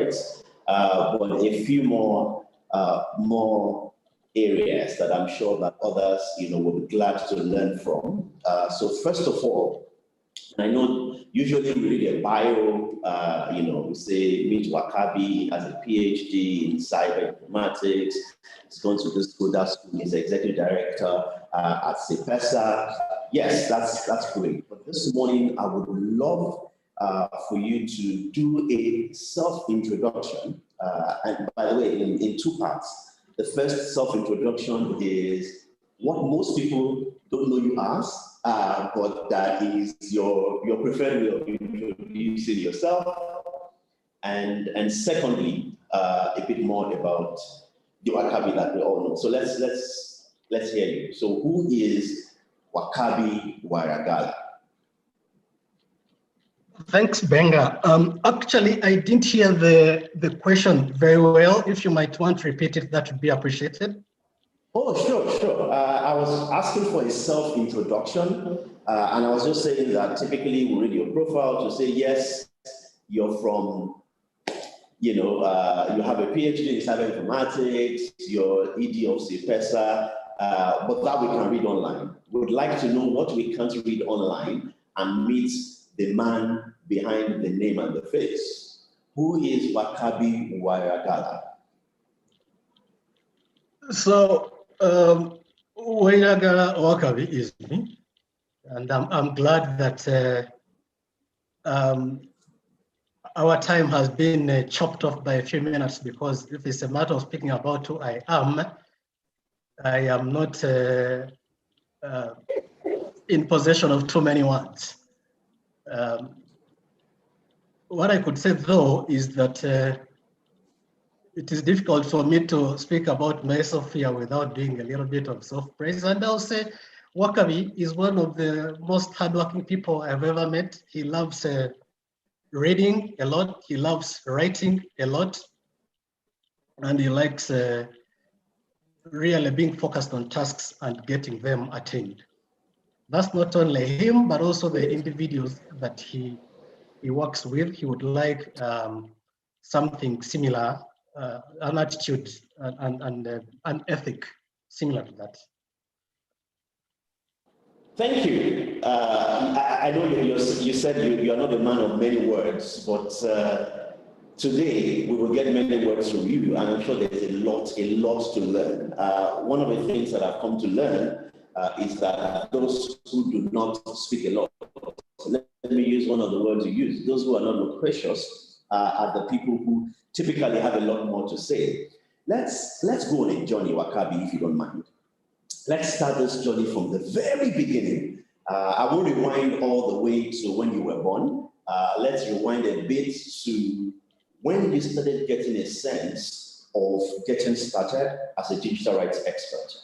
rights, but a few more areas that I'm sure that others, will be glad to learn from. So first of all, I know usually we read a bio, we say Mitch Wakabi has a PhD in cyber informatics. He's going to this school, that school. He's executive director at CPESA. Yes, that's great. But this morning, I would love for you to do a self-introduction. And by the way, in two parts. The first self-introduction is what most people don't know you as, but that is your preferred way of introducing yourself. And secondly, a bit more about the Wakabi that we all know. So let's hear you. So who is Wakabi Waragala? Thanks, Benga. Actually, I didn't hear the question very well. If you might want to repeat it, that would be appreciated. Oh, sure. I was asking for a self-introduction, and I was just saying that typically we read your profile to say, yes, you're from, you have a PhD in cyber informatics, you're ED of CPESA, but that we can read online. We would like to know what we can't read online and meet the man behind the name and the face. Who is Wakabi Waragala? So, Waragala Wakabi is me, and I'm glad that our time has been chopped off by a few minutes, because if it's a matter of speaking about who I am not in possession of too many words. What I could say though is that it is difficult for me to speak about myself here without doing a little bit of self-praise. And I'll say Wakabi is one of the most hardworking people I've ever met. He loves reading a lot, he loves writing a lot, and he likes really being focused on tasks and getting them attained. That's not only him, but also the individuals that he works with. He would like something similar, an attitude and an ethic similar to that. Thank you. I know you said you are not a man of many words, but today we will get many words from you, and I'm sure there's a lot to learn. One of the things that I've come to learn is that those who do not speak a lot, let me use one of the words you use, those who are not loquacious are the people who typically have a lot more to say. Let's go on a journey, Wakabi, if you don't mind. Let's start this journey from the very beginning. I won't rewind all the way to when you were born. Let's rewind a bit to when you started getting a sense of getting started as a digital rights expert.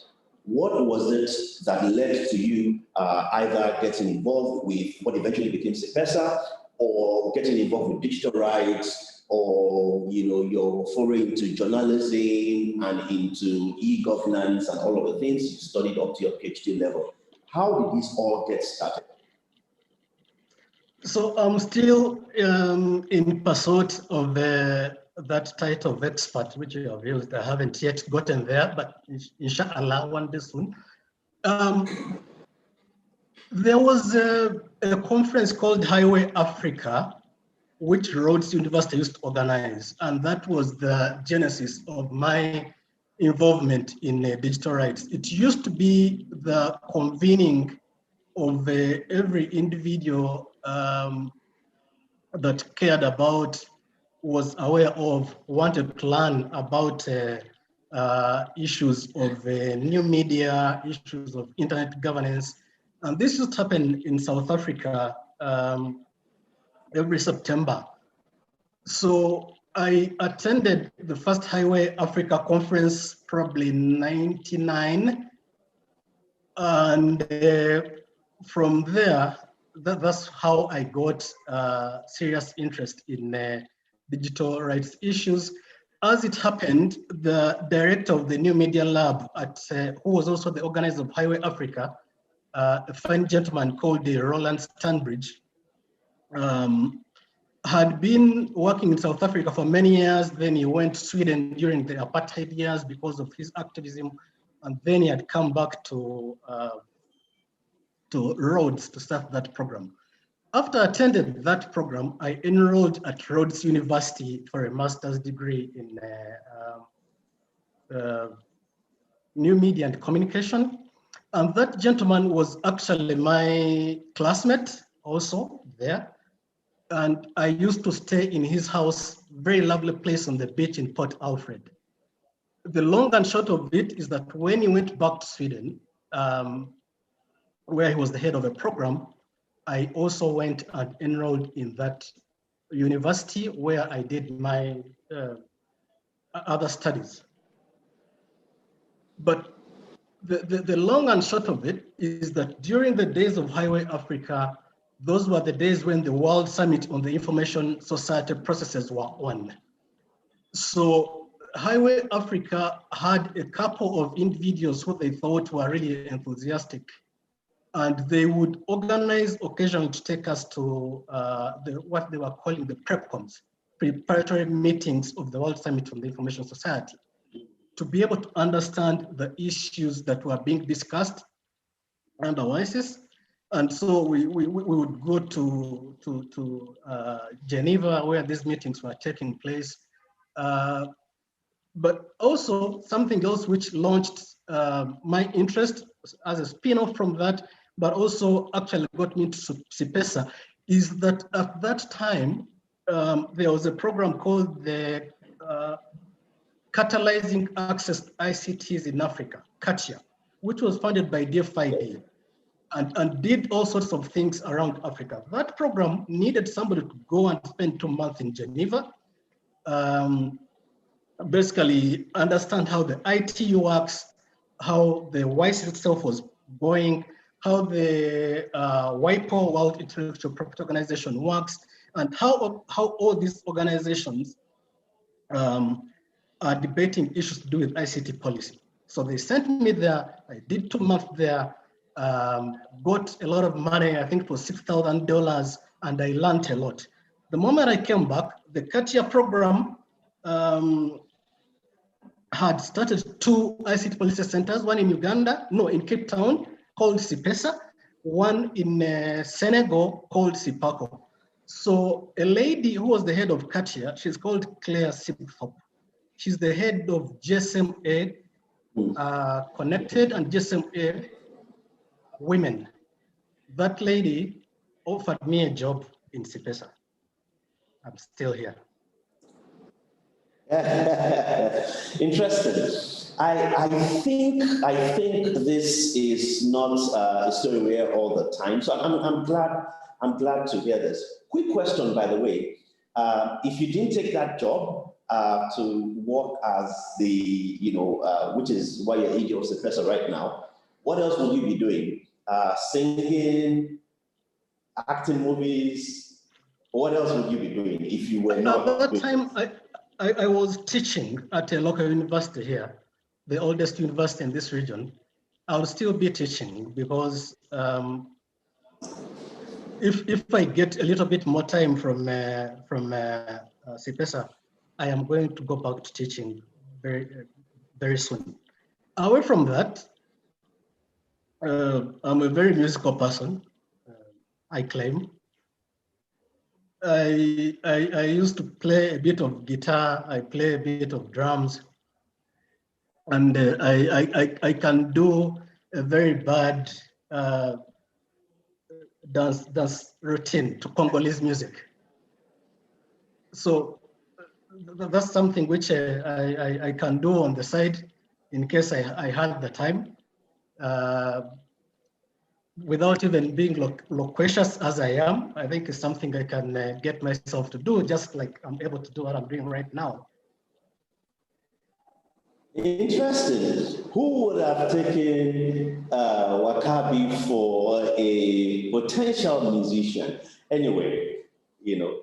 What was it that led to you either getting involved with what eventually became CPESA, or getting involved with digital rights, or your foray into journalism and into e-governance and all of the things you studied up to your PhD level? How did this all get started? So I'm still in pursuit of that title of expert, which you have used. I haven't yet gotten there, but inshallah, one day soon. There was a conference called Highway Africa, which Rhodes University used to organize, and that was the genesis of my involvement in digital rights. It used to be the convening of every individual that cared about, was aware of, wanted to learn about issues of new media, issues of internet governance. And this used to happen in South Africa every September. So I attended the first Highway Africa conference probably in '99. And from there, that's how I got serious interest in digital rights issues. As it happened, the director of the New Media Lab, who was also the organizer of Highway Africa, a fine gentleman called Roland Stanbridge, had been working in South Africa for many years. Then he went to Sweden during the apartheid years because of his activism. And then he had come back to Rhodes to start that program. After I attended that program, I enrolled at Rhodes University for a master's degree in new media and communication. And that gentleman was actually my classmate also there. And I used to stay in his house, very lovely place on the beach in Port Alfred. The long and short of it is that when he went back to Sweden, where he was the head of a program, I also went and enrolled in that university where I did my other studies. But the long and short of it is that during the days of Highway Africa, those were the days when the World Summit on the Information Society processes were on. So Highway Africa had a couple of individuals who they thought were really enthusiastic, and they would organize occasionally to take us to what they were calling the PrepComs, preparatory meetings of the World Summit on the Information Society, to be able to understand the issues that were being discussed under WSIS. And so we would go to Geneva, where these meetings were taking place. But also something else which launched my interest as a spin-off from that, but also actually got me into CIPESA, is that at that time, there was a program called the Catalyzing Access to ICTs in Africa, CATIA, which was funded by DFID and did all sorts of things around Africa. That program needed somebody to go and spend 2 months in Geneva, basically understand how the IT works, how the WISE itself was going, how the WIPO, World Intellectual Property Organization, works, and how all these organizations are debating issues to do with ICT policy. So they sent me there. I did 2 months there, got a lot of money. I think it was $6,000, and I learned a lot. The moment I came back, the CATIA program had started 2 ICT policy centers, one in in Cape Town called CIPESA, one in Senegal called CIPACO. So a lady who was the head of CATIA, she's called Claire Sibthorpe. She's the head of GSMA Connected and GSMA Women. That lady offered me a job in CIPESA. I'm still here. Interesting. I think this is not a story we hear all the time. So I'm glad to hear this. Quick question, by the way. If you didn't take that job to work as the, which is why you're AD of CIPESA right now, what else would you be doing? Singing, acting movies? What else would you be doing if you were not? At that time, I was teaching at a local university here, the oldest university in this region. I will still be teaching because if I get a little bit more time from CIPESA, I am going to go back to teaching very soon. Away from that, I'm a very musical person, I claim. I used to play a bit of guitar, I play a bit of drums, and I can do a very bad dance routine to Congolese music. So that's something which I can do on the side in case I had the time. Without even being loquacious as I am, I think it's something I can get myself to do, just like I'm able to do what I'm doing right now. Interesting. Who would have taken Wakabi for a potential musician? Anyway,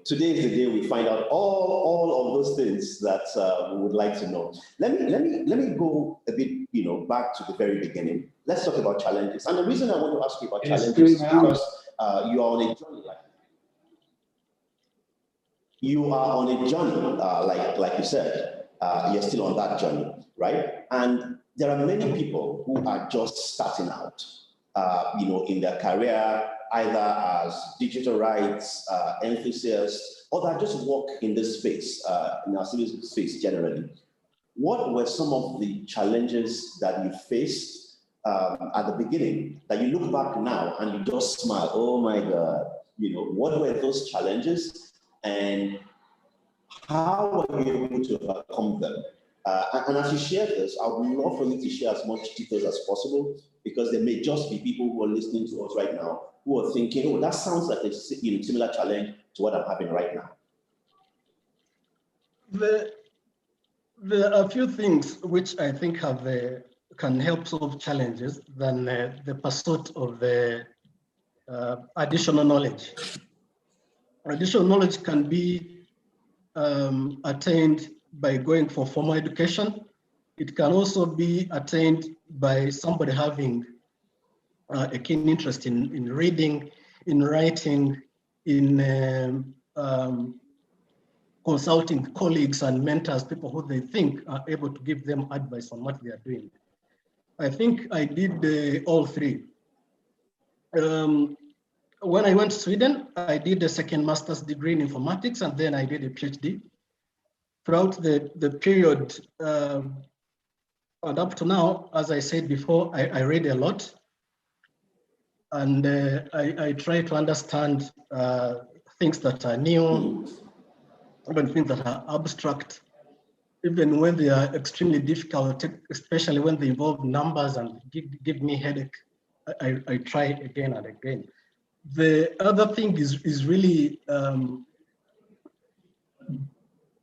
today is the day we find out all of those things that we would like to know. Let me go a bit, back to the very beginning. Let's talk about challenges. And the reason I want to ask you about challenges is because you are on a journey like that. you are on a journey, like you said, you're still on that journey, right? And there are many people who are just starting out, in their career, either as digital rights enthusiasts, or that just work in this space, in our civil space generally. What were some of the challenges that you faced at the beginning that you look back now and you just smile? Oh my God, what were those challenges and how were you able to overcome them? And as you share this, I would love for you to share as much details as possible, because there may just be people who are listening to us right now who are thinking, oh, that sounds like a similar challenge to what I'm having right now. There are a few things which I think can help solve challenges than the pursuit of additional knowledge. Additional knowledge can be attained by going for formal education. It can also be attained by somebody having a keen interest in reading, in writing, in consulting colleagues and mentors, people who they think are able to give them advice on what they are doing. I think I did all three. When I went to Sweden, I did a second master's degree in informatics, and then I did a PhD. Throughout the period, and up to now, as I said before, I read a lot. And I try to understand things that are new, even things that are abstract, even when they are extremely difficult, especially when they involve numbers and give me headache. I try again and again. The other thing is really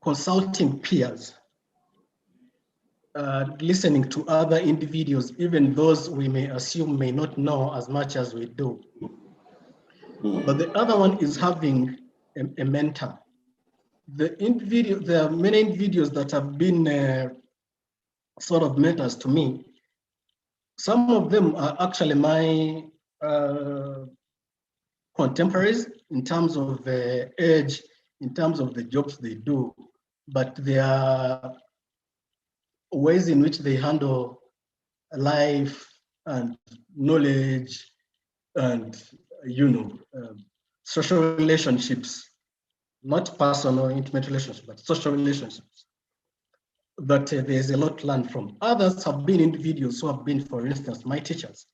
consulting peers, listening to other individuals, even those we may assume may not know as much as we do. But the other one is having a mentor. There are many individuals that have been sort of mentors to me. Some of them are actually my contemporaries in terms of age, in terms of the jobs they do, but there are ways in which they handle life and knowledge and social relationships, not personal intimate relationships, but social relationships, that there's a lot to learn from. Others have been individuals who have been, for instance, my teachers.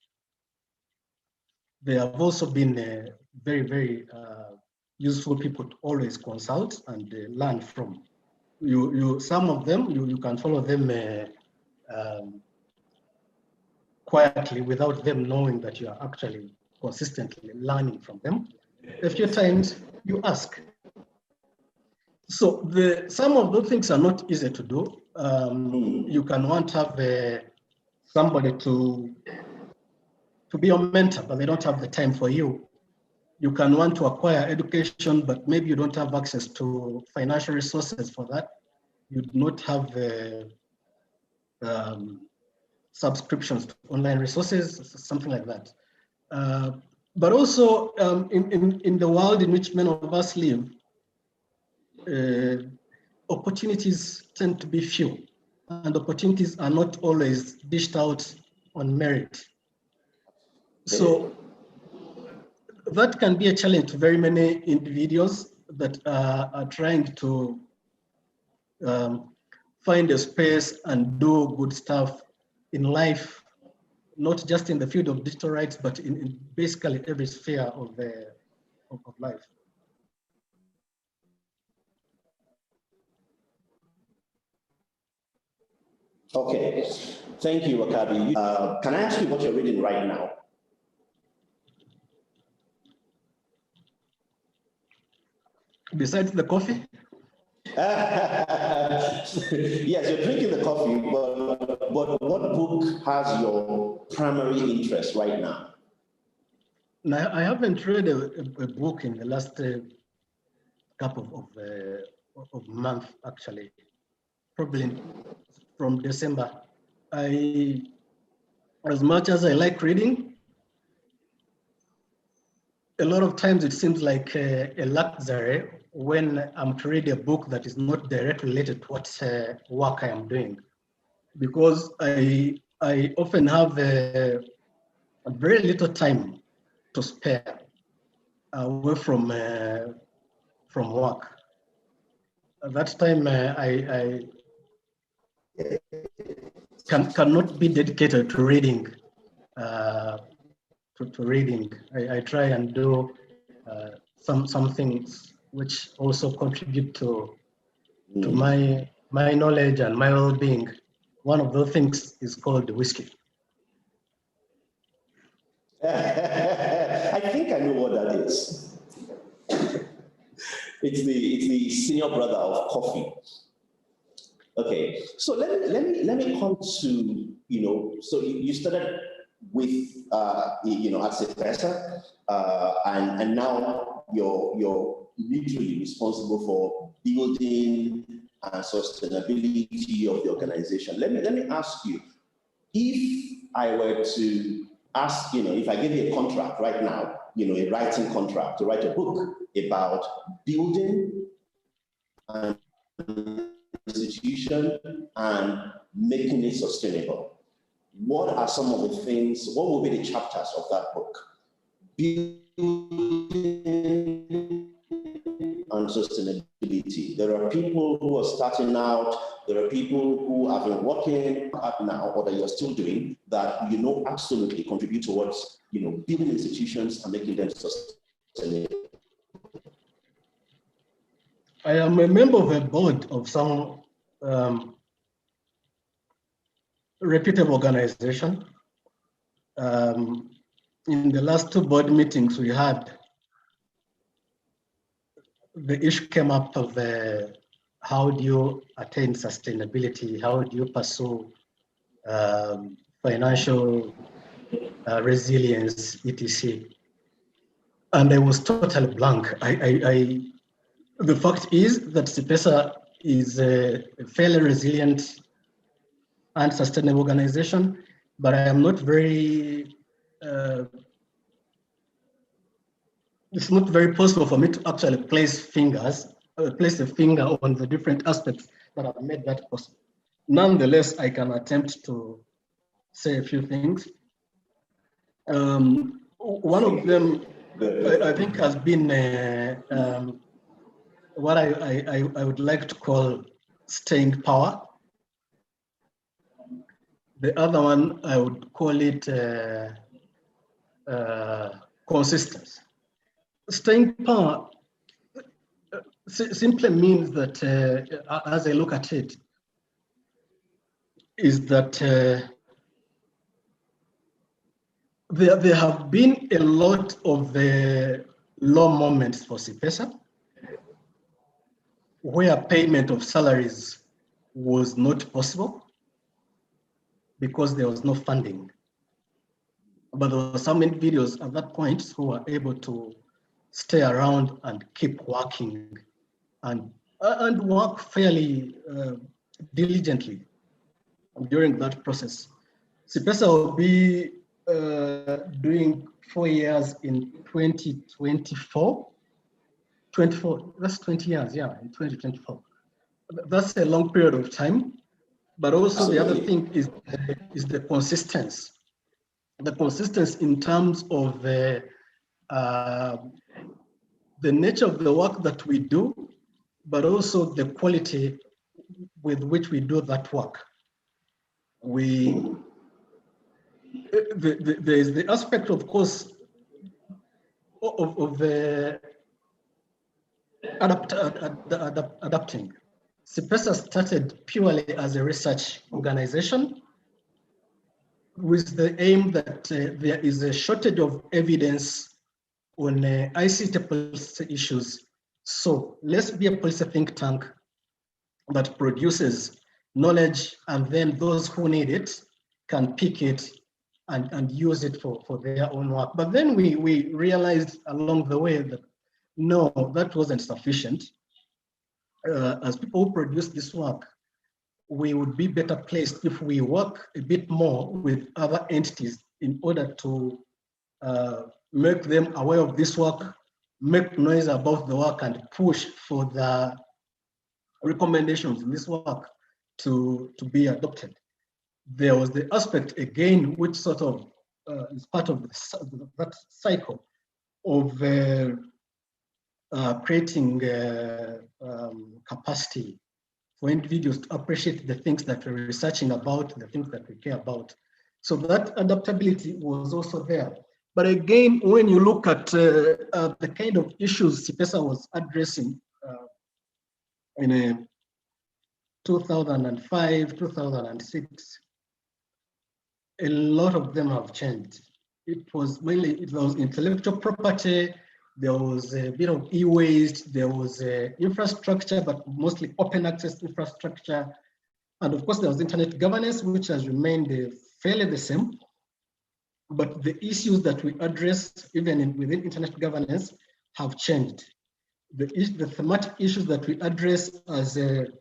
They have also been very, very useful people to always consult and learn from. Some of them, you can follow them quietly without them knowing that you are actually consistently learning from them. A few times you ask. So some of those things are not easy to do. You can want to have somebody to be your mentor, but they don't have the time for you. You can want to acquire education, but maybe you don't have access to financial resources for that. You do not have subscriptions to online resources, something like that. But also in the world in which many of us live, opportunities tend to be few, and opportunities are not always dished out on merit. So that can be a challenge to very many individuals that are trying to find a space and do good stuff in life, not just in the field of digital rights, but in basically every sphere of life. Okay, thank you, Wakabi. Can I ask you what you're reading right now? Besides the coffee? Yes, you're drinking the coffee, but what book has your primary interest right now? Now, I haven't read a book in the last couple of months, actually, probably from December. As much as I like reading, a lot of times it seems like a luxury when I'm to read a book that is not directly related to what work I am doing, because I often have a very little time to spare away from work. At that time, I cannot be dedicated to reading. To reading, I try and do some things which also contribute to my knowledge and my well-being. One of those things is called whiskey. I think I know what that is. It's the senior brother of coffee. Okay, so let me come to, so you started with as a professor, and now you're literally responsible for building and sustainability of the organization. Let me ask you, if I were to ask, if I give you a contract right now, a writing contract to write a book about building an institution and making it sustainable, what are some of the things, what will be the chapters of that book? Building and sustainability. There are people who are starting out, there are people who have been working up now or that you're still doing that absolutely contribute towards building institutions and making them sustainable. I am a member of a board of some reputable organization. In the last 2 board meetings we had, the issue came up of how do you attain sustainability? How do you pursue financial resilience, etc. And I was totally blank. The fact is that CIPESA is a fairly resilient and sustainable organization, but I am not very, it's not very possible for me to actually place a finger on the different aspects that have made that possible. Nonetheless, I can attempt to say a few things. One of them, I think, has been what I would like to call staying power. The other one, I would call it consistency. Staying power simply means that, as I look at it, is that there have been a lot of low moments for CIPESA, where payment of salaries was not possible because there was no funding. But there were some individuals at that point who were able to stay around and keep working and work fairly diligently during that process. CIPESA will be doing 4 years in 2024. 24, that's 20 years, yeah, in 2024. That's a long period of time. But also the other thing is the consistency. The consistency in terms of the nature of the work that we do, but also the quality with which we do that work. There is the aspect, of course, of the adapting. CIPESA started purely as a research organization with the aim that there is a shortage of evidence on ICT policy issues. So let's be a policy think tank that produces knowledge, and then those who need it can pick it and use it for their own work. But then we realized along the way that no, that wasn't sufficient. As people who produce this work, we would be better placed if we work a bit more with other entities in order to make them aware of this work, make noise about the work and push for the recommendations in this work to be adopted. There was the aspect again, which sort of is part of that cycle of creating capacity for individuals to appreciate the things that we're researching about, the things that we care about. So that adaptability was also there. But again, when you look at the kind of issues CIPESA was addressing in 2005, 2006, a lot of them have changed. It was intellectual property, there was a bit of e-waste, there was infrastructure, but mostly open access infrastructure. And of course, there was internet governance, which has remained fairly the same. But the issues that we address, even within internet governance, have changed. The thematic issues that we address as an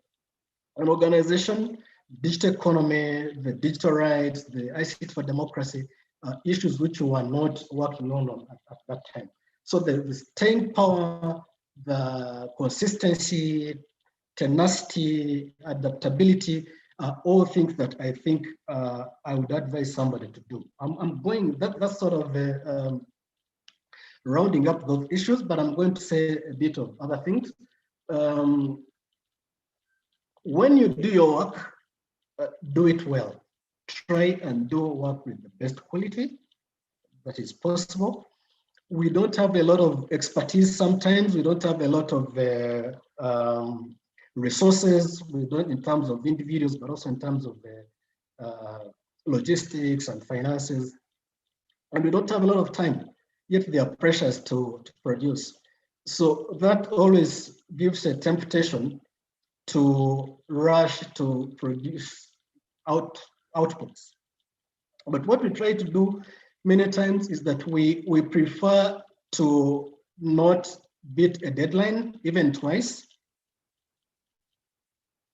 organization, digital economy, the digital rights, the ICT for democracy, issues which we were not working on at that time. So the staying power, the consistency, tenacity, adaptability, are all things that I think I would advise somebody to do. I'm going, that's sort of rounding up those issues, but I'm going to say a bit of other things. When you do your work, do it well. Try and do work with the best quality that is possible. We don't have a lot of expertise sometimes. We don't have a lot of resources. We don't in terms of individuals, but also in terms of logistics and finances. And we don't have a lot of time, yet there are pressures to produce. So that always gives a temptation to rush to produce outputs. But what we try to do many times is that we prefer to not beat a deadline even twice,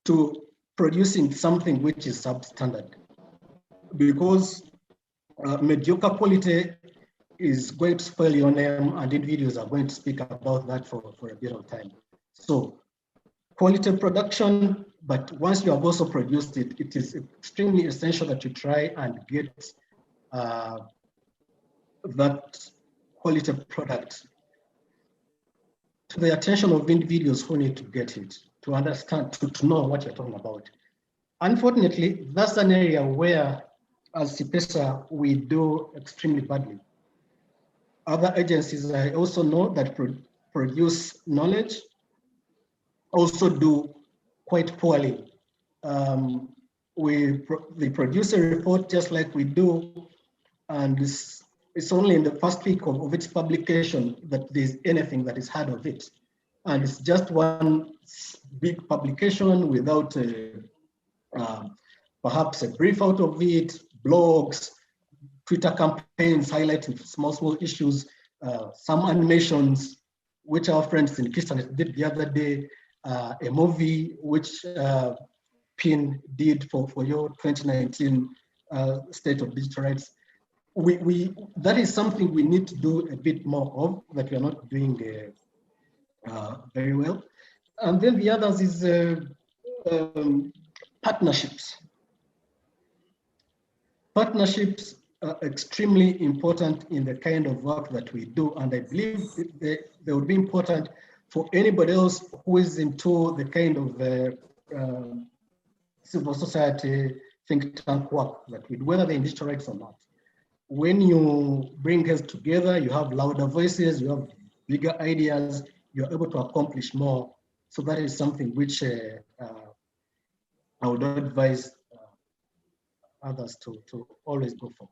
to producing something which is substandard, because mediocre quality is going to spoil your name, and individuals are going to speak about that for a bit of time. So quality production, but once you have also produced it, it is extremely essential that you try and get that quality product to the attention of individuals who need to get it, to understand, to know what you're talking about. Unfortunately, that's an area where, as CIPESA, we do extremely badly. Other agencies I also know that produce knowledge also do quite poorly. They produce a report just like we do, and it's only in the first week of its publication that there's anything that is heard of it. And it's just one big publication without perhaps a brief out of it, blogs, Twitter campaigns highlighting small issues, some animations, which our friends in Kistanet did the other day, a movie which PIN did for your 2019 State of Digital Rights. That is something we need to do a bit more of, that we are not doing very well. And then the others is partnerships. Partnerships are extremely important in the kind of work that we do, and I believe they would be important for anybody else who is into the kind of civil society think tank work that we do, whether they're in digital rights or not. When you bring heads together, you have louder voices, you have bigger ideas, you're able to accomplish more. So that is something which I would advise others to always go for.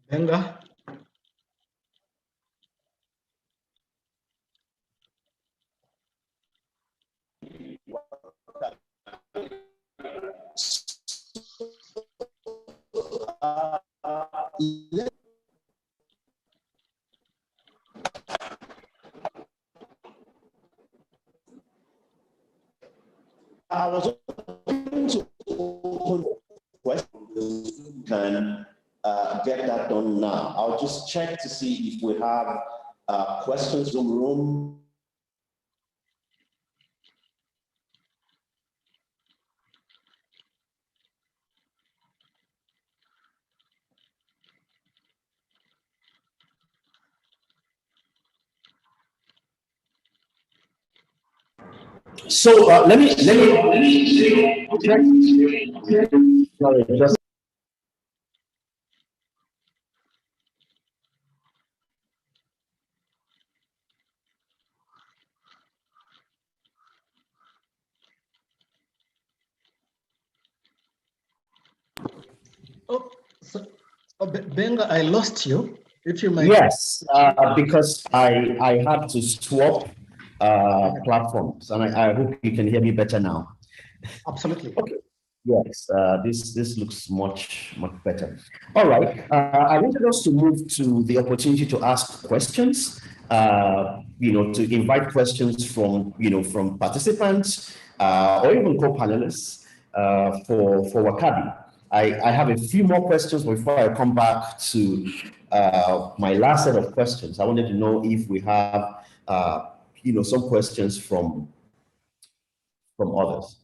Benga. open questions. You can get that done now. I'll just check to see if we have questions from the room. So let me check. Sorry, just Benga, I lost you. If you might. yes, because I had to swap platforms, and I hope you can hear me better now. Absolutely. Okay. Yes, this looks much better. All right. I wanted us to move to the opportunity to ask questions. To invite questions from from participants or even co-panelists for Wakabi. I have a few more questions before I come back to my last set of questions. I wanted to know if we have some questions from others.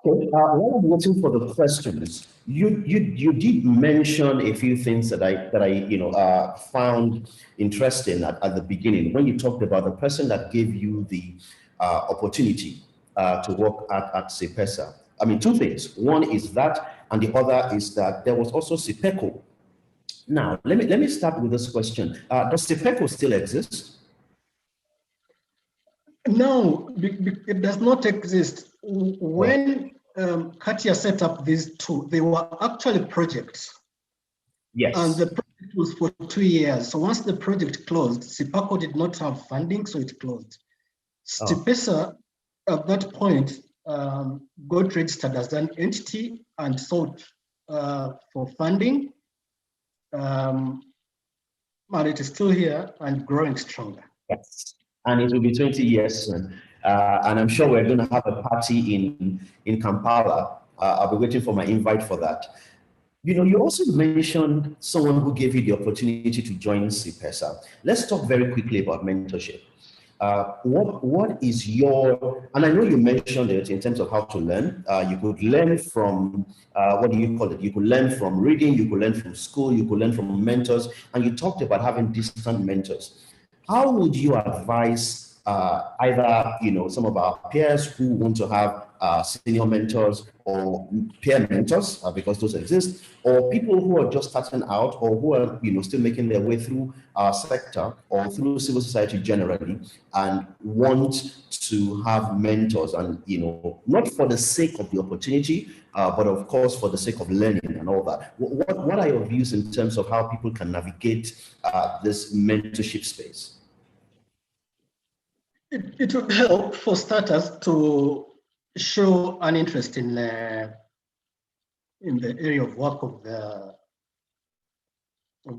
Okay, while I'm waiting for the questions, you did mention a few things that I found interesting at the beginning when you talked about the person that gave you the opportunity to work at CPESA. I mean, two things. One is that, and the other is that there was also CPECO. Now, let me start with this question. Does CPECO still exist? No, it does not exist. When Katia set up these two, they were actually projects. Yes. And the project was for 2 years. So once the project closed, CPECO did not have funding, so it closed. CPESA, at that point, got registered as an entity and sought for funding. And it is still here and growing stronger. Yes. And it will be 20 years soon. And I'm sure we're going to have a party in Kampala. I'll be waiting for my invite for that. You also mentioned someone who gave you the opportunity to join CPESA. Let's talk very quickly about mentorship. What is your, and I know you mentioned it in terms of how to learn. You could learn from, what do you call it? You could learn from reading, you could learn from school, you could learn from mentors, and you talked about having distant mentors. How would you advise either some of our peers who want to have senior mentors or peer mentors, because those exist, or people who are just starting out or who are still making their way through our sector or through civil society generally and want to have mentors and not for the sake of the opportunity, but of course for the sake of learning and all that. What are your views in terms of how people can navigate this mentorship space? It would help for starters to show an interest in the area of work of the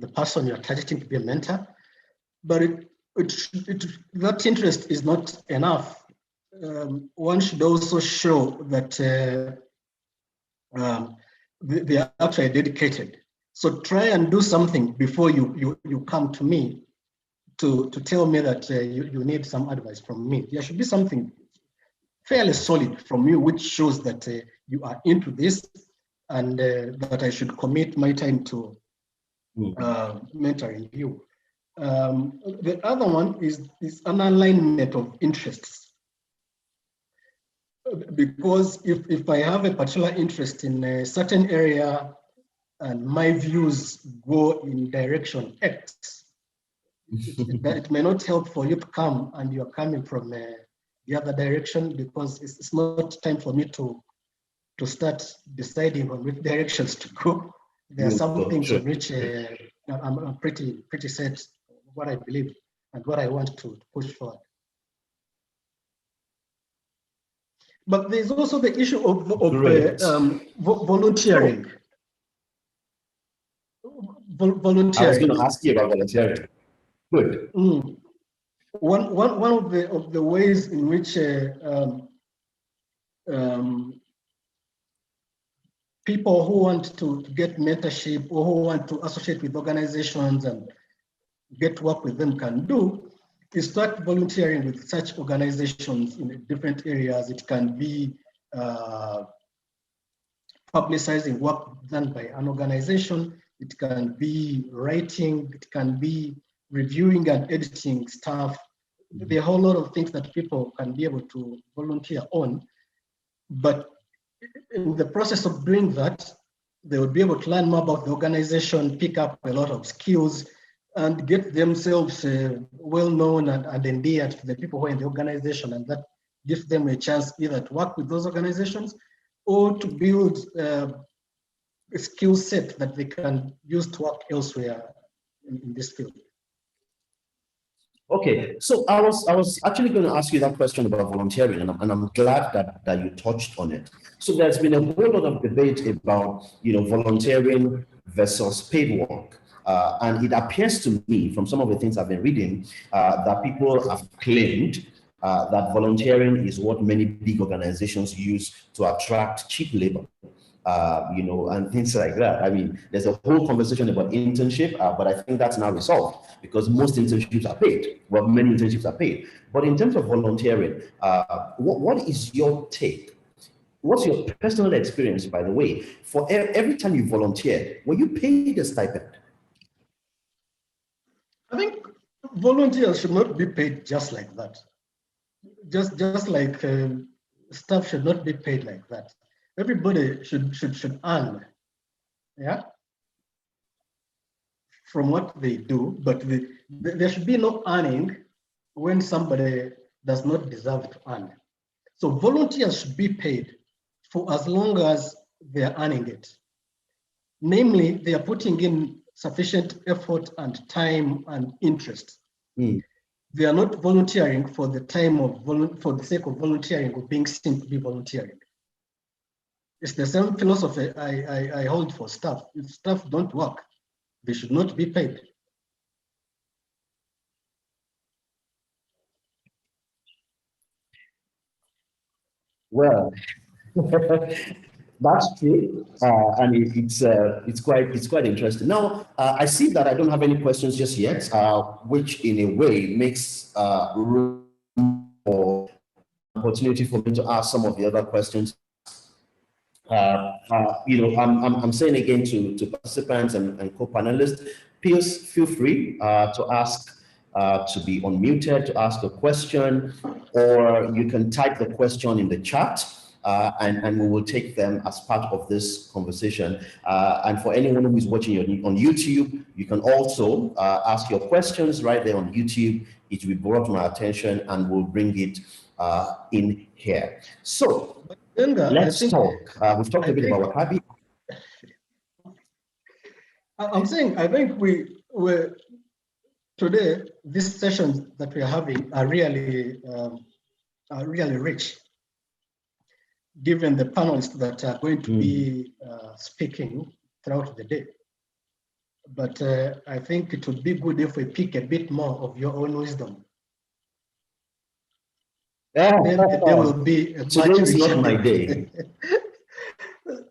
person you're targeting to be a mentor, but that interest is not enough. One should also show that they are actually dedicated. So try and do something before you come to me to tell me that you need some advice from me. There should be something fairly solid from you, which shows that you are into this and that I should commit my time to mentoring you. The other one is an alignment of interests. Because if I have a particular interest in a certain area and my views go in direction X, it may not help for you to come and you're coming from the other direction, because it's not time for me to start deciding on which directions to go. There are some things on which I'm pretty set what I believe and what I want to push forward. But there's also the issue of volunteering. volunteering. I was going to ask you about volunteering. Good. One of the ways in which people who want to get mentorship or who want to associate with organizations and get work with them can do is start volunteering with such organizations in different areas. It can be publicizing work done by an organization. It can be writing. It can be reviewing and editing stuff. There are a whole lot of things that people can be able to volunteer on. But in the process of doing that, they would be able to learn more about the organization, pick up a lot of skills, and get themselves well known and endeared to the people who are in the organization. And that gives them a chance either to work with those organizations or to build a skill set that they can use to work elsewhere in this field. Okay, so I was actually going to ask you that question about volunteering, and I'm glad that you touched on it. So there's been a whole lot of debate about volunteering versus paid work, and it appears to me from some of the things I've been reading that people have claimed that volunteering is what many big organizations use to attract cheap labor. And things like that. I mean, there's a whole conversation about internship, but I think that's now resolved because most internships are paid. Well, many internships are paid. But in terms of volunteering, what is your take? What's your personal experience, by the way? For every time you volunteered, were you paid a stipend? I think volunteers should not be paid just like that. Just like staff should not be paid like that. Everybody should earn, yeah, from what they do, but there should be no earning when somebody does not deserve to earn. So volunteers should be paid for as long as they are earning it. Namely, they are putting in sufficient effort and time and interest. They are not volunteering for the sake of volunteering or being seen to be volunteering. It's the same philosophy I hold for staff. If staff don't work, they should not be paid. Well, that's true, and it's quite interesting. Now, I see that I don't have any questions just yet, which in a way makes room for opportunity for me to ask some of the other questions. I'm saying again to participants and co-panelists, please feel free to ask, to be unmuted, to ask a question, or you can type the question in the chat, and we will take them as part of this conversation. And for anyone who is watching on YouTube, you can also ask your questions right there on YouTube. It will be brought to my attention, and we'll bring it in here. So. Let's talk. We've talked a bit about Wakabi. I'm saying, I think we're today, these sessions that we're having are really rich, given the panelists that are going to be speaking throughout the day. But I think it would be good if we pick a bit more of your own wisdom. Then there will be a today is not my day.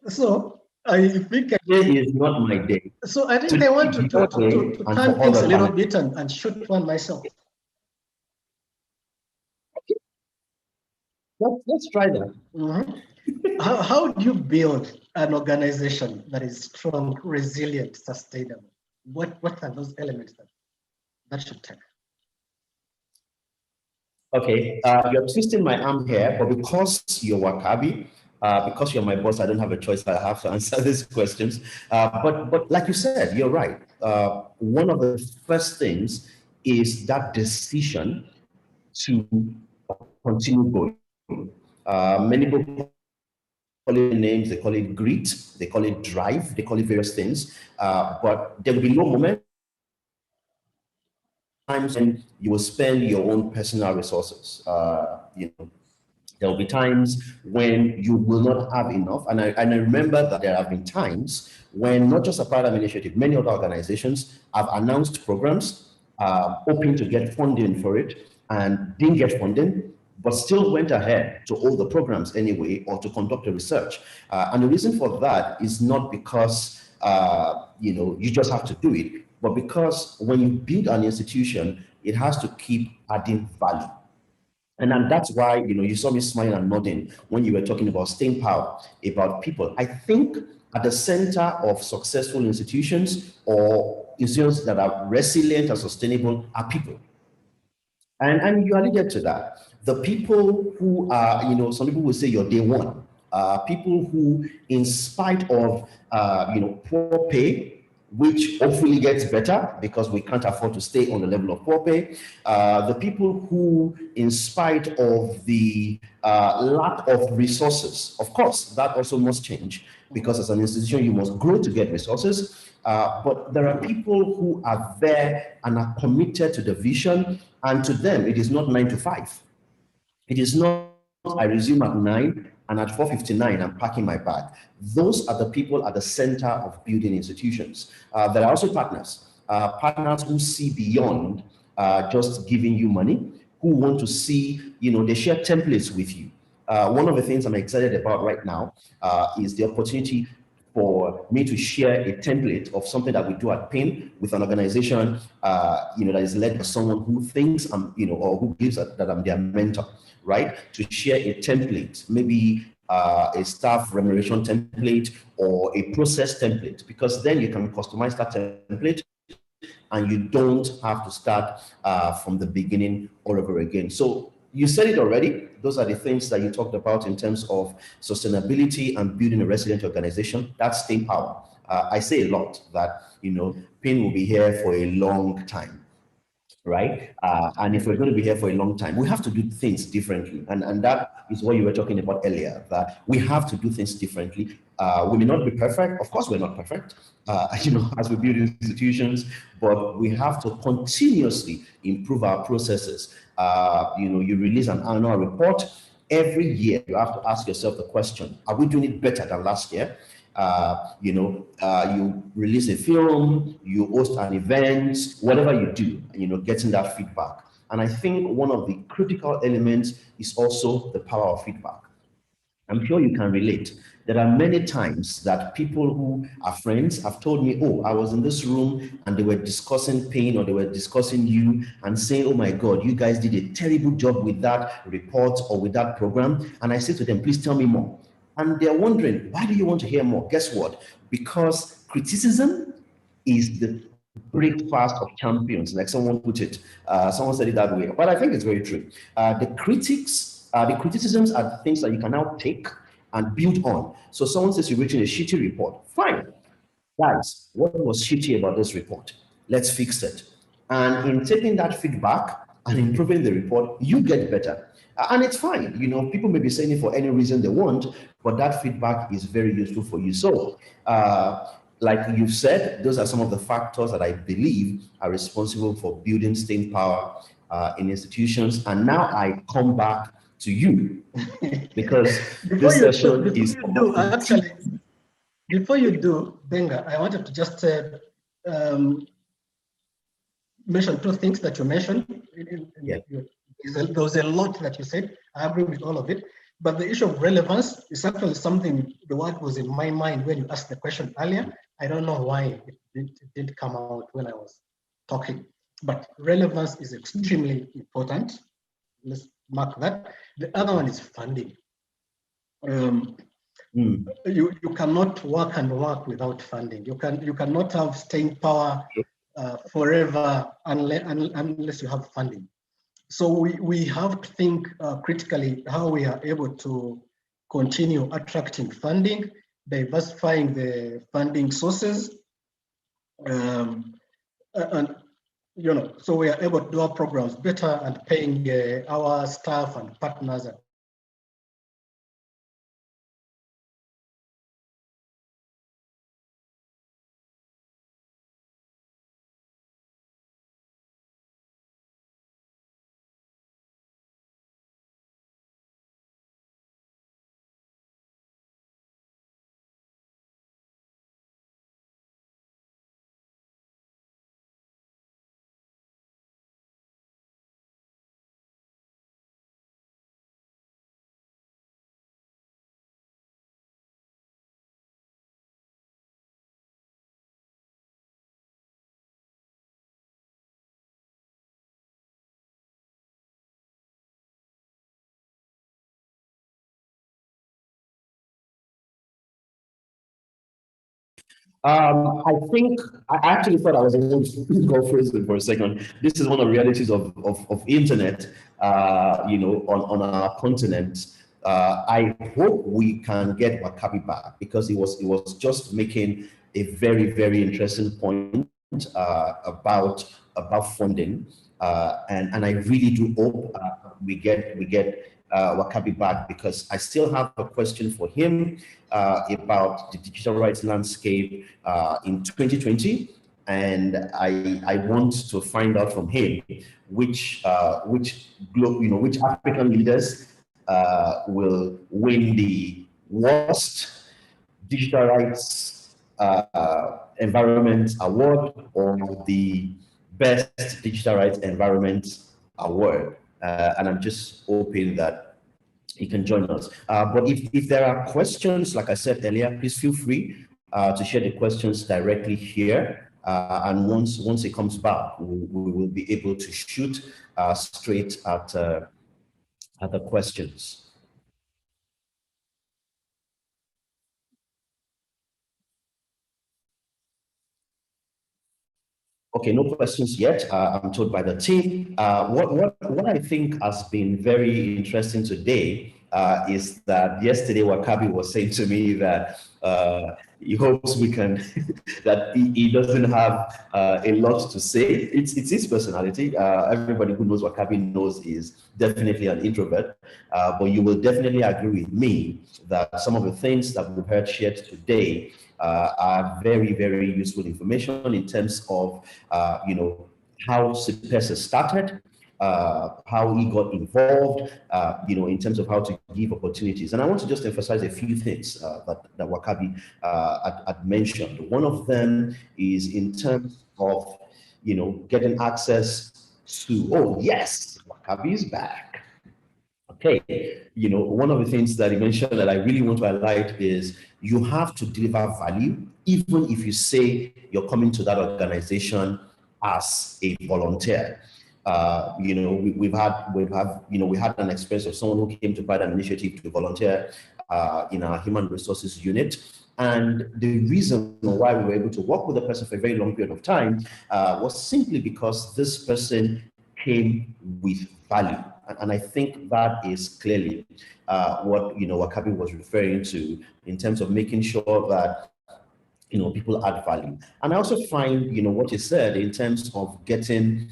So I think today is not my day. So I think today I want to turn things a little bit and shoot one myself. Okay. Let's try that. How do you build an organization that is strong, resilient, sustainable? What are those elements that should take? Okay, you're twisting my arm here, but because you're Wakabi, because you're my boss, I don't have a choice. I have to answer these questions. But like you said, you're right. One of the first things is that decision to continue going. Many people call it names, they call it grit, they call it drive, they call it various things. But there will be no moment times when you will spend your own personal resources. There will be times when you will not have enough. And I remember that there have been times when not just a Paradigm Initiative, many other organizations have announced programs, hoping to get funding for it, and didn't get funding, but still went ahead to hold the programs anyway, or to conduct the research. And the reason for that is not because you just have to do it, but because when you build an institution, it has to keep adding value. And then that's why, you saw me smiling and nodding when you were talking about staying power, about people. I think at the center of successful institutions, or institutions that are resilient and sustainable, are people. And you alluded to that. The people who are, some people will say you're day one. People who, in spite of, poor pay, which hopefully gets better because we can't afford to stay on the level of poor pay. The people who, in spite of the lack of resources, of course, that also must change, because as an institution, you must grow to get resources. But there are people who are there and are committed to the vision, and to them, it is not 9 to 5. It is not, I resume at 9 and at 4:59, I'm packing my bag. Those are the people at the center of building institutions. There are also partners, partners who see beyond just giving you money, who want to see, they share templates with you. One of the things I'm excited about right now is the opportunity for me to share a template of something that we do at PIN with an organization, that is led by someone who thinks I'm, or who believes that I'm their mentor, right? To share a template, maybe a staff remuneration template or a process template, because then you can customize that template and you don't have to start from the beginning all over again. So you said it already. Those are the things that you talked about in terms of sustainability and building a resilient organization. That's staying power. I say a lot that, PIN will be here for a long time, right? And if we're going to be here for a long time, we have to do things differently. And that is what you were talking about earlier, that we have to do things differently. We may not be perfect. Of course, we're not perfect, as we build institutions, but we have to continuously improve our processes. You release an annual report. Every year, you have to ask yourself the question, are we doing it better than last year? You release a film, you host an event, whatever you do, getting that feedback. And I think one of the critical elements is also the power of feedback. I'm sure you can relate. There are many times that people who are friends have told me, oh, I was in this room and they were discussing PIN, or they were discussing you and saying, oh my God, you guys did a terrible job with that report or with that program. And I say to them, please tell me more. And they're wondering, why do you want to hear more? Guess what? Because criticism is the breakfast of champions, like someone put it. Someone said it that way, but I think it's very true. The criticisms are things that you can now take and build on. So someone says you're writing a shitty report. Fine. Guys, what was shitty about this report? Let's fix it. And in taking that feedback and improving the report, you get better. And it's fine. People may be saying it for any reason they want, but that feedback is very useful for you. So, like you've said, those are some of the factors that I believe are responsible for building staying power in institutions. And now I come back to you, because this session is... Before you do, Benga, I wanted to just mention two things that you mentioned. Yeah. There was a lot that you said. I agree with all of it. But the issue of relevance is actually something, the word was in my mind when you asked the question earlier. I don't know why it didn't come out when I was talking. But relevance is extremely important. Let's mark that. The other one is funding. You cannot work and work without funding. You cannot have staying power forever unless you have funding. So we have to think critically how we are able to continue attracting funding, diversifying the funding sources, and so we are able to do our programs better and paying our staff and partners I think I actually thought I was going to go Facebook for a second. This is one of the realities of internet, on our continent. I hope we can get Wakabi back because it was just making a very, very interesting point about funding, and I really do hope we get Wakabi back, because I still have a question for him about the digital rights landscape in 2020, and I want to find out from him which African leaders will win the worst digital rights environment award or the best digital rights environment award. And I'm just hoping that he can join us. But if there are questions, like I said earlier, please feel free to share the questions directly here. And once it comes back, we will be able to shoot straight at the questions. Okay, no questions yet. I'm told by the team. What I think has been very interesting today is that yesterday Wakabi was saying to me that he hopes we can, that he doesn't have a lot to say. It's his personality. Everybody who knows Wakabi knows he's definitely an introvert. But you will definitely agree with me that some of the things that we've heard shared today are very, very useful information in terms of, how CPESA started, how he got involved, in terms of how to give opportunities. And I want to just emphasize a few things that Wakabi had mentioned. One of them is in terms of, getting access to, oh yes, Wakabi is back. Okay, one of the things that he mentioned that I really want to highlight is you have to deliver value, even if you say you're coming to that organization as a volunteer. We had an experience of someone who came to provide an initiative to volunteer in our human resources unit. And the reason why we were able to work with the person for a very long period of time was simply because this person came with value. And I think that is clearly what Wakabi was referring to in terms of making sure that people add value. And I also find what you said in terms of getting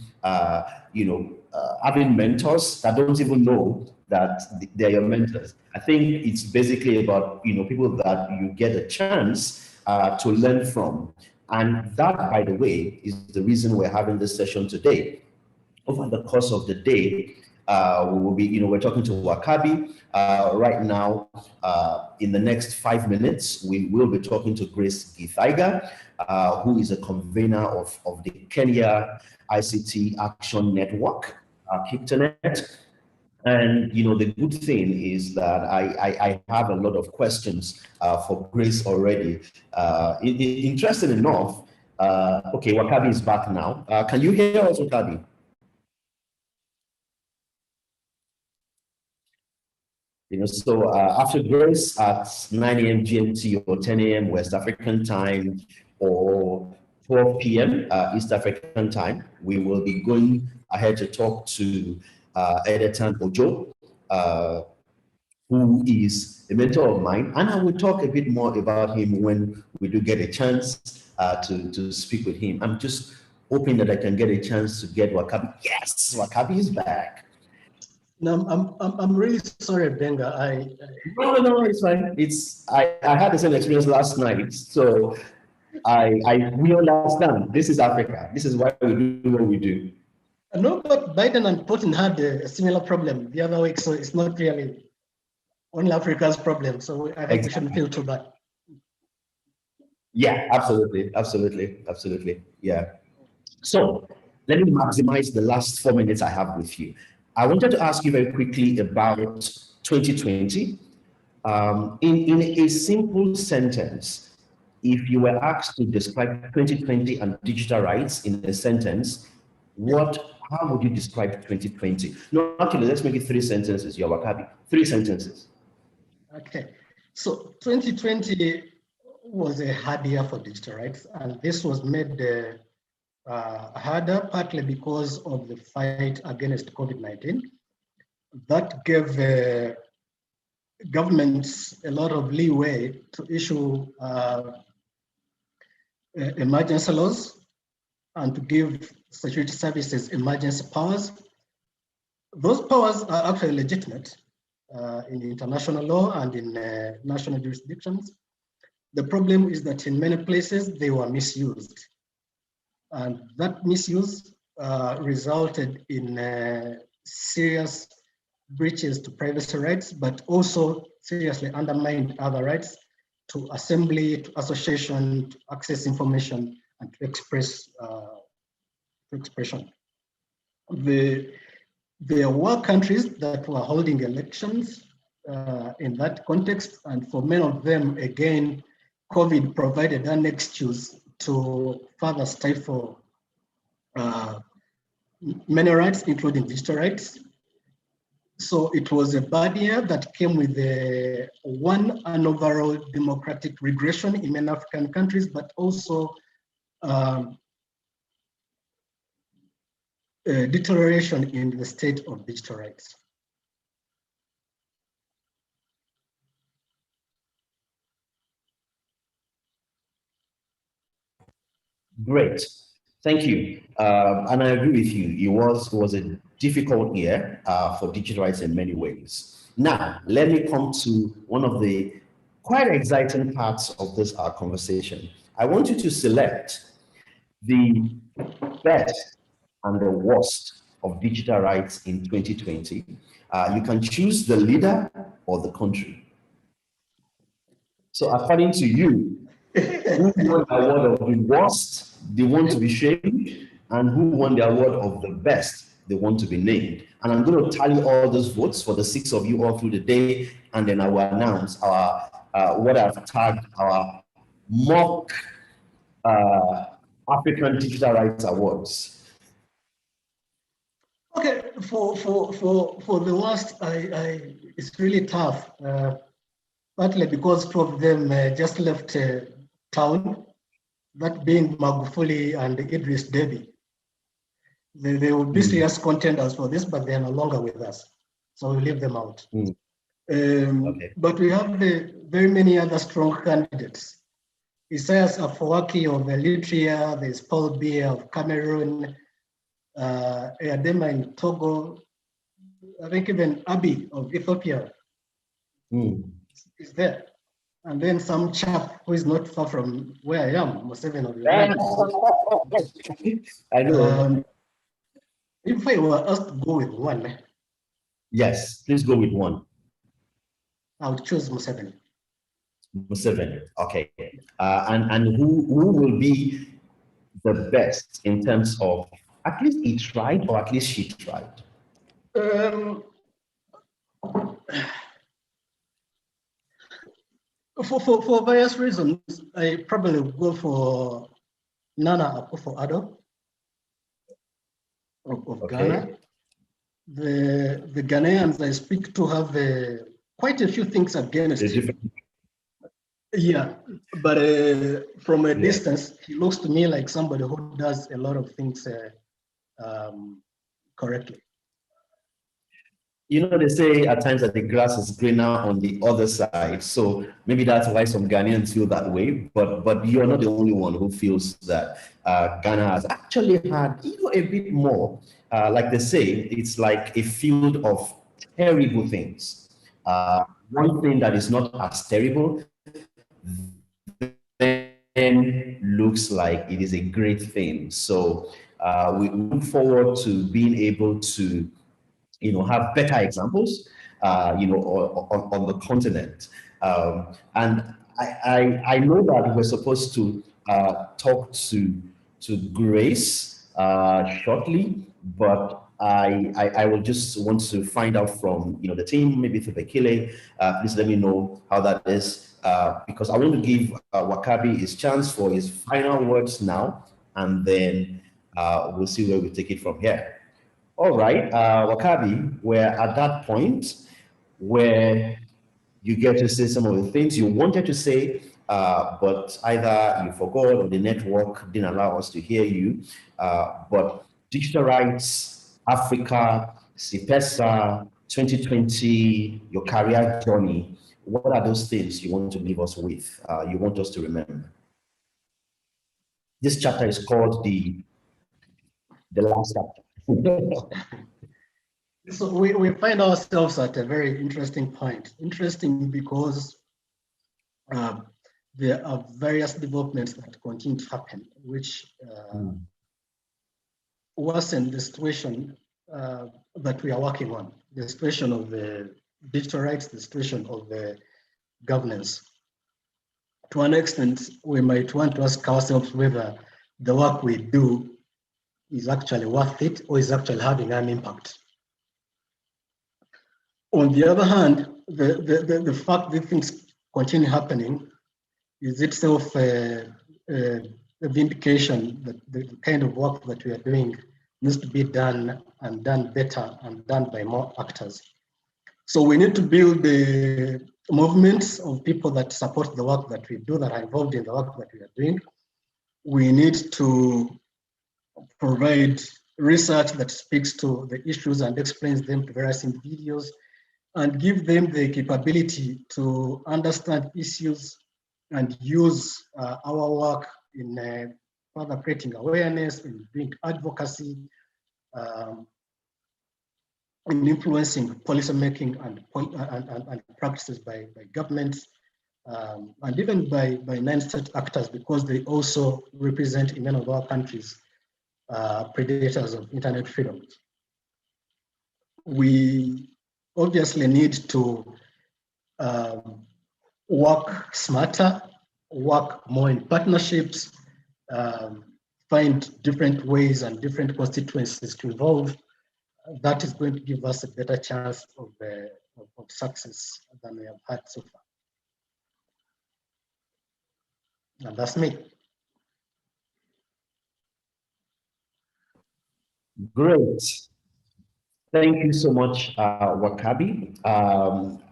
having mentors that don't even know that they're your mentors. I think it's basically about people that you get a chance to learn from. And that, by the way, is the reason we're having this session today. Over the course of the day, we will be, we're talking to Wakabi right now. In the next 5 minutes, we will be talking to Grace Githaiga, who is a convener of the Kenya ICT Action Network, KICTANET. And the good thing is that I have a lot of questions for Grace already. Interesting enough, okay, Wakabi is back now. Can you hear us, Wakabi? So after Grace at 9 a.m. GMT or 10 a.m. West African time or 12 p.m. East African time, we will be going ahead to talk to Edetan Ojo, who is a mentor of mine. And I will talk a bit more about him when we do get a chance to speak with him. I'm just hoping that I can get a chance to get Wakabi. Yes, Wakabi is back. No, I'm really sorry, Benga. No, it's fine. I had the same experience last night, so we understand. This is Africa. This is why we do what we do. No, but Biden and Putin had a similar problem the other week, so it's not really only Africa's problem. So I think we shouldn't feel too bad. Yeah, absolutely. Yeah. So let me maximize the last 4 minutes I have with you. I wanted to ask you very quickly about 2020. In a simple sentence, if you were asked to describe 2020 and digital rights in a sentence, how would you describe 2020? No, actually, let's make it 3 sentences, Wakabi. 3 sentences. Okay. So 2020 was a hard year for digital rights, and this was made harder partly because of the fight against COVID-19. That gave governments a lot of leeway to issue emergency laws and to give security services emergency powers. Those powers are actually legitimate in international law and in national jurisdictions. The problem is that in many places they were misused. And that misuse resulted in serious breaches to privacy rights, but also seriously undermined other rights to assembly, to association, to access information, and to express expression. There were countries that were holding elections in that context, and for many of them, again, COVID provided an excuse to further stifle many rights, including digital rights. So it was a bad year that came with an overall democratic regression in many African countries, but also deterioration in the state of digital rights. Great, thank you. And I agree with you. It was a difficult year for digital rights in many ways. Now, let me come to one of the quite exciting parts of this conversation. I want you to select the best and the worst of digital rights in 2020. You can choose the leader or the country. So according to you, who won the award of the worst, they want to be shamed, and who won the award of the best, they want to be named. And I'm going to tally all those votes for the 6 of you all through the day, and then I will announce our what I've tagged our mock African Digital Rights Awards. Okay, for the worst, it's really tough. Partly because 2 of them just left town, that being Magufuli and Idris Deby. They will be serious contenders for this, but they are no longer with us. So we leave them out. Okay. But we have very many other strong candidates. Isaias Afwerki of Eritrea, there's Paul Biya of Cameroon, Eyadema in Togo, I think even Abiy of Ethiopia is there. And then some chap who is not far from where I am, Museveni of Uganda. I know. If I were asked to go with one. Yes, please go with one. I would choose Museveni. Museveni, okay. And who will be the best in terms of at least he tried or at least she tried? For various reasons, I probably would go for Nana Akufo-Addo of Ghana. The Ghanaians I speak to have quite a few things against him. Yeah, but from a distance, he looks to me like somebody who does a lot of things correctly. You know, they say at times that the grass is greener on the other side. So maybe that's why some Ghanaians feel that way. But you're not the only one who feels that Ghana has actually had a bit more. Like they say, it's like a field of terrible things. One thing that is not as terrible then looks like it is a great thing. So we look forward to being able to have better examples, on the continent. And I know that we're supposed to talk to Grace shortly, but I will just want to find out from the team, maybe through Bekele. Please let me know how that is, because I want to give Wakabi his chance for his final words now, and then we'll see where we take it from here. All right, Wakabi, we're at that point where you get to say some of the things you wanted to say, but either you forgot or the network didn't allow us to hear you. But Digital Rights Africa, CIPESA, 2020, your career journey, what are those things you want to leave us with, you want us to remember? This chapter is called the last chapter. So we find ourselves at a very interesting point. Interesting because there are various developments that continue to happen, which worsen the situation that we are working on, the situation of the digital rights, the situation of the governance. To an extent, we might want to ask ourselves whether the work we do is actually worth it or is actually having an impact. On the other hand, the fact that things continue happening is itself a vindication that the kind of work that we are doing needs to be done and done better and done by more actors. So we need to build the movements of people that support the work that we do, that are involved in the work that we are doing. We need to provide research that speaks to the issues and explains them to various individuals and give them the capability to understand issues and use our work in further creating awareness, in doing advocacy, in influencing policy making and practices by governments, and even by non-state actors, because they also represent in many of our countries predators of internet freedom. We obviously need to work smarter, work more in partnerships, find different ways and different constituencies to involve. That is going to give us a better chance of success than we have had so far. And that's me. Great. Thank you so much, Wakabi.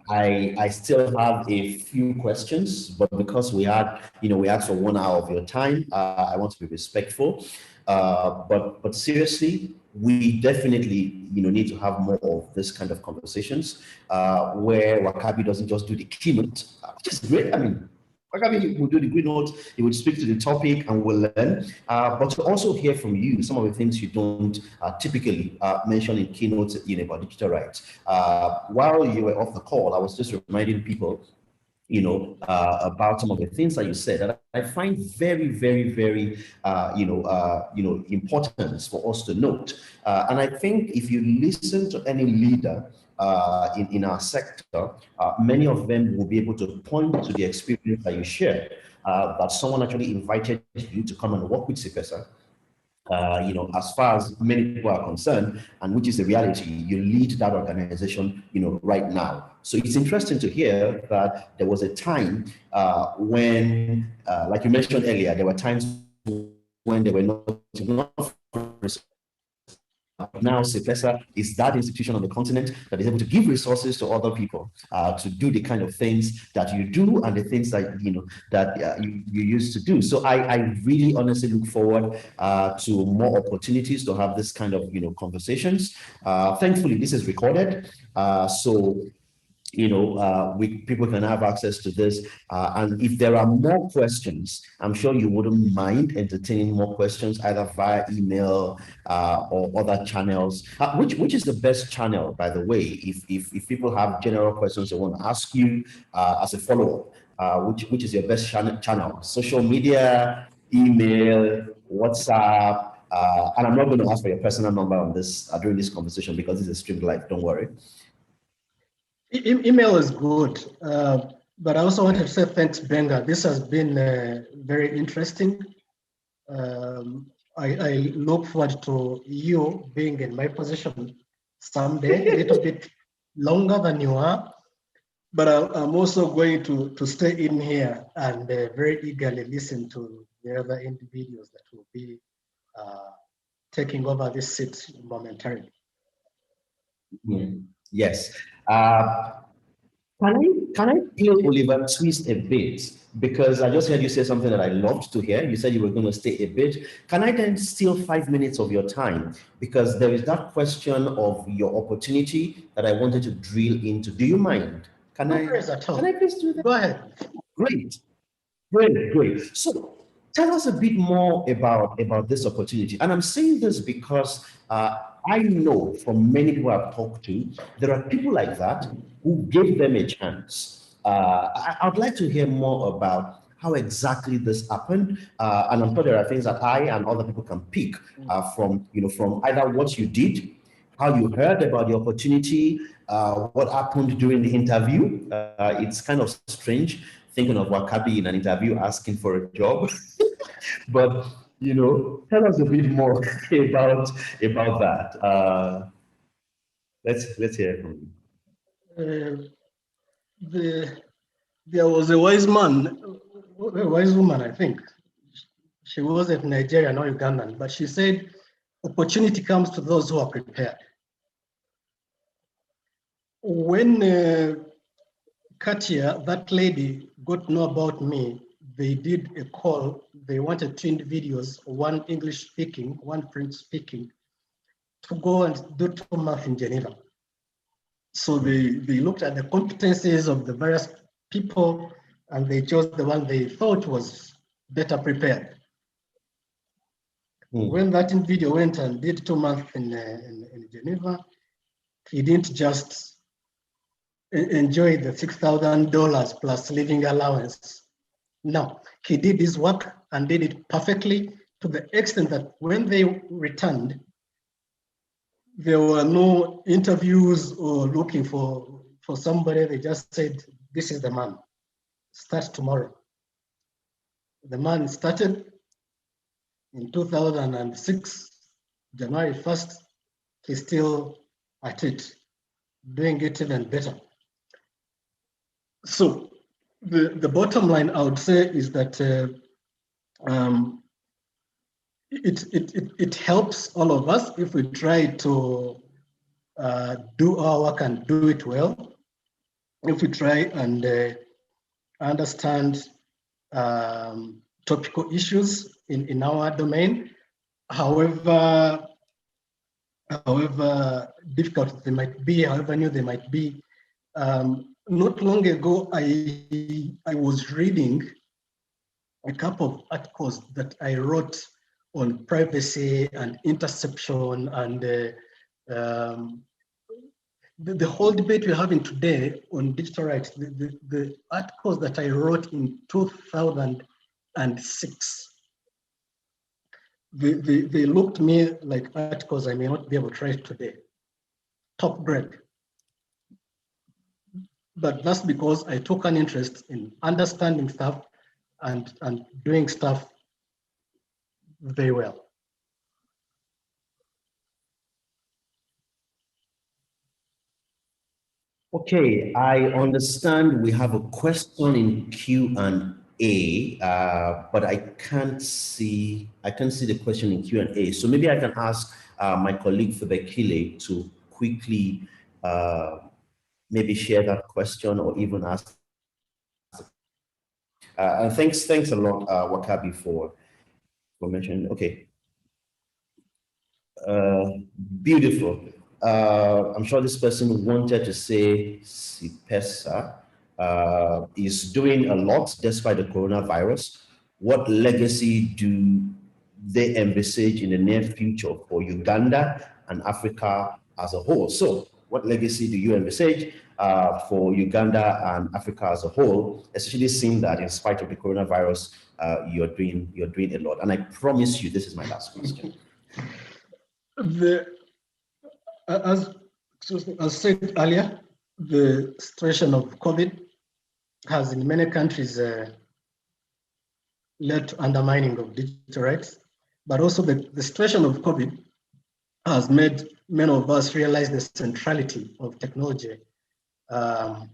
I still have a few questions, but because we had, we asked for 1 hour of your time, I want to be respectful. But seriously, we definitely, need to have more of this kind of conversations where Wakabi doesn't just do the keynote, which is great. I mean, Wakabi will do the keynote, he would speak to the topic and we'll learn, but to also hear from you some of the things you don't typically mention in keynotes, about digital rights. While you were off the call, I was just reminding people, about some of the things that you said that I find very, very, very, important for us to note. And I think if you listen to any leader in our sector, many of them will be able to point to the experience that you shared, that someone actually invited you to come and work with CIPESA. As far as many people are concerned, and which is the reality, you lead that organization, right now. So it's interesting to hear that there was a time when, like you mentioned earlier, there were times when there were not enough resources. Now CIPESA is that institution on the continent that is able to give resources to other people to do the kind of things that you do and the things that you used to do. So I really honestly look forward to more opportunities to have this kind of conversations. Thankfully, this is recorded, so people can have access to this. And if there are more questions, I'm sure you wouldn't mind entertaining more questions either via email or other channels. Which is the best channel, by the way, if people have general questions they want to ask you as a follow-up? Which is your best channel? Social media, email, WhatsApp? And I'm not going to ask for your personal number on this during this conversation because this is streamed live. Don't worry. Email is good, but I also wanted to say thanks, Benga. This has been very interesting. I look forward to you being in my position someday, a little bit longer than you are, but I'm also going to stay in here and very eagerly listen to the other individuals that will be taking over this seat momentarily. Yes. Can I play Oliver Twist a bit because I just heard you say something that I loved to hear. You said you were going to stay a bit. Can I then steal 5 minutes of your time? Because there is that question of your opportunity that I wanted to drill into. Do you mind? Can No I? worries at all. Can I please do that? Go ahead. Great. Great, great. So tell us a bit more about this opportunity. And I'm saying this because I know from many people I've talked to, there are people like that who gave them a chance. I'd like to hear more about how exactly this happened. And I'm sure there are things that I and other people can pick from either what you did, how you heard about the opportunity, what happened during the interview. It's kind of strange thinking of Wakabi in an interview asking for a job, but tell us a bit more about that. Let's hear from you. There was a wise woman, I think. She wasn't Nigerian or Ugandan, but she said, opportunity comes to those who are prepared. When Katia, that lady, got to know about me, they did a call. They wanted 2 individuals, one English speaking, one French speaking, to go and do 2 months in Geneva. So they looked at the competencies of the various people and they chose the one they thought was better prepared. When that individual went and did 2 months in Geneva, he didn't just enjoy the $6,000 plus living allowance. No, he did his work and did it perfectly to the extent that when they returned, there were no interviews or looking for somebody. They just said, this is the man, start tomorrow. The man started in 2006, January 1st, he's still at it, doing it even better. So the bottom line I would say is that it helps all of us if we try to do our work and do it well. If we try and understand topical issues in our domain, however difficult they might be, however new they might be. Not long ago, I was reading a couple of articles that I wrote on privacy and interception and the whole debate we're having today on digital rights. The articles that I wrote in 2006, they looked to me like articles I may not be able to write today, top grade. But that's because I took an interest in understanding stuff and doing stuff very well. Okay, I understand we have a question in Q&A, but I can't see the question in Q&A. So maybe I can ask my colleague Fubekile to quickly maybe share that question or even ask. And thanks a lot, Wakabi, for mentioning. Okay. Beautiful. I'm sure this person wanted to say CIPESA is doing a lot despite the coronavirus. What legacy do they envisage in the near future for Uganda and Africa as a whole? So what legacy do you envisage for Uganda and Africa as a whole, especially seeing that in spite of the coronavirus, you're doing a lot? And I promise you, this is my last question. As said earlier, the situation of COVID has in many countries led to undermining of digital rights, but also the situation of COVID has made many of us realize the centrality of technology to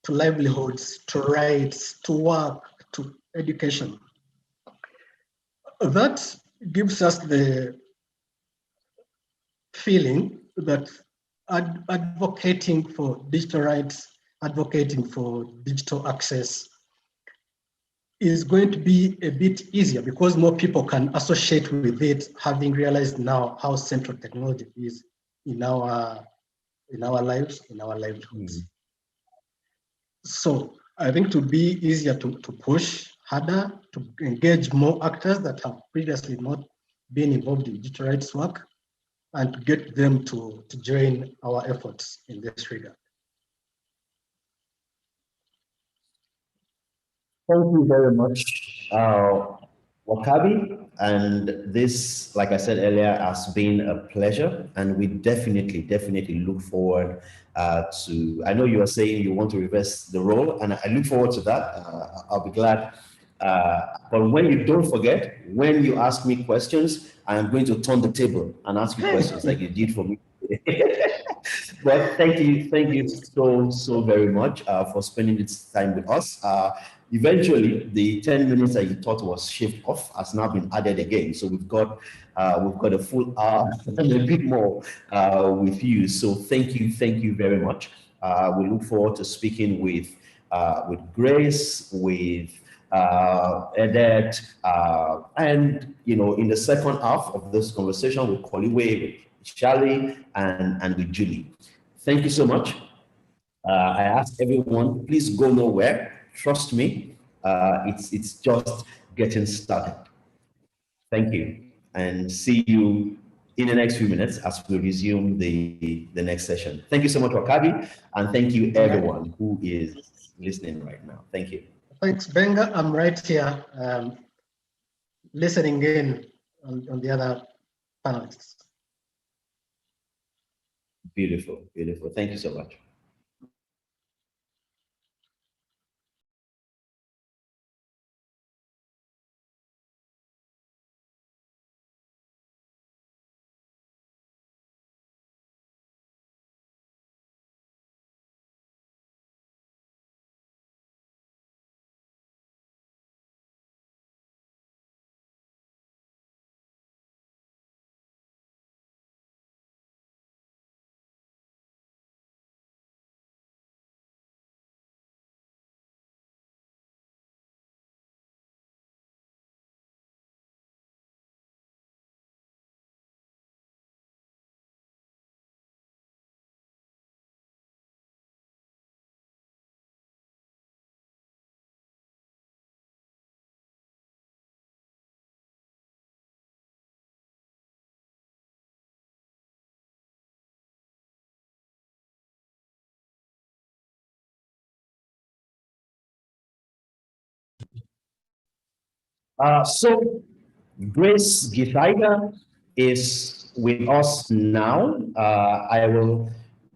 livelihoods, to rights, to work, to education. That gives us the feeling that advocating for digital rights, advocating for digital access is going to be a bit easier because more people can associate with it, having realized now how central technology is in our lives, in our livelihoods. So I think to be easier to push harder, to engage more actors that have previously not been involved in digital rights work, and to get them to join our efforts in this regard. Thank you very much, Wakabi. And this, like I said earlier, has been a pleasure. And we definitely look forward to, I know you are saying you want to reverse the role, and I look forward to that. I'll be glad. But when you don't forget, when you ask me questions, I am going to turn the table and ask you questions like you did for me. But thank you so very much for spending this time with us. Eventually, the 10 minutes that you thought was shaved off has now been added again. So we've got a full hour and a bit more with you. So thank you very much. We look forward to speaking with Grace, with Edet, and in the second half of this conversation with Koliwe, with Charlie, and with Julie. Thank you so much. I ask everyone, please go nowhere. Trust me, it's just getting started. Thank you, and see you in the next few minutes as we resume the next session. Thank you so much, Wakabi, and thank you everyone who is listening right now. Thank you. Thanks, Benga. I'm right here listening in on the other panelists. Beautiful. Thank you so much. So Grace Githaiga is with us now. I will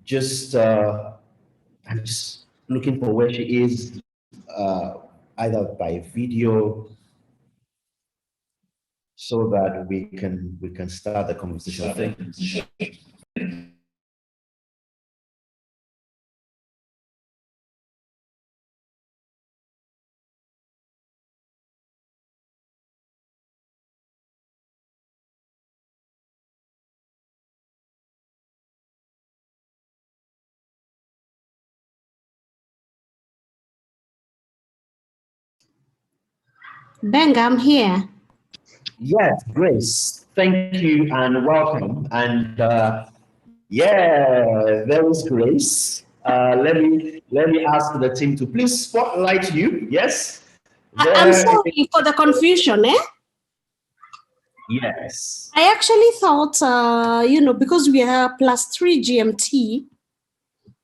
just, I'm just looking for where she is, either by video, so that we can start the conversation. Benga, I'm here. Yes, Grace, thank you and welcome. And yeah, there was Grace. Let me ask the team to please spotlight you. Yes. I'm sorry for the confusion, eh? Yes. I actually thought, because we are +3 GMT,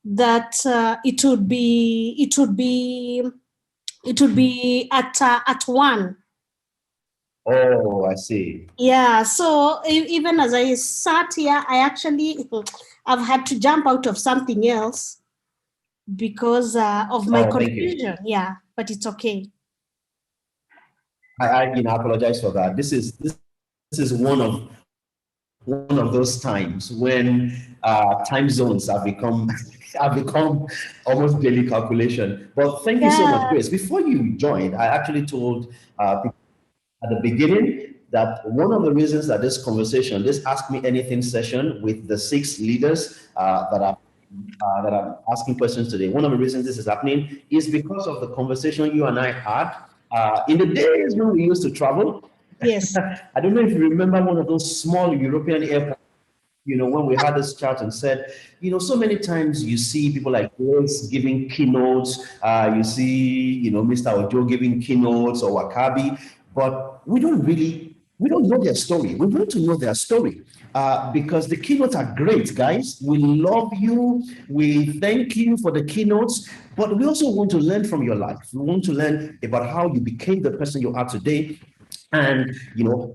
that it would be at 1. Oh, I see. Yeah. So even as I sat here, I've had to jump out of something else because of my confusion. Yeah, but it's okay. I apologize for that. This is one of those times when time zones have become almost daily calculation. But thank you so much, Grace. Before you joined, I actually told people at the beginning that one of the reasons that this conversation, this Ask Me Anything session with the 6 leaders that are asking questions today, one of the reasons this is happening is because of the conversation you and I had In the days when we used to travel, Yes. I don't know if you remember one of those small European airports, when we had this chat and said, so many times you see people like Grace giving keynotes, you see, Mr. Ojo giving keynotes or Wakabi, but we don't know their story. We want to know their story because the keynotes are great, guys. We love you. We thank you for the keynotes, but we also want to learn from your life. We want to learn about how you became the person you are today, and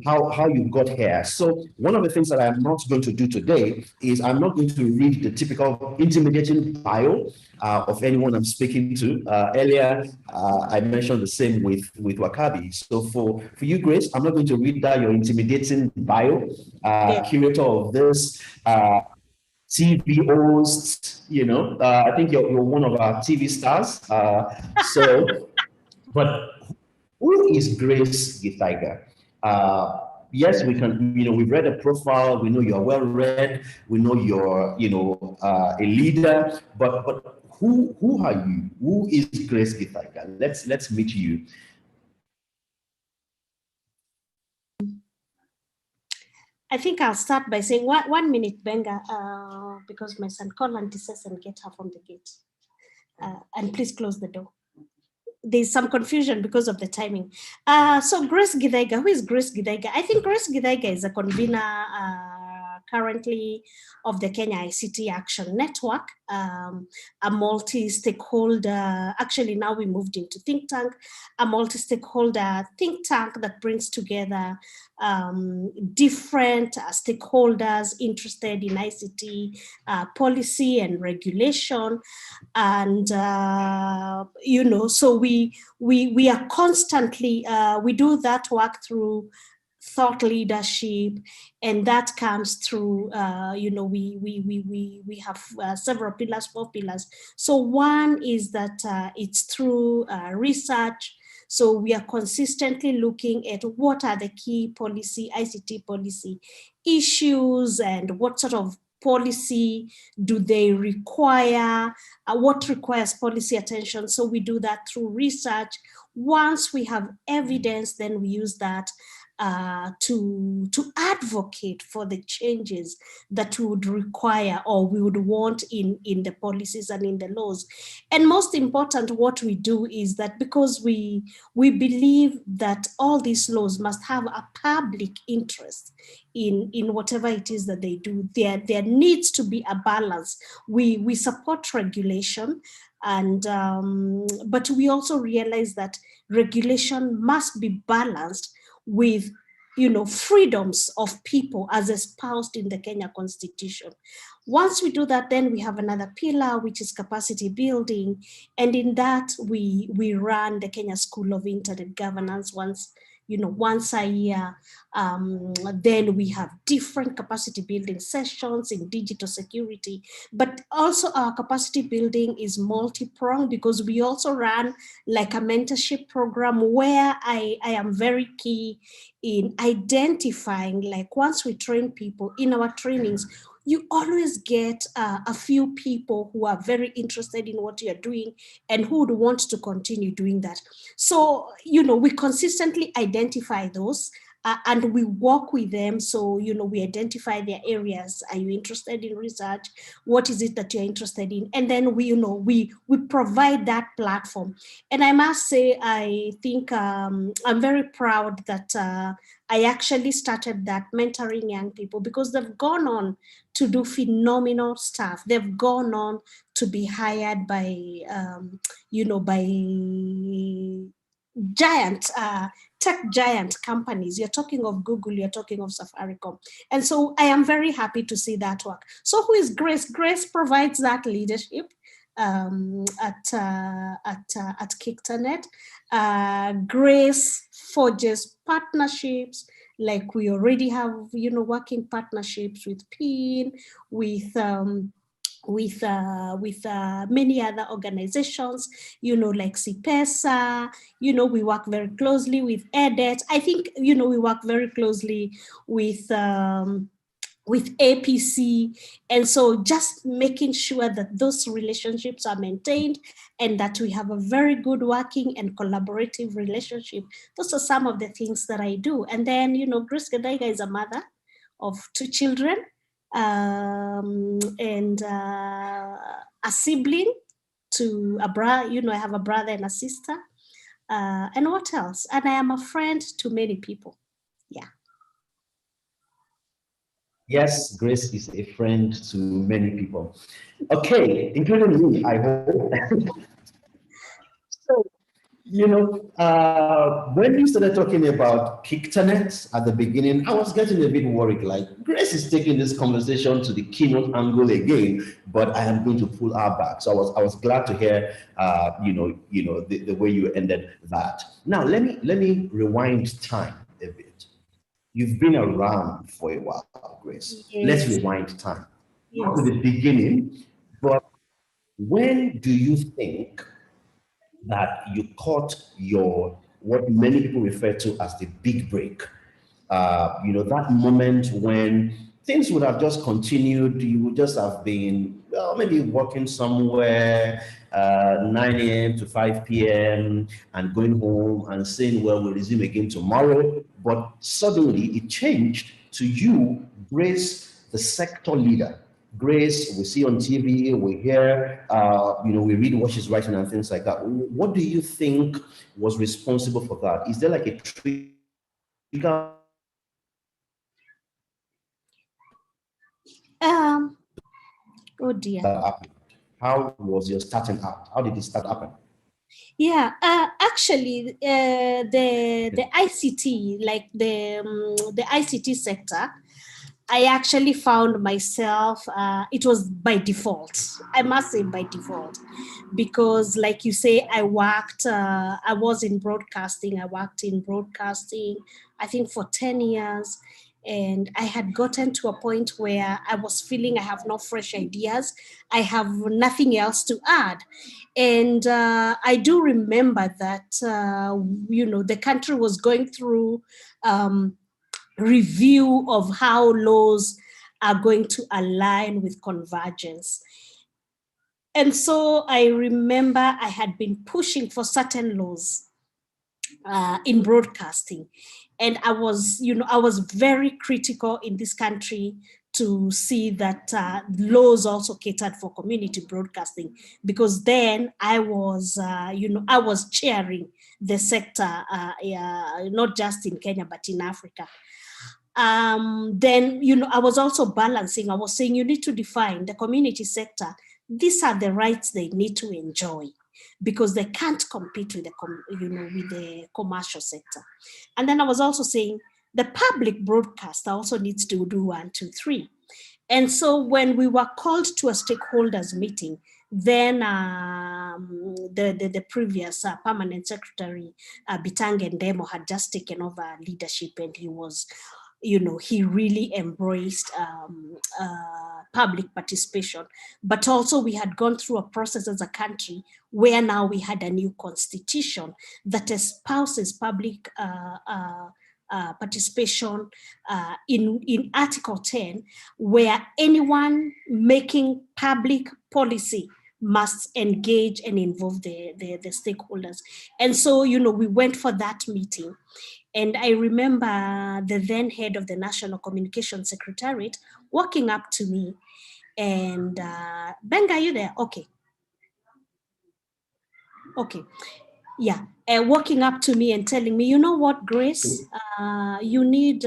how you got here. So one of the things that I'm not going to do today is I'm not going to read the typical intimidating bio of anyone I'm speaking to. Earlier, I mentioned the same with Wakabi. So for you, Grace, I'm not going to read that your intimidating bio, curator of this, TV host, I think you're one of our TV stars. But who is Grace Githaiga? Yes, we can, we've read a profile, we know you're well read, we know you're, a leader, but who are you? Who is Grace Githaiga? Let's meet you. I think I'll start by saying 1 minute, Benga, because my son called Auntie Cess and get her from the gate. And please close the door. There's some confusion because of the timing. So Grace Githaiga, who is Grace Githaiga? I think Grace Githaiga is a convener currently of the Kenya ICT Action Network, a multi-stakeholder, actually now we moved into think tank, a multi-stakeholder think tank that brings together different stakeholders interested in ICT policy and regulation. And, so we are constantly, we do that work through thought leadership, and that comes through, we have several pillars, 4 pillars. So one is that it's through research. So we are consistently looking at what are the key policy, ICT policy issues, and what sort of policy do they require, what requires policy attention. So we do that through research. Once we have evidence, then we use that to advocate for the changes that we would require or we would want in the policies and in the laws. And most important, what we do is that because we believe that all these laws must have a public interest in whatever it is that they do, there needs to be a balance. We support regulation, and but we also realize that regulation must be balanced with freedoms of people as espoused in the Kenya Constitution. Once we do that, then we have another pillar, which is capacity building. And in that, we run the Kenya School of Internet Governance once a year. Then we have different capacity building sessions in digital security, but also our capacity building is multi-pronged because we also run like a mentorship program where I am very key in identifying, like once we train people in our trainings, you always get a few people who are very interested in what you're doing and who would want to continue doing that. So, we consistently identify those and we work with them. So, we identify their areas. Are you interested in research? What is it that you're interested in? And then we provide that platform. And I must say, I think I'm very proud that I actually started that mentoring young people because they've gone on to do phenomenal stuff. They've gone on to be hired by, by giant, tech giant companies. You're talking of Google, you're talking of Safaricom. And so I am very happy to see that work. So who is Grace? Grace provides that leadership at Kictanet. Grace forges partnerships, like we already have, working partnerships with PIN, with many other organizations, like CPESA, we work very closely with EDET. I think, we work very closely with with APC. And so just making sure that those relationships are maintained and that we have a very good working and collaborative relationship. Those are some of the things that I do. And then, Grace Gadaiga is a mother of 2 children and a sibling to a brother, I have a brother and a sister. And what else? And I am a friend to many people. Yeah. Yes, Grace is a friend to many people. Okay, including me, I hope. So, when you started talking about Kictanet at the beginning, I was getting a bit worried, like Grace is taking this conversation to the keynote angle again, but I am going to pull her back. So I was glad to hear, the way you ended that. Now, let me rewind time a bit. You've been around for a while, Grace. Yes. Let's rewind time. Yes. Not to the beginning, but when do you think that you caught what many people refer to as the big break? That moment when things would have just continued, you would just have been, maybe working somewhere, 9 a.m. to 5 p.m. and going home and saying, well, we'll resume again tomorrow. But suddenly it changed to you, Grace, the sector leader. Grace, we see on TV, we hear, we read what she's writing and things like that. What do you think was responsible for that? Is there like a trigger? Oh dear. How was your starting out? How did it start happen? Yeah, actually, the ICT, like the ICT sector, I actually found myself, it was by default. I must say by default, because like you say, I was in broadcasting. I worked in broadcasting, I think for 10 years. And I had gotten to a point where I was feeling I have no fresh ideas. I have nothing else to add. And I do remember that, the country was going through review of how laws are going to align with convergence. And so I remember I had been pushing for certain laws in broadcasting. And I was very critical in this country to see that laws also catered for community broadcasting, because then I was, I was chairing the sector, not just in Kenya, but in Africa. Then, I was also balancing. I was saying you need to define the community sector. These are the rights they need to enjoy, because they can't compete with the commercial sector. And then I was also saying the public broadcaster also needs to do 1, 2, 3. And so when we were called to a stakeholders meeting, then the previous permanent secretary, Bitange Ndemo, had just taken over leadership, and he was, he really embraced public participation. But also we had gone through a process as a country where now we had a new constitution that espouses public participation in Article 10, where anyone making public policy must engage and involve the stakeholders. And so, we went for that meeting. And I remember the then head of the National Communication Secretariat walking up to me and, Benga, are you there? Okay. Yeah, walking up to me and telling me, you know what, Grace, you need,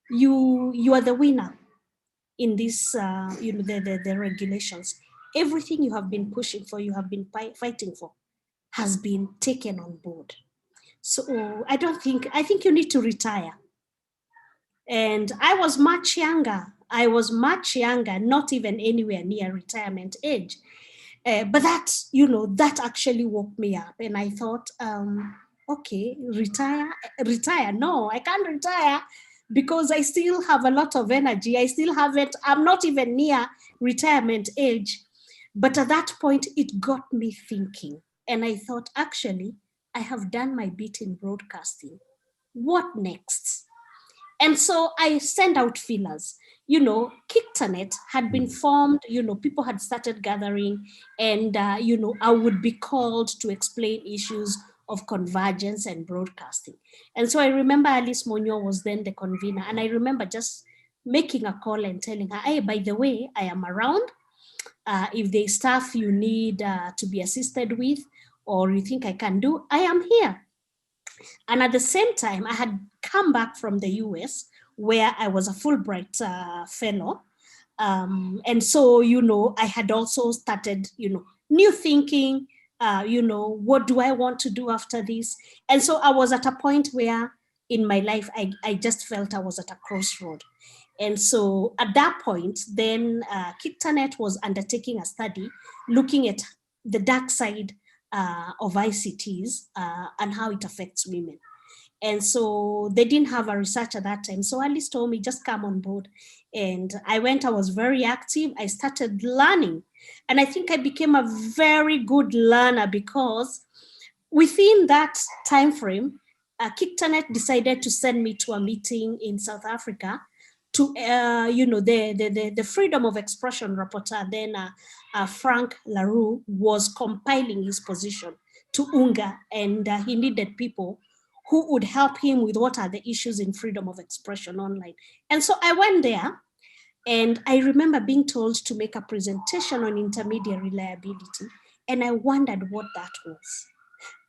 you are the winner in this, the regulations. Everything you have been pushing for, you have been fighting for, has been taken on board. So I think you need to retire. And I was much younger, not even anywhere near retirement age. But that, that actually woke me up. And I thought, okay, retire? No, I can't retire, because I still have a lot of energy. I'm not even near retirement age. But at that point, it got me thinking. And I thought, actually, I have done my bit in broadcasting. What next? And so I sent out feelers. You know, Kictanet had been formed, you know, people had started gathering, and, you know, I would be called to explain issues of convergence and broadcasting. And so I remember Alice Monyo was then the convener, and I remember just making a call and telling her, hey, by the way, I am around. If there's stuff you need to be assisted with, or you think I can do, I am here. And at the same time, I had come back from the US, where I was a Fulbright fellow. And so, you know, I had also started, you know, new thinking, you know, what do I want to do after this? And so I was at a point where in my life, I just felt I was at a crossroad. And so at that point, then Kictanet was undertaking a study looking at the dark side of ICTs and how it affects women. And so they didn't have a research at that time. So Alice told me, just come on board. And I went, I was very active. I started learning. And I think I became a very good learner, because within that time frame, Kictanet decided to send me to a meeting in South Africa to, you know, the freedom of expression rapporteur, then Frank LaRue, was compiling his position to UNGA, and he needed people who would help him with what are the issues in freedom of expression online. And so I went there, and I remember being told to make a presentation on intermediary liability, and I wondered what that was.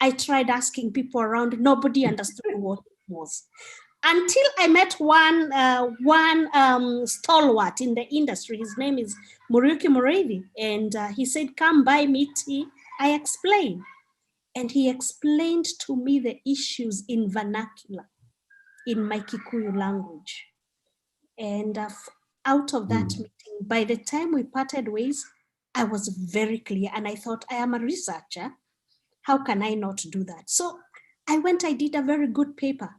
I tried asking people around, nobody understood what it was. Until I met one stalwart in the industry. His name is Muriuki Mureithi, and he said, come by me, tea, I explained. And he explained to me the issues in vernacular, in my Kikuyu language. And out of that meeting, by the time we parted ways, I was very clear, and I thought, I am a researcher. How can I not do that? So I went, I did a very good paper.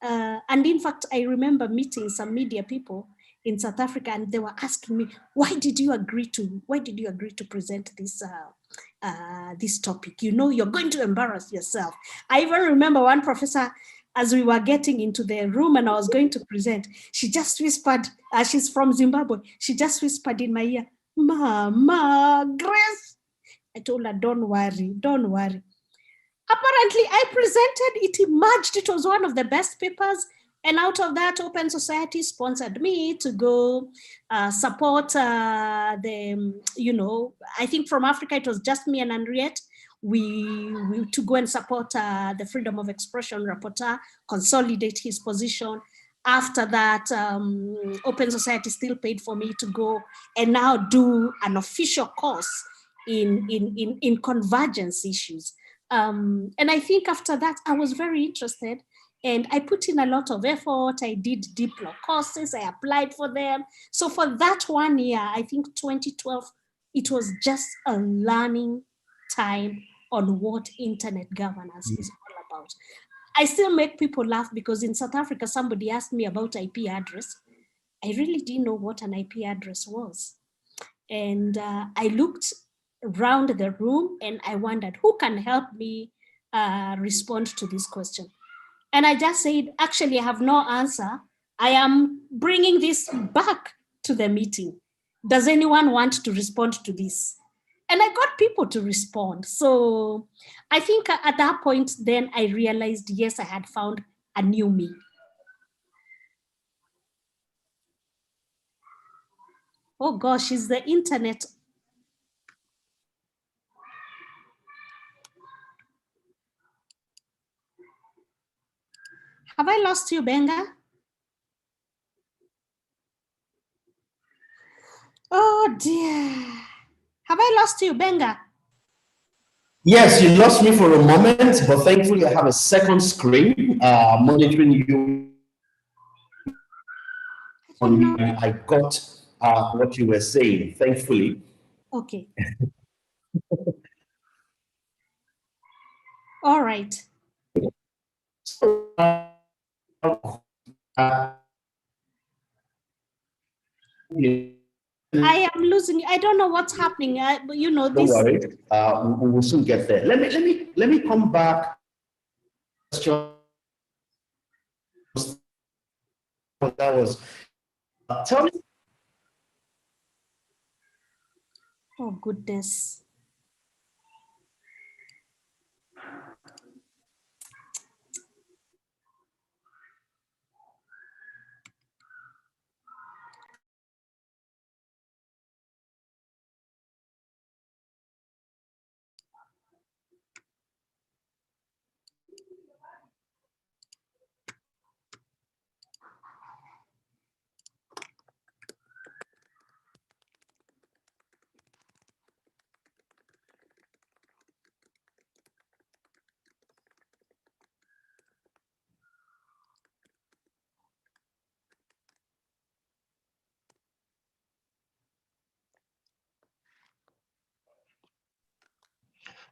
And in fact, I remember meeting some media people in South Africa, and they were asking me, why did you agree to present this this topic? You know, you're going to embarrass yourself. I even remember one professor, as we were getting into the room and I was going to present, she just whispered, she's from Zimbabwe, she just whispered in my ear, Mama Grace. I told her, don't worry, don't worry. Apparently, I presented, it emerged, it was one of the best papers. And out of that, Open Society sponsored me to go support the, you know, I think from Africa, it was just me and Henriette. We to go and support the freedom of expression rapporteur, consolidate his position. After that, Open Society still paid for me to go and now do an official course in convergence issues. And I think after that, I was very interested, and I put in a lot of effort. I did Diplo courses, I applied for them. So for that 1 year, I think 2012, it was just a learning time on what internet governance is all about. I still make people laugh, because in South Africa, somebody asked me about IP address. I really didn't know what an IP address was. And I looked around the room and I wondered, who can help me respond to this question? And I just said, actually, I have no answer. I am bringing this back to the meeting. Does anyone want to respond to this? And I got people to respond. So I think at that point, then I realized, yes, I had found a new me. Oh gosh, is the internet? Have I lost you, Benga? Oh dear. Have I lost you, Benga? Yes, you lost me for a moment, but thankfully I have a second screen monitoring you. I got what you were saying, thankfully. Okay. All right. I am losing. I don't know what's happening. You know, don't worry. We will soon get there. Let me come back. That was, tell me. Oh, goodness.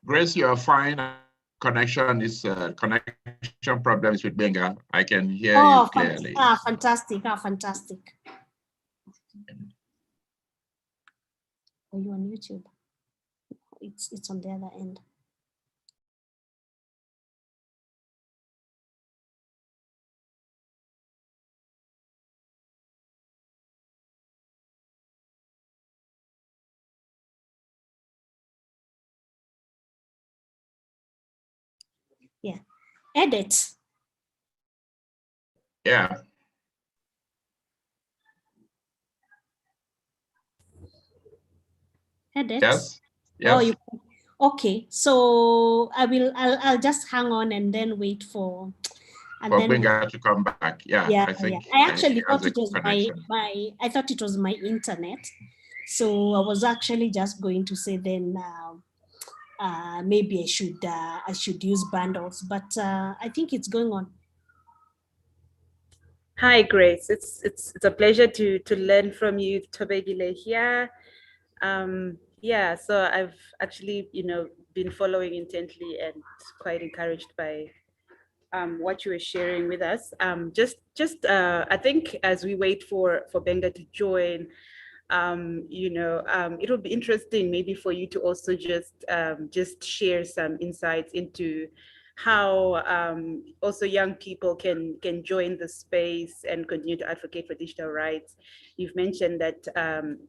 Grace, you are fine. Connection is connection problems with Benga. I can hear you clearly. Fantastic. Fantastic. Are you on YouTube? It's on the other end. Yeah. Edit. Yeah. Edit. Yes. Yes. Oh, you, okay. So I'll just hang on and then wait for Benga to come back. Yeah, I think. I actually thought it was I thought it was my internet. So I was actually just going to say then maybe I should use bundles, but I think it's going on. Hi, Grace. It's a pleasure to learn from you, Tobegile here. Yeah, so I've actually been following intently and quite encouraged by what you were sharing with us. I think as we wait for Benga to join, it'll be interesting maybe for you to also just share some insights into how also young people can join the space and continue to advocate for digital rights. You've mentioned that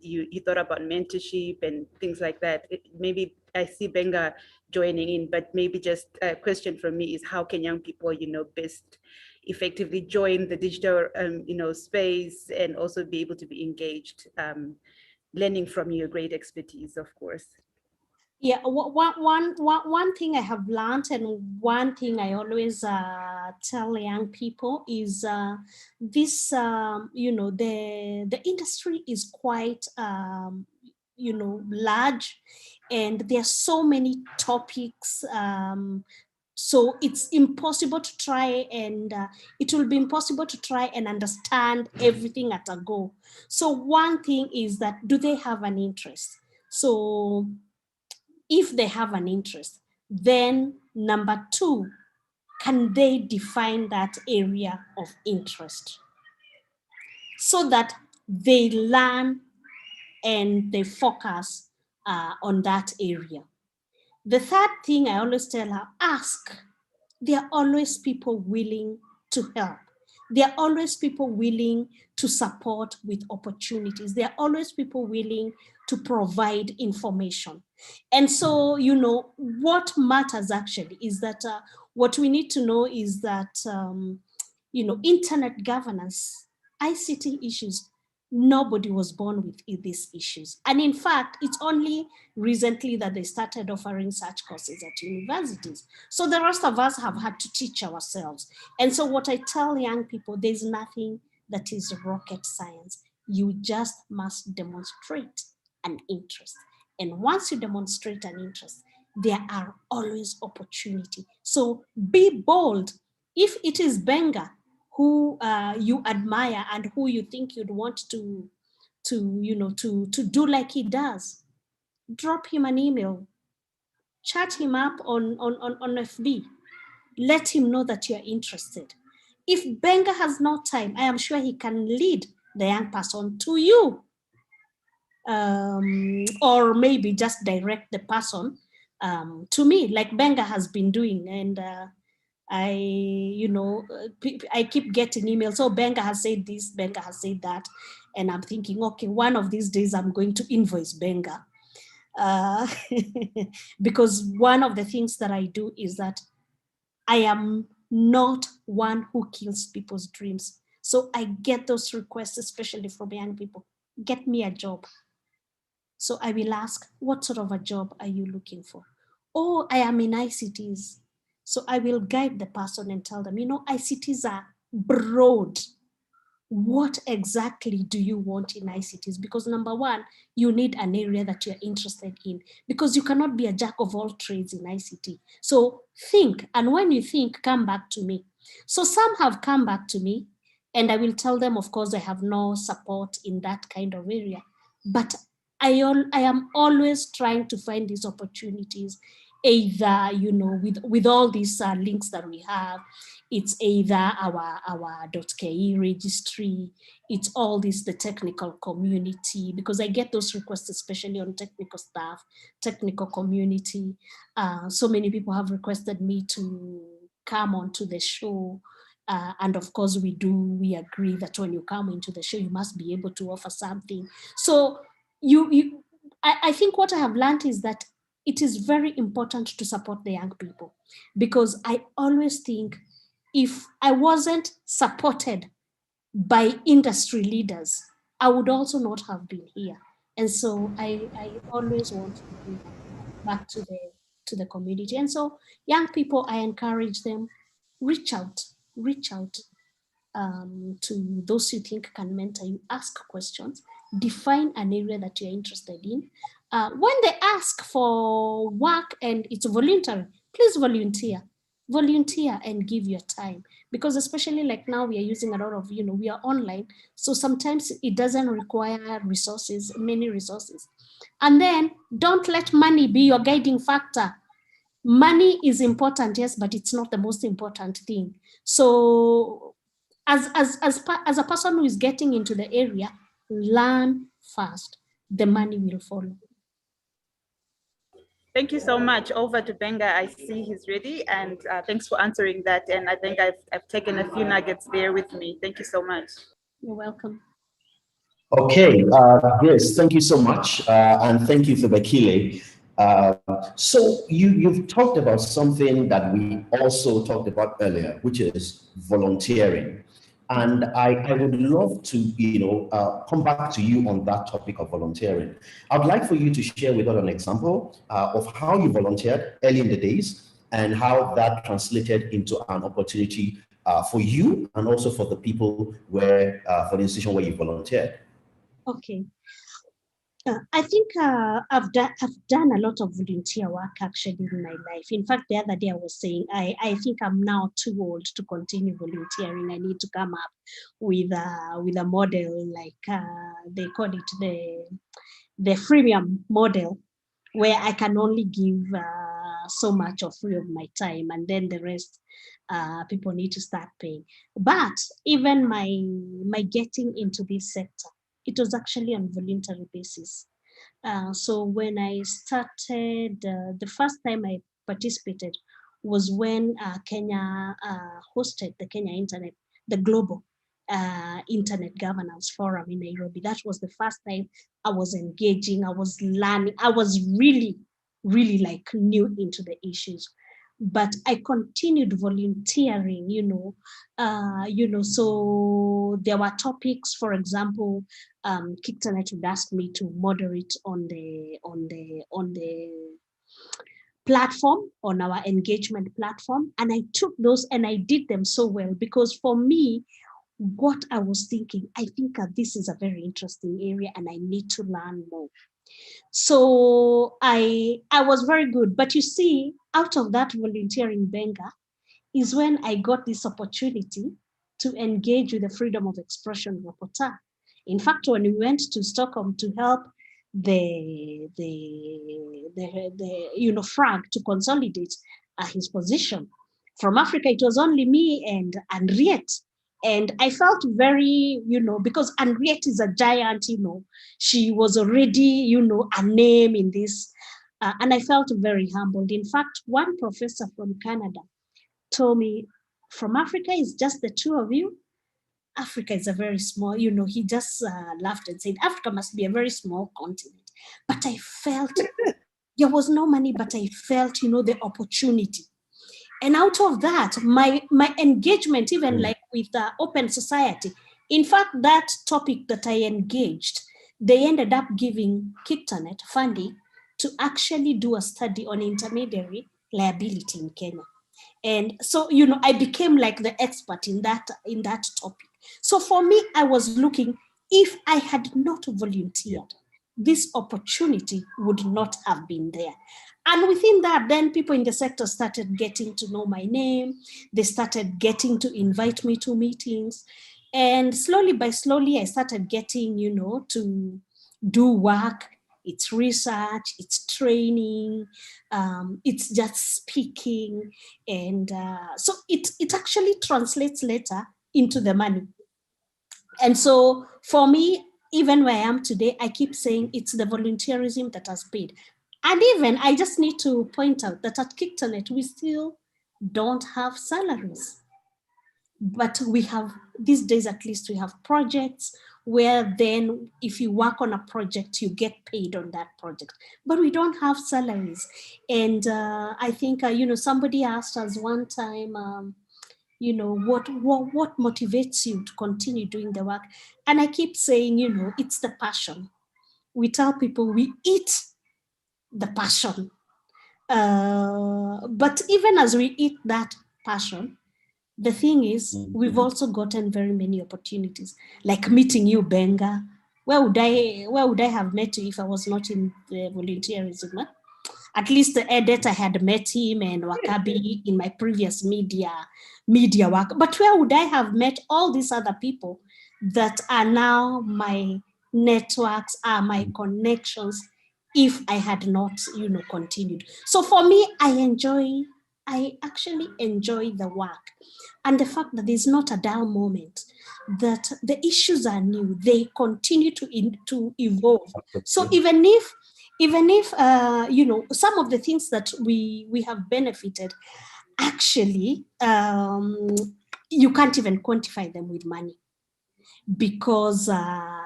you thought about mentorship and things like that. Maybe I see Benga joining in, but maybe just a question from me is how can young people, best effectively join the digital, space and also be able to be engaged, learning from your great expertise, of course. Yeah, one thing I have learned and one thing I always tell young people is this, the industry is quite, large, and there are so many topics. So it's impossible to try and it will be impossible to try and understand everything at a go. So one thing is that, do they have an interest? So if they have an interest, then number two, can they define that area of interest so that they learn and they focus on that area? The third thing I always tell her, ask. There are always people willing to help. There are always people willing to support with opportunities. There are always people willing to provide information. And so, what matters actually is that what we need to know is that, internet governance, ICT issues, nobody was born with these issues. And in fact, it's only recently that they started offering such courses at universities. So the rest of us have had to teach ourselves. And so what I tell young people, there's nothing that is rocket science. You just must demonstrate an interest. And once you demonstrate an interest, there are always opportunity. So be bold. If it is Benga who you admire and who you think you'd want to do like he does, drop him an email, chat him up on FB, let him know that you're interested. If Benga has no time, I am sure he can lead the young person to you, or maybe just direct the person to me, like Benga has been doing. And I keep getting emails. Oh, Benga has said this, Benga has said that. And I'm thinking, okay, one of these days I'm going to invoice Benga. Because one of the things that I do is that I am not one who kills people's dreams. So I get those requests, especially from young people, get me a job. So I will ask, what sort of a job are you looking for? Oh, I am in ICTs. So I will guide the person and tell them, ICTs are broad. What exactly do you want in ICTs? Because number one, you need an area that you're interested in, because you cannot be a jack of all trades in ICT. So think, and when you think, come back to me. So some have come back to me, and I will tell them, of course, I have no support in that kind of area, but I am always trying to find these opportunities, either, with all these links that we have. It's either our .ke registry, it's all this, the technical community, because I get those requests, especially on technical staff, technical community. So many people have requested me to come onto the show. And of course we agree that when you come into the show, you must be able to offer something. So I think what I have learned is that it is very important to support the young people, because I always think, if I wasn't supported by industry leaders, I would also not have been here. And so I always want to give back to the community. And so young people, I encourage them, reach out to those you think can mentor you, ask questions, define an area that you're interested in. When they ask for work and it's voluntary, please volunteer and give your time, because especially like now we are using a lot of, we are online. So sometimes it doesn't require many resources. And then don't let money be your guiding factor. Money is important, yes, but it's not the most important thing. So as a person who is getting into the area, learn fast. The money will follow. Thank you so much. Over to Benga. I see he's ready, and thanks for answering that. And I think I've taken a few nuggets there with me. Thank you so much. You're welcome. Okay, Grace, thank you so much, and thank you for Bekile. So you've talked about something that we also talked about earlier, which is volunteering. And I would love to, come back to you on that topic of volunteering. I'd like for you to share with us an example of how you volunteered early in the days and how that translated into an opportunity for you and also for the people for the institution where you volunteered. Okay. I think I've done a lot of volunteer work actually in my life. In fact, the other day I was saying, I think I'm now too old to continue volunteering. I need to come up with a model, like they call it the freemium model, where I can only give so much of free of my time, and then the rest people need to start paying. But even my getting into this sector, it was actually on voluntary basis. So when I started, the first time I participated was when Kenya hosted the the Global Internet Governance Forum in Nairobi. That was the first time I was engaging, I was learning, I was really like new into the issues. But I continued volunteering, so there were topics, for example, Kictanet would ask me to moderate on the platform, on our engagement platform. And I took those and I did them so well, because for me, what I was thinking, I think this is a very interesting area and I need to learn more. So I was very good. But you see, out of that volunteering, Benga, is when I got this opportunity to engage with the Freedom of Expression Rapporteur. In fact, when we went to Stockholm to help the FRAG to consolidate his position from Africa, it was only me and Henriette. And I felt very, because Henriette is a giant, she was already, a name in this. And I felt very humbled. In fact, one professor from Canada told me, from Africa, it's just the two of you. Africa is a very small, he just laughed and said, Africa must be a very small continent. But I felt there was no money, but I felt, the opportunity. And out of that, my engagement, even like with the Open Society, in fact, that topic that I engaged, they ended up giving KICTANET funding to actually do a study on intermediary liability in Kenya. And so, I became like the expert in that topic. So for me, I was looking, if I had not volunteered, this opportunity would not have been there. And within that, then people in the sector started getting to know my name. They started getting to invite me to meetings. And slowly by slowly, I started getting, to do work. It's research, it's training, it's just speaking. And so it actually translates later into the money. And so for me, even where I am today, I keep saying it's the volunteerism that has paid. And even I just need to point out that at KICTANET, we still don't have salaries. But we have, these days at least, we have projects where then if you work on a project, you get paid on that project. But we don't have salaries. And I think, somebody asked us one time, what motivates you to continue doing the work? And I keep saying, it's the passion. We tell people we eat the passion. But even as we eat that passion, the thing is, we've also gotten very many opportunities, like meeting you, Benga. Where would I have met you if I was not in the volunteerism? Huh? At least the editor had met him and Wakabi in my previous media work. But where would I have met all these other people that are now my networks, are my connections, if I had not, continued? So for me, I actually enjoy the work. And the fact that there's not a dull moment, that the issues are new, they continue to evolve. So even if some of the things that we have benefited, actually, you can't even quantify them with money, because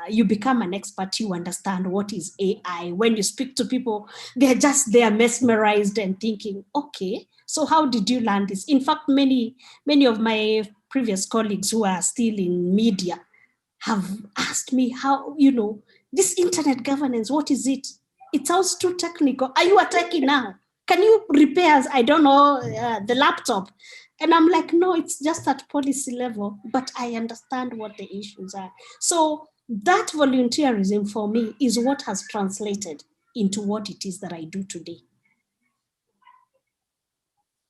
you become an expert, you understand what is AI. When you speak to people, they're mesmerized and thinking, okay, so how did you learn this? In fact, many of my previous colleagues who are still in media have asked me how, this internet governance, what is it? It sounds too technical. Are you a techie now? Can you repair, I don't know, the laptop? And I'm like, no, it's just at policy level, but I understand what the issues are. So that volunteerism for me is what has translated into what it is that I do today.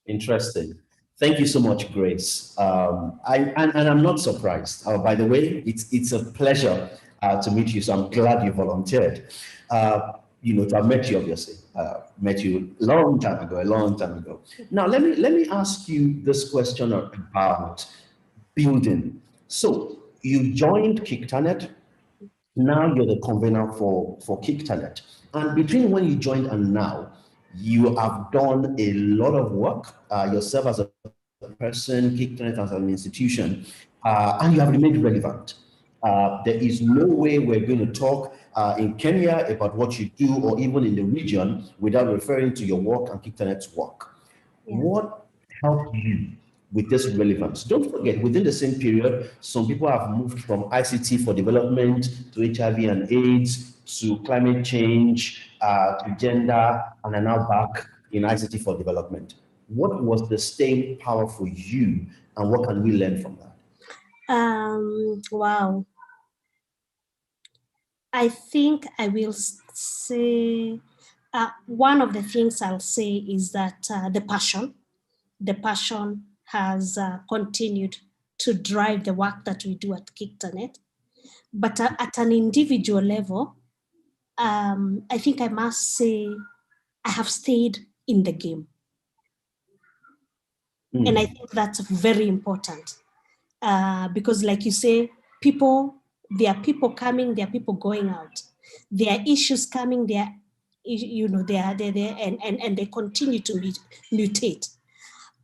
Interesting. Thank you so much, Grace. I'm not surprised. By the way, it's a pleasure to meet you. So I'm glad you volunteered. I've met you, obviously. Met you a long time ago. Now, let me ask you this question about building. So you joined KICTANET. Now you're the convener for KICTANET. And between when you joined and now, you have done a lot of work yourself as a person, KICTANET as an institution, and you have remained relevant. There is no way we're going to talk in Kenya about what you do, or even in the region, without referring to your work and KICTANET's work. Yeah. What helped you with this relevance? Don't forget, within the same period, some people have moved from ICT for development to HIV and AIDS to climate change to gender, and are now back in ICT for development. What was the staying power for you, and what can we learn from that? Wow. I think I will say, one of the things I'll say is that the passion has continued to drive the work that we do at KICTANET. But at an individual level, I think I must say I have stayed in the game. And I think that's very important because, like you say, there are people coming, there are people going out. There are issues coming, they are there, and they continue to mutate.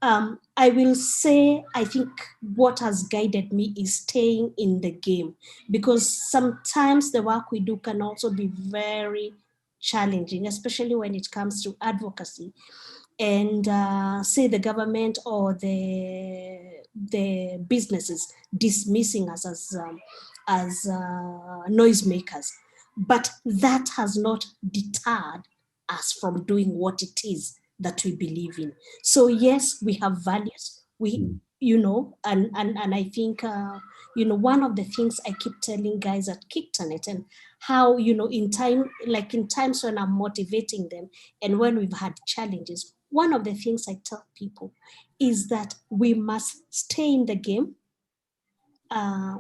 I will say, I think what has guided me is staying in the game, because sometimes the work we do can also be very challenging, especially when it comes to advocacy. And say the government or the businesses dismissing us as noisemakers. But that has not deterred us from doing what it is that we believe in. So yes, we have values. We, and I think one of the things I keep telling guys at Kictanet, and how in times when I'm motivating them and when we've had challenges, one of the things I tell people is that we must stay in the game.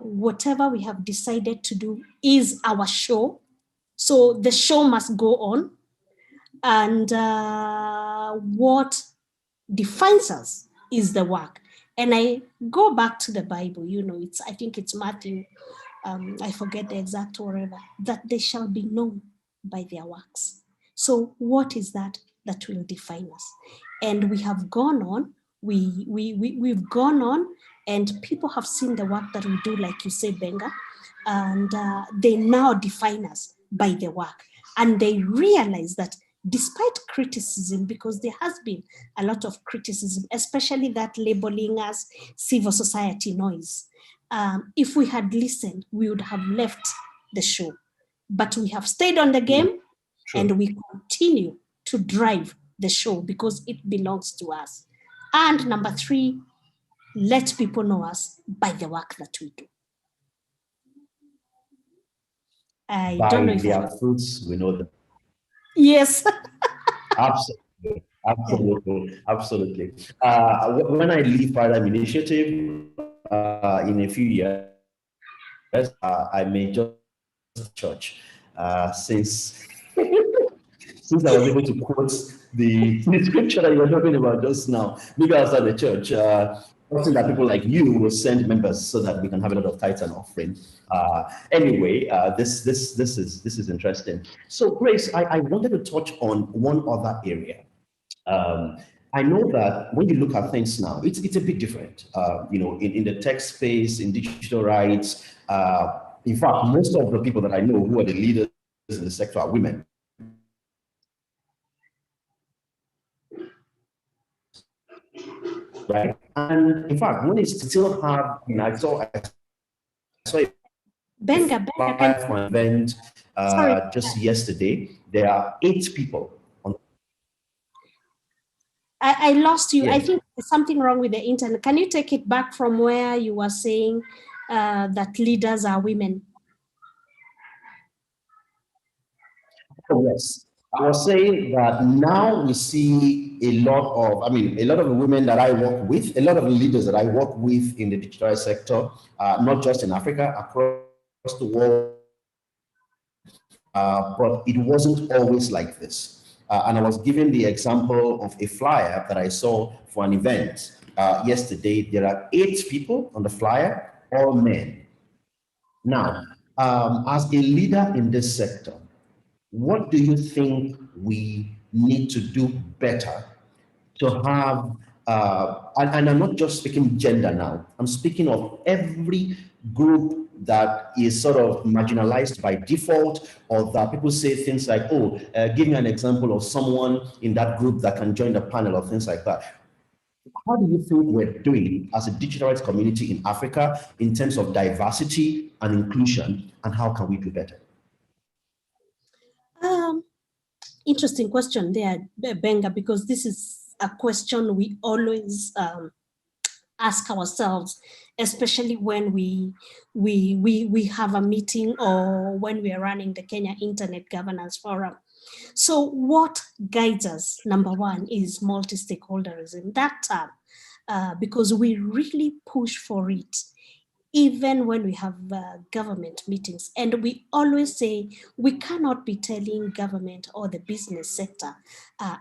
Whatever we have decided to do is our show, so the show must go on. And what defines us is the work. And I go back to the Bible, I think it's Matthew, I forget the exact whatever, that they shall be known by their works. So what is that will define us? And we have gone on, we've gone on, and people have seen the work that we do, like you say, Benga, and they now define us by the work. And they realize that despite criticism, because there has been a lot of criticism, especially that labeling us civil society noise, if we had listened, we would have left the show. But we have stayed on the game, and we continue to drive the show because it belongs to us. And number 3, let people know us by the work that we do. I don't know if their fruits, we know them. Yes. Absolutely. Absolutely. When I leave Paradigm Initiative in a few years, I may just church since I was able to quote the scripture that you were talking about just now. Maybe I'll start the church. Something that people like you will send members so that we can have a lot of tithes and offering. Anyway, this is interesting. So Grace, I wanted to touch on one other area. I know that when you look at things now, it's a bit different. In the tech space, in digital rights. In fact, most of the people that I know who are the leaders in the sector are women. Right, and in fact, when it still have, I saw Benga, event just yesterday. There are 8 people on. I lost you. Yeah. I think there's something wrong with the internet. Can you take it back from where you were saying that leaders are women? Oh, yes. I was saying that now we see a lot of the women that I work with, a lot of the leaders that I work with in the digital sector, not just in Africa, across the world, but it wasn't always like this. And I was given the example of a flyer that I saw for an event yesterday. There are 8 people on the flyer, all men. Now, as a leader in this sector, what do you think we need to do better to have, and I'm not just speaking gender now, I'm speaking of every group that is sort of marginalized by default, or that people say things like, give me an example of someone in that group that can join the panel, or things like that. How do you think we're doing as a digital rights community in Africa in terms of diversity and inclusion, and how can we do better? Interesting question there, Benga, because this is a question we always ask ourselves, especially when we have a meeting or when we are running the Kenya Internet Governance Forum. So what guides us, number 1, is multi-stakeholderism, that term, because we really push for it, even when we have government meetings. And we always say we cannot be telling government or the business sector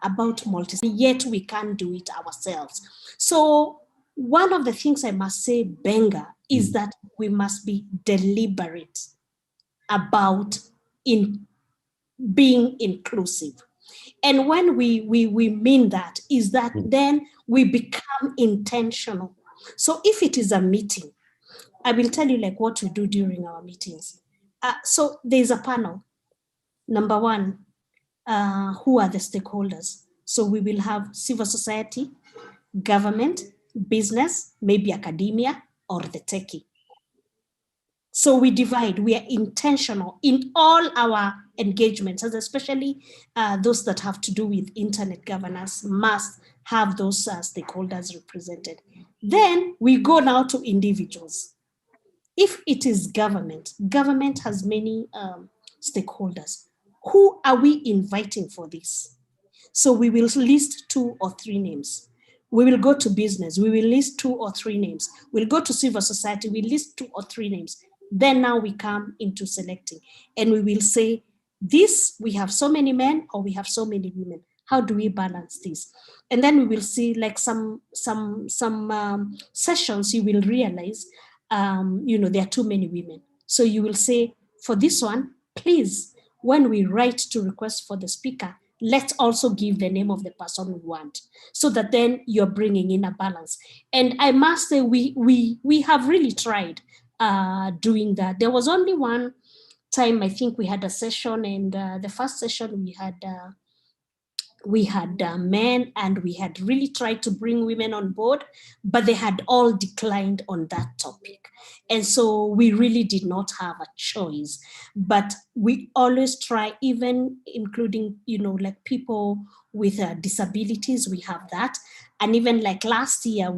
about yet we can't do it ourselves. So one of the things I must say, Benga, is that we must be deliberate about being inclusive. And when we mean that, is that then we become intentional. So if it is a meeting, I will tell you like what we do during our meetings. So there's a panel. Number one, who are the stakeholders? So we will have civil society, government, business, maybe academia, or the techie. So we divide, we are intentional in all our engagements, and especially those that have to do with internet governance must have those stakeholders represented. Then we go now to individuals. If it is government, government has many stakeholders. Who are we inviting for this? So we will list 2 or 3 names. We will go to business, we will list 2 or 3 names. We'll go to civil society, we list 2 or 3 names. Then now we come into selecting, and we will say, this, we have so many men or we have so many women. How do we balance this? And then we will see like some sessions, you will realize, there are too many women. So you will say, for this one, please, when we write to request for the speaker, let's also give the name of the person we want, so that then you're bringing in a balance. And I must say, we have really tried doing that. There was only one time I think we had a session, and the first session we had men, and we had really tried to bring women on board, but they had all declined on that topic. And so we really did not have a choice, but we always try, even including, like people with disabilities, we have that. And even like last year,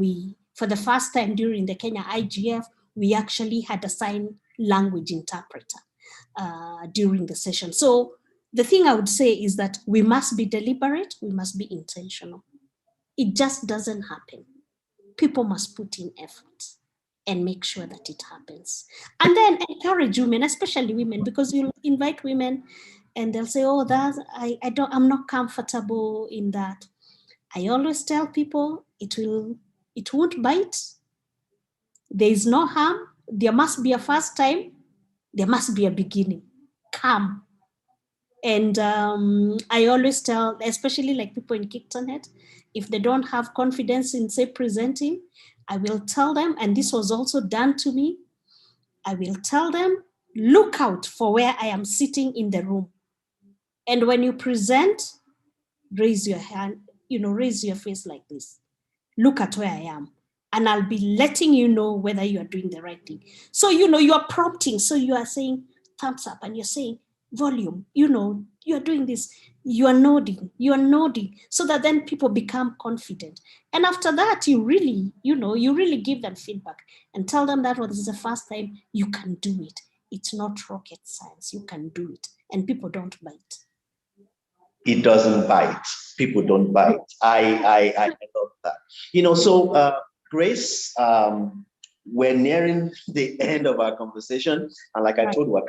for the first time during the Kenya IGF, we actually had a sign language interpreter during the session. So the thing I would say is that we must be deliberate, we must be intentional. It just doesn't happen. People must put in effort and make sure that it happens. And then encourage women, especially women, because you invite women and they'll say, oh, I'm not comfortable in that. I always tell people it won't bite. There is no harm. There must be a first time. There must be a beginning. Come. And I always tell, especially like people in KictonNet, if they don't have confidence in, say, presenting, I will tell them, and this was also done to me, I will tell them, look out for where I am sitting in the room. And when you present, raise your hand, raise your face like this. Look at where I am. And I'll be letting you know whether you are doing the right thing. So, you are prompting. So you are saying thumbs up, and you're saying volume, you're doing this, you are nodding, so that then people become confident. And after that, you really give them feedback and tell them that, this is the first time, you can do it. It's not rocket science, you can do it. And people don't bite. It doesn't bite. People don't bite. I love that. So Grace, we're nearing the end of our conversation. And like I told you,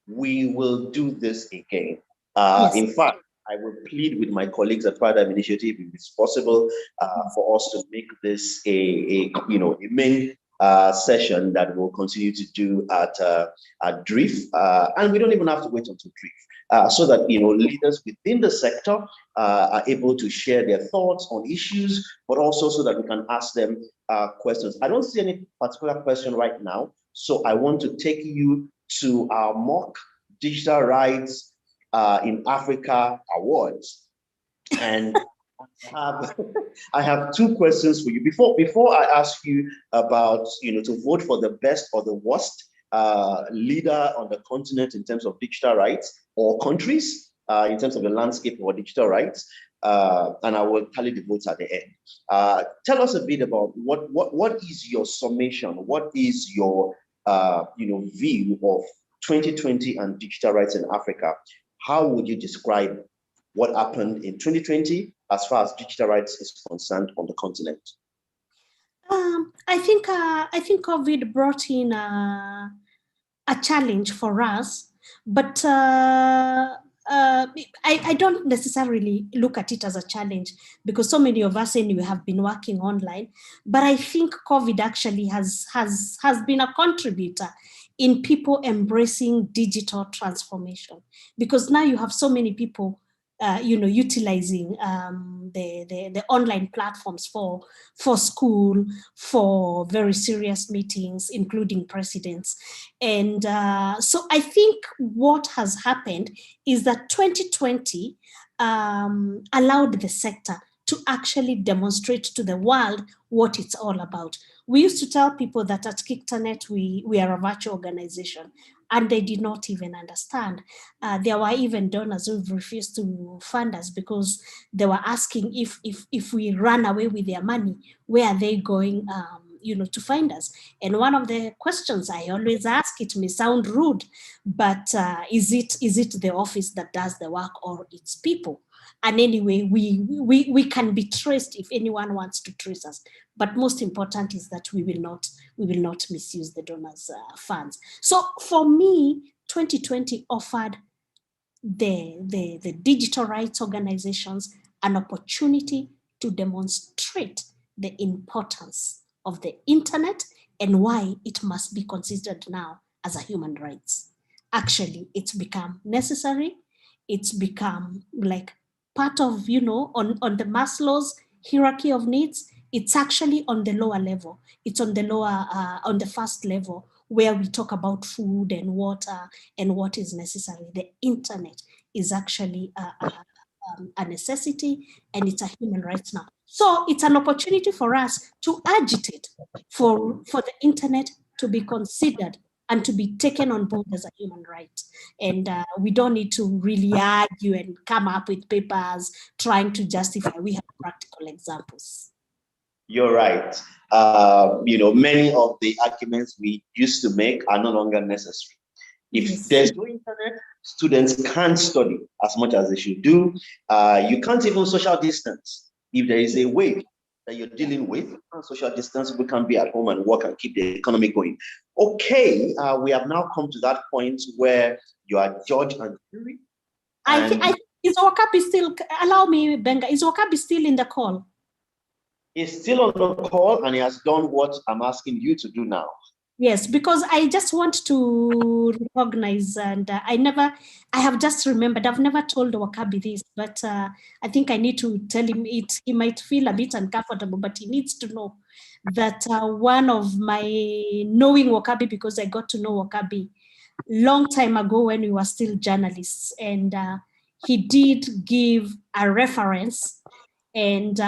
we will do this again. Yes. In fact, I will plead with my colleagues at Paradigm Initiative, if it's possible, for us to make this a main session that we'll continue to do at DRIF. And we don't even have to wait until DRIF, so that leaders within the sector are able to share their thoughts on issues, but also so that we can ask them questions. I don't see any particular question right now, so I want to take you to our mock Digital Rights in Africa Awards. And I have 2 questions for you. Before I ask you about, to vote for the best or the worst leader on the continent in terms of digital rights, or countries in terms of the landscape for digital rights, and I will tally the votes at the end. Tell us a bit about what is your summation? What is your view of 2020 and digital rights in Africa? How would you describe what happened in 2020 as far as digital rights is concerned on the continent? I think COVID brought in a challenge for us, but I don't necessarily look at it as a challenge, because so many of us anyway have been working online. But I think COVID actually has been a contributor in people embracing digital transformation, because now you have so many people utilizing the online platforms for school, for very serious meetings, including presidents. And so I think what has happened is that 2020 allowed the sector to actually demonstrate to the world what it's all about. We used to tell people that at Kictanet, we are a virtual organization, and they did not even understand. There were even donors who refused to fund us because they were asking if we ran away with their money, where are they going to find us? And one of the questions I always ask, it may sound rude, but is it the office that does the work, or it's people? And anyway, we can be traced if anyone wants to trace us. But most important is that we will not misuse the donors' funds. So for me, 2020 offered the digital rights organizations an opportunity to demonstrate the importance of the internet and why it must be considered now as a human rights. Actually, it's become necessary. It's become like part of, on the Maslow's hierarchy of needs. It's actually on the lower level. It's on the on the first level, where we talk about food and water and what is necessary. The internet is actually a necessity, and it's a human right now. So it's an opportunity for us to agitate for the internet to be considered and to be taken on board as a human right. And we don't need to really argue and come up with papers trying to justify. We have practical examples. You're right. Many of the arguments we used to make are no longer necessary. If there's no internet, students can't study as much as they should do. You can't even social distance. If there is a wave that you're dealing with, social distance, we can be at home and work and keep the economy going. Okay, we have now come to that point where you are judge and jury. I think is Wakabi still, allow me, Benga, is Wakabi still in the call? He's still on the call, and he has done what I'm asking you to do now. Yes, because I just want to recognize, and I have just remembered, I've never told Wakabi this, but I think I need to tell him it. He might feel a bit uncomfortable, but he needs to know that one of my knowing Wakabi, because I got to know Wakabi long time ago when we were still journalists, and he did give a reference, and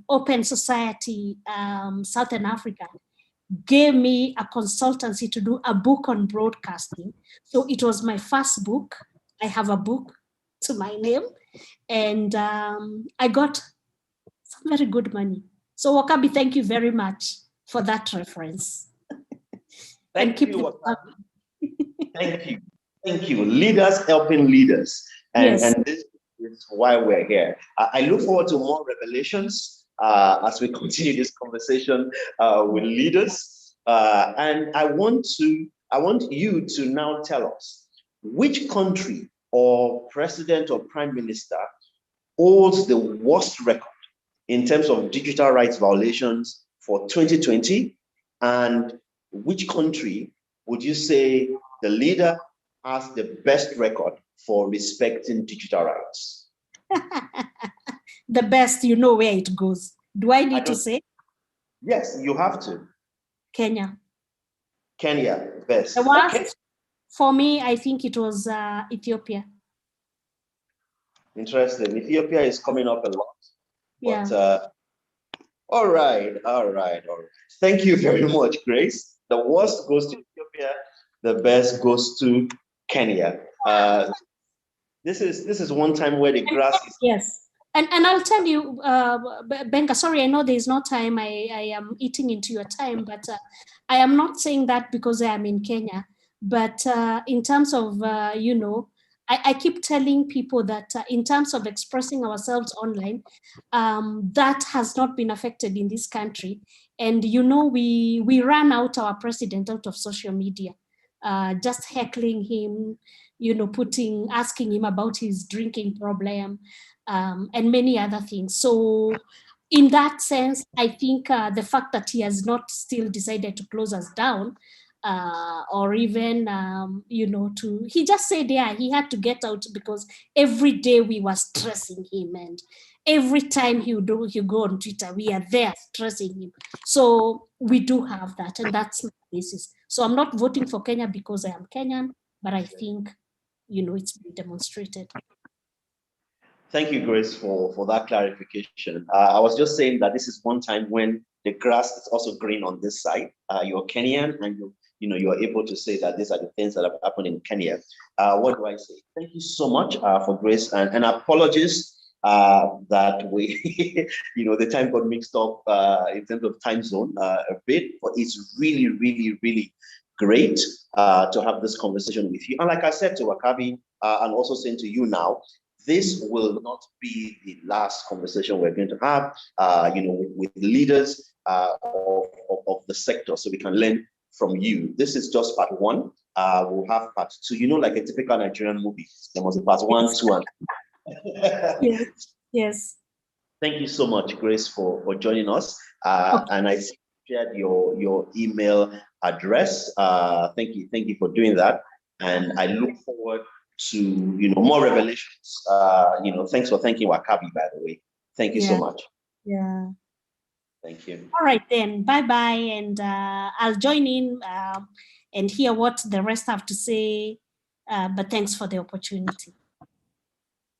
Open Society Southern Africa gave me a consultancy to do a book on broadcasting. So it was my first book. I have a book to my name, and I got some very good money. So Wakabi, thank you very much for that reference. Thank you, Wakabi. Thank you. Leaders helping leaders. And, yes. And this is why we're here. I look forward to more revelations as we continue this conversation with leaders. And I want you to now tell us which country or president or prime minister holds the worst record in terms of digital rights violations for 2020, and which country would you say the leader has the best record for respecting digital rights? The best, you know where it goes. Do I need to say? Yes, you have to. Kenya. Kenya, best. The worst, okay. For me, I think it was Ethiopia. Interesting. Ethiopia is coming up a lot. But, yeah. All right. Thank you very much, Grace. The worst goes to Ethiopia. The best goes to Kenya. This is one time where the grass is. Yes. And I'll tell you, Benga, sorry, I know there's no time. I am eating into your time, but I am not saying that because I am in Kenya. But in terms of, I keep telling people that in terms of expressing ourselves online, that has not been affected in this country. And, we ran out our president out of social media, just heckling him, asking him about his drinking problem, and many other things. So in that sense, I think the fact that he has not still decided to close us down or even, you know, he just said, yeah, he had to get out because every day we were stressing him, and every time he go on Twitter, we are there stressing him. So we do have that, and that's my basis. So I'm not voting for Kenya because I am Kenyan, but I think, you know, it's been demonstrated. Thank you, Grace, for that clarification. I was just saying that this is one time when the grass is also green on this side. You're Kenyan, and you're able to say that these are the things that have happened in Kenya. What do I say? Thank you so much for Grace, and apologies that we, the time got mixed up in terms of time zone a bit, but it's really, really, really great to have this conversation with you. And like I said to Wakabi, and also saying to you now, this will not be the last conversation we're going to have, with leaders of the sector, so we can learn from you. This is just part one. We'll have part two. Like a typical Nigerian movie, there was a part 1, 2, and yes. Yes. Thank you so much, Grace, for joining us. And I shared your email address. Thank you for doing that. And I look forward to more revelations. Thanks for thanking Wakabi, by the way. Thank you so much. Yeah. Thank you. All right then. Bye-bye. And I'll join in and hear what the rest have to say. But thanks for the opportunity.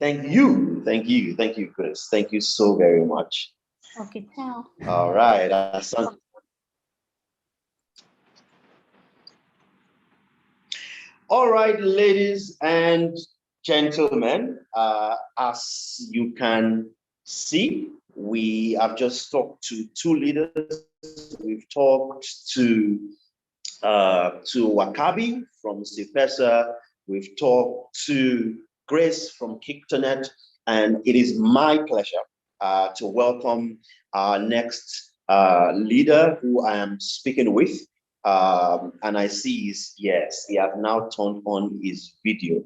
Thank you, Chris. Thank you so very much. Okay, ciao. All right. All right, ladies and gentlemen, as you can see, we have just talked to 2 leaders. We've talked to Wakabi from CPESA. We've talked to Grace from Kictonet, and it is my pleasure to welcome our next leader who I am speaking with. And I see he has now turned on his video.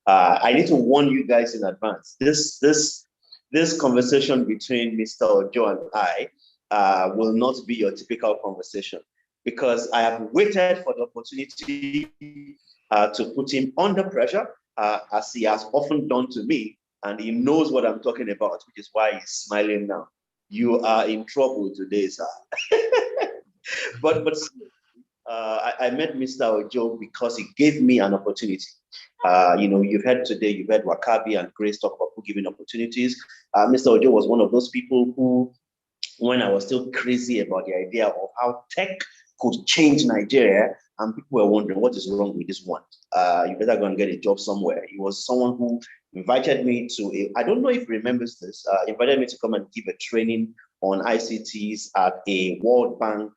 I need to warn you guys in advance. This conversation between Mr. Ojo and I will not be your typical conversation, because I have waited for the opportunity to put him under pressure, as he has often done to me, and he knows what I'm talking about, which is why he's smiling now. You are in trouble today, sir. But I met Mr. Ojo because he gave me an opportunity. You've heard Wakabi and Grace talk about who giving opportunities. Mr. Ojo was one of those people who, when I was still crazy about the idea of how tech could change Nigeria, and people were wondering what is wrong with this one. You better go and get a job somewhere. He was someone who invited me to I don't know if he remembers this, invited me to come and give a training on ICTs at a World Bank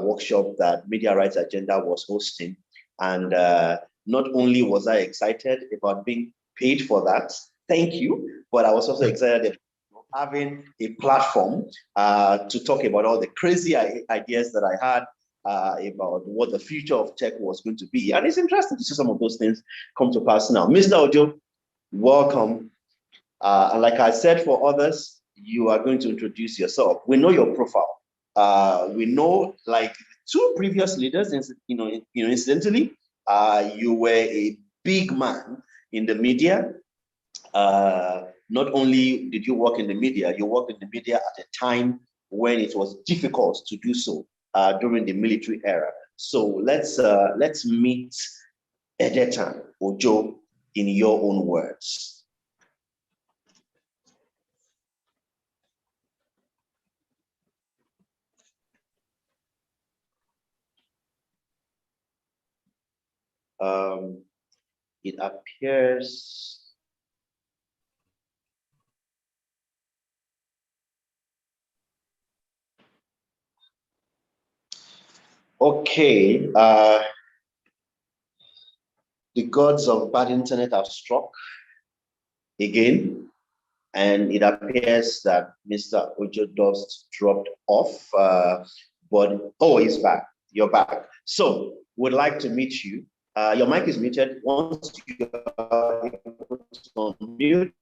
workshop that Media Rights Agenda was hosting. And not only was I excited about being paid for that, thank you, but I was also excited about having a platform to talk about all the crazy ideas that I had about what the future of tech was going to be. And it's interesting to see some of those things come to pass now. Mr. Ojo, welcome. And like I said, for others, you are going to introduce yourself. We know your profile. We know, like 2 previous leaders, incidentally, you were a big man in the media. Not only did you work in the media, you worked in the media at a time when it was difficult to do so during the military era. So let's meet Edetan Ojo in your own words. It appears okay. The gods of bad internet have struck again, and it appears that Mr. Ojo Dust dropped off. But he's back. You're back. So would like to meet you. Your mic is muted. Once you are able to unmute.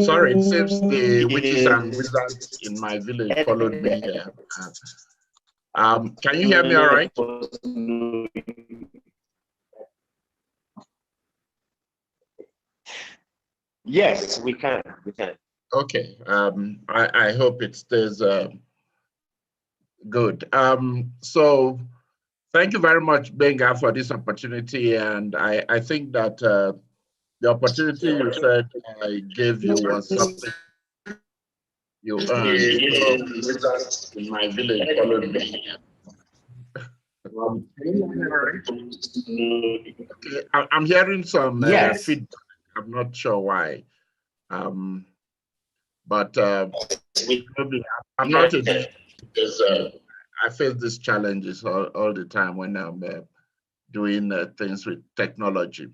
Sorry, it seems the witches and wizards in my village followed me here. Can you hear me all right? Yes, we can. We can. Okay. I hope it stays good. So thank you very much, Benga, for this opportunity. And I think that the opportunity you said I gave you was something you earned. So in my village followed me. Okay, I'm hearing some Yes. feedback. I'm not sure why. But maybe I'm not a digital because I face these challenges all the time when I'm doing things with technology.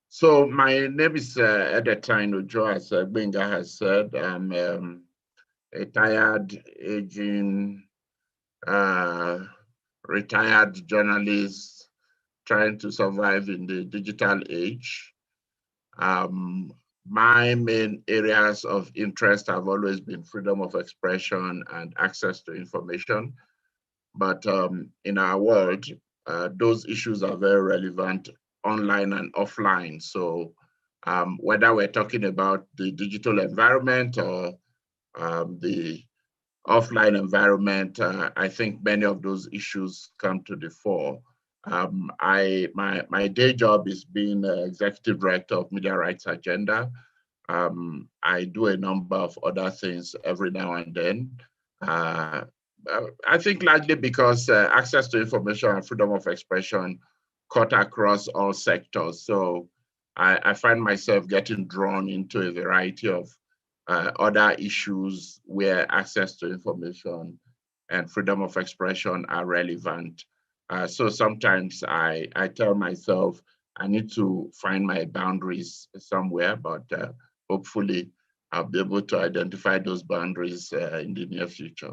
So my name is Edetine Ojo, as Benga has said. I'm a tired, aging, retired journalist trying to survive in the digital age. My main areas of interest have always been freedom of expression and access to information. But in our world, those issues are very relevant online and offline. So whether we're talking about the digital environment or the offline environment, I think many of those issues come to the fore. My day job is being executive director of Media Rights Agenda. I do a number of other things every now and then. I think largely because access to information and freedom of expression cut across all sectors. So I find myself getting drawn into a variety of other issues where access to information and freedom of expression are relevant. So sometimes I tell myself I need to find my boundaries somewhere, but hopefully I'll be able to identify those boundaries in the near future.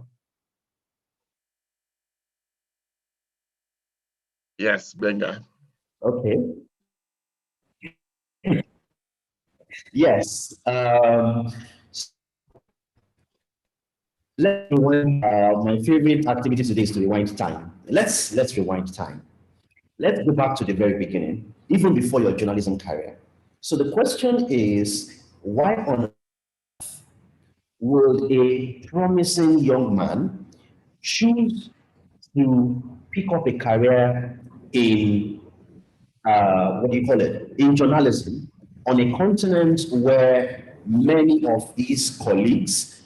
Yes, Benga. Okay. Yes. Let's rewind. My favorite activity today is to rewind time. Let's rewind time. Let's go back to the very beginning, even before your journalism career. So the question is, why on earth would a promising young man choose to pick up a career in what do you call it, in journalism, on a continent where many of these colleagues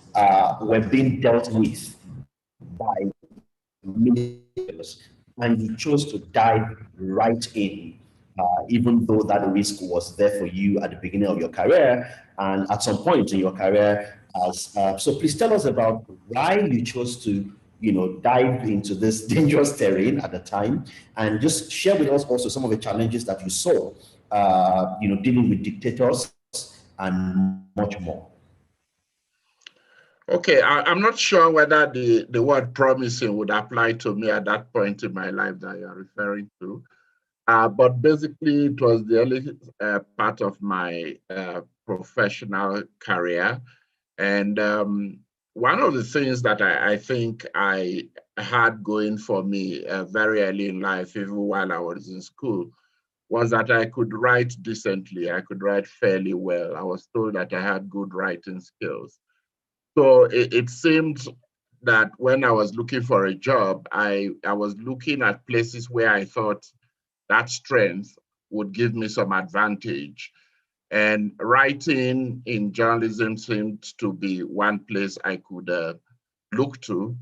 were being dealt with by ministers, and you chose to dive right in, even though that risk was there for you at the beginning of your career and at some point in your career. So please tell us about why you chose to, dive into this dangerous terrain at the time, and just share with us also some of the challenges that you saw, dealing with dictators and much more. Okay, I'm not sure whether the word promising would apply to me at that point in my life that you're referring to. But basically, it was the early part of my professional career. And one of the things that I think I had going for me very early in life, even while I was in school, was that I could write decently. I could write fairly well. I was told that I had good writing skills. So it seemed that when I was looking for a job, I was looking at places where I thought that strength would give me some advantage. And writing in journalism seemed to be one place I could look to.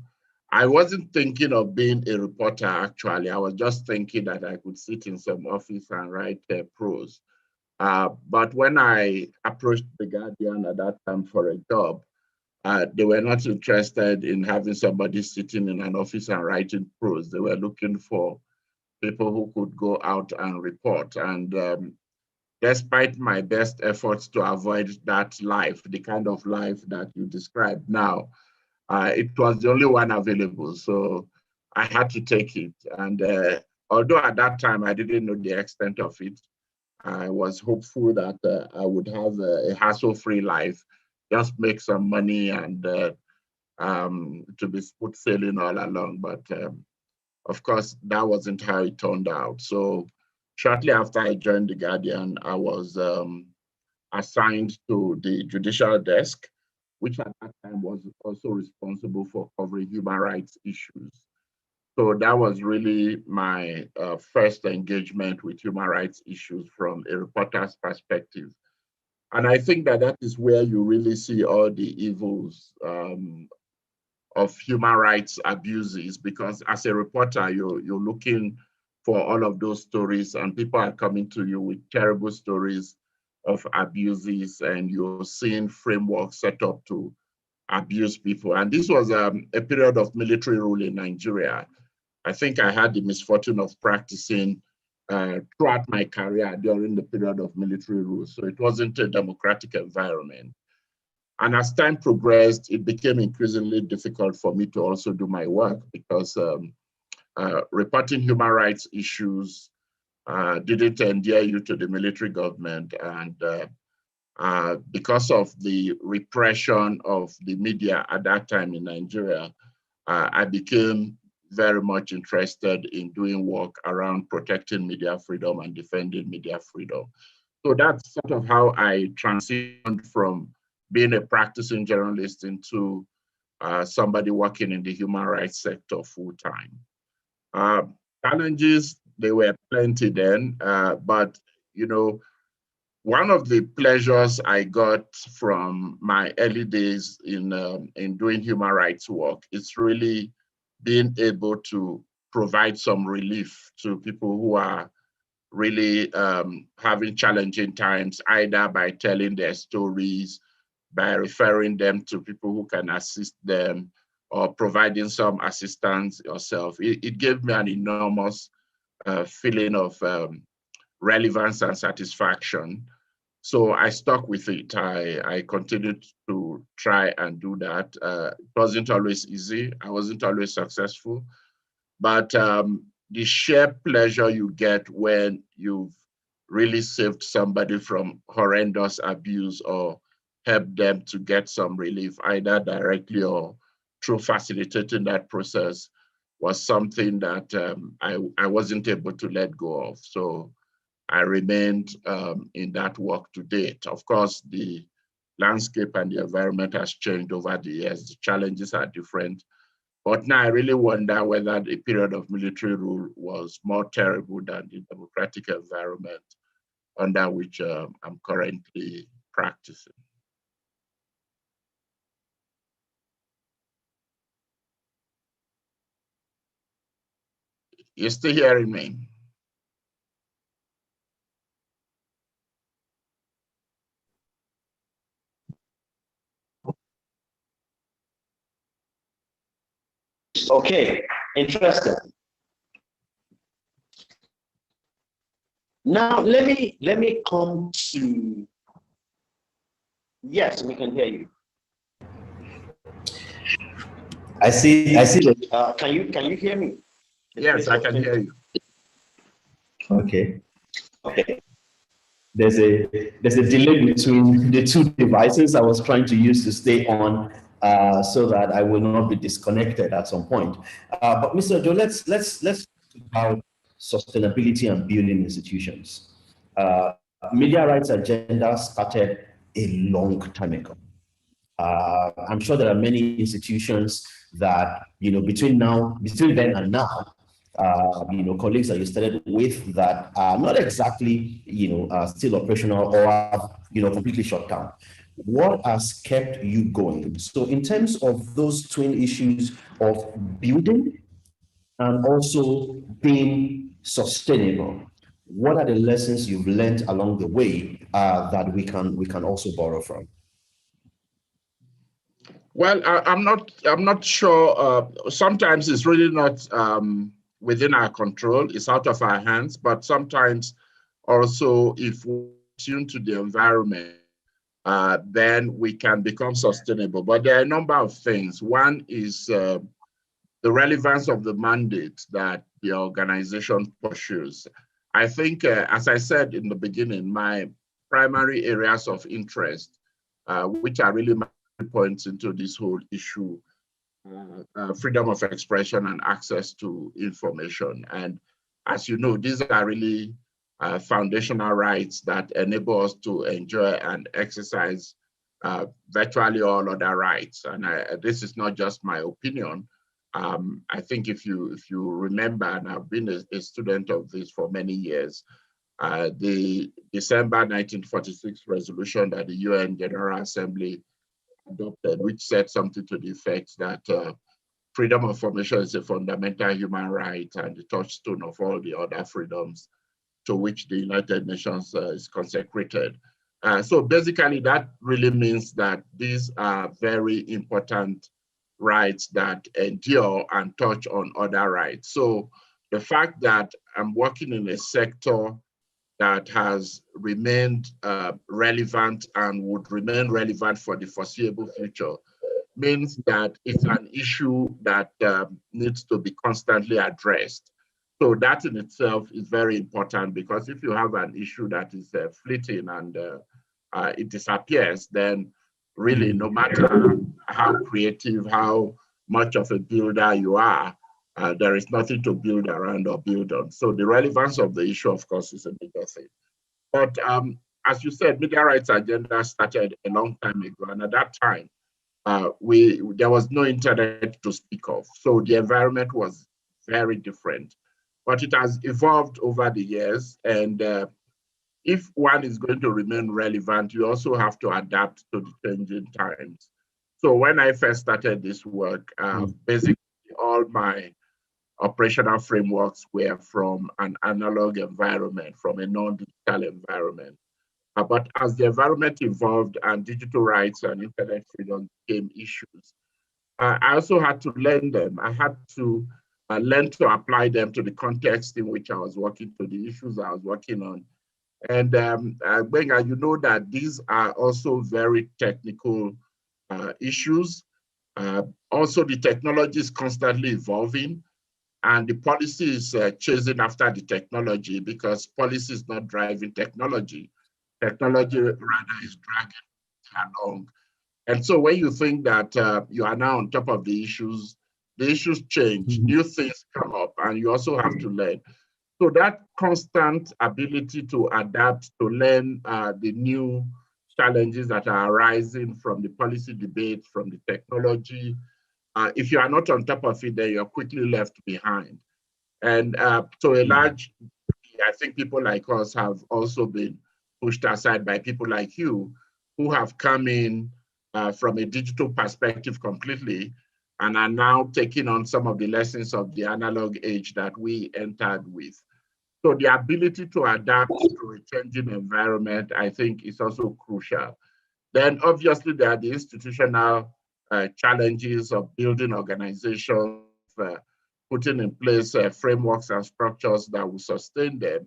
I wasn't thinking of being a reporter, actually. I was just thinking that I could sit in some office and write prose. But when I approached The Guardian at that time for a job, they were not interested in having somebody sitting in an office and writing prose. They were looking for people who could go out and report. And despite my best efforts to avoid that life, the kind of life that you described now, it was the only one available. So I had to take it. And although at that time I didn't know the extent of it, I was hopeful that I would have a hassle-free life, just make some money and to be smooth sailing all along, but of course, that wasn't how it turned out. So shortly after I joined The Guardian, I was assigned to the judicial desk, which at that time was also responsible for covering human rights issues. So that was really my first engagement with human rights issues from a reporter's perspective. And I think that that is where you really see all the evils of human rights abuses, because as a reporter, you're looking for all of those stories, and people are coming to you with terrible stories of abuses, and you're seeing frameworks set up to abuse people. And this was a period of military rule in Nigeria. I think I had the misfortune of practicing throughout my career during the period of military rule. So it wasn't a democratic environment. And as time progressed, it became increasingly difficult for me to also do my work, because reporting human rights issues didn't endear you to the military government. And because of the repression of the media at that time in Nigeria, I became very much interested in doing work around protecting media freedom and defending media freedom. So that's sort of how I transitioned from being a practicing journalist into somebody working in the human rights sector full time. Challenges, there were plenty then, but you know, one of the pleasures I got from my early days in doing human rights work is really being able to provide some relief to people who are really having challenging times, either by telling their stories, by referring them to people who can assist them, or providing some assistance yourself. It gave me an enormous feeling of relevance and satisfaction. So I stuck with it. I continued to try and do that. It wasn't always easy. I wasn't always successful, but the sheer pleasure you get when you've really saved somebody from horrendous abuse or helped them to get some relief, either directly or through facilitating that process, was something that I wasn't able to let go of. So I remained in that work to date. Of course, the landscape and the environment has changed over the years. The challenges are different. But now I really wonder whether the period of military rule was more terrible than the democratic environment under which I'm currently practicing. You're still hearing me? Okay, interesting. Now let me come to, yes, we can hear you. I see that. Can you hear me? Yes, I can hear you. Okay. Okay. There's a delay between the two devices I was trying to use to stay on, so that I will not be disconnected at some point. But Mr. Joe, let's talk about sustainability and building institutions. Media rights agenda started a long time ago. I'm sure there are many institutions that, between then and now, colleagues that you started with that are not exactly, still operational or have, completely shut down. What has kept you going? So in terms of those twin issues of building and also being sustainable, what are the lessons you've learned along the way that we can also borrow from? Well, I'm not sure. Sometimes it's really not within our control. It's out of our hands. But sometimes also, if we tune to the environment, then we can become sustainable. But there are a number of things. One is the relevance of the mandate that the organization pursues. I think, as I said in the beginning, my primary areas of interest, which are really my points into this whole issue, freedom of expression and access to information. And as you know, these are really foundational rights that enable us to enjoy and exercise virtually all other rights. And this is not just my opinion. I think if you remember, and I've been a student of this for many years, the December 1946 resolution that the UN General Assembly adopted, which said something to the effect that freedom of information is a fundamental human right and the touchstone of all the other freedoms to which the United Nations is consecrated. So basically that really means that these are very important rights that endure and touch on other rights. So the fact that I'm working in a sector that has remained relevant and would remain relevant for the foreseeable future means that it's an issue that needs to be constantly addressed. So that in itself is very important, because if you have an issue that is fleeting and it disappears, then really no matter how creative, how much of a builder you are, there is nothing to build around or build on. So the relevance of the issue, of course, is a bigger thing. But as you said, media rights agenda started a long time ago. And at that time, there was no internet to speak of. So the environment was very different. But it has evolved over the years. And if one is going to remain relevant, you also have to adapt to the changing times. So when I first started this work, basically all my operational frameworks were from an analog environment, from a non-digital environment. But as the environment evolved and digital rights and internet freedom became issues, I also had to learn them. I had to learn to apply them to the context in which I was working, to the issues I was working on. And Gbenga, you know that these are also very technical issues. Also, the technology is constantly evolving, and the policy is chasing after the technology, because policy is not driving technology. Technology rather is dragging along. And so when you think that you are now on top of the issues change, new things come up, and you also have to learn. So that constant ability to adapt, to learn the new challenges that are arising from the policy debate, from the technology, if you are not on top of it, then you're quickly left behind. And to a large degree, I think people like us have also been pushed aside by people like you, who have come in from a digital perspective completely, and are now taking on some of the lessons of the analog age that we entered with. So the ability to adapt to a changing environment, I think, is also crucial. Then obviously there are the institutional challenges of building organizations, putting in place frameworks and structures that will sustain them.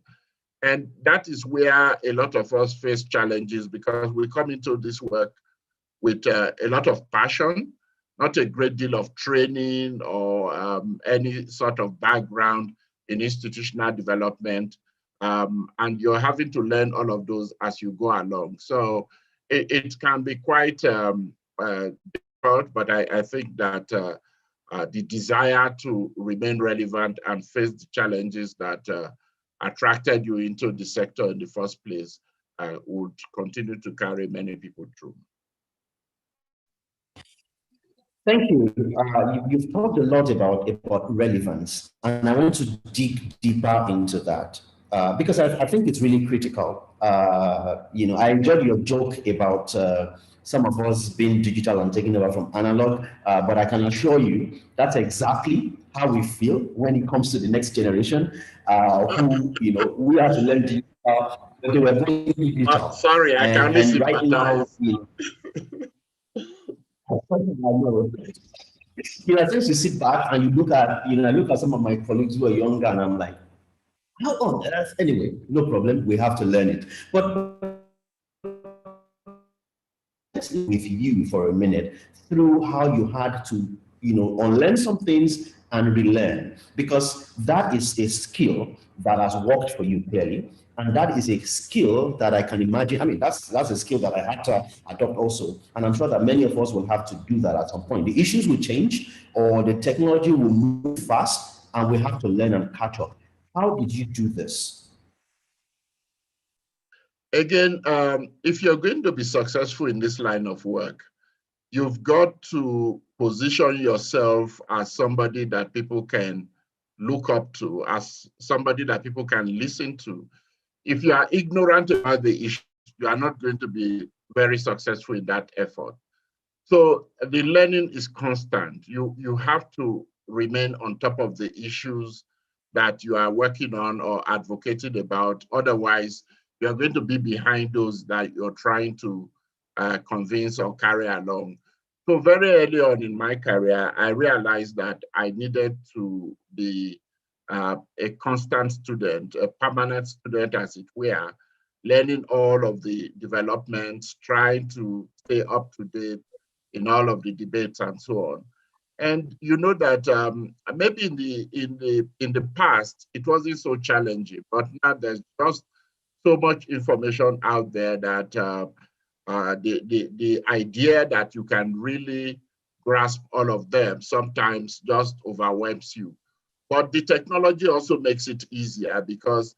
And that is where a lot of us face challenges, because we come into this work with a lot of passion, not a great deal of training or any sort of background in institutional development. And you're having to learn all of those as you go along. So it can be quite difficult, but I think that the desire to remain relevant and face the challenges that attracted you into the sector in the first place would continue to carry many people through. Thank you. You've talked a lot about relevance, and I want to dig deeper into that because I think it's really critical. You know, I enjoyed your joke about some of us being digital and taking over from analog, but I can assure you that's exactly how we feel when it comes to the next generation, who, you know, we have to learn digital, but they were going digital. Sorry, I can listen right now, you know, since you sit back and you look at, you know, I look at some of my colleagues who are younger, and I'm like, how on earth? Anyway, no problem. We have to learn it. But let's with you for a minute through how you had to, you know, unlearn some things and relearn, because that is a skill that has worked for you clearly. And that is a skill that I can imagine. I mean, that's a skill that I had to adopt also. And I'm sure that many of us will have to do that at some point. The issues will change, or the technology will move fast, and we have to learn and catch up. How did you do this? Again, if you're going to be successful in this line of work, you've got to position yourself as somebody that people can look up to, as somebody that people can listen to. If you are ignorant about the issue, you are not going to be very successful in that effort. So the learning is constant. You have to remain on top of the issues that you are working on or advocating about. Otherwise, you are going to be behind those that you're trying to convince or carry along. So very early on in my career, I realized that I needed to be a constant student, a permanent student, as it were, learning all of the developments, trying to stay up to date in all of the debates and so on. And you know that maybe in the past it wasn't so challenging, but now there's just so much information out there that the idea that you can really grasp all of them sometimes just overwhelms you. But the technology also makes it easier, because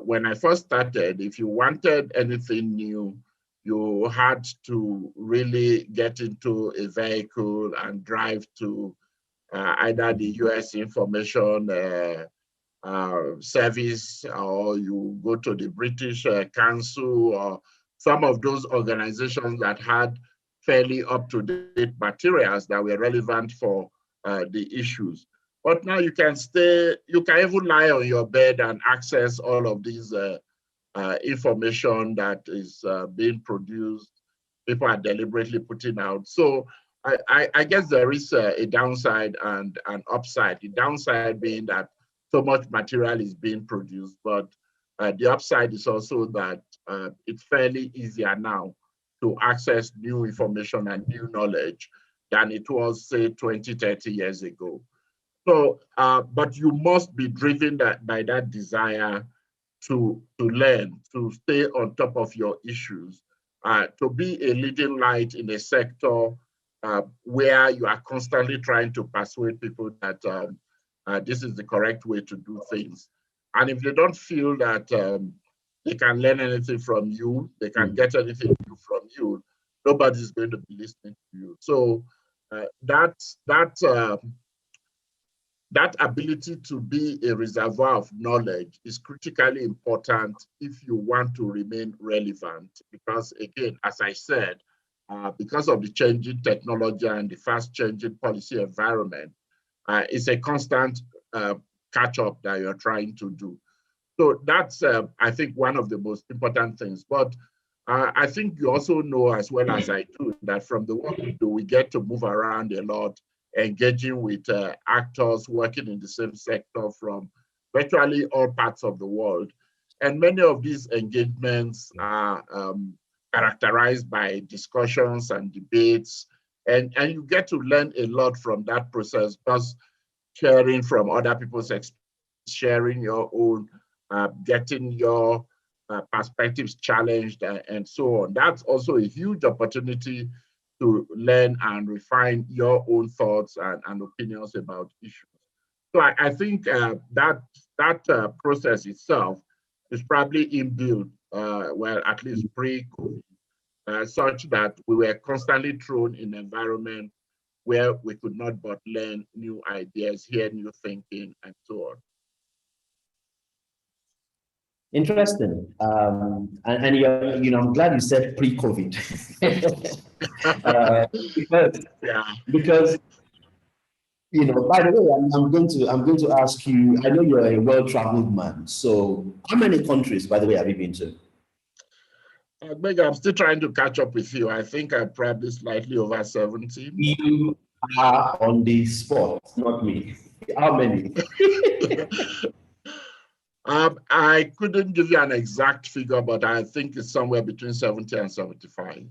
when I first started, if you wanted anything new, you had to really get into a vehicle and drive to either the US Information Service, or you go to the British Council, or some of those organizations that had fairly up-to-date materials that were relevant for the issues. But now you can even lie on your bed and access all of these information that is being produced, people are deliberately putting out. So I guess there is a downside and an upside. The downside being that so much material is being produced, but the upside is also that it's fairly easier now to access new information and new knowledge than it was, say, 20, 30 years ago. So, but you must be driven by that desire to learn, to stay on top of your issues, to be a leading light in a sector where you are constantly trying to persuade people that this is the correct way to do things. And if they don't feel that they can learn anything from you, they can get anything new from you, nobody's going to be listening to you. So that ability to be a reservoir of knowledge is critically important if you want to remain relevant. Because again, as I said, because of the changing technology and the fast changing policy environment, it's a constant catch up that you're trying to do. So that's, I think, one of the most important things. But I think you also know as well as I do that from the work we do, we get to move around a lot, engaging with actors working in the same sector from virtually all parts of the world. And many of these engagements are characterized by discussions and debates. And you get to learn a lot from that process, just sharing from other people's experience, sharing your own, getting your perspectives challenged, and so on. That's also a huge opportunity to learn and refine your own thoughts and opinions about issues. So I think that process itself is probably inbuilt, well, at least pre-COVID, such that we were constantly thrown in an environment where we could not but learn new ideas, hear new thinking, and so on. Interesting. And I'm glad you said pre-COVID. Because by the way, I'm going to ask you, I know you're a well-traveled man. So how many countries, by the way, have you been to? I'm still trying to catch up with you. I think I'm probably slightly over 17. You are on the spot, not me. How many? I couldn't give you an exact figure, but I think it's somewhere between 70 and 75.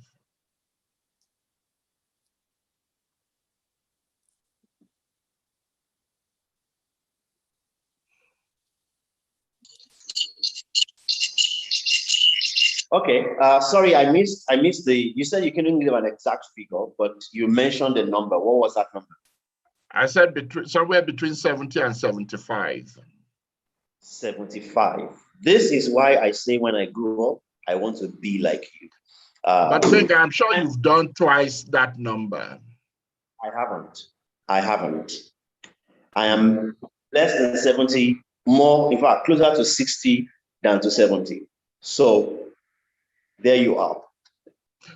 Okay, sorry, I missed you said you couldn't give an exact figure, but you mentioned a number. What was that number? I said somewhere between 70 and 75. 75. This is why I say when I grow up, I want to be like you. But Gbenga, I'm sure you've done twice that number. I haven't. I am less than 70, more, in fact, closer to 60 than to 70. So there you are.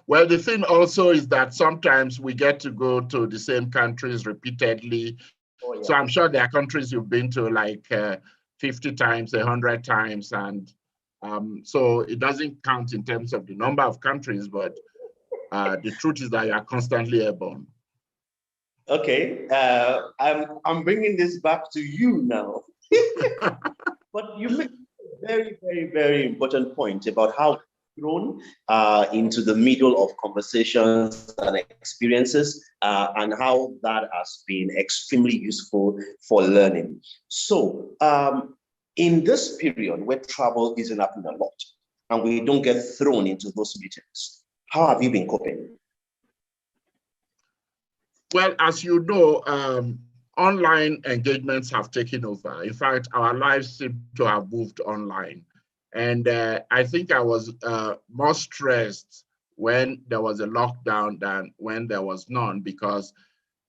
Well, the thing also is that sometimes we get to go to the same countries repeatedly. Oh, yeah. So I'm sure there are countries you've been to like 50 times, 100 times. And so it doesn't count in terms of the number of countries, but the truth is that you are constantly airborne. Okay, I'm bringing this back to you now. But you make a very, very, very important point about how thrown into the middle of conversations and experiences, and how that has been extremely useful for learning. So in this period where travel isn't happening a lot and we don't get thrown into those meetings, how have you been coping? Well, as you know, online engagements have taken over. In fact, our lives seem to have moved online. And I think I was more stressed when there was a lockdown than when there was none, because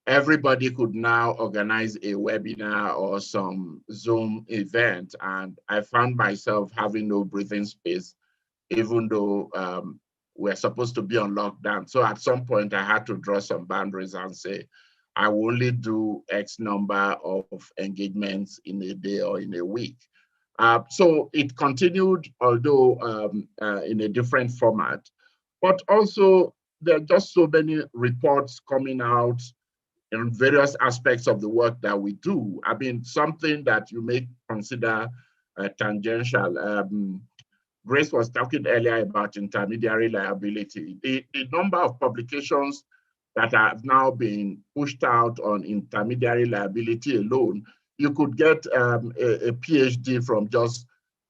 everybody could now organize a webinar or some Zoom event. And I found myself having no breathing space, even though we're supposed to be on lockdown. So at some point I had to draw some boundaries and say, I will only do X number of engagements in a day or in a week. So it continued, although in a different format. But also, there are just so many reports coming out in various aspects of the work that we do. I mean, something that you may consider tangential. Grace was talking earlier about intermediary liability. The number of publications that have now been pushed out on intermediary liability alone, you could get a PhD from just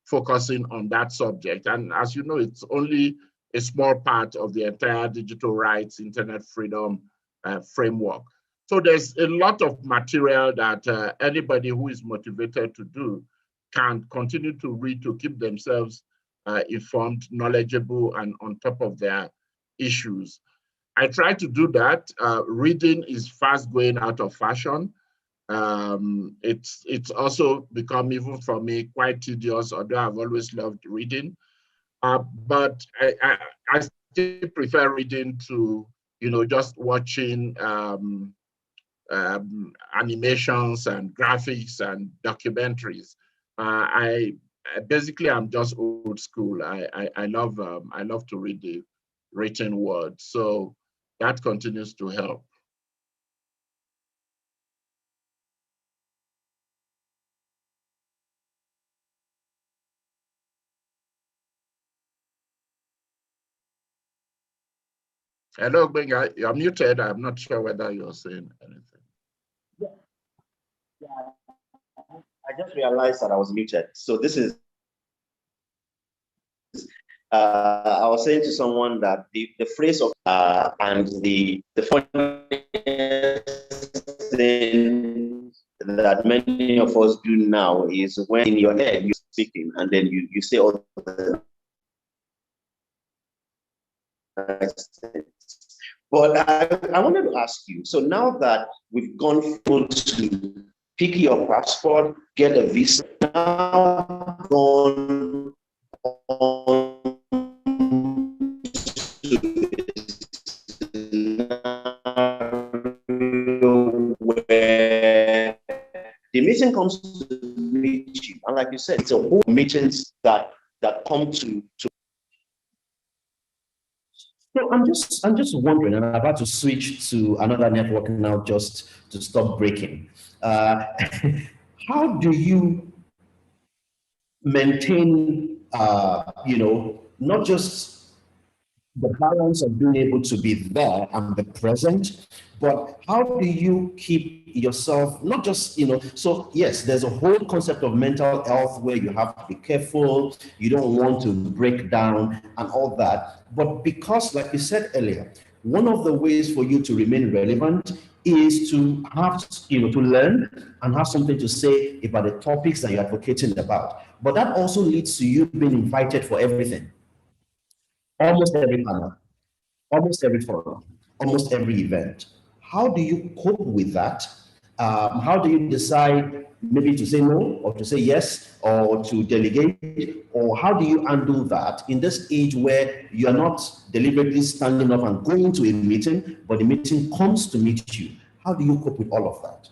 focusing on that subject. And as you know, it's only a small part of the entire digital rights, internet freedom framework. So there's a lot of material that anybody who is motivated to do can continue to read to keep themselves informed, knowledgeable, and on top of their issues. I try to do that. Reading is fast going out of fashion. It's also become, even for me, quite tedious, although I've always loved reading. But I still prefer reading to, just watching animations and graphics and documentaries. Basically, I'm just old school. I love to read the written word, so that continues to help. Hello, Gbenga, you're muted. I'm not sure whether you're saying anything. Yeah. I just realized that I was muted. So this is, I was saying to someone that the phrase of and the funniest thing that many of us do now is when in your head you're speaking and then you say all the but I wanted to ask you, so now that we've gone through to pick your passport, get a visa, now gone on where the meeting comes to meet you, and like you said, it's a whole meetings that come to. So I'm just wondering, and I'm about to switch to another network now just to stop breaking. How do you maintain, not just the balance of being able to be there and be present, but how do you keep yourself, not just, so yes, there's a whole concept of mental health where you have to be careful, you don't want to break down and all that. But because, like you said earlier, one of the ways for you to remain relevant is to have, to learn and have something to say about the topics that you're advocating about. But that also leads to you being invited for everything. Almost every panel, almost every forum, almost every event. How do you cope with that? How do you decide maybe to say no or to say yes or to delegate? Or how do you handle that in this age where you are not deliberately standing up and going to a meeting, but the meeting comes to meet you? How do you cope with all of that?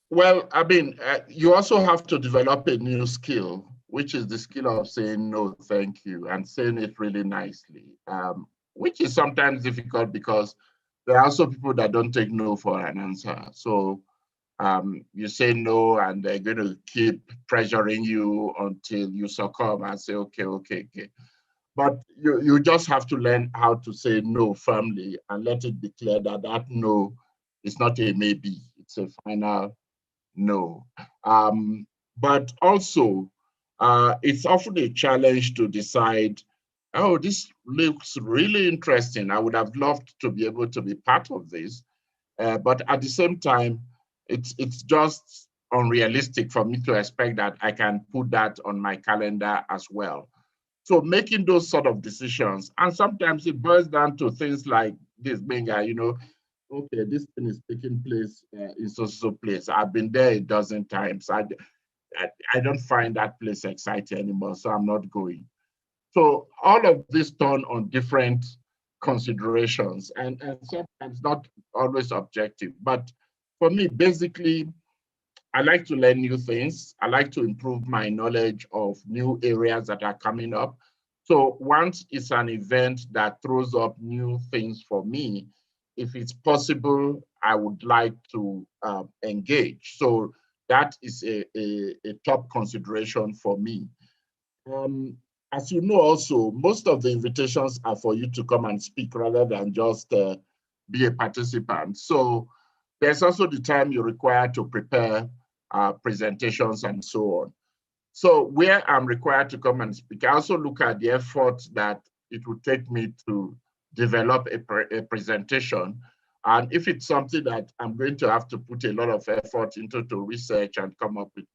Well, I mean, you also have to develop a new skill, which is the skill of saying no, thank you, and saying it really nicely, which is sometimes difficult because there are also people that don't take no for an answer. So you say no, and they're going to keep pressuring you until you succumb and say, okay. But you just have to learn how to say no firmly and let it be clear that that no is not a maybe, it's a final no. But also, it's often a challenge to decide, oh, this looks really interesting. I would have loved to be able to be part of this. But at the same time, it's just unrealistic for me to expect that I can put that on my calendar as well. So making those sort of decisions, and sometimes it boils down to things like this, Benga, okay, this thing is taking place in so place. I've been there a dozen times. I don't find that place exciting anymore, so I'm not going. So all of this turn on different considerations and sometimes not always objective. But for me, basically, I like to learn new things. I like to improve my knowledge of new areas that are coming up. So once it's an event that throws up new things for me, if it's possible, I would like to engage. So that is a top consideration for me. As you know also, most of the invitations are for you to come and speak rather than just be a participant. So there's also the time you require to prepare presentations and so on. So where I'm required to come and speak, I also look at the effort that it would take me to develop a presentation. And if it's something that I'm going to have to put a lot of effort into to research and come up with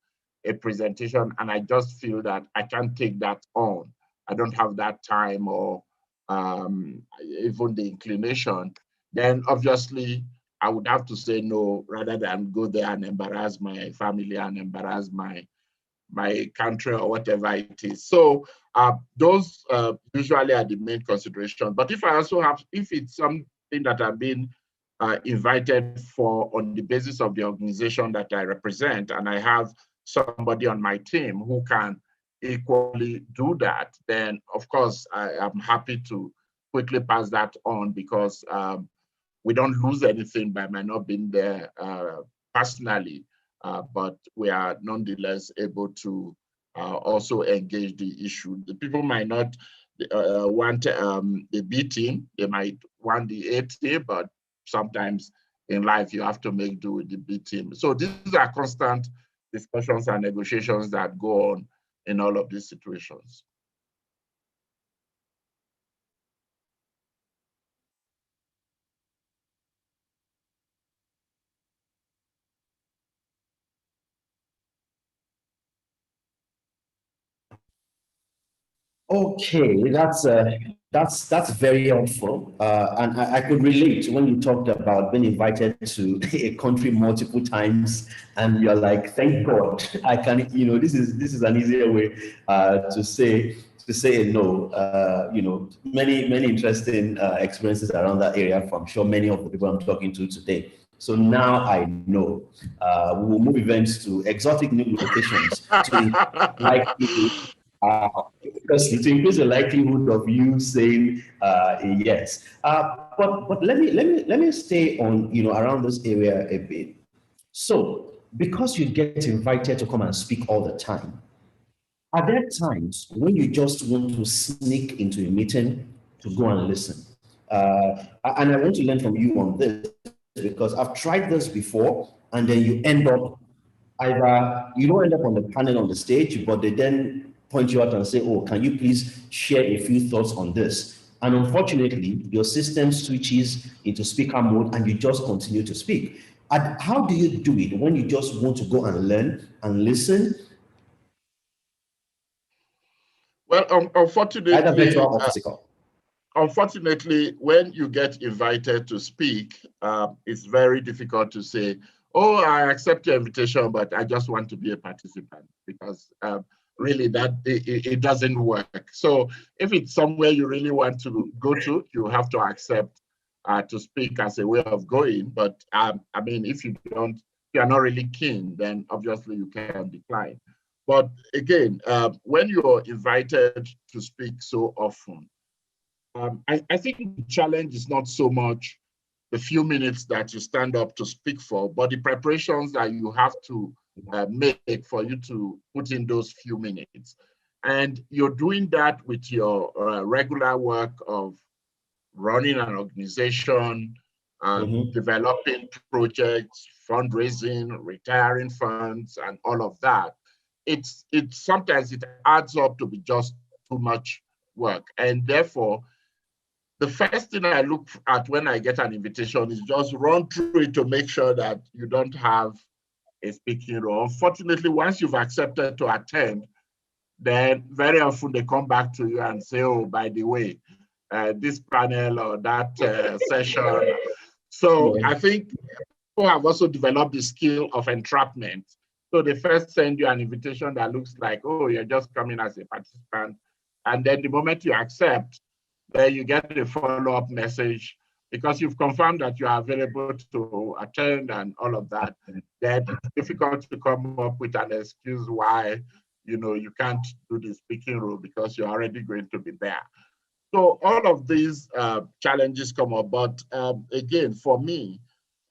a presentation, and I just feel that I can't take that on, I don't have that time or even the inclination, then obviously I would have to say no rather than go there and embarrass my family and embarrass my country or whatever it is. So those usually are the main considerations. But if it's something that I've been invited for on the basis of the organization that I represent, and I have somebody on my team who can equally do that, then of course I am happy to quickly pass that on because we don't lose anything by my not being there personally, but we are nonetheless able to also engage the issue. The people might not want the B team, they might want the A team, but sometimes in life you have to make do with the B team. So these are constant discussions and negotiations that go on in all of these situations. Okay, that's very helpful, and I could relate when you talked about being invited to a country multiple times, and you're like, thank God, I can. This is an easier way to say no. Many interesting experiences around that area from sure many of the people I'm talking to today. So now I know we will move events to exotic new locations to likely. Because to increase the likelihood of you saying yes. But let me stay on around this area a bit. So because you get invited to come and speak all the time, Are there times when you just want to sneak into a meeting to go and listen? And I want to learn from you on this, because I've tried this before, and then you end up either, you don't end up on the panel on the stage, but they then point you out and say, oh, can you please share a few thoughts on this? And unfortunately, your system switches into speaker mode and you just continue to speak. And how do you do it when you just want to go and learn and listen? Well, unfortunately, Either virtual or physical. Unfortunately, when you get invited to speak, it's very difficult to say, oh, I accept your invitation, but I just want to be a participant, because really that it doesn't work. So if it's somewhere you really want to go to, you have to accept to speak as a way of going. But I mean, if you are not really keen, then obviously you can decline. But again, when you're invited to speak so often, I think the challenge is not so much the few minutes that you stand up to speak for, but the preparations that you have to make for you to put in those few minutes. And you're doing that with your regular work of running an organization, developing projects, fundraising, retiring funds, and all of that. It's sometimes it adds up to be just too much work. And therefore, the first thing I look at when I get an invitation is just run through it to make sure that you don't have a speaking role. Unfortunately, once you've accepted to attend, then very often they come back to you and say, oh, by the way, this panel or that session. So I think people have also developed the skill of entrapment. So they first send you an invitation that looks like, oh, you're just coming as a participant. And then the moment you accept, then you get a follow-up message because you've confirmed that you are available to attend and all of that. Then it's difficult to come up with an excuse why you can't do the speaking role because you're already going to be there. So all of these challenges come up, but again, for me,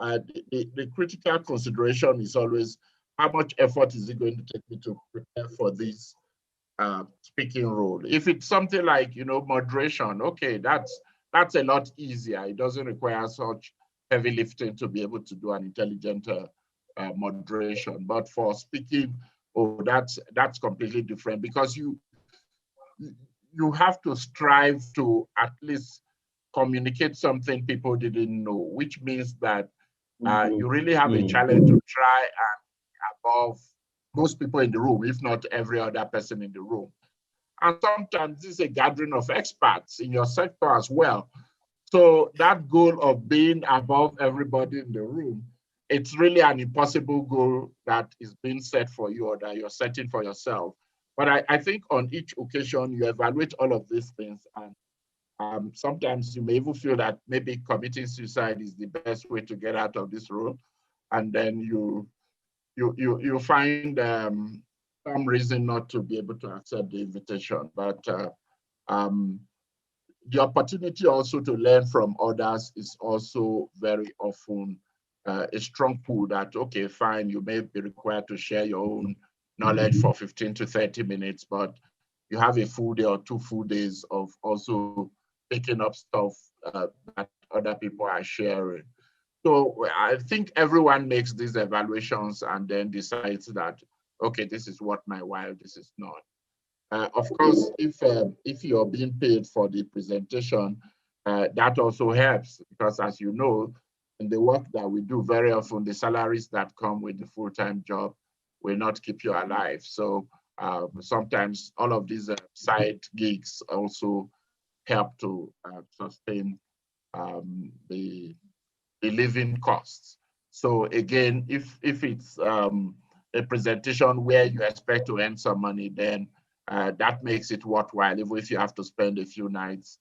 the critical consideration is always how much effort is it going to take me to prepare for this speaking role. If it's something like moderation, okay, that's a lot easier. It doesn't require such heavy lifting to be able to do an intelligent moderation. But for speaking, oh, that's completely different because you have to strive to at least communicate something people didn't know, which means that you really have a challenge to try and above most people in the room, if not every other person in the room. And sometimes this is a gathering of experts in your sector as well. So that goal of being above everybody in the room, it's really an impossible goal that is being set for you or that you're setting for yourself. But I think on each occasion, you evaluate all of these things. And sometimes you may even feel that maybe committing suicide is the best way to get out of this role. And then you find some reason not to be able to accept the invitation. But the opportunity also to learn from others is also very often a strong pull that, okay, fine, you may be required to share your own knowledge for 15 to 30 minutes, but you have a full day or 2 full days of also picking up stuff that other people are sharing. So I think everyone makes these evaluations and then decides that, okay, this is what my while, this is not. Of course, if you're being paid for the presentation, that also helps because as you know, in the work that we do, very often the salaries that come with the full-time job will not keep you alive. So sometimes all of these side gigs also help to sustain the living costs. So again, if it's a presentation where you expect to earn some money, then that makes it worthwhile, even if you have to spend a few nights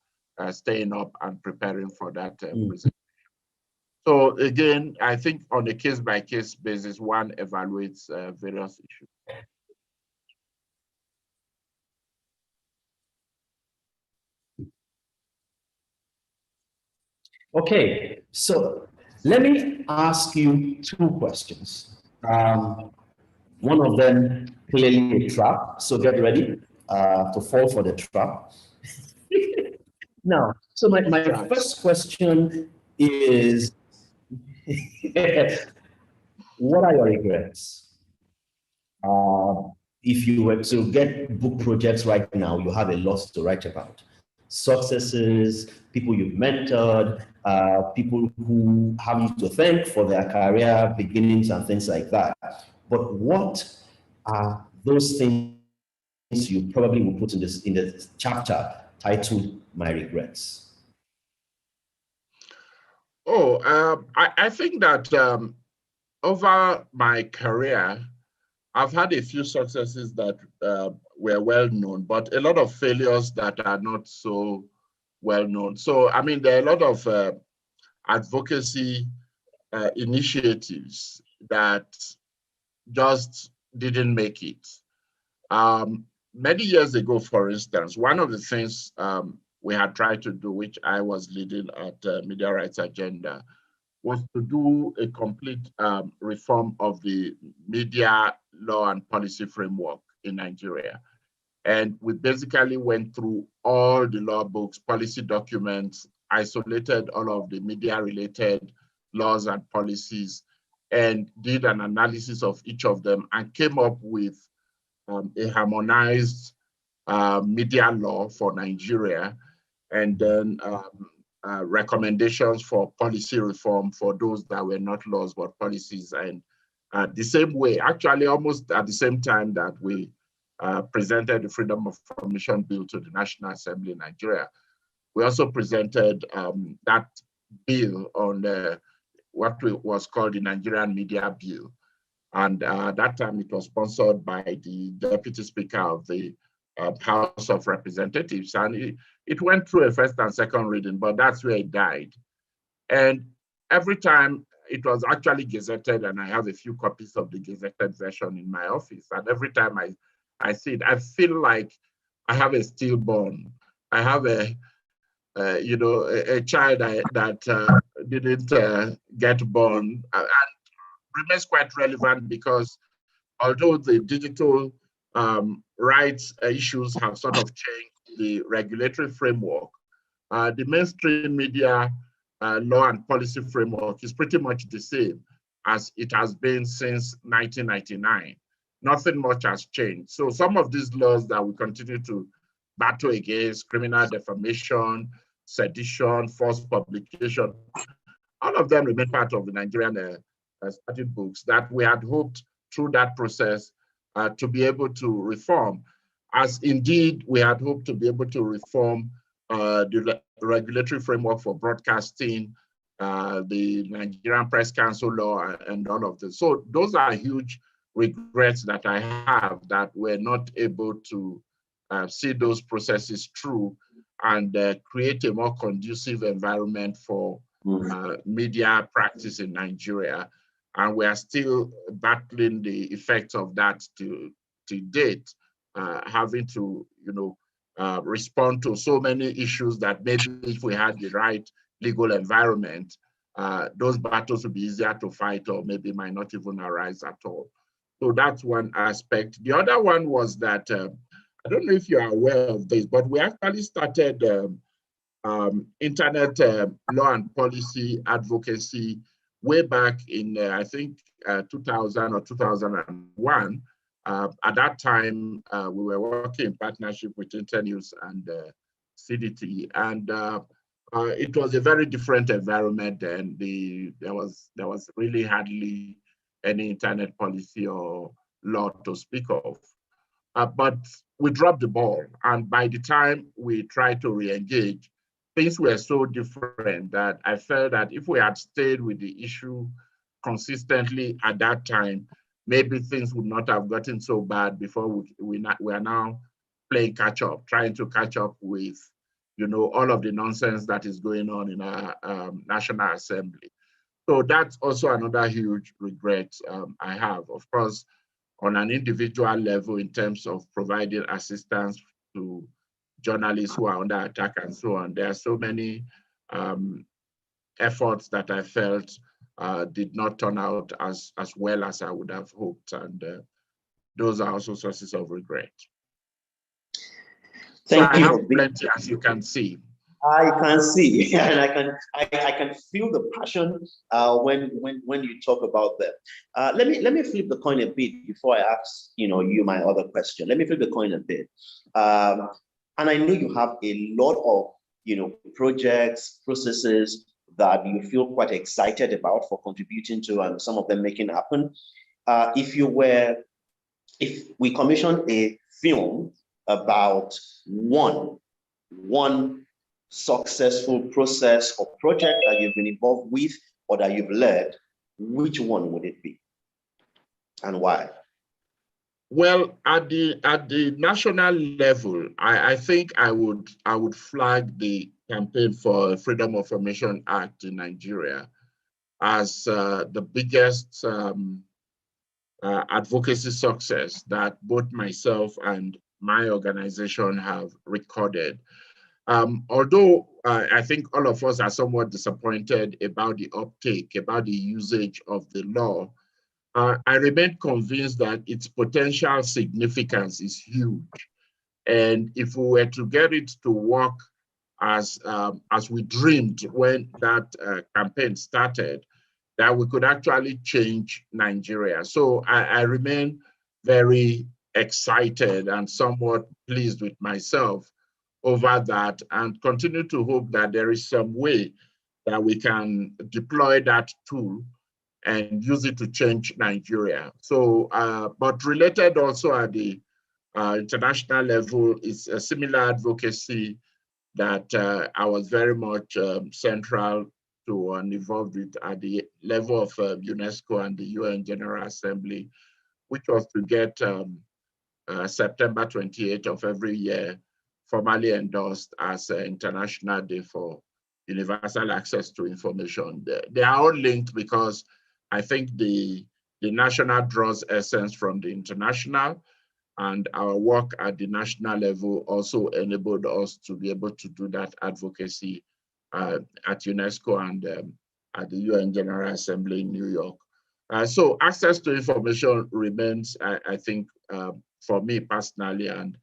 staying up and preparing for that presentation. So again, I think on a case-by-case basis, one evaluates various issues. Okay, so let me ask you 2 questions. One of them clearly a trap. So get ready to fall for the trap. Now, so my first question is, what are your regrets? If you were to get book projects right now, you have a lot to write about. Successes, people you've mentored, people who have you to thank for their career beginnings and things like that. But what are those things you probably will put in the chapter titled "My Regrets"? I think that over my career, I've had a few successes that were well known, but a lot of failures that are not so well known. So, I mean, there are a lot of advocacy initiatives that just didn't make it. Many years ago, for instance, one of the things we had tried to do, which I was leading at Media Rights Agenda, was to do a complete reform of the media law and policy framework in Nigeria. And we basically went through all the law books, policy documents, isolated all of the media-related laws and policies, and did an analysis of each of them and came up with a harmonized media law for Nigeria, and then recommendations for policy reform for those that were not laws but policies. And the same way, actually almost at the same time that we presented the Freedom of Information Bill to the National Assembly in Nigeria, we also presented that bill on what was called the Nigerian Media Bill. And that time it was sponsored by the Deputy Speaker of the House of Representatives. And it went through a first and second reading, but that's where it died. And every time it was actually gazetted, and I have a few copies of the gazetted version in my office, and every time I see it, I feel like I have a stillborn. I have a child that didn't get born, and remains quite relevant because although the digital rights issues have sort of changed the regulatory framework, the mainstream media law and policy framework is pretty much the same as it has been since 1999. Nothing much has changed. So some of these laws that we continue to battle against, criminal defamation, sedition, false publication, all of them remain part of the Nigerian statute books that we had hoped through that process to be able to reform, as indeed we had hoped to be able to reform the regulatory framework for broadcasting, the Nigerian Press Council law, and all of this. So those are huge regrets that I have, that we're not able to see those processes through and create a more conducive environment for media practice in Nigeria. And we are still battling the effects of that to date, having to respond to so many issues that maybe if we had the right legal environment, those battles would be easier to fight, or maybe might not even arise at all. So that's one aspect. The other one was that, I don't know if you are aware of this, but we actually started internet law and policy advocacy way back in, I think, 2000 or 2001. At that time, we were working in partnership with Internews and CDT, and it was a very different environment then. There was really hardly any internet policy or law to speak of. But we dropped the ball, and by the time we tried to re-engage, things were so different that I felt that if we had stayed with the issue consistently at that time, maybe things would not have gotten so bad before we are now playing catch up, trying to catch up with, all of the nonsense that is going on in our National Assembly. So that's also another huge regret I have. Of course, on an individual level, in terms of providing assistance to journalists who are under attack and so on, there are so many efforts that I felt did not turn out as well as I would have hoped. And those are also sources of regret. Thank so you I for have being. plenty, as you can see. I can see, and I can feel the passion when you talk about them. Let me flip the coin a bit before I ask you my other question. Let me flip the coin a bit, and I know you have a lot of projects, processes that you feel quite excited about for contributing to, and some of them making happen. If we commissioned a film about one successful process or project that you've been involved with or that you've led, which one would it be and why? Well, at the national level, I think I would flag the campaign for Freedom of Information Act in Nigeria as the biggest advocacy success that both myself and my organization have recorded. Although I think all of us are somewhat disappointed about the uptake, about the usage of the law, I remain convinced that its potential significance is huge. And if we were to get it to work as we dreamed when that campaign started, that we could actually change Nigeria. So I remain very excited and somewhat pleased with myself over that, and continue to hope that there is some way that we can deploy that tool and use it to change Nigeria. So, but related also at the international level is a similar advocacy that I was very much central to and involved with at the level of UNESCO and the UN General Assembly, which was to get September 28th of every year formally endorsed as International Day for Universal Access to Information. They are all linked because I think the national draws essence from the international, and our work at the national level also enabled us to be able to do that advocacy at UNESCO and at the UN General Assembly in New York. So access to information remains, I think, for me personally and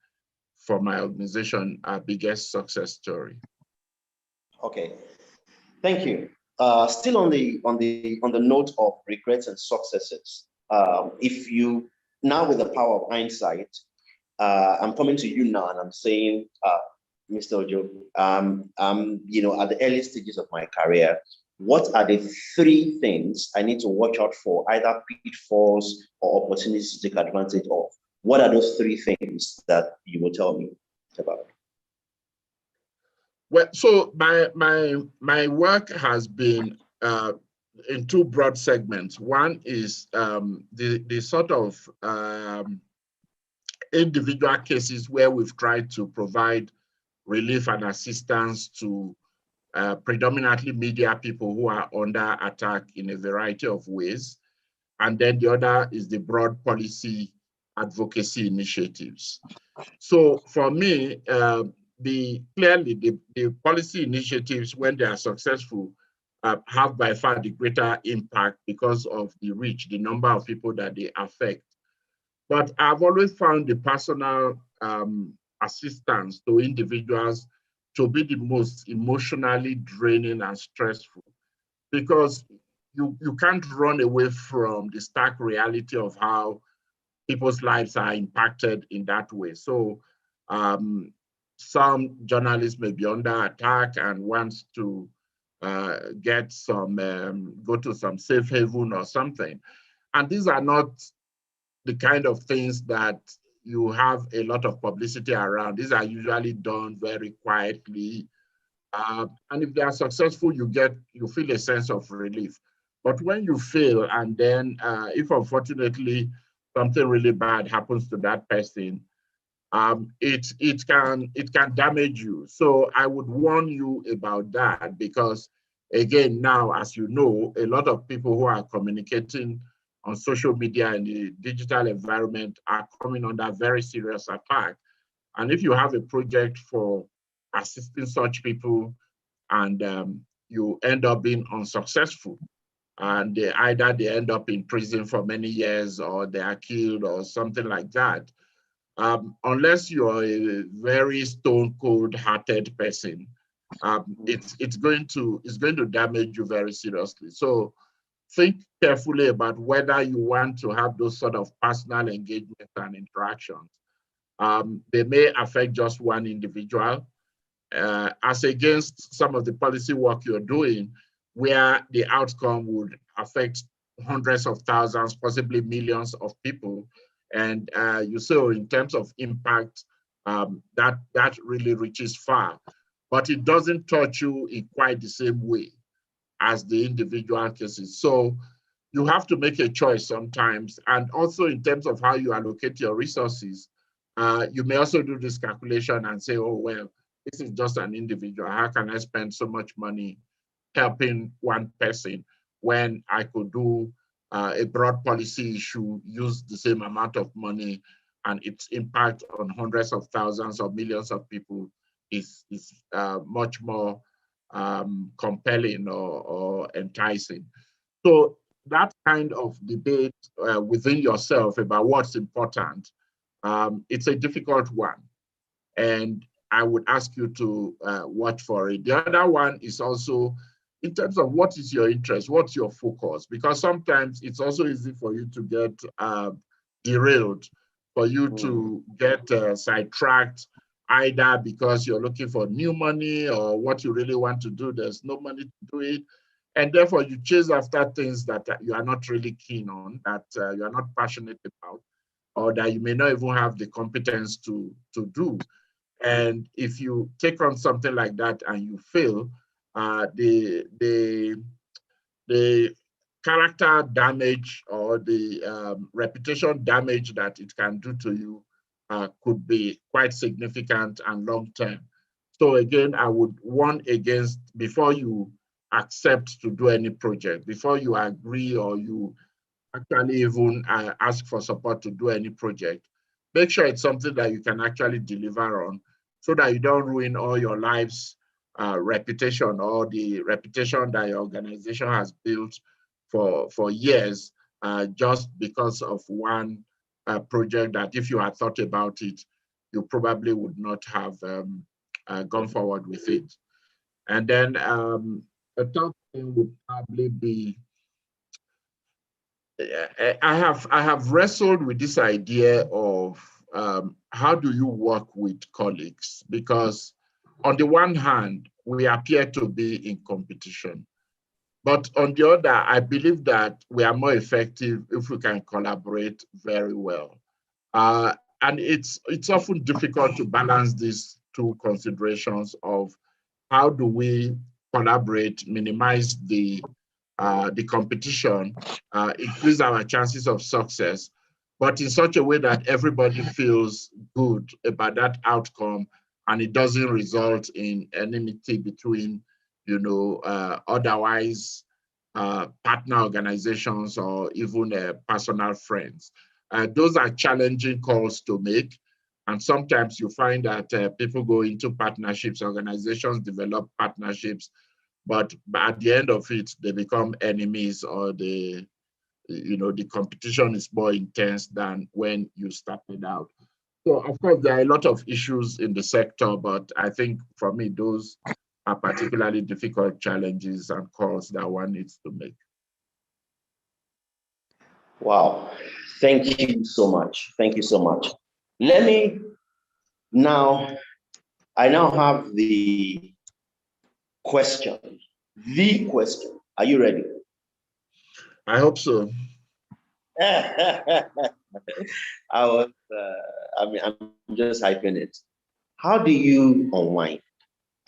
for my organization, our biggest success story. Okay, thank you. Still on the note of regrets and successes, if you now with the power of hindsight, I'm coming to you now and I'm saying, Mr. Ojo, at the early stages of my career, what are the 3 things I need to watch out for, either pitfalls or opportunities to take advantage of? What are those 3 things that you will tell me about? Well, so my work has been in 2 broad segments. One is the sort of individual cases where we've tried to provide relief and assistance to predominantly media people who are under attack in a variety of ways. And then the other is the broad policy advocacy initiatives. So for me, clearly the policy initiatives, when they are successful, have by far the greater impact because of the reach, the number of people that they affect. But I've always found the personal assistance to individuals to be the most emotionally draining and stressful, because you can't run away from the stark reality of how people's lives are impacted in that way. So some journalists may be under attack and wants to get some, go to some safe haven or something. And these are not the kind of things that you have a lot of publicity around. These are usually done very quietly. And if they are successful, you feel a sense of relief. But when you fail, and then if unfortunately something really bad happens to that person, it can damage you. So I would warn you about that, because again, now, as you know, a lot of people who are communicating on social media and the digital environment are coming under very serious attack. And if you have a project for assisting such people and you end up being unsuccessful, and either they end up in prison for many years or they are killed or something like that. Unless you're a very stone cold hearted person, it's going to damage you very seriously. So think carefully about whether you want to have those sort of personal engagements and interactions. They may affect just one individual, as against some of the policy work you're doing, where the outcome would affect hundreds of thousands, possibly millions of people. And you saw in terms of impact, that really reaches far. But it doesn't touch you in quite the same way as the individual cases. So you have to make a choice sometimes. And also in terms of how you allocate your resources, you may also do this calculation and say, oh, well, this is just an individual. How can I spend so much money helping one person when I could do a broad policy issue, use the same amount of money, and its impact on hundreds of thousands or millions of people is much more compelling or enticing. So that kind of debate within yourself about what's important, it's a difficult one. And I would ask you to watch for it. The other one is also in terms of what is your interest, what's your focus? Because sometimes it's also easy for you to get derailed, for you to get sidetracked, either because you're looking for new money or what you really want to do, there's no money to do it. And therefore you chase after things that you are not really keen on, that you are not passionate about, or that you may not even have the competence to do. And if you take on something like that and you fail, the character damage or the reputation damage that it can do to you could be quite significant and long-term. So again, I would warn against, before you accept to do any project, before you agree or you actually even ask for support to do any project, make sure it's something that you can actually deliver on, so that you don't ruin all your life's reputation or the reputation that your organization has built for years, just because of one project that, if you had thought about it, you probably would not have gone forward with it. And then a third thing would probably be, I have wrestled with this idea of how do you work with colleagues? Because on the one hand, we appear to be in competition. But on the other, I believe that we are more effective if we can collaborate very well. And it's often difficult to balance these two considerations of how do we collaborate, minimize the competition, increase our chances of success, but in such a way that everybody feels good about that outcome and it doesn't result in enmity between, otherwise partner organizations or even personal friends. Those are challenging calls to make. And sometimes you find that people go into partnerships, organizations develop partnerships, but at the end of it, they become enemies, or the competition is more intense than when you started out. So of course, there are a lot of issues in the sector, but I think for me, those are particularly difficult challenges and calls that one needs to make. Wow, thank you so much. Thank you so much. I now have the question. Are you ready? I hope so. I'm just hyping it. How do you unwind?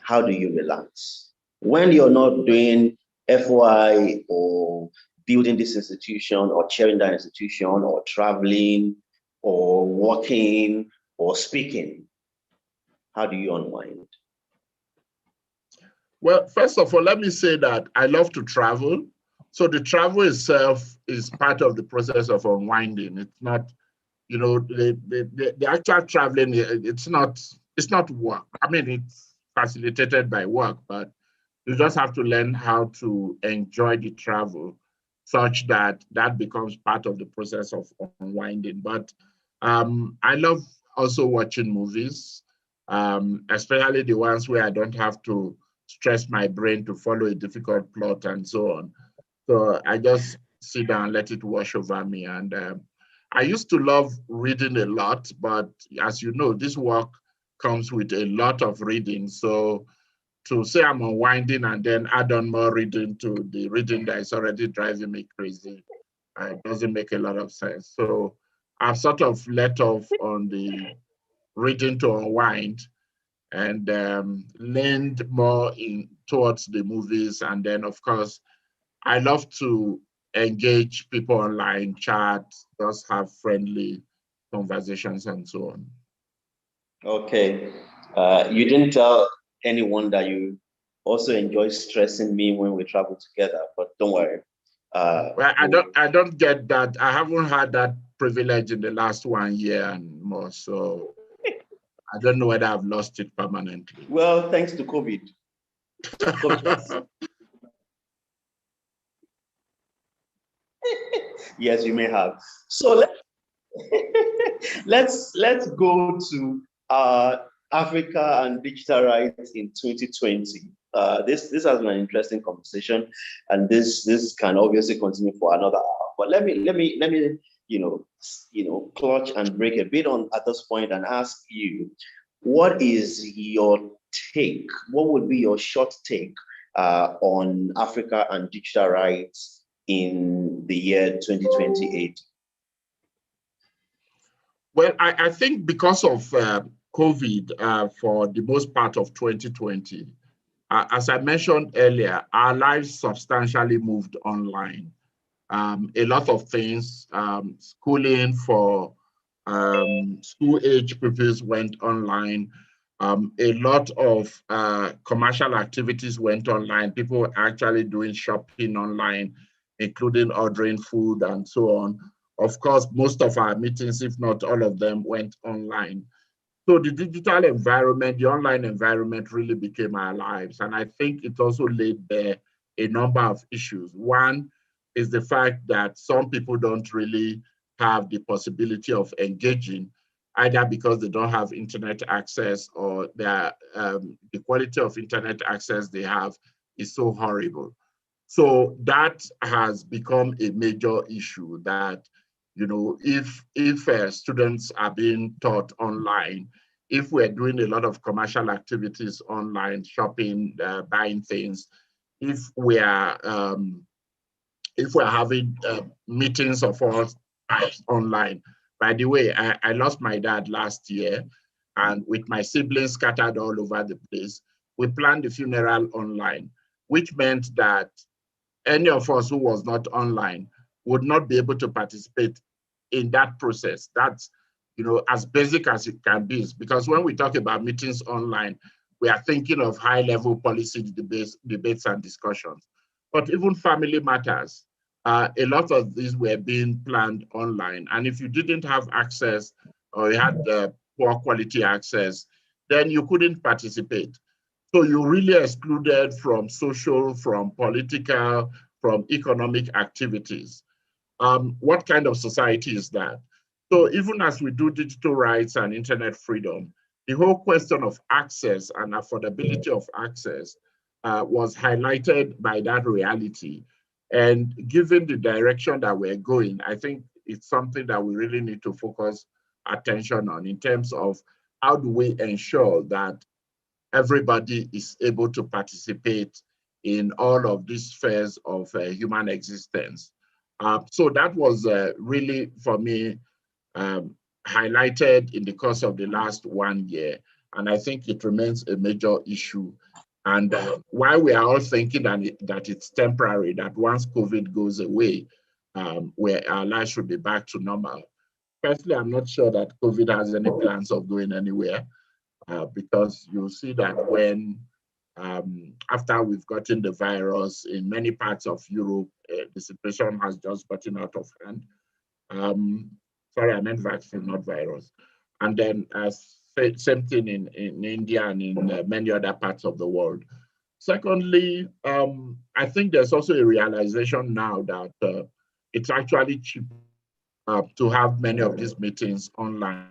How do you relax? When you're not doing FY or building this institution or chairing that institution or traveling or walking or speaking, how do you unwind? Well, first of all, let me say that I love to travel. So the travel itself is part of the process of unwinding. It's not, the actual traveling, it's not work. I mean, it's facilitated by work, but you just have to learn how to enjoy the travel such that that becomes part of the process of unwinding. But I love also watching movies, especially the ones where I don't have to stress my brain to follow a difficult plot and so on. So I just sit down and let it wash over me. And I used to love reading a lot, but as you know, this work comes with a lot of reading. So to say I'm unwinding and then add on more reading to the reading that is already driving me crazy, it doesn't make a lot of sense. So I've sort of let off on the reading to unwind and leaned more in towards the movies. And then, of course, I love to engage people online, chat, just have friendly conversations and so on. Okay. You didn't tell anyone that you also enjoy stressing me when we travel together, but don't worry. Well, I don't get that. I haven't had that privilege in the last 1 year and more, so I don't know whether I've lost it permanently. Well, thanks to COVID. Yes, you may have. So let's go to Africa and digital rights in 2020. This has been an interesting conversation, and this can obviously continue for another hour. But let me clutch and break a bit on at this point and ask you, what is your take? What would be your short take on Africa and digital rights in the year 2028? Well, I think because of COVID for the most part of 2020, as I mentioned earlier, our lives substantially moved online. A lot of things, schooling for school age pupils went online. A lot of commercial activities went online. People were actually doing shopping online, including ordering food and so on. Of course, most of our meetings, if not all of them, went online. So the digital environment, the online environment really became our lives. And I think it also laid bare a number of issues. One is the fact that some people don't really have the possibility of engaging, either because they don't have internet access or the quality of internet access they have is so horrible. So that has become a major issue that, you know, if students are being taught online, if we're doing a lot of commercial activities online, shopping, buying things, if we're having meetings of all types online. By the way, I lost my dad last year, and with my siblings scattered all over the place, we planned the funeral online, which meant that any of us who was not online would not be able to participate in that process. That's, you know, as basic as it can be, because when we talk about meetings online, we are thinking of high-level policy debates and discussions. But even family matters, a lot of these were being planned online. And if you didn't have access or you had poor quality access, then you couldn't participate. So you really excluded from social, from political, from economic activities. What kind of society is that? So even as we do digital rights and internet freedom, the whole question of access and affordability of access was highlighted by that reality. And given the direction that we're going, I think it's something that we really need to focus attention on in terms of how do we ensure that everybody is able to participate in all of these spheres of human existence. So that was really, for me, highlighted in the course of the last 1 year. And I think it remains a major issue. And while we are all thinking that it's temporary, that once COVID goes away, where our lives should be back to normal. Personally, I'm not sure that COVID has any plans of going anywhere. Because you'll see that when, after we've gotten the virus in many parts of Europe, the situation has just gotten out of hand. Sorry, I meant vaccine, not virus. And then same thing in India and in many other parts of the world. Secondly, I think there's also a realization now that it's actually cheap to have many of these meetings online.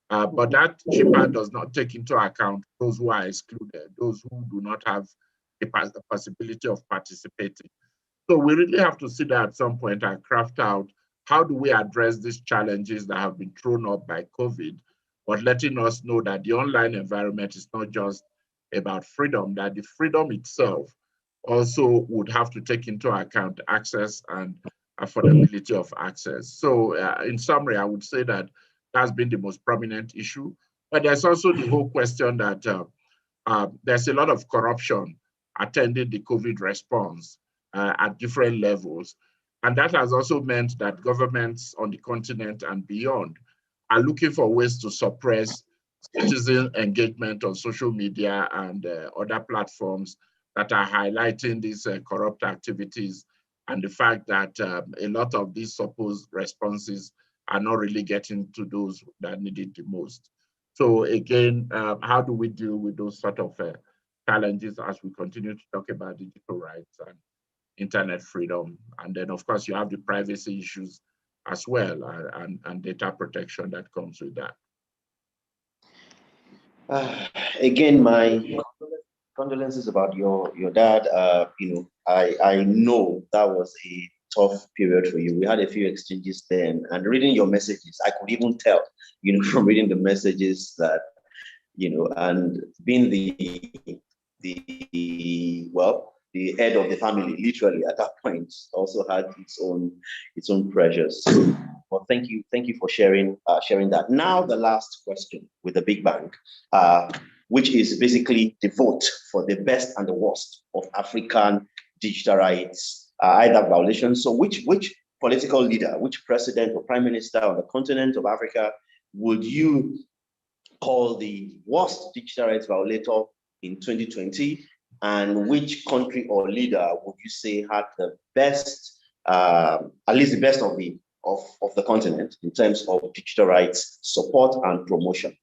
But that cheaper does not take into account those who are excluded, those who do not have the possibility of participating. So we really have to sit there at some point and craft out how do we address these challenges that have been thrown up by COVID, but letting us know that the online environment is not just about freedom, that the freedom itself also would have to take into account access and affordability of access. So in summary, I would say that that's been the most prominent issue. But there's also the whole question that there's a lot of corruption attending the COVID response at different levels. And that has also meant that governments on the continent and beyond are looking for ways to suppress citizen engagement on social media and other platforms that are highlighting these corrupt activities and the fact that a lot of these supposed responses are not really getting to those that need it the most. So again, how do we deal with those sort of challenges as we continue to talk about digital rights and internet freedom? And then of course you have the privacy issues as well and data protection that comes with that. Again, my condolences about your dad. I know that was a tough period for you. We had a few exchanges then, and reading your messages, I could even tell, from reading the messages that, and being the head of the family, literally at that point, also had its own pressures. Well, thank you for sharing that. Now the last question with the big bang, which is basically the vote for the best and the worst of African digital rights, either violations. So which political leader, which president or prime minister on the continent of Africa would you call the worst digital rights violator in 2020? And which country or leader would you say had the best, at least the best of the continent in terms of digital rights support and promotion?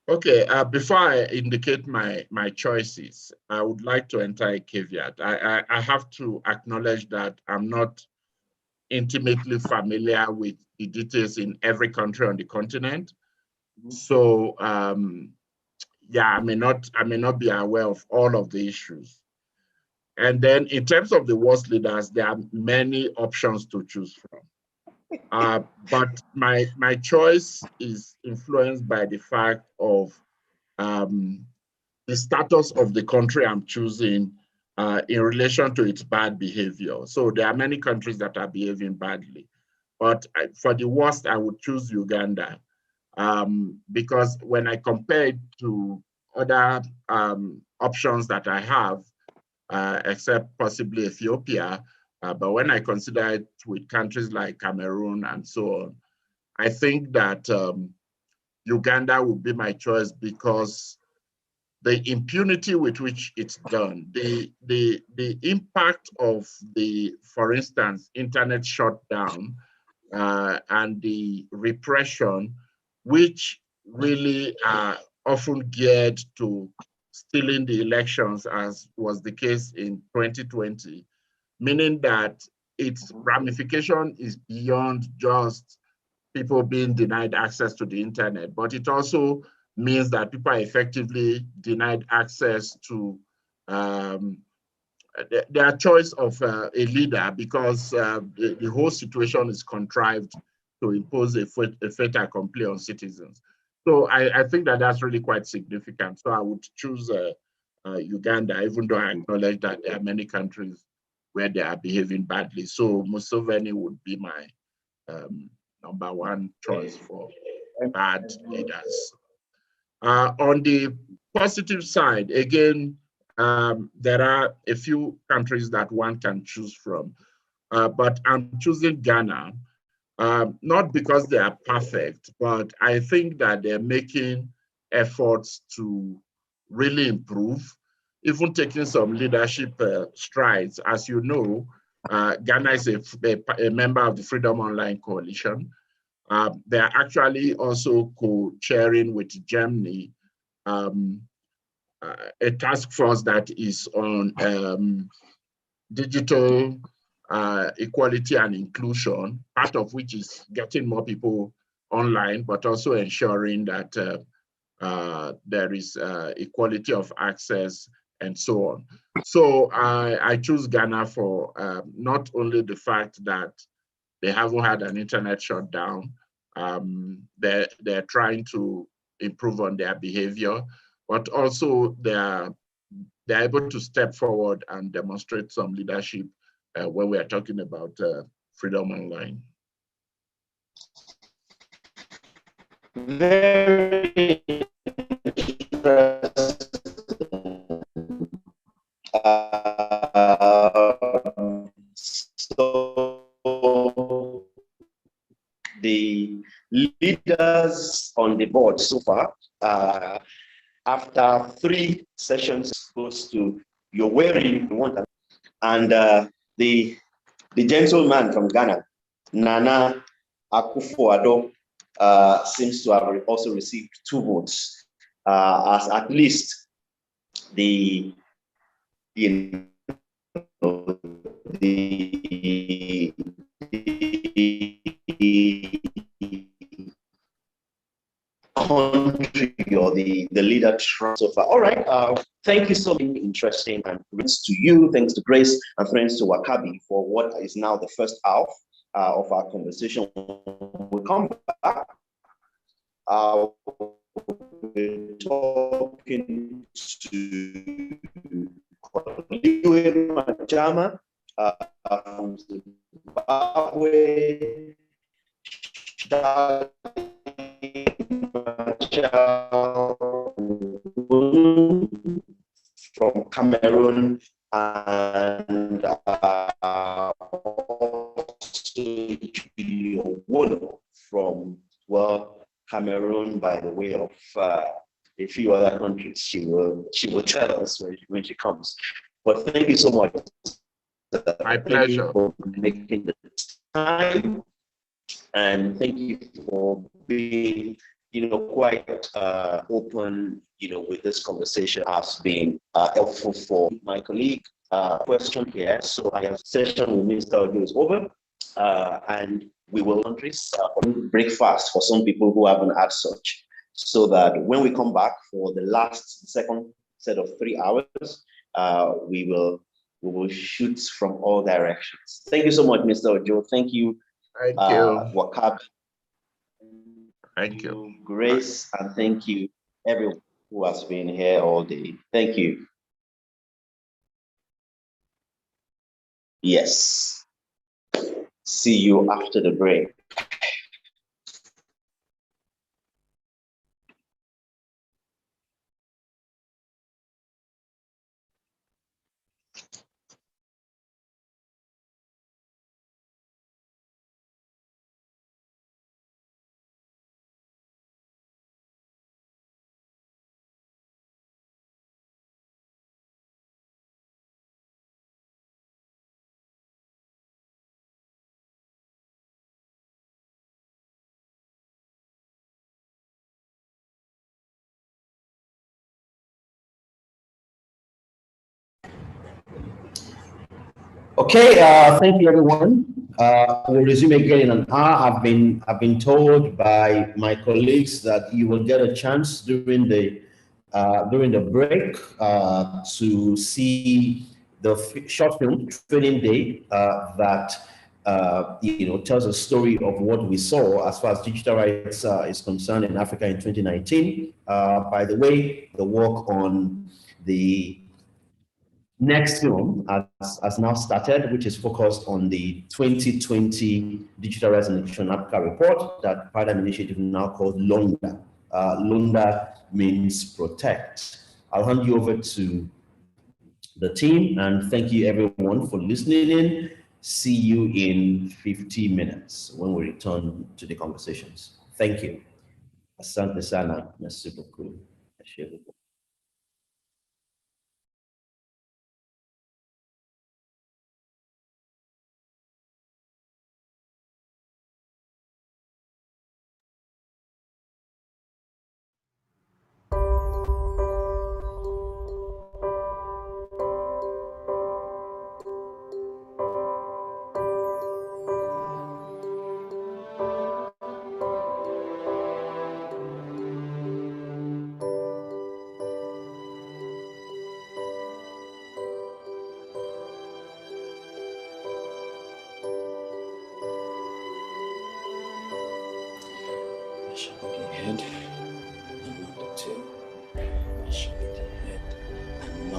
Okay, before I indicate my choices, I would like to enter a caveat. I have to acknowledge that I'm not intimately familiar with the details in every country on the continent. So yeah, I may not be aware of all of the issues. And then in terms of the worst leaders, there are many options to choose from. But my choice is influenced by the fact of the status of the country I'm choosing in relation to its bad behavior. So there are many countries that are behaving badly. But for the worst, I would choose Uganda because when I compare it to other options that I have, except possibly Ethiopia, but when I consider it with countries like Cameroon and so on, I think that Uganda would be my choice because the impunity with which it's done, the impact of the, for instance, internet shutdown and the repression, which really are often geared to stealing the elections, as was the case in 2020, meaning that its ramification is beyond just people being denied access to the internet, but it also means that people are effectively denied access to their choice of a leader because the whole situation is contrived to impose a fait accompli on citizens. So I think that that's really quite significant. So I would choose Uganda, even though I acknowledge that there are many countries where they are behaving badly. So Museveni would be my number one choice for bad leaders. On the positive side, again, there are a few countries that one can choose from, but I'm choosing Ghana, not because they are perfect, but I think that they're making efforts to really improve, even taking some leadership strides. As you know, Ghana is a member of the Freedom Online Coalition. They are actually also co-chairing with Germany a task force that is on digital equality and inclusion, part of which is getting more people online, but also ensuring that there is equality of access and so on. So I choose Ghana for not only the fact that they haven't had an internet shutdown, they're trying to improve on their behavior, but also they're able to step forward and demonstrate some leadership when we are talking about freedom online. Very interesting. So the leaders on the board so far, after 3 sessions, goes to you're wearing one, and the gentleman from Ghana, Nana Akufo-Addo, seems to have also received 2 votes, as at least the country or the leader so far. All right. Thank you so much. Interesting, and thanks to you, thanks to Grace, and thanks to Wakabi for what is now the first half of our conversation. We'll come back. We're talking to Koliwe Majama from Zimbabwe, from Cameroon, and Wono from, well, Cameroon by the way of a few other countries. She will tell us when she comes. But thank you so much. My pleasure. For making the time, and thank you for being, quite open, with this conversation has been helpful for my colleague. Question here. So I have session with Mr. Ojo is over, and we will breakfast for some people who haven't had such, so that when we come back for the second set of 3 hours, we will shoot from all directions. Thank you so much, Mr. Ojo. Thank you. Thank you. Wakabi. Thank you. Grace, and thank you everyone who has been here all day. Thank you. Yes. See you after the break. Okay, thank you everyone. We'll resume again in an hour. I've been told by my colleagues that you will get a chance during the break to see the short film Training Day that tells a story of what we saw as far as digital rights is concerned in Africa in 2019. By the way, the work on the next film has now started, which is focused on the 2020 Digital Rights and Inclusion Africa report that Paradigm Initiative now called LONDA. LONDA means protect. I'll hand you over to the team, and thank you everyone for listening in. See you in 50 minutes when we return to the conversations. Thank you. Asante sana. Merci beaucoup.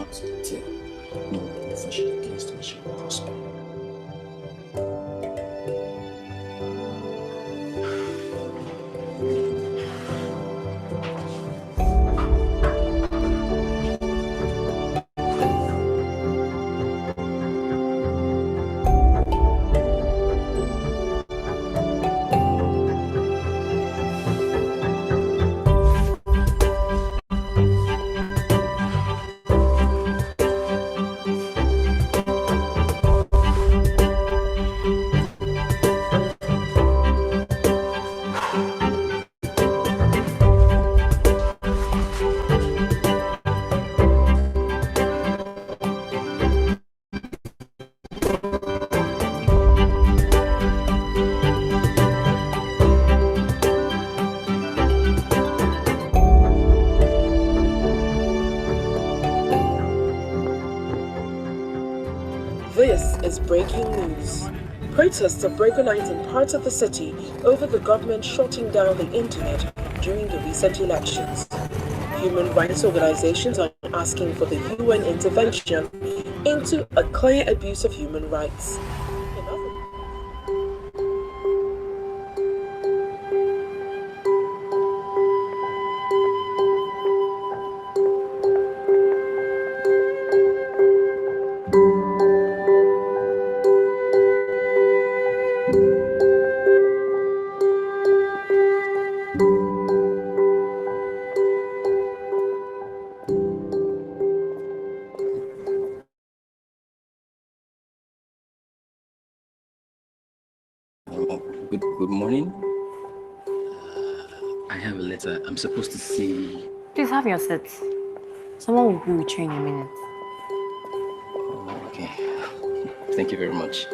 house until no weapon fashioned against me shall prosper. This is breaking news. Protests are breaking out in parts of the city over the government shutting down the internet during the recent elections. Human rights organizations are asking for the UN intervention into a clear abuse of human rights. Good morning. I have a letter. I'm supposed to see. Please have your seat. Someone will be with you in a minute. Oh, okay. Thank you very much.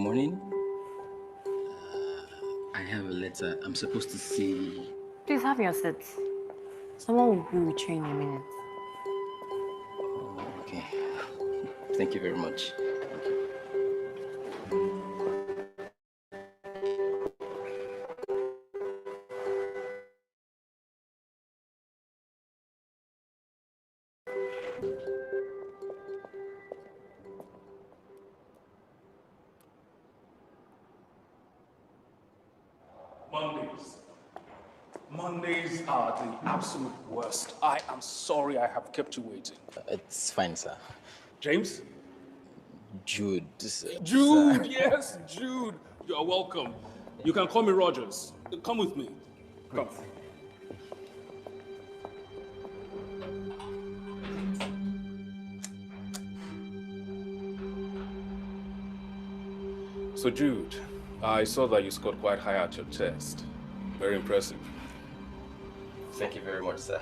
morning. I have a letter I'm supposed to see. Please have your seat. Someone will be with you in a minute. Oh, okay. Thank you very much. Mondays are the absolute worst. I am sorry I have kept you waiting. It's fine, sir. James? Jude. Jude, yes, Jude. You are welcome. You can call me Rogers. Come with me. Come. So Jude, I saw that you scored quite high at your test. Very impressive. Thank you very much, sir.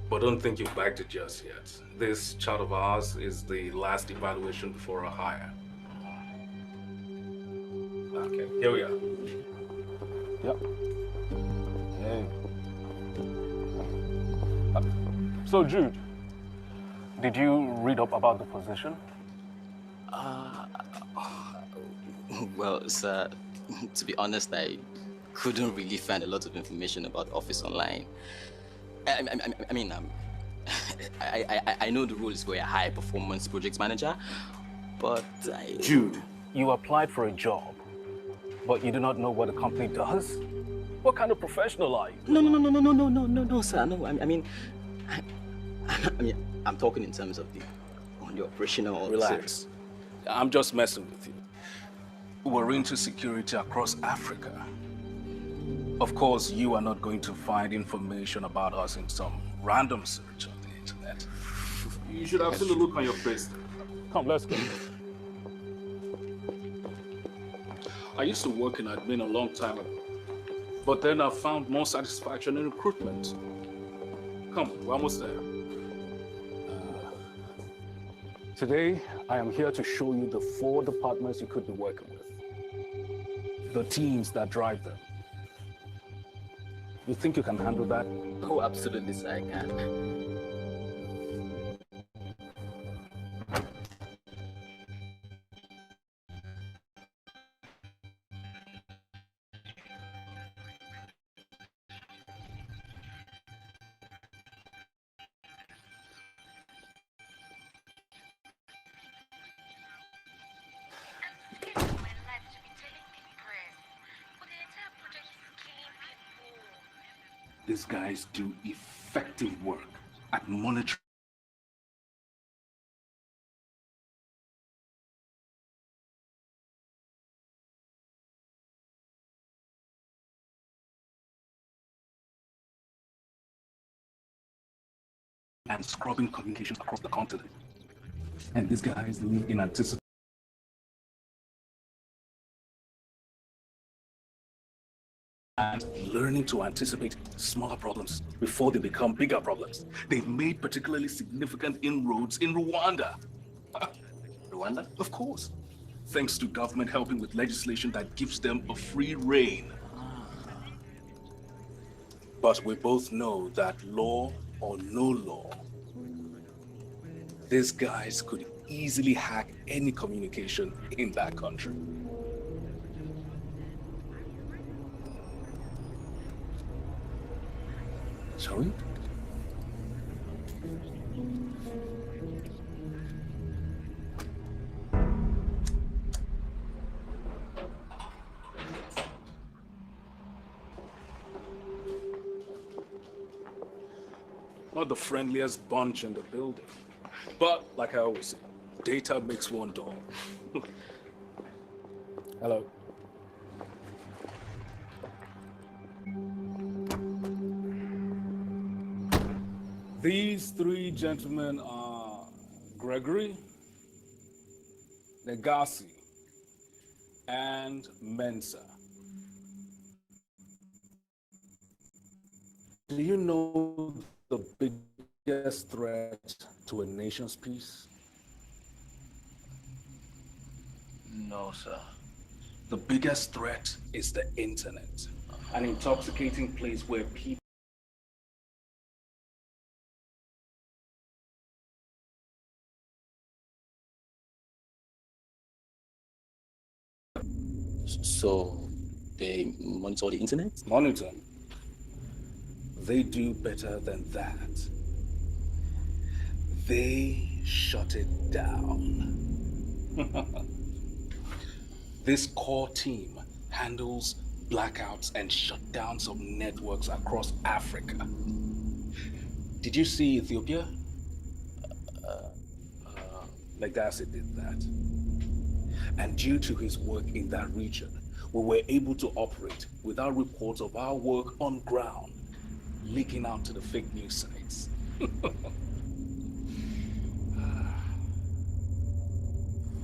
But don't think you've bagged it just yet. This child of ours is the last evaluation before a hire. Okay, here we are. Yep. Hey. So Jude, did you read up about the position? Well, sir, to be honest, I couldn't really find a lot of information about Office Online. I know the role is for a high-performance project manager, but Jude, you applied for a job, but you do not know what the company does? What kind of professional are you? No, sir. No, I'm talking in terms of the operational. Relax. I'm just messing with you. We're into security across Africa. Of course, you are not going to find information about us in some random search on the internet. You should have seen the look on your face. Come, let's go. I used to work in admin a long time ago, but then I found more satisfaction in recruitment. Come, we're almost there. Today, I am here to show you the 4 departments you could be working with. The teams that drive them. You think you can handle that? Oh, absolutely, sir, I can. These guys do effective work at monitoring and scrubbing communications across the continent. And these guys live in anticipation. And learning to anticipate smaller problems before they become bigger problems. They've made particularly significant inroads in Rwanda. Rwanda? Of course. Thanks to government helping with legislation that gives them a free rein. But we both know that law or no law, these guys could easily hack any communication in that country. Shall we? Not the friendliest bunch in the building. But, like I always say, data makes one dog. Hello. These 3 gentlemen are Gregory, Negasi, and Mensa. Do you know the biggest threat to a nation's peace? No, sir. The biggest threat is the internet, an intoxicating place where people So they monitor the internet? monitor. They do better than that. They shut it down. This core team handles blackouts and shutdowns of networks across Africa. Did you see Ethiopia? Legacy did that. And due to his work in that region, we were able to operate without reports of our work on ground leaking out to the fake news sites.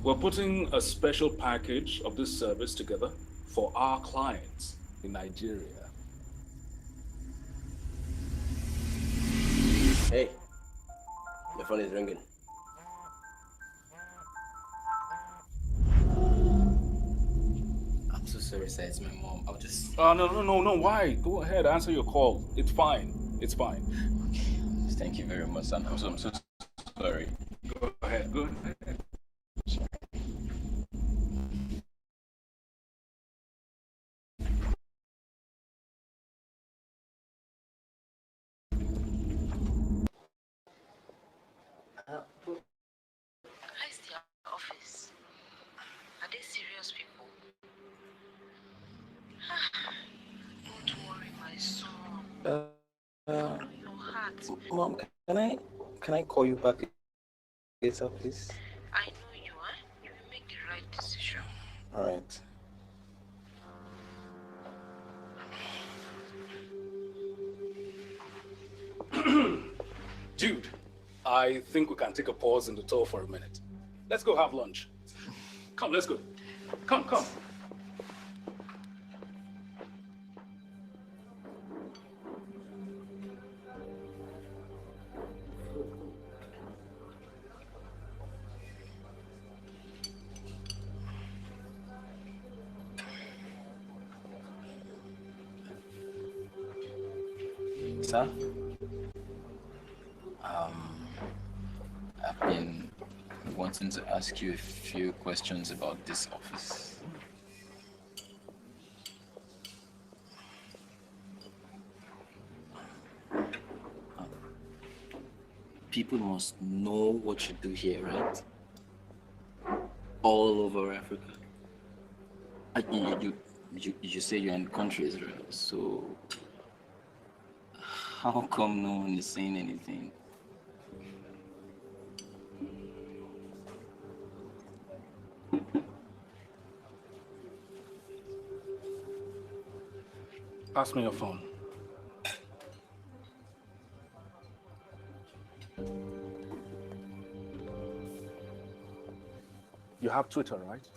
We're putting a special package of this service together for our clients in Nigeria. Hey, your phone is ringing. I'm so sorry, sir. It's my mom. I'll just... No. Why? Go ahead. Answer your call. It's fine. It's fine. Okay. Thank you very much, son. I'm so sorry. Go ahead. Go ahead. How's their office? Are they serious people? Don't worry, my son. Your heart. Mom, can I call you back later, please? I know you are. You will make the right decision. All right. Dude, I think we can take a pause in the tour for a minute. Let's go have lunch. Come, let's go. Come. Sir? I've been wanting to ask you a few questions about this office. People must know what you do here, right? All over Africa. You say you're in countries, right? So how come no one is saying anything? Pass me your phone. You have Twitter, right?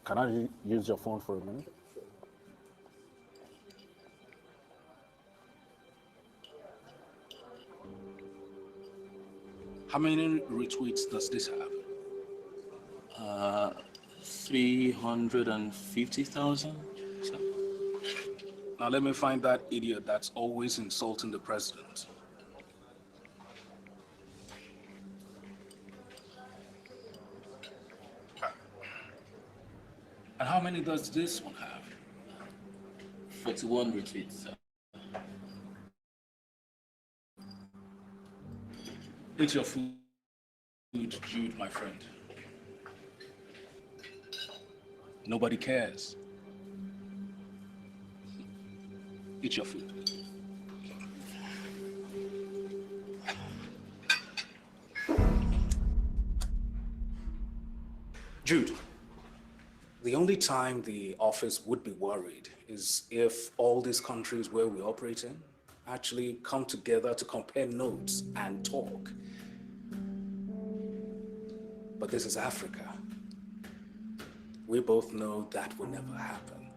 Can I use your phone for a minute? How many retweets does this have? 350,000. So. Now let me find that idiot that's always insulting the president. And how many does this one have? 41 retweets. Eat your food, Jude, my friend. Nobody cares. Eat your food. Jude, the only time the office would be worried is if all these countries where we operate in actually come together to compare notes and talk. But this is Africa. We both know that will never happen.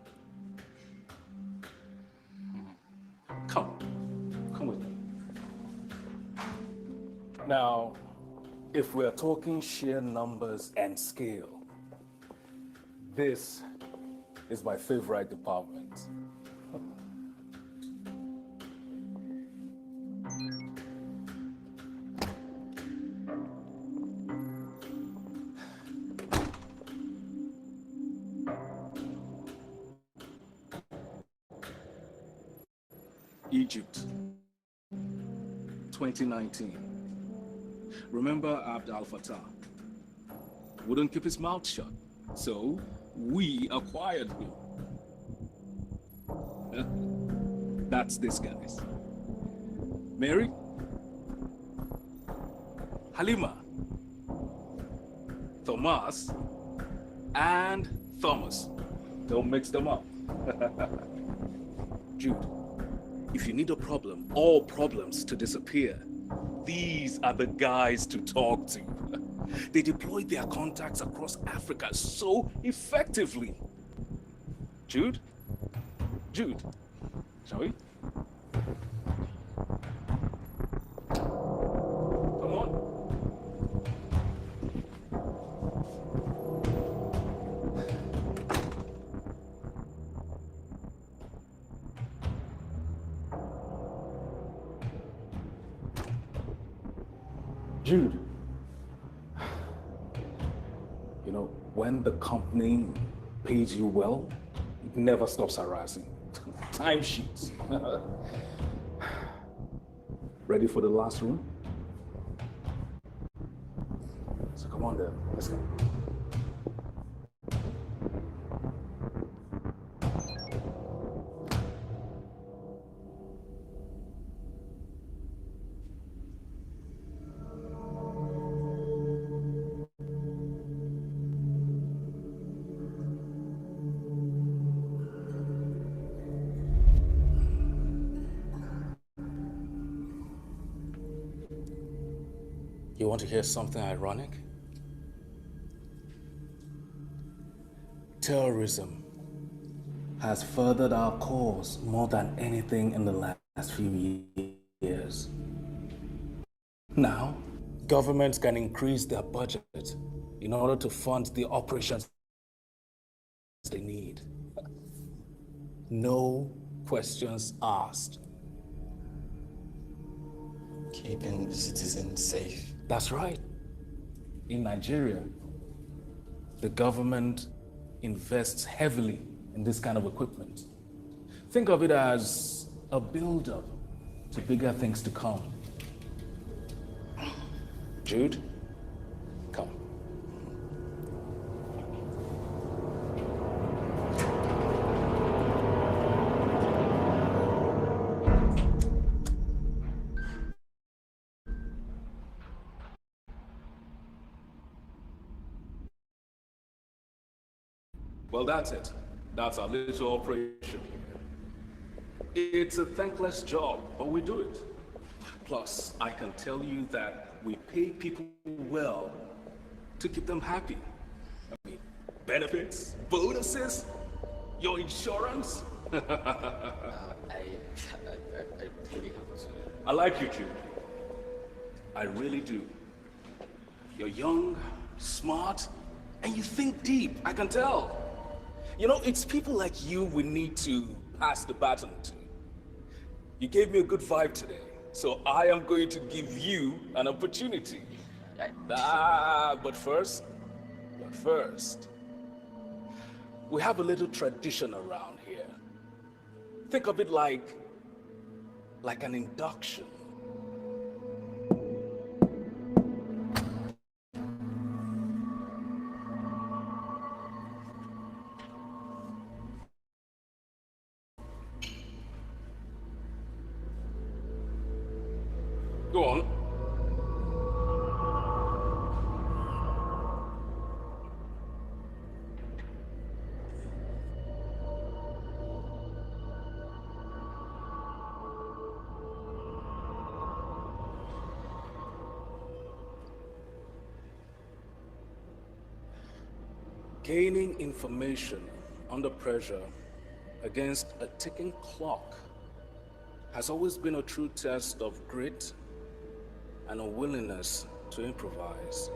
Come with me. Now, if we're talking sheer numbers and scale, This is my favorite department. Egypt, 2019. Remember Abd al-Fattah? Wouldn't keep his mouth shut, so we acquired him. That's this, guys. Mary, Halima, Thomas, and Thomas. Don't mix them up. Jude, if you need a problem, all problems to disappear, these are the guys to talk to. They deploy their contacts across Africa so effectively. Jude? Jude, shall we? Come on. Jude, you know, when the company pays you well, it never stops harassing. Timesheets. Ready for the last room? So come on then, let's go. You want to hear something ironic? Terrorism has furthered our cause more than anything in the last few years. Now, governments can increase their budget in order to fund the operations they need. No questions asked. Keeping the citizens safe. That's right. In Nigeria, the government invests heavily in this kind of equipment. Think of it as a build-up to bigger things to come. Jude, come. Well, that's it. That's our little operation. It's a thankless job, but we do it. Plus, I can tell you that we pay people well to keep them happy. I mean, benefits, bonuses, your insurance. I really have to. I like you, Jude. I really do. You're young, smart, and you think deep, I can tell. You know, it's people like you we need to pass the baton to. You gave me a good vibe today, so I am going to give you an opportunity. But first, we have a little tradition around here. Think of it like an induction. Go on. Gaining information under pressure against a ticking clock has always been a true test of grit and a willingness to improvise.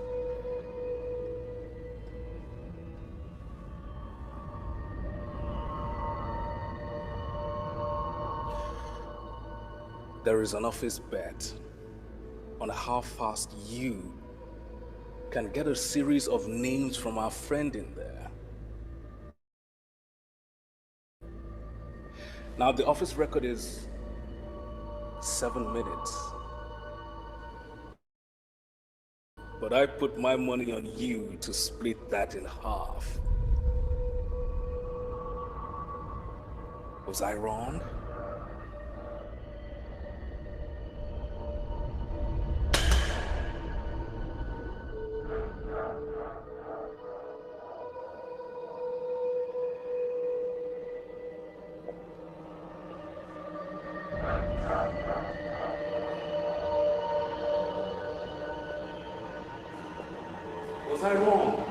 there is an office bet on how fast you can get a series of names from our friend in there. Now, the office record is 7 minutes. But I put my money on you to split that in half. Was I wrong? Was I wrong?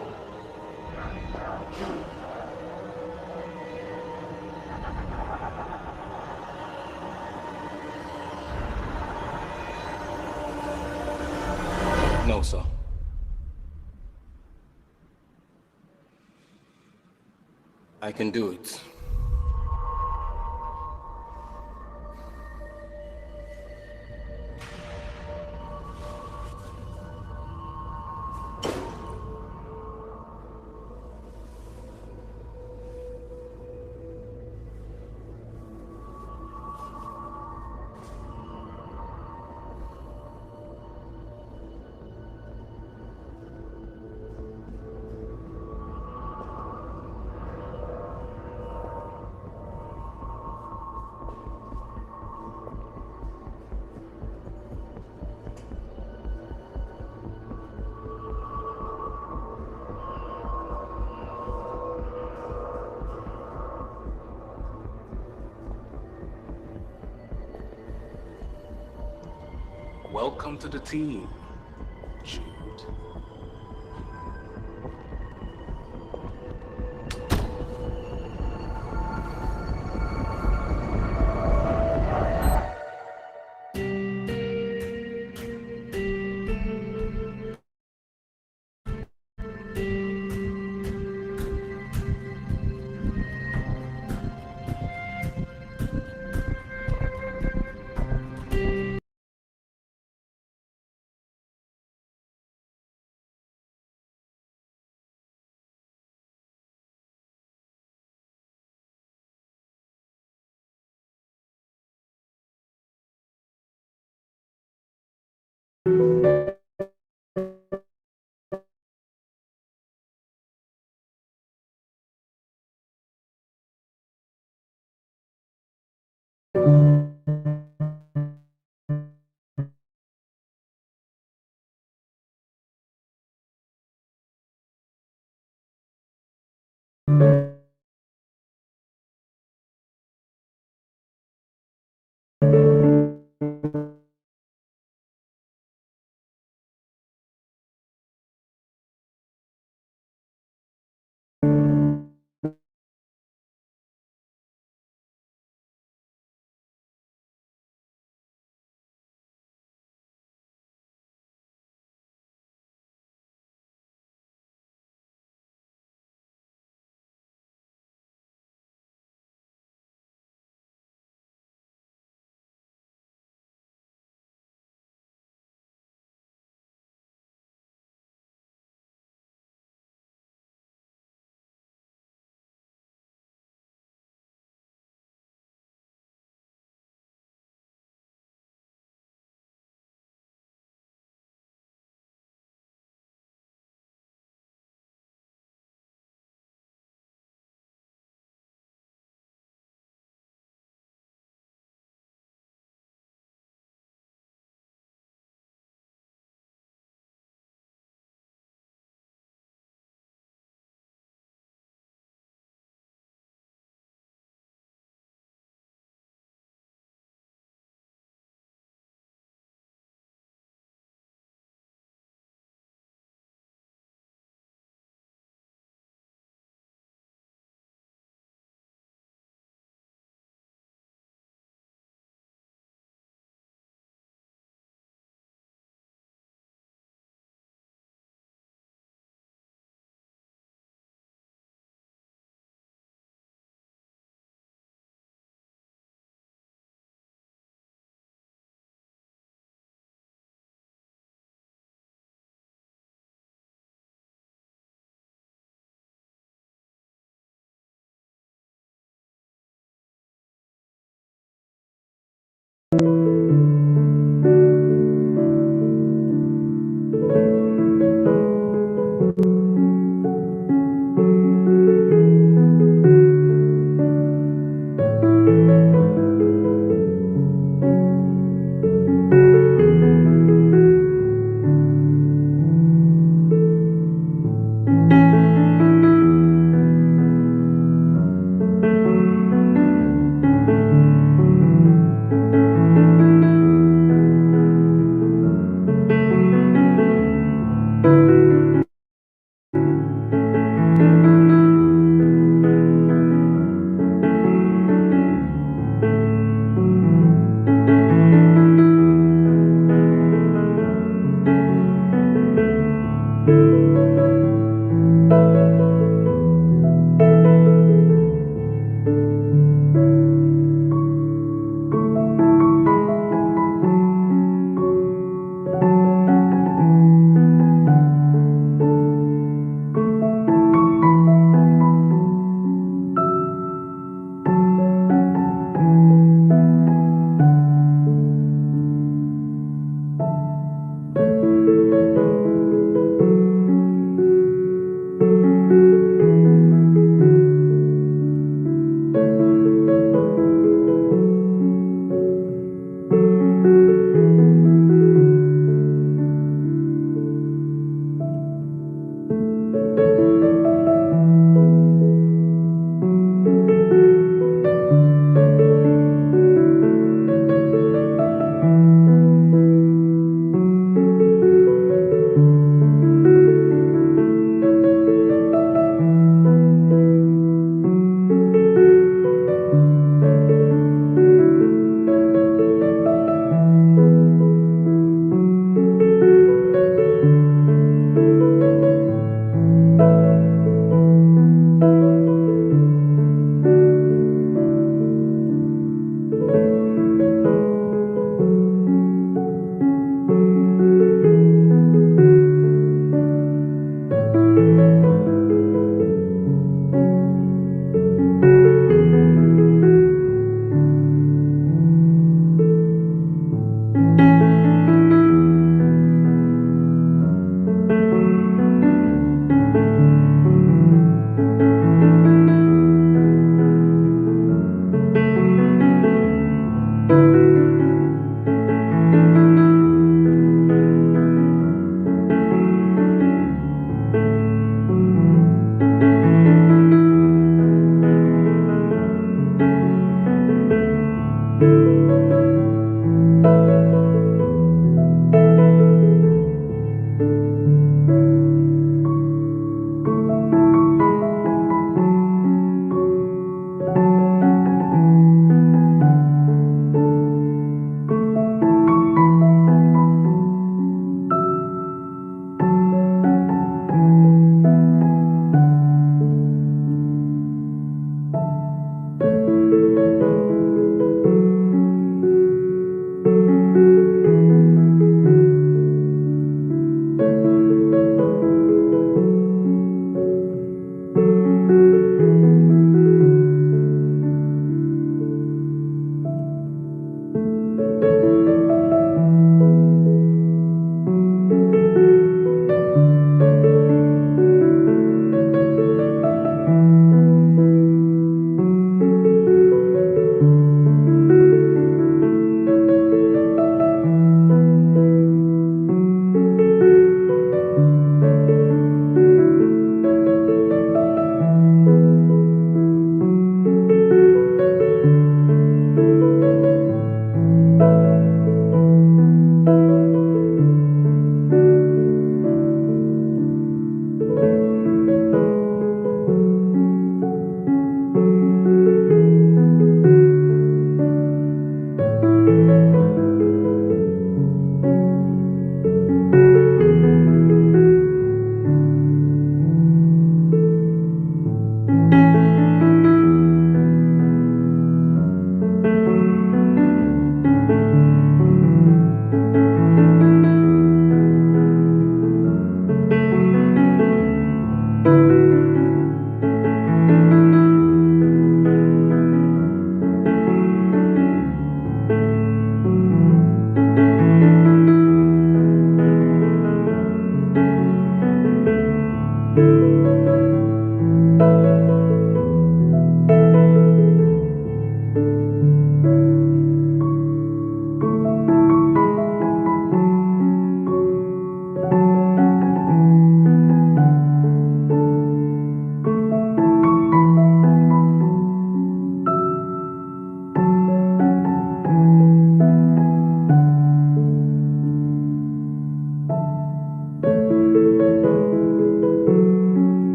No, sir. I can do it. Welcome to the team, Jude.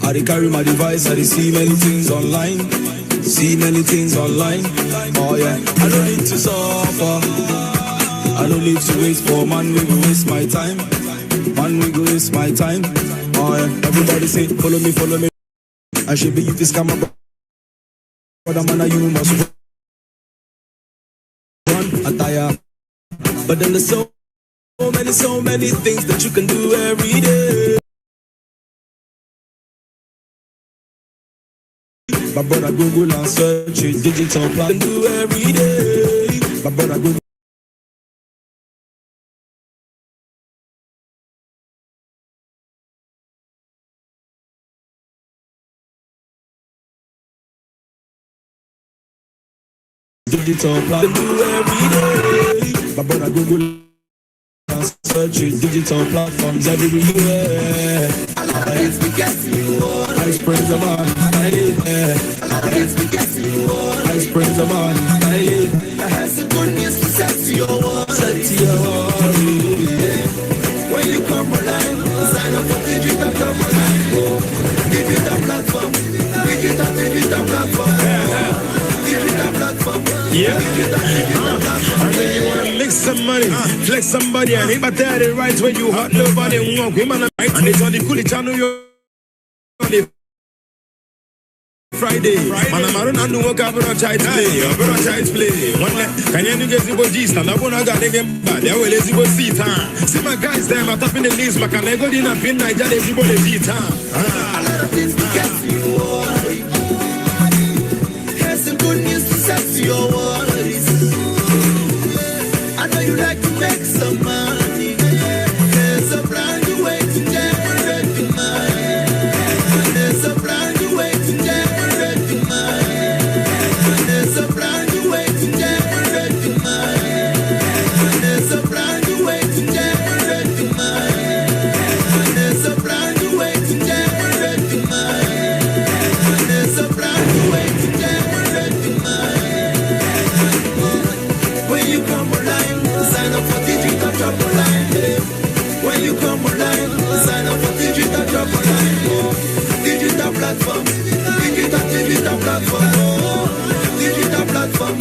I dey carry my device, I dey see many things online. See many things online. Oh yeah, I don't need to suffer. I don't live to wait for man, we go waste my time. Man, we go waste my time. Oh yeah, everybody say, follow me, follow me. I should be if this come up. But man, you must run, attire. But then there's so many things that you can do every day. My brother Google and search it, digital plan do every day. My brother Google. Digital plan do every day. My brother Google and search it, digital platforms everywhere. Ice Prince of Man, Ice Prince of Man, I have some good news to set to your wall. When you come online, sign up for digital platform. Digital platform, digital platform. Yeah, and then you wanna make some money, flex somebody, and if I tell it right when you hot nobody walk, women and it's on the Cooley channel. You Friday, man, I'm around and work up on child play. Can you get the bodies and I wanna get them bad? They will lazy boy seat. See my guys there, I'm tapping the list, but can I go in and pin Nigeria? Everybody seat. A lot of things to get you. Here's some good news to set to your worries. I know you like to make some money. There's a brand new way to generate the money. There's a brand new way to generate the money. There's a brand new way to generate the money. There's a brand new way to generate the money. There's a brand new way to generate the money. There's a brand new way to generate the money. When you come online, sign up for digital job online. When you come online, sign up for digital job online. Digital platform, digital platform, digital platform.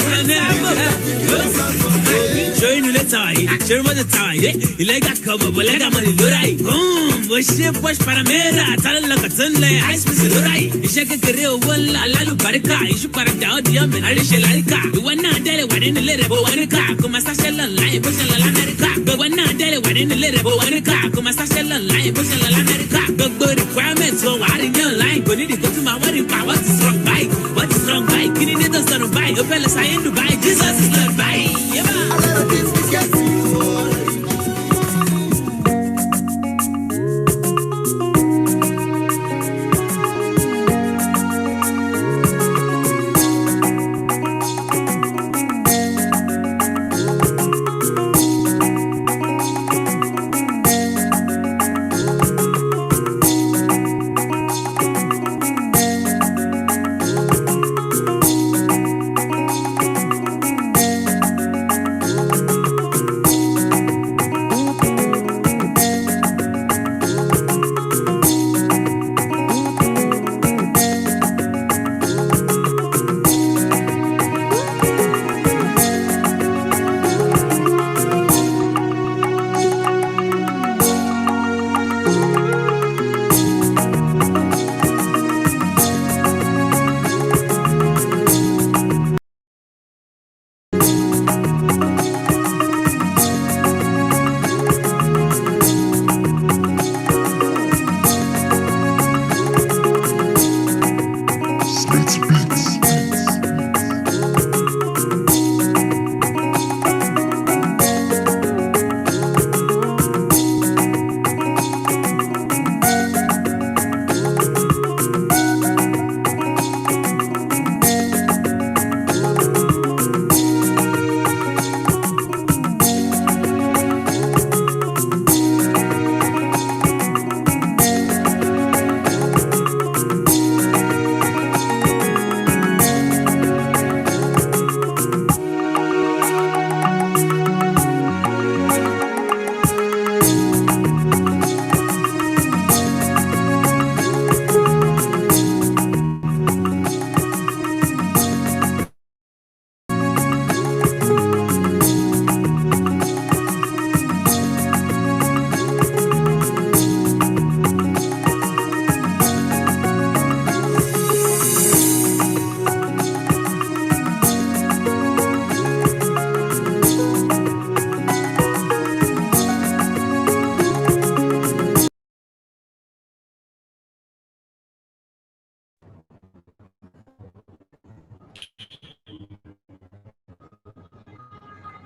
Join the tie, share the tie. You like that cover, but like that money, Lurai. Boom, push Paramera, Talaka Sunday, I speak Lurai. You shake a career, Walla, Lalu Barika, you should para down the Yaman, Alisha Laika. You want not tell it what in the letter, but one car, come as I shall lie, push a America. But one not tell it what in the letter, but one car, come as I shall lie, push a America. The good requirements, so I in your line, but need to go to my wedding car. What is wrong bike? What is wrong bike? Can you need us to buy? The fellas I in Dubai, Jesus is not buying. A lot of things to get you.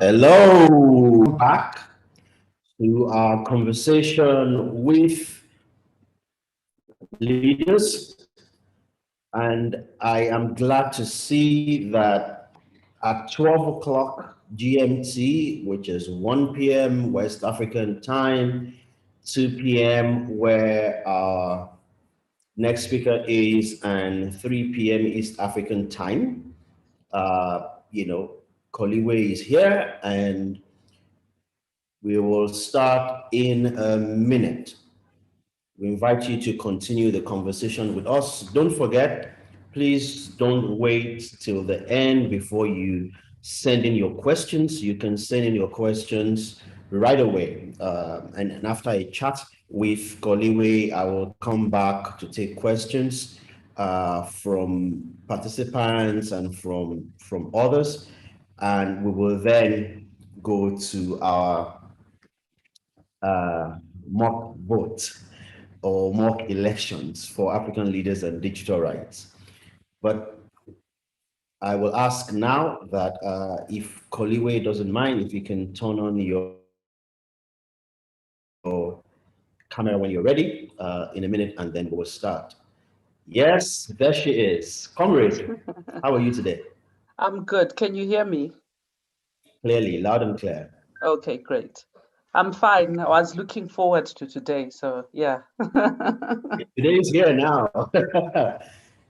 Hello, back to our conversation with leaders. And I am glad to see that at 12 o'clock GMT, which is 1 p.m. West African time, 2 p.m. where our next speaker is, and 3 p.m. East African time. Koliwe is here, and we will start in a minute. We invite you to continue the conversation with us. Don't forget, please don't wait till the end before you send in your questions. You can send in your questions right away. And after a chat with Koliwe, I will come back to take questions from participants and from others. And we will then go to our mock vote or mock elections for African leaders and digital rights. But I will ask now that if Koliwe doesn't mind, if you can turn on your camera when you're ready in a minute, and then we'll start. Yes, there she is. Comrade, how are you today? I'm good. Can you hear me? Clearly, loud and clear. Okay, great. I'm fine. I was looking forward to today, so yeah. Today is here now.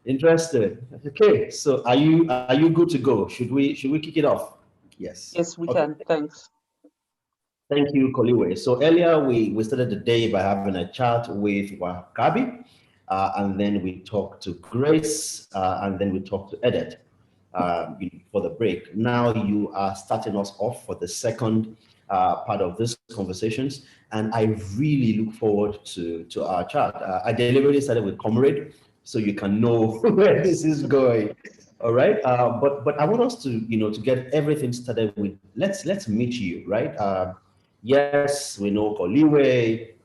Interesting. Okay, so are you good to go? Should we kick it off? Yes. Yes, we can. Thanks. Thank you, Koliwe. So earlier we started the day by having a chat with Wakabi, and then we talked to Grace, and then we talked to Edet for the break. Now you are starting us off for the second part of this conversations, and I really look forward to our chat. I deliberately started with Comrade, so you can know where this is going. All right, but I want us to to get everything started with let's meet you, right? Yes, we know Koliwe,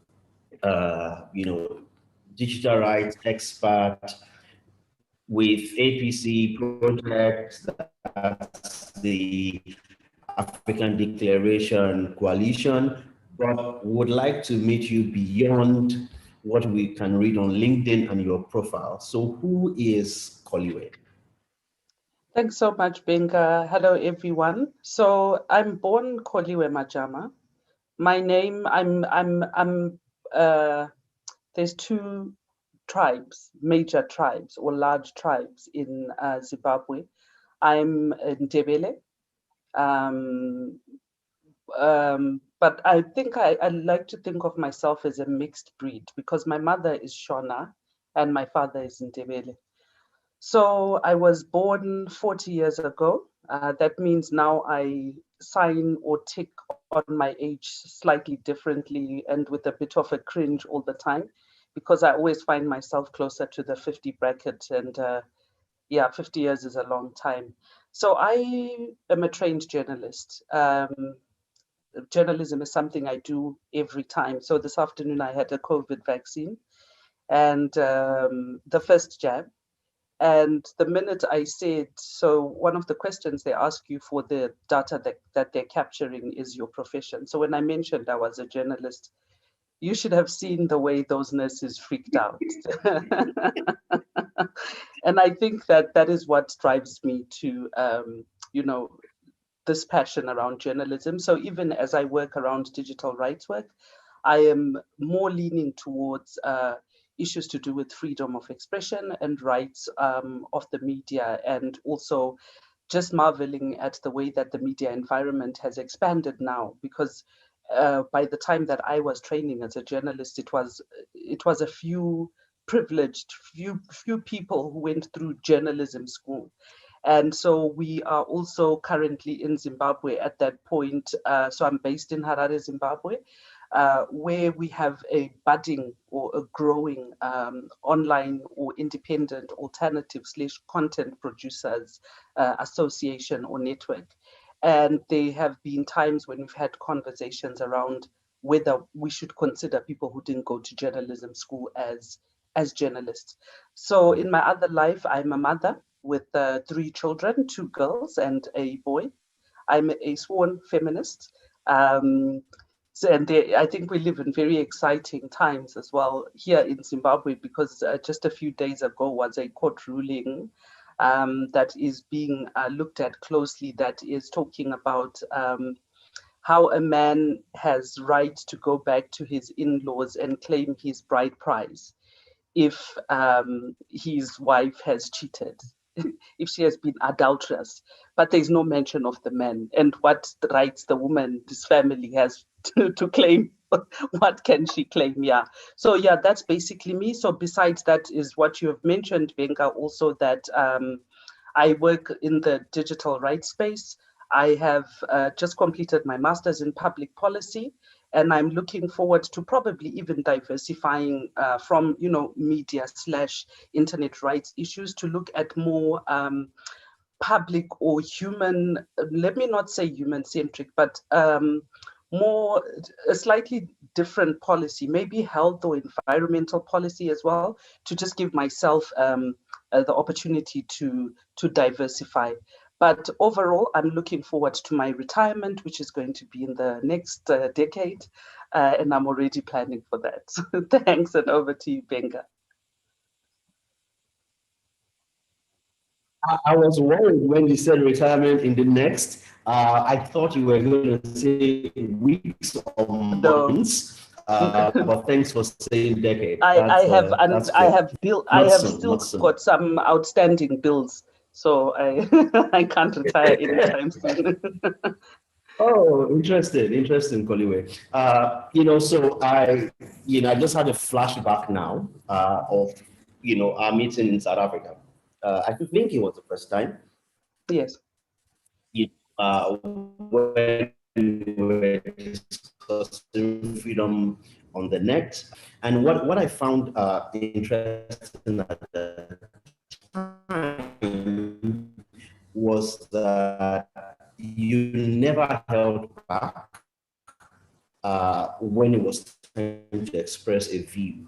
digital rights expert with APC projects, that's the African Declaration Coalition, but would like to meet you beyond what we can read on LinkedIn and your profile. So who is Koliwe? Thanks so much, Benga. Hello, everyone. So I'm born Koliwe Majama. My name, there's two tribes, major tribes or large tribes in Zimbabwe. I'm Ndebele, but I think I like to think of myself as a mixed breed because my mother is Shona and my father is Ndebele. So I was born 40 years ago. That means now I sign or tick on my age slightly differently and with a bit of a cringe all the time, because I always find myself closer to the 50 bracket, and 50 years is a long time. So I am a trained journalist. Journalism is something I do every time. So this afternoon I had a COVID vaccine and the first jab. And the minute I said, so one of the questions they ask you for the data that they're capturing is your profession. So when I mentioned I was a journalist, you should have seen the way those nurses freaked out. And I think that is what drives me to, this passion around journalism. So even as I work around digital rights work, I am more leaning towards issues to do with freedom of expression and rights of the media, and also just marveling at the way that the media environment has expanded now, because by the time that I was training as a journalist, it was a few privileged, few people who went through journalism school. And so we are also currently in Zimbabwe at that point. So I'm based in Harare, Zimbabwe, where we have a budding or a growing online or independent alternative / content producers association or network. And there have been times when we've had conversations around whether we should consider people who didn't go to journalism school as journalists. So in my other life, I'm a mother with 3 children, 2 girls and a boy. I'm a sworn feminist. I think we live in very exciting times as well here in Zimbabwe, because just a few days ago was a court ruling that is being looked at closely, that is talking about how a man has right to go back to his in-laws and claim his bride price if his wife has cheated, if she has been adulterous, but there's no mention of the man and what rights the woman, this family has to claim. What can she claim? Yeah. So yeah, that's basically me. So besides that is what you have mentioned, Venga, also that I work in the digital rights space. I have just completed my master's in public policy, and I'm looking forward to probably even diversifying from, media / internet rights issues to look at more public or human, let me not say human-centric, but more a slightly different policy, maybe health or environmental policy as well, to just give myself the opportunity to diversify. But overall, I'm looking forward to my retirement, which is going to be in the next decade, and I'm already planning for that. Thanks, and over to you, Venga. I was worried when you said retirement in the next. I thought you were going to say weeks or months. But thanks for saying decade. I have still got some outstanding bills, so I can't retire anytime soon. Oh, interesting, Koliwe. So I just had a flashback now of our meeting in South Africa. I think it was the first time. Yes. When we were discussing freedom on the net, and what I found interesting at the time was that you never held back when it was time to express a view.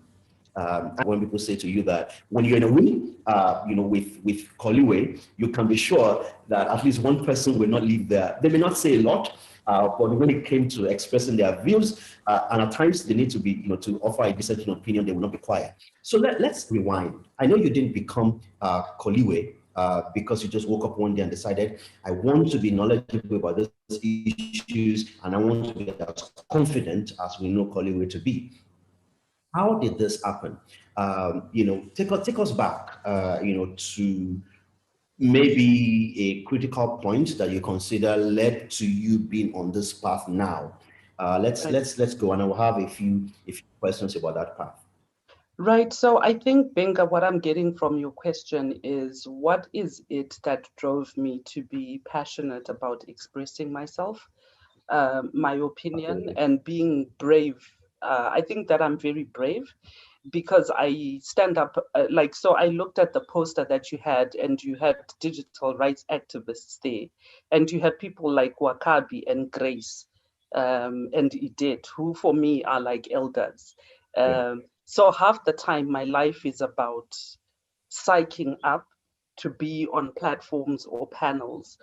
When people say to you that when you're in a room, with Koliwe, you can be sure that at least one person will not leave there. They may not say a lot, but when it came to expressing their views, and at times they need to be, to offer a dissenting opinion, they will not be quiet. So let's rewind. I know you didn't become Koliwe because you just woke up one day and decided, I want to be knowledgeable about these issues, and I want to be as confident as we know Koliwe to be. How did this happen? Take us back, to maybe a critical point that you consider led to you being on this path now. Let's go, and I will have a few questions about that path. Right. So I think, Benga, what I'm getting from your question is, what is it that drove me to be passionate about expressing myself, my opinion, and being brave? I think that I'm very brave because I stand up, so I looked at the poster that you had, and you had digital rights activists there, and you had people like Wakabi and Grace and Edith, who for me are like elders. So half the time my life is about psyching up to be on platforms or panels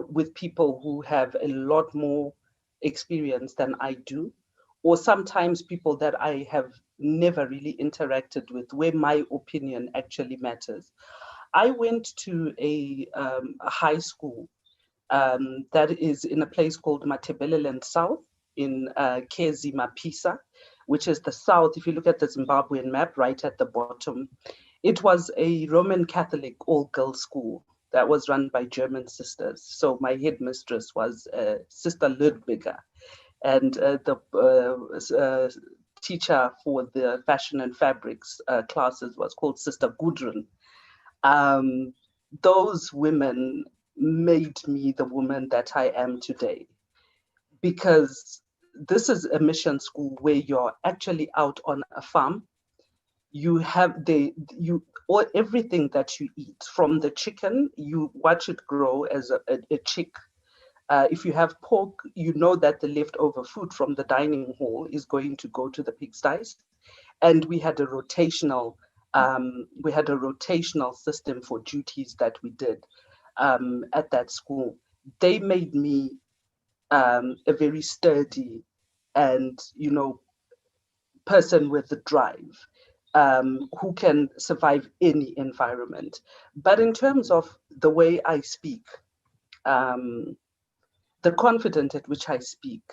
with people who have a lot more experience than I do, or sometimes people that I have never really interacted with, where my opinion actually matters. I went to a high school that is in a place called Matabeleland South in Kezi Mapisa, which is the south. If you look at the Zimbabwean map, right at the bottom, it was a Roman Catholic all-girls school that was run by German sisters. So my headmistress was Sister Ludwiga, and the teacher for the fashion and fabrics classes was called Sister Gudrun. Those women made me the woman that I am today, because this is a mission school where you're actually out on a farm. You have everything that you eat, from the chicken, you watch it grow as a chick. If you have pork, you know that the leftover food from the dining hall is going to go to the pigsties. And we had a rotational system for duties that we did at that school. they made me a very sturdy and, person with the drive, who can survive any environment. But in terms of the way I speak, the confidence at which I speak,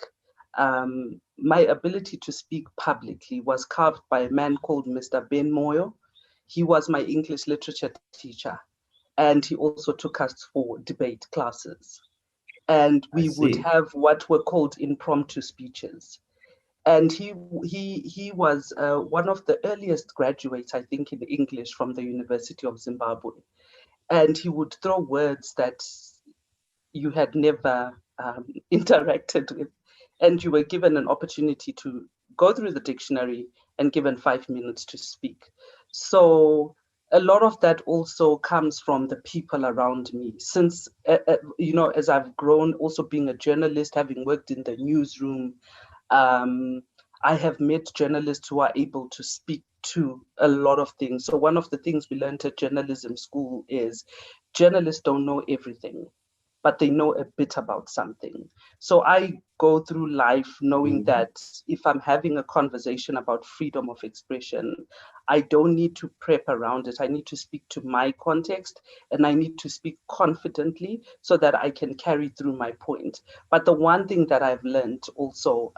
my ability to speak publicly was carved by a man called Mr. Ben Moyo. He was my English literature teacher, and he also took us for debate classes. And we would have what were called impromptu speeches. And he was one of the earliest graduates, I think, in English from the University of Zimbabwe. And he would throw words that you had never interacted with. And you were given an opportunity to go through the dictionary and given 5 minutes to speak. So a lot of that also comes from the people around me. Since, as I've grown, also being a journalist, having worked in the newsroom, I have met journalists who are able to speak to a lot of things. So one of the things we learned at journalism school is journalists don't know everything, but they know a bit about something. So I go through life knowing that if I'm having a conversation about freedom of expression, I don't need to prep around it. I need to speak to my context, and I need to speak confidently so that I can carry through my point. But the one thing that I've learned also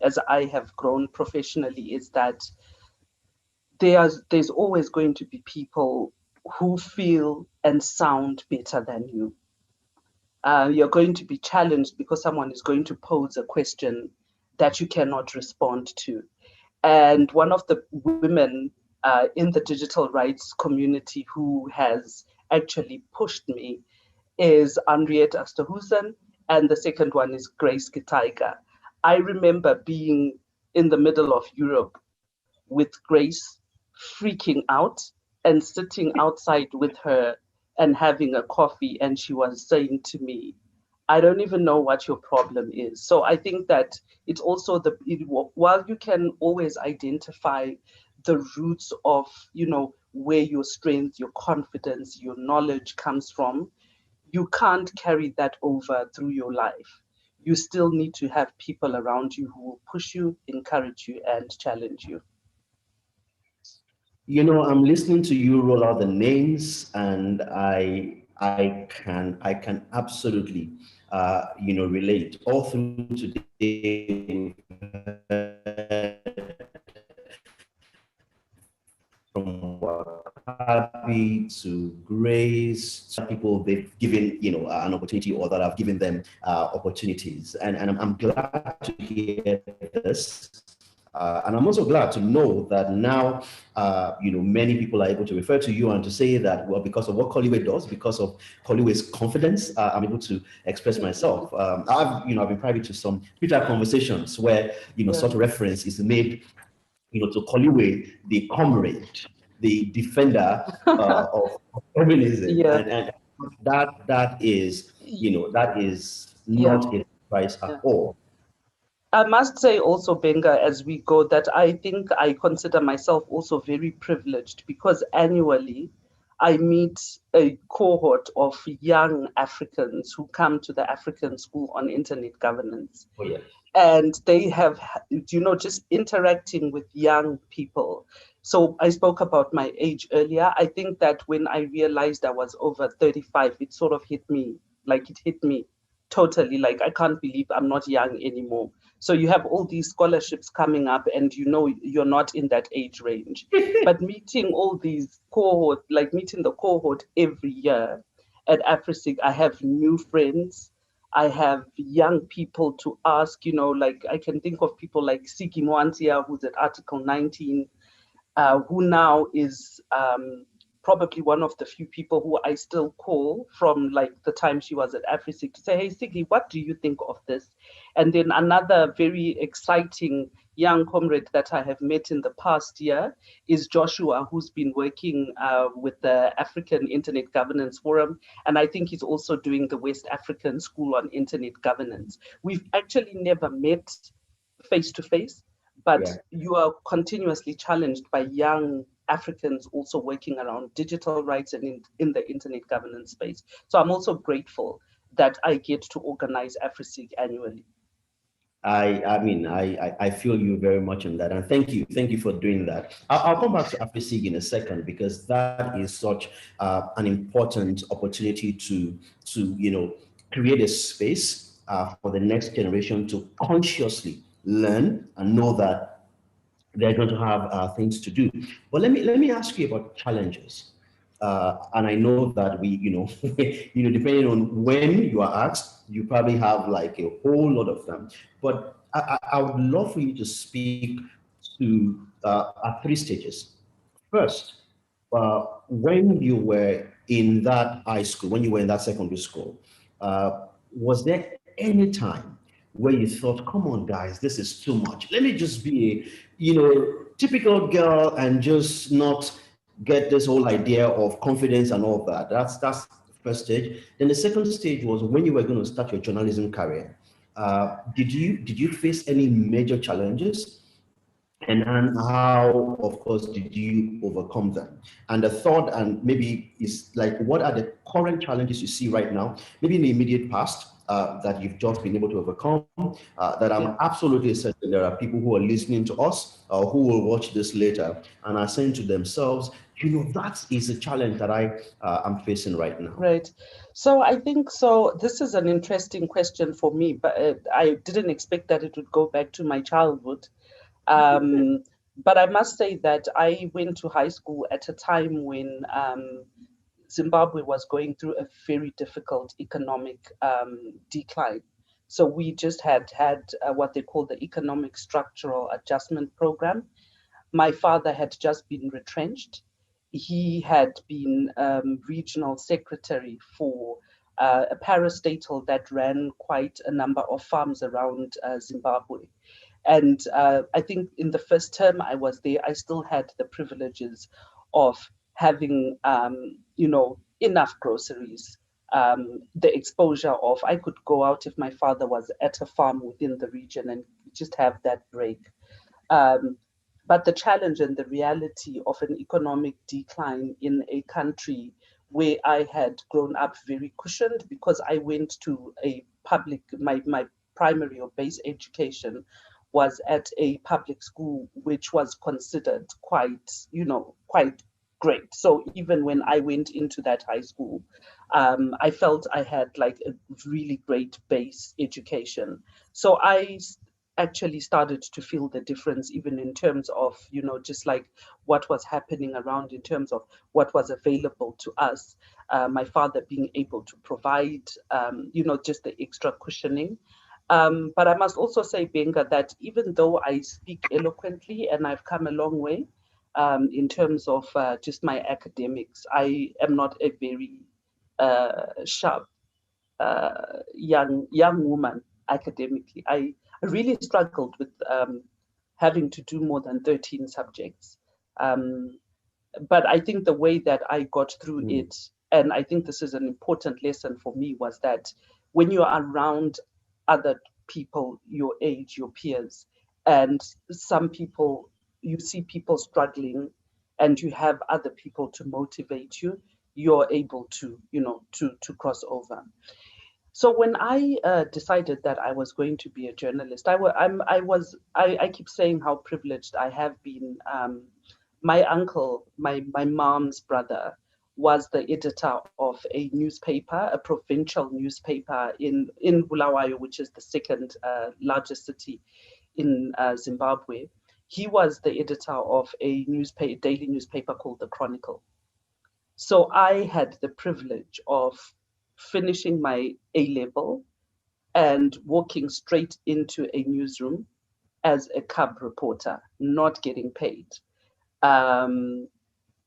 as I have grown professionally is that there's always going to be people who feel and sound better than you. You're going to be challenged because someone is going to pose a question that you cannot respond to. And one of the women in the digital rights community who has actually pushed me is Henriette Asterhusen, and the second one is Grace Getaiga. I remember being in the middle of Europe with Grace, freaking out and sitting outside with her and having a coffee, and she was saying to me, I don't even know what your problem is. So I think that it's also while you can always identify the roots of, where your strength, your confidence, your knowledge comes from, you can't carry that over through your life. You still need to have people around you who will push you, encourage you, and challenge you. I'm listening to you roll out the names, and I can absolutely relate. All through today, from Wakabi to Grace, to people they've given an opportunity, or that I've given them opportunities, and I'm glad to hear this. And I'm also glad to know that now, many people are able to refer to you and to say that, well, because of what Koliwe does, because of Koliwe's confidence, I'm able to express myself. I've been privy to some Twitter conversations where, such reference is made, to Koliwe, the comrade, the defender of feminism. Yeah. And that is not a surprise at all. I must say also, Benga, as we go, that I think I consider myself also very privileged, because annually I meet a cohort of young Africans who come to the African School on Internet Governance. Oh, yeah. And they have, just interacting with young people. So I spoke about my age earlier. I think that when I realized I was over 35, it sort of hit me totally, like I can't believe I'm not young anymore. So you have all these scholarships coming up, and you're not in that age range. But meeting all these cohort, like meeting the cohort every year at AfriSig, I have new friends. I have young people to ask, like I can think of people like Siki Mwantia, who's at Article 19, who now is probably one of the few people who I still call from like the time she was at AfriSig to say, hey, Sigi, what do you think of this? And then another very exciting young comrade that I have met in the past year is Joshua, who's been working with the African Internet Governance Forum. And I think he's also doing the West African School on Internet Governance. We've actually never met face to face, but you are continuously challenged by young Africans also working around digital rights and in the internet governance space. So I'm also grateful that I get to organize AfriSig annually. I feel you very much on that, and thank you for doing that. I'll come back to AfriSig in a second, because that is such an important opportunity to create a space for the next generation to consciously learn and know that they're going to have things to do. But let me ask you about challenges. And I know that we, depending on when you are asked, you probably have like a whole lot of them. But I would love for you to speak to at 3 stages. First, when you were in that high school, when you were in that secondary school, was there any time where you thought, come on, guys, this is too much. Let me just be a, typical girl and just not get this whole idea of confidence and all that. That's the first stage. Then the second stage was when you were going to start your journalism career. Did you face any major challenges? And how, of course, did you overcome them? And the third, and maybe is like, what are the current challenges you see right now, maybe in the immediate past, that you've just been able to overcome, that I'm absolutely certain there are people who are listening to us or who will watch this later and are saying to themselves, that is a challenge that I am facing right now. Right. So I think this is an interesting question for me, but I didn't expect that it would go back to my childhood. But I must say that I went to high school at a time when Zimbabwe was going through a very difficult economic decline. So we just had what they call the Economic Structural Adjustment Program. My father had just been retrenched. He had been regional secretary for a parastatal that ran quite a number of farms around Zimbabwe. And I think in the first term I was there, I still had the privileges of having, enough groceries, the exposure of, I could go out if my father was at a farm within the region and just have that break. But the challenge and the reality of an economic decline in a country where I had grown up very cushioned, because I went to a public, my primary or base education was at a public school, which was considered quite great. So even when I went into that high school, I felt I had like a really great base education. So I actually started to feel the difference, even in terms of, just like what was happening around, in terms of what was available to us. My father being able to provide, just the extra cushioning. But I must also say, Benga, that even though I speak eloquently and I've come a long way in terms of just my academics, I am not a very sharp young woman academically. I really struggled with having to do more than 13 subjects. But I think the way that I got through it, and I think this is an important lesson for me, was that when you're around other people your age, your peers, and some people, you see people struggling and you have other people to motivate you, you're able to, to cross over. So when I decided that I was going to be a journalist, I keep saying how privileged I have been. My uncle, my mom's brother, was the editor of a newspaper, a provincial newspaper in Bulawayo, which is the second largest city in Zimbabwe. He was the editor of a daily newspaper called The Chronicle. So I had the privilege of finishing my A-level and walking straight into a newsroom as a cub reporter, not getting paid.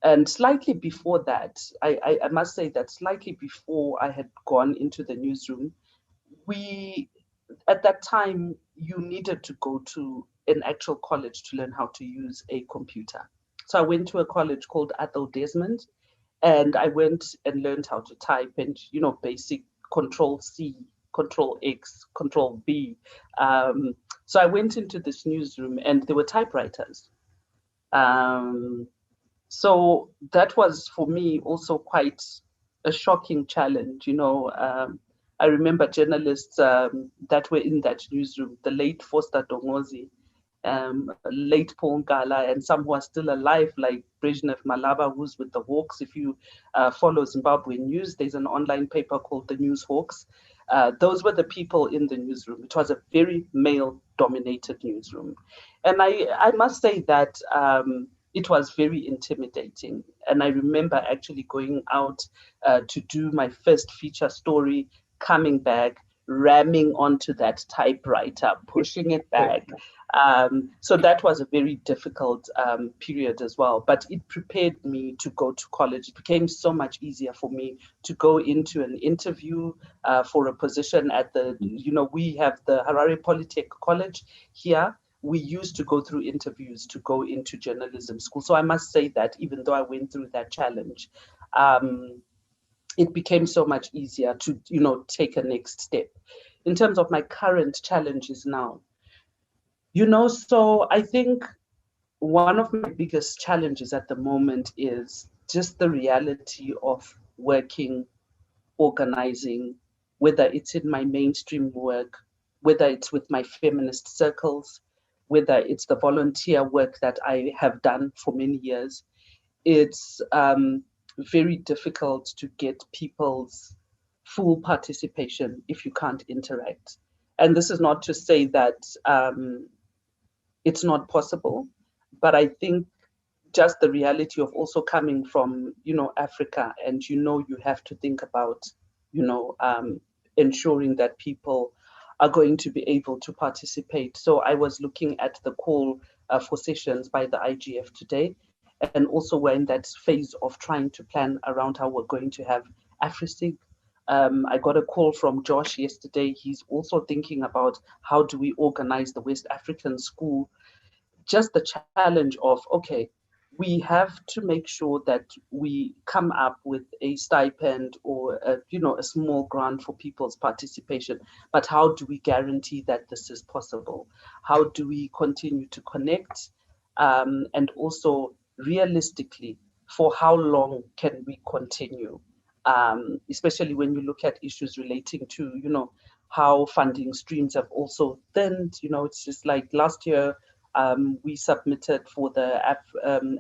And slightly before that, I must say that slightly before I had gone into the newsroom, at that time, you needed to go to an actual college to learn how to use a computer. So I went to a college called Athol Desmond, and I went and learned how to type and, basic Control-C, Control-X, Control-V. So I went into this newsroom and there were typewriters. So that was for me also quite a shocking challenge. I I remember journalists that were in that newsroom, the late Foster Dongozi, late Paul Ngala, and some who are still alive, like Brezhnev Malaba, who's with the Hawks. If you follow Zimbabwe news, there's an online paper called the News Hawks. Those were the people in the newsroom. It was a very male-dominated newsroom. And I must say that it was very intimidating. And I remember actually going out to do my first feature story, coming back, ramming onto that typewriter, pushing it back. So that was a very difficult period as well, but it prepared me to go to college. It became so much easier for me to go into an interview for a position at the, we have the Harare Polytech College here. We used to go through interviews to go into journalism school. So I must say that even though I went through that challenge, it became so much easier to, take a next step. In terms of my current challenges now, so I think one of my biggest challenges at the moment is just the reality of working, organizing, whether it's in my mainstream work, whether it's with my feminist circles, whether it's the volunteer work that I have done for many years. It's very difficult to get people's full participation if you can't interact. And this is not to say that it's not possible, but I think just the reality of also coming from, Africa, and you have to think about, ensuring that people are going to be able to participate. So I was looking at the call for sessions by the IGF today, and also we're in that phase of trying to plan around how we're going to have AfriSig. I got a call from Josh yesterday. He's also thinking about how do we organize the West African school. Just the challenge of, okay, we have to make sure that we come up with a stipend or a small grant for people's participation. But how do we guarantee that this is possible? How do we continue to connect? And also realistically, for how long can we continue? Especially when you look at issues relating to, how funding streams have also thinned. It's just like last year, we submitted for the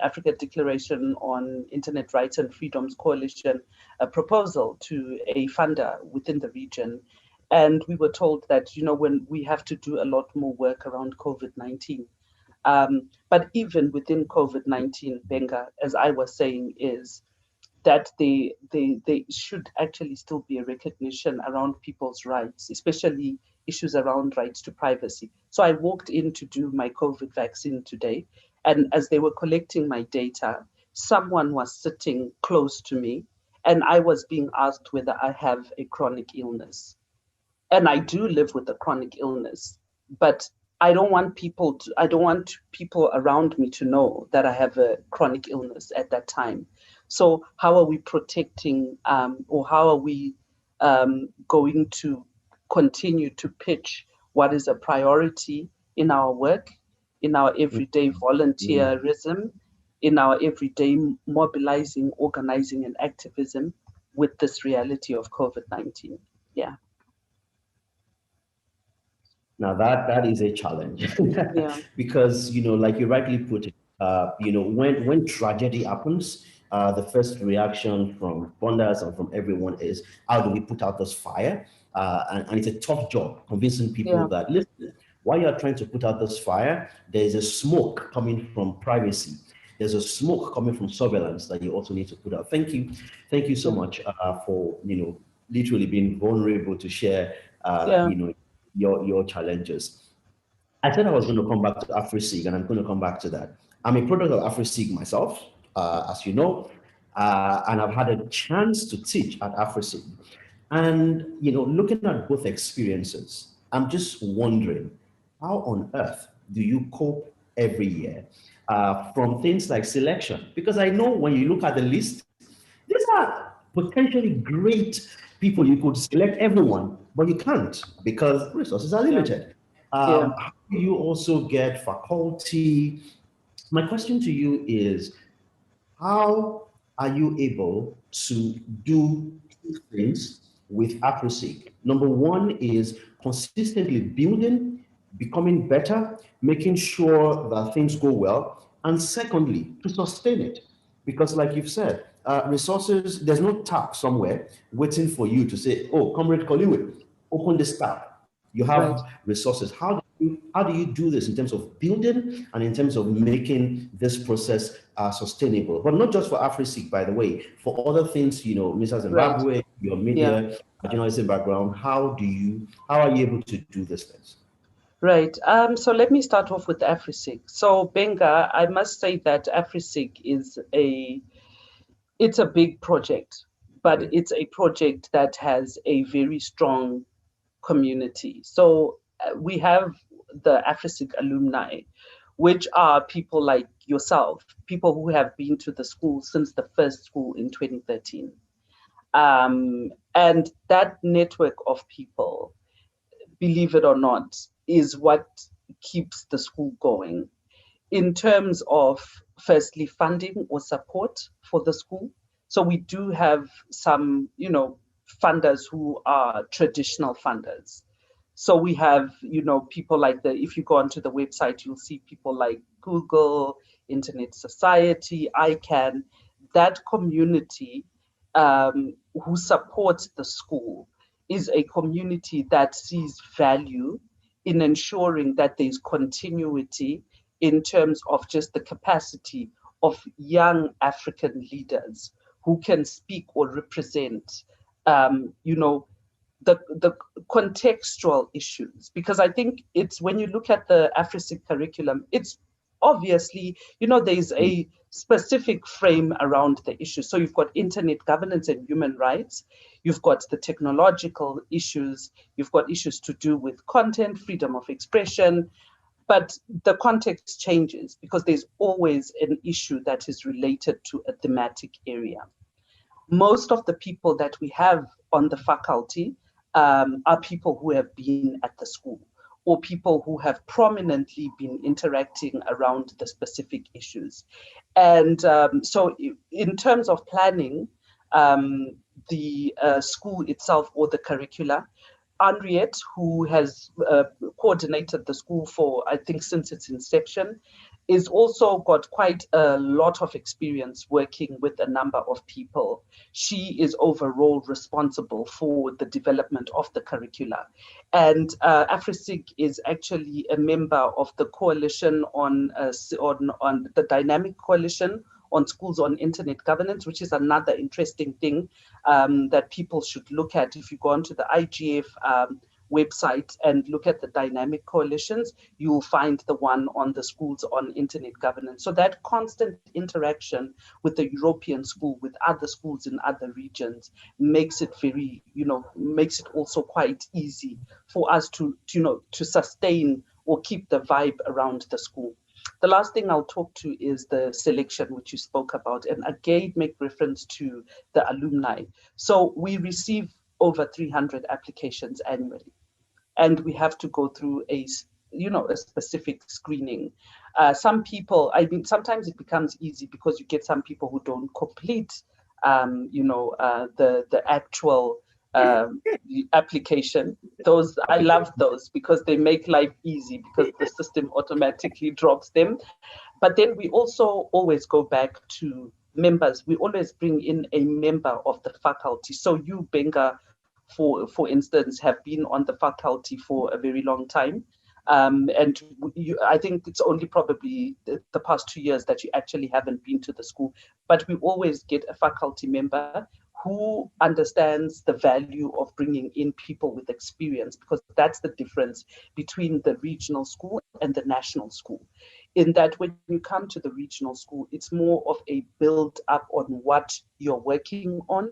Africa Declaration on Internet Rights and Freedoms Coalition a proposal to a funder within the region. And we were told that, when we have to do a lot more work around COVID-19. But even within COVID-19, Benga, as I was saying, is that they should actually still be a recognition around people's rights, especially issues around rights to privacy. So I walked in to do my COVID vaccine today, and as they were collecting my data, someone was sitting close to me, and I was being asked whether I have a chronic illness. And I do live with a chronic illness, but I don't want people around me to know that I have a chronic illness at that time. So how are we protecting, or how are we going to continue to pitch what is a priority in our work, in our everyday volunteerism, in our everyday mobilizing, organizing, and activism with this reality of COVID-19? Yeah. Now that is a challenge. Yeah. Because, like you rightly put it, when tragedy happens, the first reaction from funders and from everyone is, how do we put out this fire? And it's a tough job convincing people that, listen, while you're trying to put out this fire, there's a smoke coming from privacy. There's a smoke coming from surveillance that you also need to put out. Thank you so much for, literally being vulnerable to share, your challenges. I said I was going to come back to AfriSig, and I'm going to come back to that. I'm a product of AfriSig myself, as you know, and I've had a chance to teach at AfriSig. And, looking at both experiences, I'm just wondering, how on earth do you cope every year from things like selection? Because I know when you look at the list, these are potentially great people. You could select everyone, but you can't because resources are limited. How do you also get faculty? My question to you is, how are you able to do things with AfriSig Number one is consistently building, becoming better, making sure that things go well. And secondly, to sustain it. Because like you've said, resources, there's no tap somewhere waiting for you to say, oh, Comrade Koliwe, open this tap. You have resources. How do you do this in terms of building and in terms of making this process sustainable? But not just for AfriSeek, by the way, for other things, you know, Mr. Zimbabwe, your media, journalism background, how are you able to do these things? Right. So let me start off with AfriSeek. So Benga, I must say that AfriSeek is it's a big project, but it's a project that has a very strong community. So we have the AfriSeek alumni, which are people like yourself, people who have been to the school since the first school in 2013. And that network of people, believe it or not, is what keeps the school going in terms of, firstly, funding or support for the school. So we do have some, you know, funders who are traditional funders. So we have, you know, people like if you go onto the website, you'll see people like Google, Internet Society, ICANN, that community who supports the school is a community that sees value in ensuring that there's continuity in terms of just the capacity of young African leaders who can speak or represent, you know, the contextual issues. Because I think it's, when you look at the AfriSeek curriculum, it's obviously, you know, there's a specific frame around the issue. So you've got internet governance and human rights, you've got the technological issues, you've got issues to do with content, freedom of expression, but the context changes because there's always an issue that is related to a thematic area. Most of the people that we have on the faculty are people who have been at the school or people who have prominently been interacting around the specific issues. And so in terms of planning, the school itself or the curricula, Henriette, who has coordinated the school for, I think, since its inception, is also got quite a lot of experience working with a number of people. She is overall responsible for the development of the curricula. And AfriSeek is actually a member of the coalition on the Dynamic Coalition on Schools on Internet Governance, which is another interesting thing that people should look at. If you go onto the IGF website and look at the dynamic coalitions, you'll find the one on the Schools on Internet Governance. So that constant interaction with the European school, with other schools in other regions, makes it very, you know, makes it also quite easy for us to sustain or keep the vibe around the school. The last thing I'll talk to is the selection, which you spoke about, and again make reference to the alumni. So we receive over 300 applications annually, and we have to go through a specific screening. Some people, I mean, sometimes it becomes easy because you get some people who don't complete, the actual application. Those, I love those because they make life easy because the system automatically drops them. But then we also always go back to members. We always bring in a member of the faculty. So you, Benga, for instance, have been on the faculty for a very long time. And I think it's only probably the past 2 years that you actually haven't been to the school, but we always get a faculty member who understands the value of bringing in people with experience, because that's the difference between the regional school and the national school. In that when you come to the regional school, it's more of a build up on what you're working on,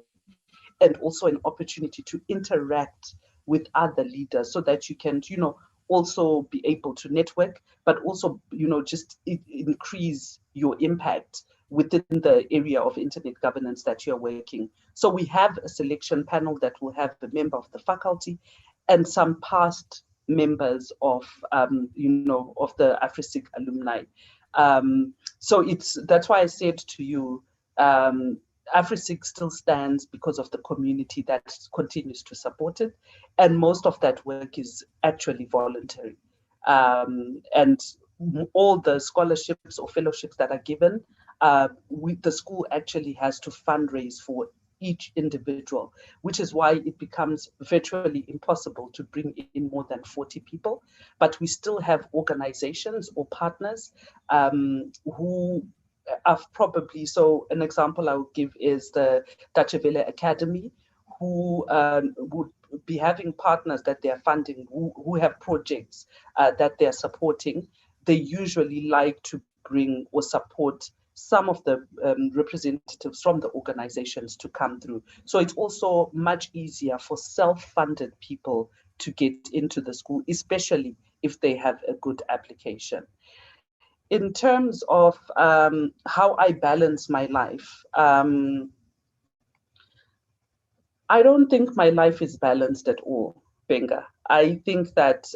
and also an opportunity to interact with other leaders so that you can, also be able to network, but also, just increase your impact within the area of internet governance that you're working. So we have a selection panel that will have a member of the faculty and some past members of, of the AfriSeek alumni. So that's why I said to you, AfriSIG still stands because of the community that continues to support it. And most of that work is actually voluntary. And all the scholarships or fellowships that are given, the school actually has to fundraise for each individual, which is why it becomes virtually impossible to bring in more than 40 people. But we still have organizations or partners who are probably, so an example I would give is the Dachevele Academy, who would be having partners that they are funding, who have projects that they are supporting. They usually like to bring or support some of the representatives from the organizations to come through. So it's also much easier for self-funded people to get into the school, especially if they have a good application. In terms of how I balance my life, I don't think my life is balanced at all, Benga. I think that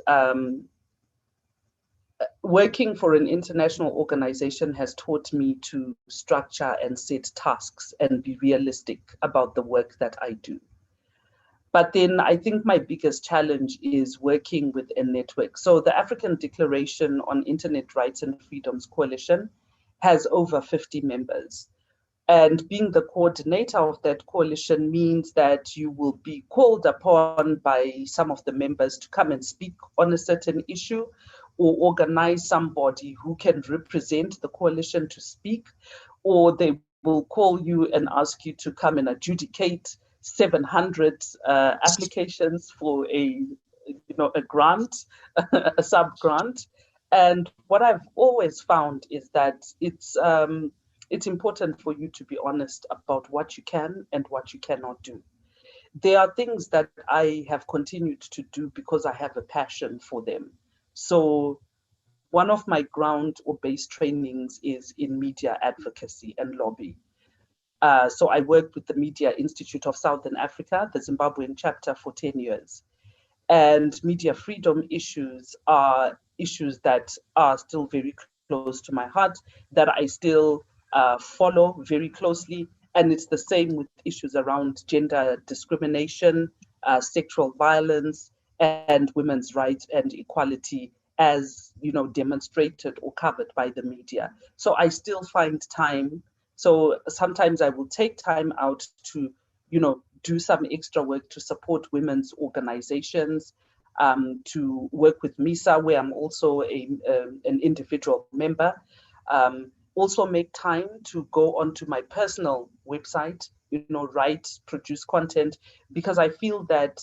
working for an international organization has taught me to structure and set tasks and be realistic about the work that I do. But then I think my biggest challenge is working with a network. So the African Declaration on Internet Rights and Freedoms Coalition has over 50 members. And being the coordinator of that coalition means that you will be called upon by some of the members to come and speak on a certain issue, or organize somebody who can represent the coalition to speak, or they will call you and ask you to come and adjudicate 700 applications for a grant, a sub-grant. And what I've always found is that it's important for you to be honest about what you can and what you cannot do. There are things that I have continued to do because I have a passion for them. So one of my ground or base trainings is in media advocacy and lobby. So I worked with the Media Institute of Southern Africa, the Zimbabwean chapter, for 10 years. And media freedom issues are issues that are still very close to my heart, that I still follow very closely. And it's the same with issues around gender discrimination, sexual violence, and women's rights and equality, as demonstrated or covered by the media. So I still find time. So sometimes I will take time out to, do some extra work to support women's organizations, to work with MISA, where I'm also an individual member. Also make time to go onto my personal website, write, produce content, because I feel that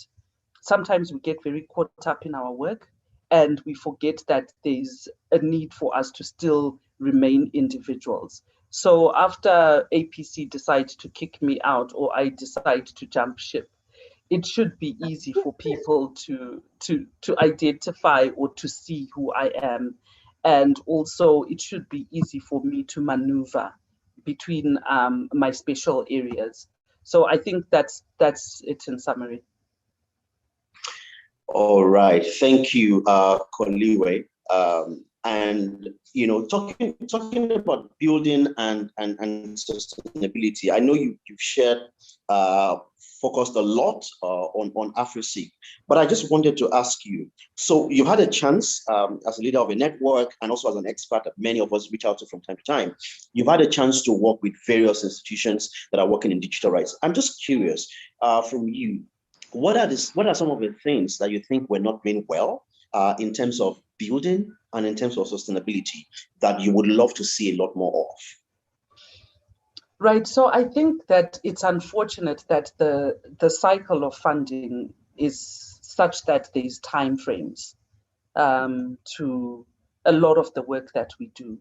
sometimes we get very caught up in our work and we forget that there's a need for us to still remain individuals. So after APC decides to kick me out, or I decide to jump ship, it should be easy for people to identify or to see who I am. And also it should be easy for me to maneuver between my special areas. So I think that's it in summary. All right, thank you, Koliwe. And talking about building and sustainability, I know you've shared focused a lot on AfriSIG, but I just wanted to ask you, so you've had a chance as a leader of a network and also as an expert that many of us reach out to from time to time, you've had a chance to work with various institutions that are working in digital rights. I'm just curious from you, what are some of the things that you think were not doing well in terms of building and in terms of sustainability that you would love to see a lot more of? Right. So I think that it's unfortunate that the cycle of funding is such that there's time frames to a lot of the work that we do.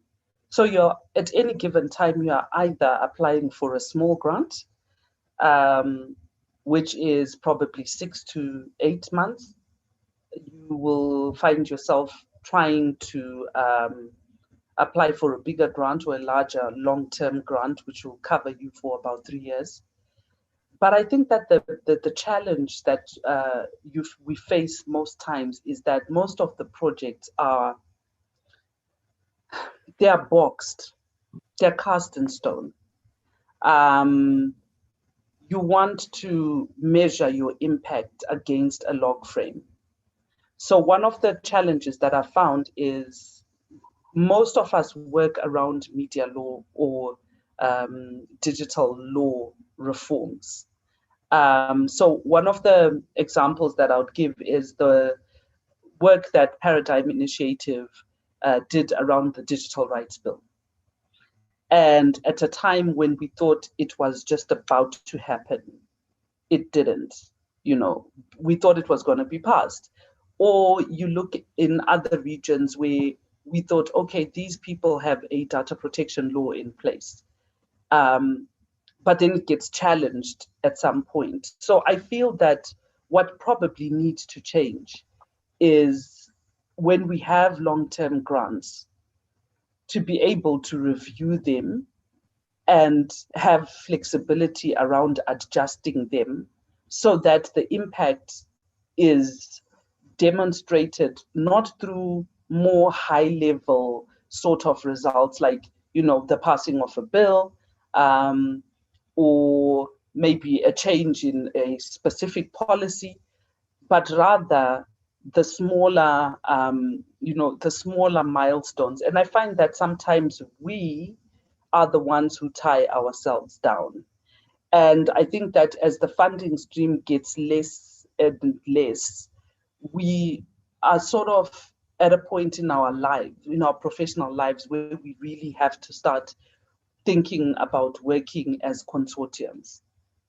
So you're at any given time, you are either applying for a small grant, which is probably 6 to 8 months. You will find yourself trying to apply for a bigger grant or a larger long-term grant, which will cover you for about 3 years. But I think that the challenge that we face most times is that most of the projects they are boxed, they're cast in stone. you want to measure your impact against a log frame. So one of the challenges that I found is most of us work around media law or digital law reforms. So one of the examples that I would give is the work that Paradigm Initiative did around the Digital Rights Bill. And at a time when we thought it was just about to happen, it didn't. You know, we thought it was going to be passed. Or you look in other regions where we thought, okay, these people have a data protection law in place. But then it gets challenged at some point. So I feel that what probably needs to change is when we have long-term grants, to be able to review them and have flexibility around adjusting them so that the impact is demonstrated not through more high-level sort of results like, you know, the passing of a bill, or maybe a change in a specific policy, but rather the smaller, the smaller milestones. And I find that sometimes we are the ones who tie ourselves down. And I think that as the funding stream gets less and less, we are sort of at a point in our life, in our professional lives, where we really have to start thinking about working as consortiums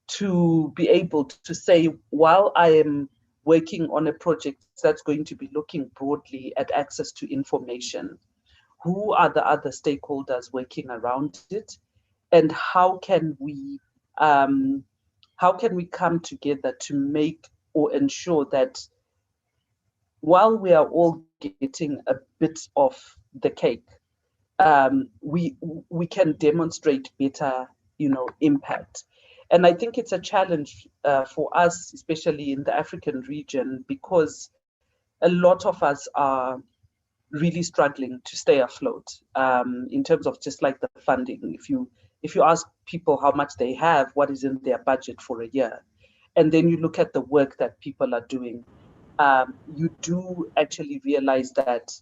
to be able to say, while I am working on a project that's going to be looking broadly at access to information, who are the other stakeholders working around it, and how can we come together to make or ensure that while we are all getting a bit of the cake, we can demonstrate better, impact. And I think it's a challenge for us, especially in the African region, because a lot of us are really struggling to stay afloat in terms of just like the funding. If you ask people how much they have, what is in their budget for a year, and then you look at the work that people are doing, you do actually realize that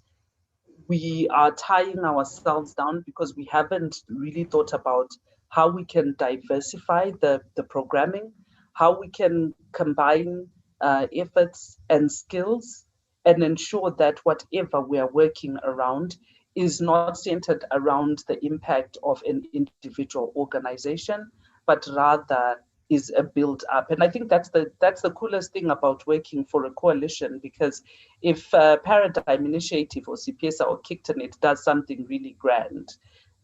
we are tying ourselves down because we haven't really thought about how we can diversify the programming, how we can combine efforts and skills and ensure that whatever we are working around is not centered around the impact of an individual organization, but rather is a build up. And I think that's the coolest thing about working for a coalition, because if Paradigm Initiative or CPSA or KicToNet does something really grand,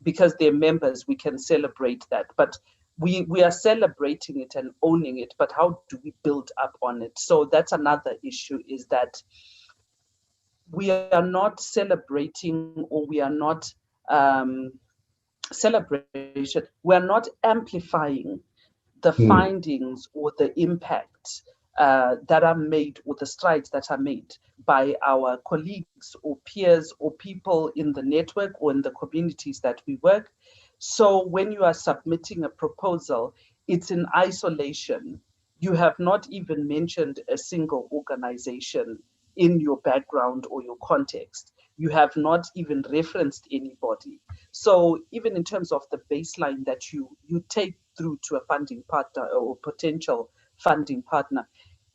because they're members, we can celebrate that. But we are celebrating it and owning it, but how do we build up on it? So that's another issue, is that we are not celebrating, or we are not we are not amplifying the findings or the impact that are made, or the strides that are made by our colleagues or peers or people in the network or in the communities that we work. So when you are submitting a proposal, it's in isolation. You have not even mentioned a single organization in your background or your context. You have not even referenced anybody. So even in terms of the baseline that you take through to a funding partner or potential funding partner,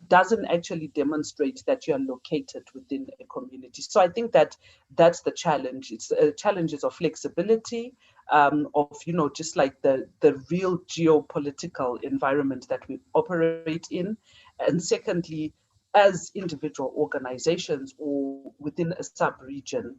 doesn't actually demonstrate that you are located within a community. So I think that that's the challenge. It's challenges of flexibility, of just like the real geopolitical environment that we operate in, and secondly, as individual organizations or within a sub-region,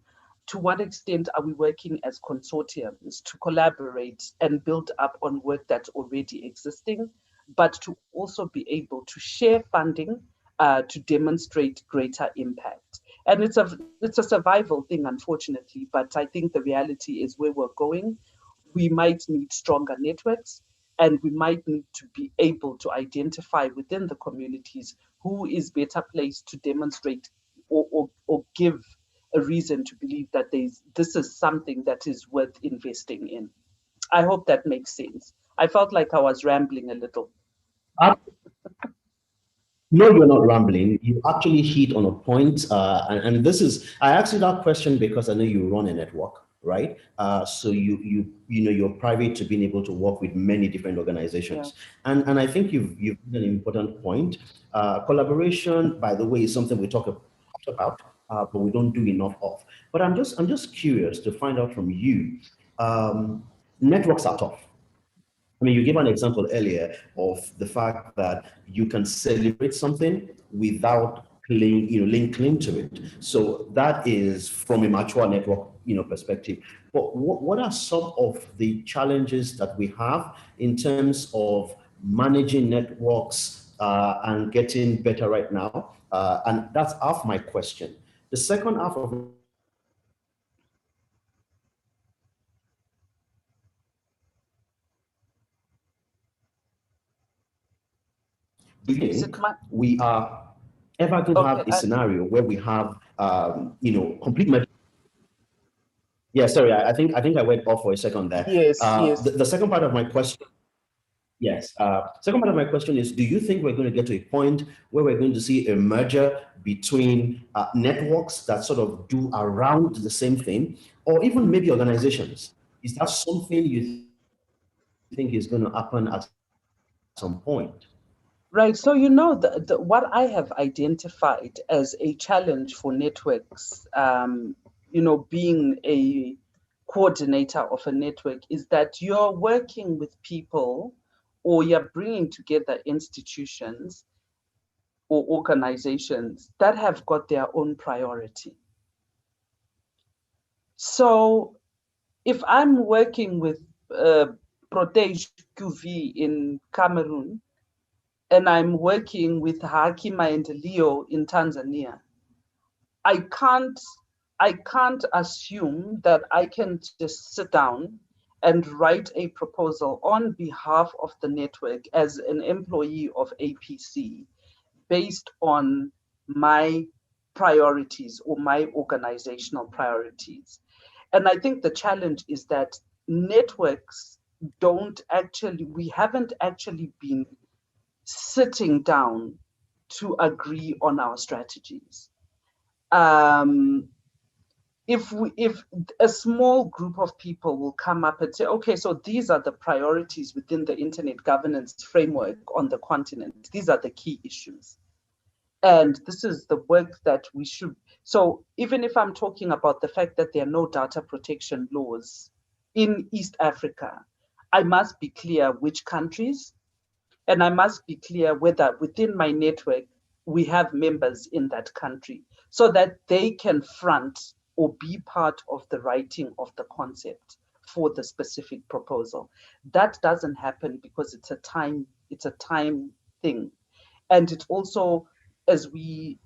to what extent are we working as consortiums to collaborate and build up on work that's already existing, but to also be able to share funding to demonstrate greater impact. And it's a survival thing, unfortunately, but I think the reality is where we're going. We might need stronger networks, and we might need to be able to identify within the communities who is better placed to demonstrate or give a reason to believe that this is something that is worth investing in. I hope that makes sense. I felt like I was rambling a little. No, you're not rambling. You actually hit on a point, and this is. I asked you that question because I know you run a network, right? So you're private to being able to work with many different organizations, and I think you've made an important point. Collaboration, by the way, is something we talk about, but we don't do enough of. But I'm just curious to find out from you. Networks are tough. I mean, you gave an example earlier of the fact that you can celebrate something without laying claim to it. So that is from a mature network, perspective. But what are some of the challenges that we have in terms of managing networks and getting better right now? And that's half my question. The second half of we are ever going to have a scenario where we have, complete. Yeah, sorry, I think I went off for a second there. Yes. The second part of my question. Yes. Second part of my question is: do you think we're going to get to a point where we're going to see a merger between networks that sort of do around the same thing, or even maybe organizations? Is that something you think is going to happen at some point? Right. So, what I have identified as a challenge for networks, being a coordinator of a network, is that you're working with people or you're bringing together institutions or organizations that have got their own priority. So if I'm working with Protege QV in Cameroon, and I'm working with Hakima and Leo in Tanzania, I can't assume that I can just sit down and write a proposal on behalf of the network as an employee of APC based on my priorities or my organizational priorities. And I think the challenge is that networks we haven't actually been sitting down to agree on our strategies. If a small group of people will come up and say, okay, so these are the priorities within the internet governance framework on the continent. These are the key issues. And this is the work that we should. So even if I'm talking about the fact that there are no data protection laws in East Africa, I must be clear which countries, and I must be clear whether within my network, we have members in that country so that they can front or be part of the writing of the concept for the specific proposal. That doesn't happen because it's a time thing. And it's also, as we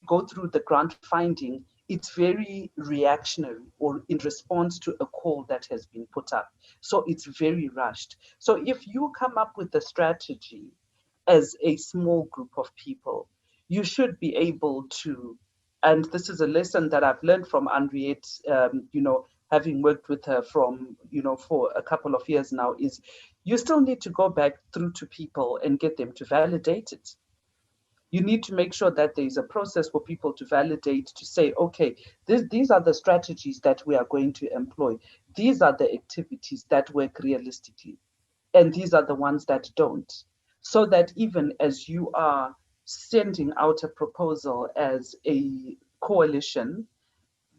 go through the grant finding, it's very reactionary or in response to a call that has been put up. So it's very rushed. So if you come up with a strategy as a small group of people, you should be able to, and this is a lesson that I've learned from Henriette, having worked with her from, for a couple of years now, is you still need to go back through to people and get them to validate it. You need to make sure that there is a process for people to validate, to say, okay, these are the strategies that we are going to employ. These are the activities that work realistically. And these are the ones that don't. So that even as you are sending out a proposal as a coalition,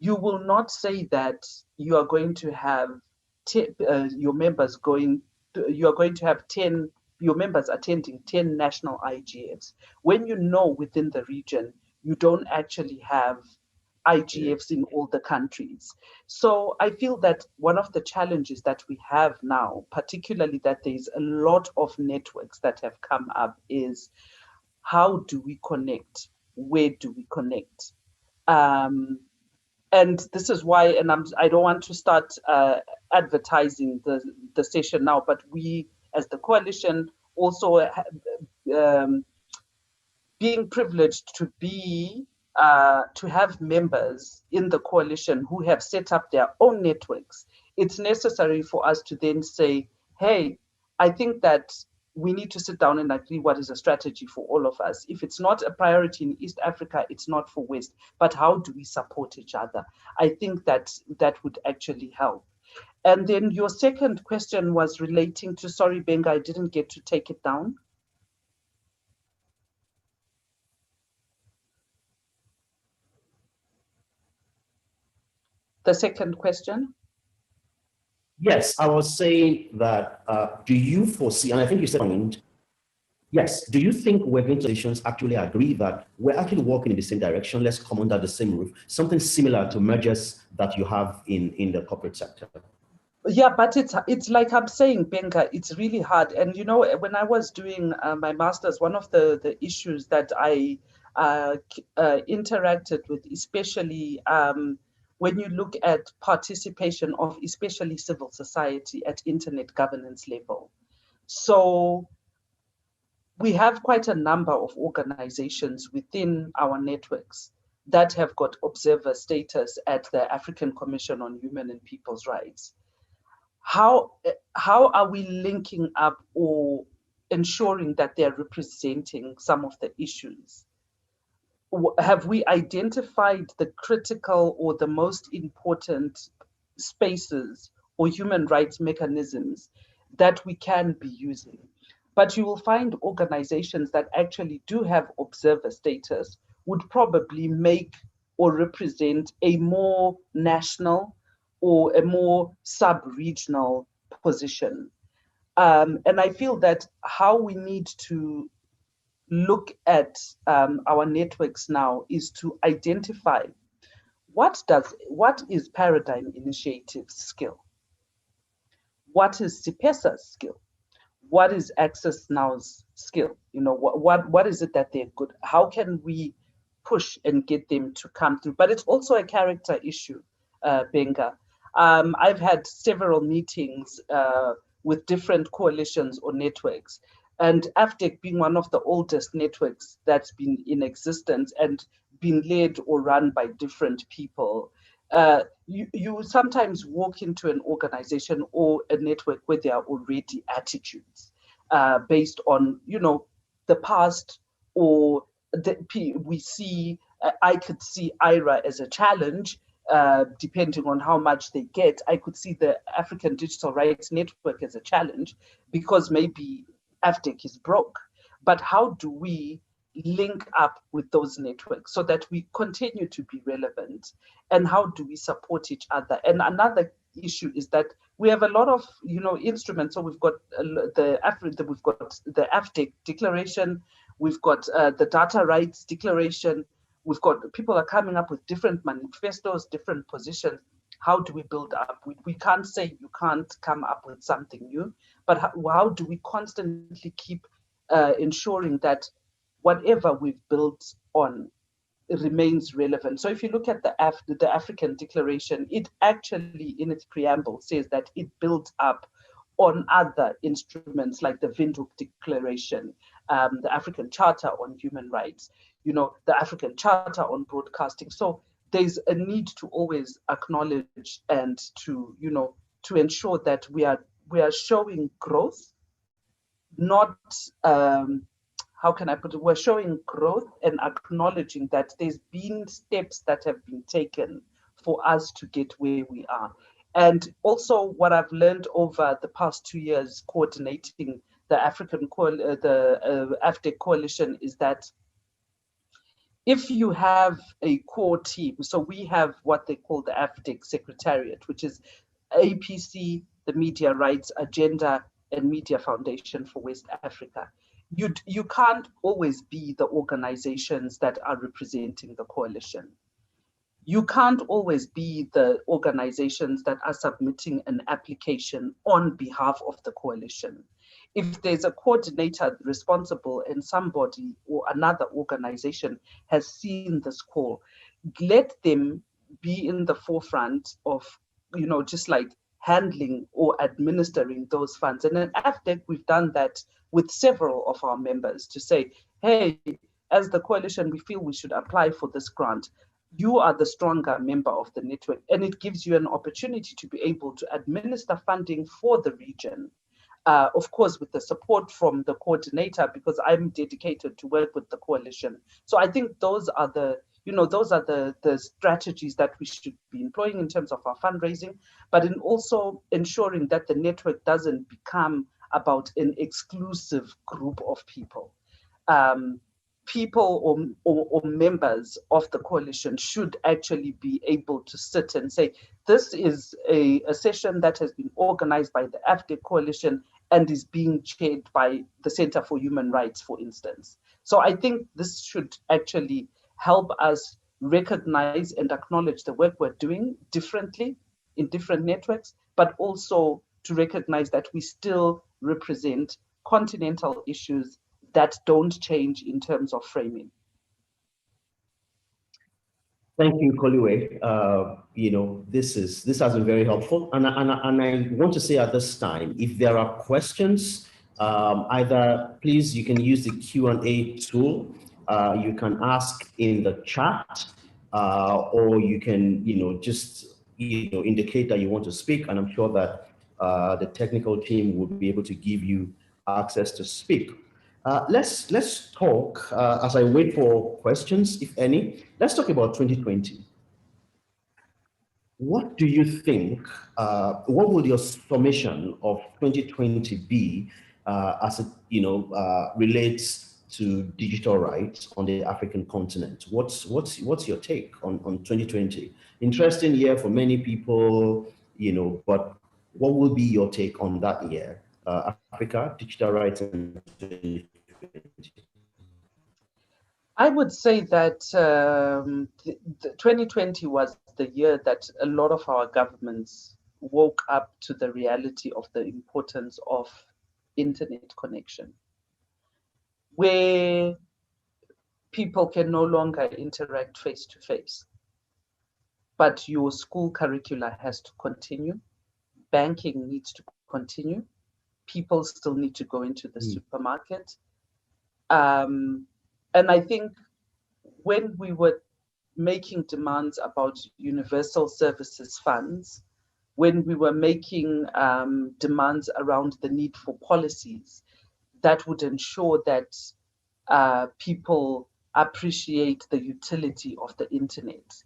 you will not say that you are going to have your members attending 10 national IGFs, when you know within the region, you don't actually have IGFs in all the countries. So I feel that one of the challenges that we have now, particularly that there's a lot of networks that have come up, is how do we connect? Where do we connect? And this is why, and I don't want to start advertising the session now, but we, as the coalition, also being privileged to have members in the coalition who have set up their own networks. It's necessary for us to then say, hey, I think that we need to sit down and agree what is a strategy for all of us. If it's not a priority in East Africa, it's not for West, but how do we support each other? I think that that would actually help. And then your second question was relating to, sorry, Benga, I didn't get to take it down. The second question? Yes, I was saying that, do you foresee, and I think you said, yes, do you think organizations actually agree that we're actually working in the same direction, let's come under the same roof, something similar to mergers that you have in the corporate sector? Yeah, but it's like I'm saying, Benga, it's really hard. And you know, when I was doing my master's, one of the issues that I interacted with, especially when you look at participation of especially civil society at internet governance level. So we have quite a number of organizations within our networks that have got observer status at the African Commission on Human and People's Rights. How are we linking up or ensuring that they're representing some of the issues? Have we identified the critical or the most important spaces or human rights mechanisms that we can be using? But you will find organizations that actually do have observer status would probably make or represent a more national or a more sub-regional position. And I feel that how we need to look at our networks now is to identify what is Paradigm Initiative's skill? What is CIPESA's skill? What is Access Now's skill? You know, what is it that they're good? How can we push and get them to come through? But it's also a character issue, Benga. I've had several meetings with different coalitions or networks, and AFDEC being one of the oldest networks that's been in existence and been led or run by different people. You sometimes walk into an organization or a network where there are already attitudes based on, you know, the past, or we see, I could see IRA as a challenge, depending on how much they get. I could see the African Digital Rights Network as a challenge because maybe AFDEC is broke. But how do we link up with those networks so that we continue to be relevant? And how do we support each other? And another issue is that we have a lot of, you know, instruments. So we've got the AFDEC declaration, we've got the data rights declaration, we've got people are coming up with different manifestos, different positions. How do we build up? We can't say you can't come up with something new, but how do we constantly keep ensuring that whatever we've built on remains relevant? So if you look at the African Declaration, it actually in its preamble says that it built up on other instruments like the Windhoek Declaration, the African Charter on Human Rights, you know, the African Charter on Broadcasting. So there's a need to always acknowledge and to, you know, to ensure that we are showing growth, not how can I put it? We're showing growth and acknowledging that there's been steps that have been taken for us to get where we are. And also what I've learned over the past 2 years coordinating the AFDEC coalition is that if you have a core team, so we have what they call the AFDEC Secretariat, which is APC, the Media Rights Agenda and Media Foundation for West Africa. You can't always be the organizations that are representing the coalition. You can't always be the organizations that are submitting an application on behalf of the coalition. If there's a coordinator responsible and somebody or another organization has seen this call, let them be in the forefront of, you know, just like handling or administering those funds. And in AFDEC, we've done that with several of our members to say, hey, as the coalition, we feel we should apply for this grant. You are the stronger member of the network, and it gives you an opportunity to be able to administer funding for the region. of course, with the support from the coordinator, because I'm dedicated to work with the coalition. So I think those are the strategies that we should be employing in terms of our fundraising, but in also ensuring that the network doesn't become about an exclusive group of people. People or members of the coalition should actually be able to sit and say, this is a session that has been organized by the AFDEC coalition and is being chaired by the Center for Human Rights, for instance. So I think this should actually help us recognize and acknowledge the work we're doing differently in different networks, but also to recognize that we still represent continental issues that don't change in terms of framing. Thank you, Koliwe. This has been very helpful, and I want to say at this time, if there are questions, either please you can use the Q&A tool. You can ask in the chat, or you can just indicate that you want to speak, and I'm sure that the technical team will be able to give you access to speak. Let's talk, as I wait for questions, if any, let's talk about 2020. What do you think, what would your summation of 2020 be as it relates to digital rights on the African continent? What's your take on 2020? Interesting year for many people, but what will be your take on that year? Africa, digital rights in 2020. I would say that 2020 was the year that a lot of our governments woke up to the reality of the importance of internet connection, where people can no longer interact face to face, but your school curricula has to continue, banking needs to continue, people still need to go into the supermarket. And I think when we were making demands about universal services funds, when we were making demands around the need for policies that would ensure that people appreciate the utility of the internet.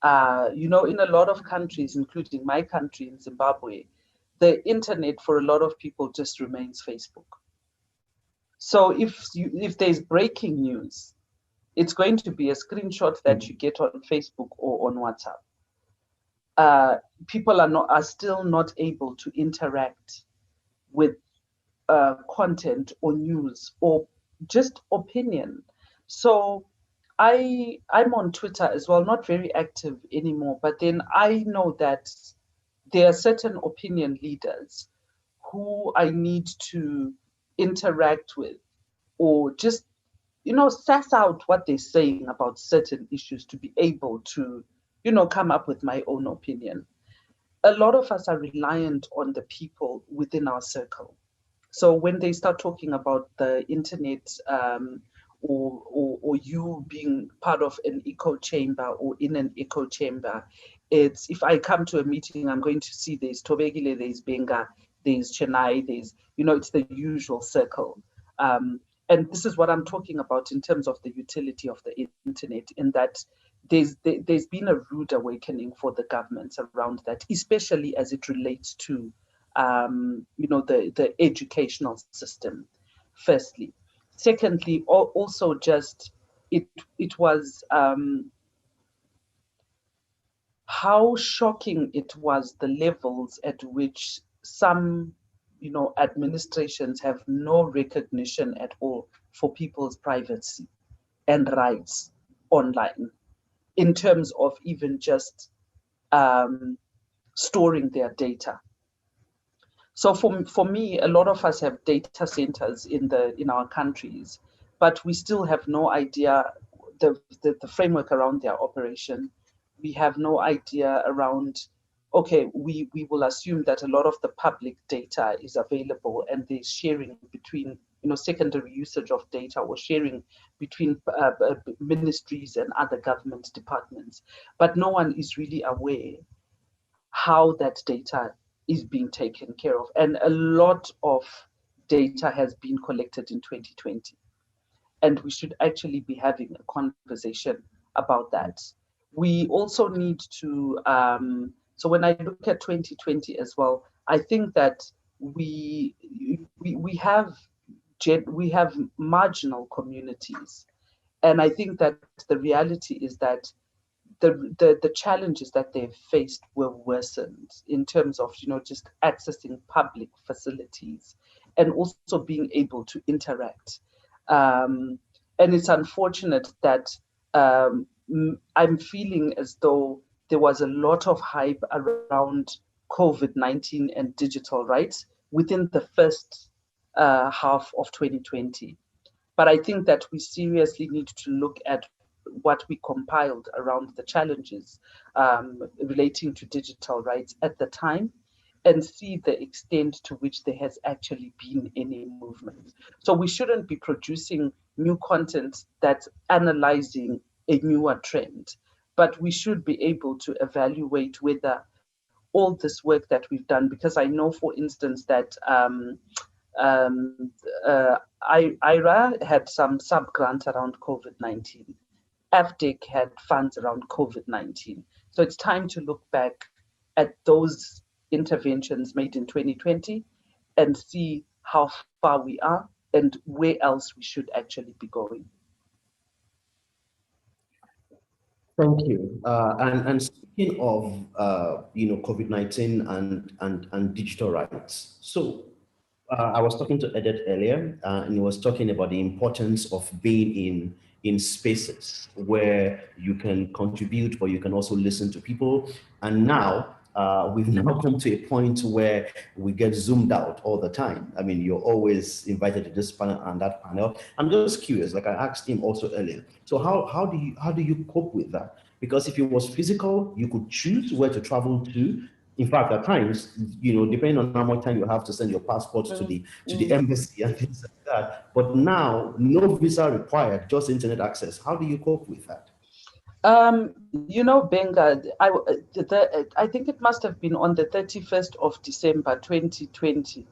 In a lot of countries, including my country in Zimbabwe, the internet for a lot of people just remains Facebook. So if there's breaking news, it's going to be a screenshot that you get on Facebook or on WhatsApp. People are still not able to interact with content or news or just opinion. So I'm on Twitter as well, not very active anymore, but then I know that there are certain opinion leaders who I need to interact with, or just, suss out what they're saying about certain issues to be able to, come up with my own opinion. A lot of us are reliant on the people within our circle. So when they start talking about the internet, or you being part of an echo chamber or in an echo chamber, it's, if I come to a meeting, I'm going to see there's Tobegile, there's Benga, there's Chennai, there's, it's the usual circle. And this is what I'm talking about in terms of the utility of the internet, in that there's been a rude awakening for the governments around that, especially as it relates to, the educational system, firstly. Secondly, also just, it was how shocking it was, the levels at which some administrations have no recognition at all for people's privacy and rights online, in terms of even just storing their data. So for me, a lot of us have data centers in our countries, but we still have no idea the framework around their operation. We have no idea around, okay, we will assume that a lot of the public data is available and there's sharing between, secondary usage of data or sharing between ministries and other government departments. But no one is really aware how that data is being taken care of. And a lot of data has been collected in 2020. And we should actually be having a conversation about that. We also need to, so when I look at 2020 as well, I think that we have marginal communities. And I think that the reality is that the challenges that they've faced were worsened in terms of, just accessing public facilities and also being able to interact. And it's unfortunate that I'm feeling as though there was a lot of hype around COVID-19 and digital rights within the first half of 2020. But I think that we seriously need to look at what we compiled around the challenges relating to digital rights at the time and see the extent to which there has actually been any movement. So we shouldn't be producing new content that's analyzing a newer trend, but we should be able to evaluate whether all this work that we've done, because I know, for instance, that IRA had some sub-grant around COVID-19. AFDEC had funds around COVID-19. So it's time to look back at those interventions made in 2020 and see how far we are and where else we should actually be going. Thank you. And speaking of COVID-19 and digital rights, so I was talking to Edith earlier, and he was talking about the importance of being in spaces where you can contribute, but you can also listen to people. And now we've now come to a point where we get zoomed out all the time. I mean, you're always invited to this panel and that panel. I'm just curious, like I asked him also earlier. So how do you cope with that? Because if it was physical, you could choose where to travel to. In fact, at times, depending on how much time you have to send your passport to the embassy and things like that. But now, no visa required, just internet access. How do you cope with that? Benga, I think it must have been on the 31st of December, 2020.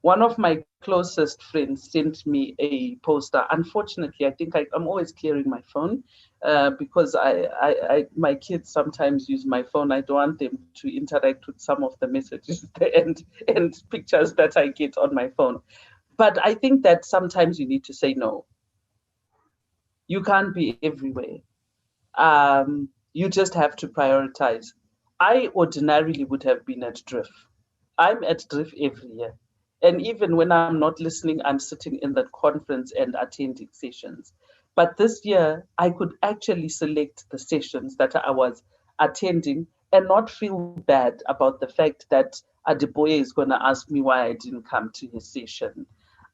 One of my closest friends sent me a poster. Unfortunately, I think I'm always clearing my phone because my kids sometimes use my phone. I don't want them to interact with some of the messages and pictures that I get on my phone. But I think that sometimes you need to say no. You can't be everywhere. You just have to prioritize. I ordinarily would have been at DRIF. I'm at DRIF every year. And even when I'm not listening, I'm sitting in that conference and attending sessions. But this year, I could actually select the sessions that I was attending and not feel bad about the fact that Adeboye is going to ask me why I didn't come to his session.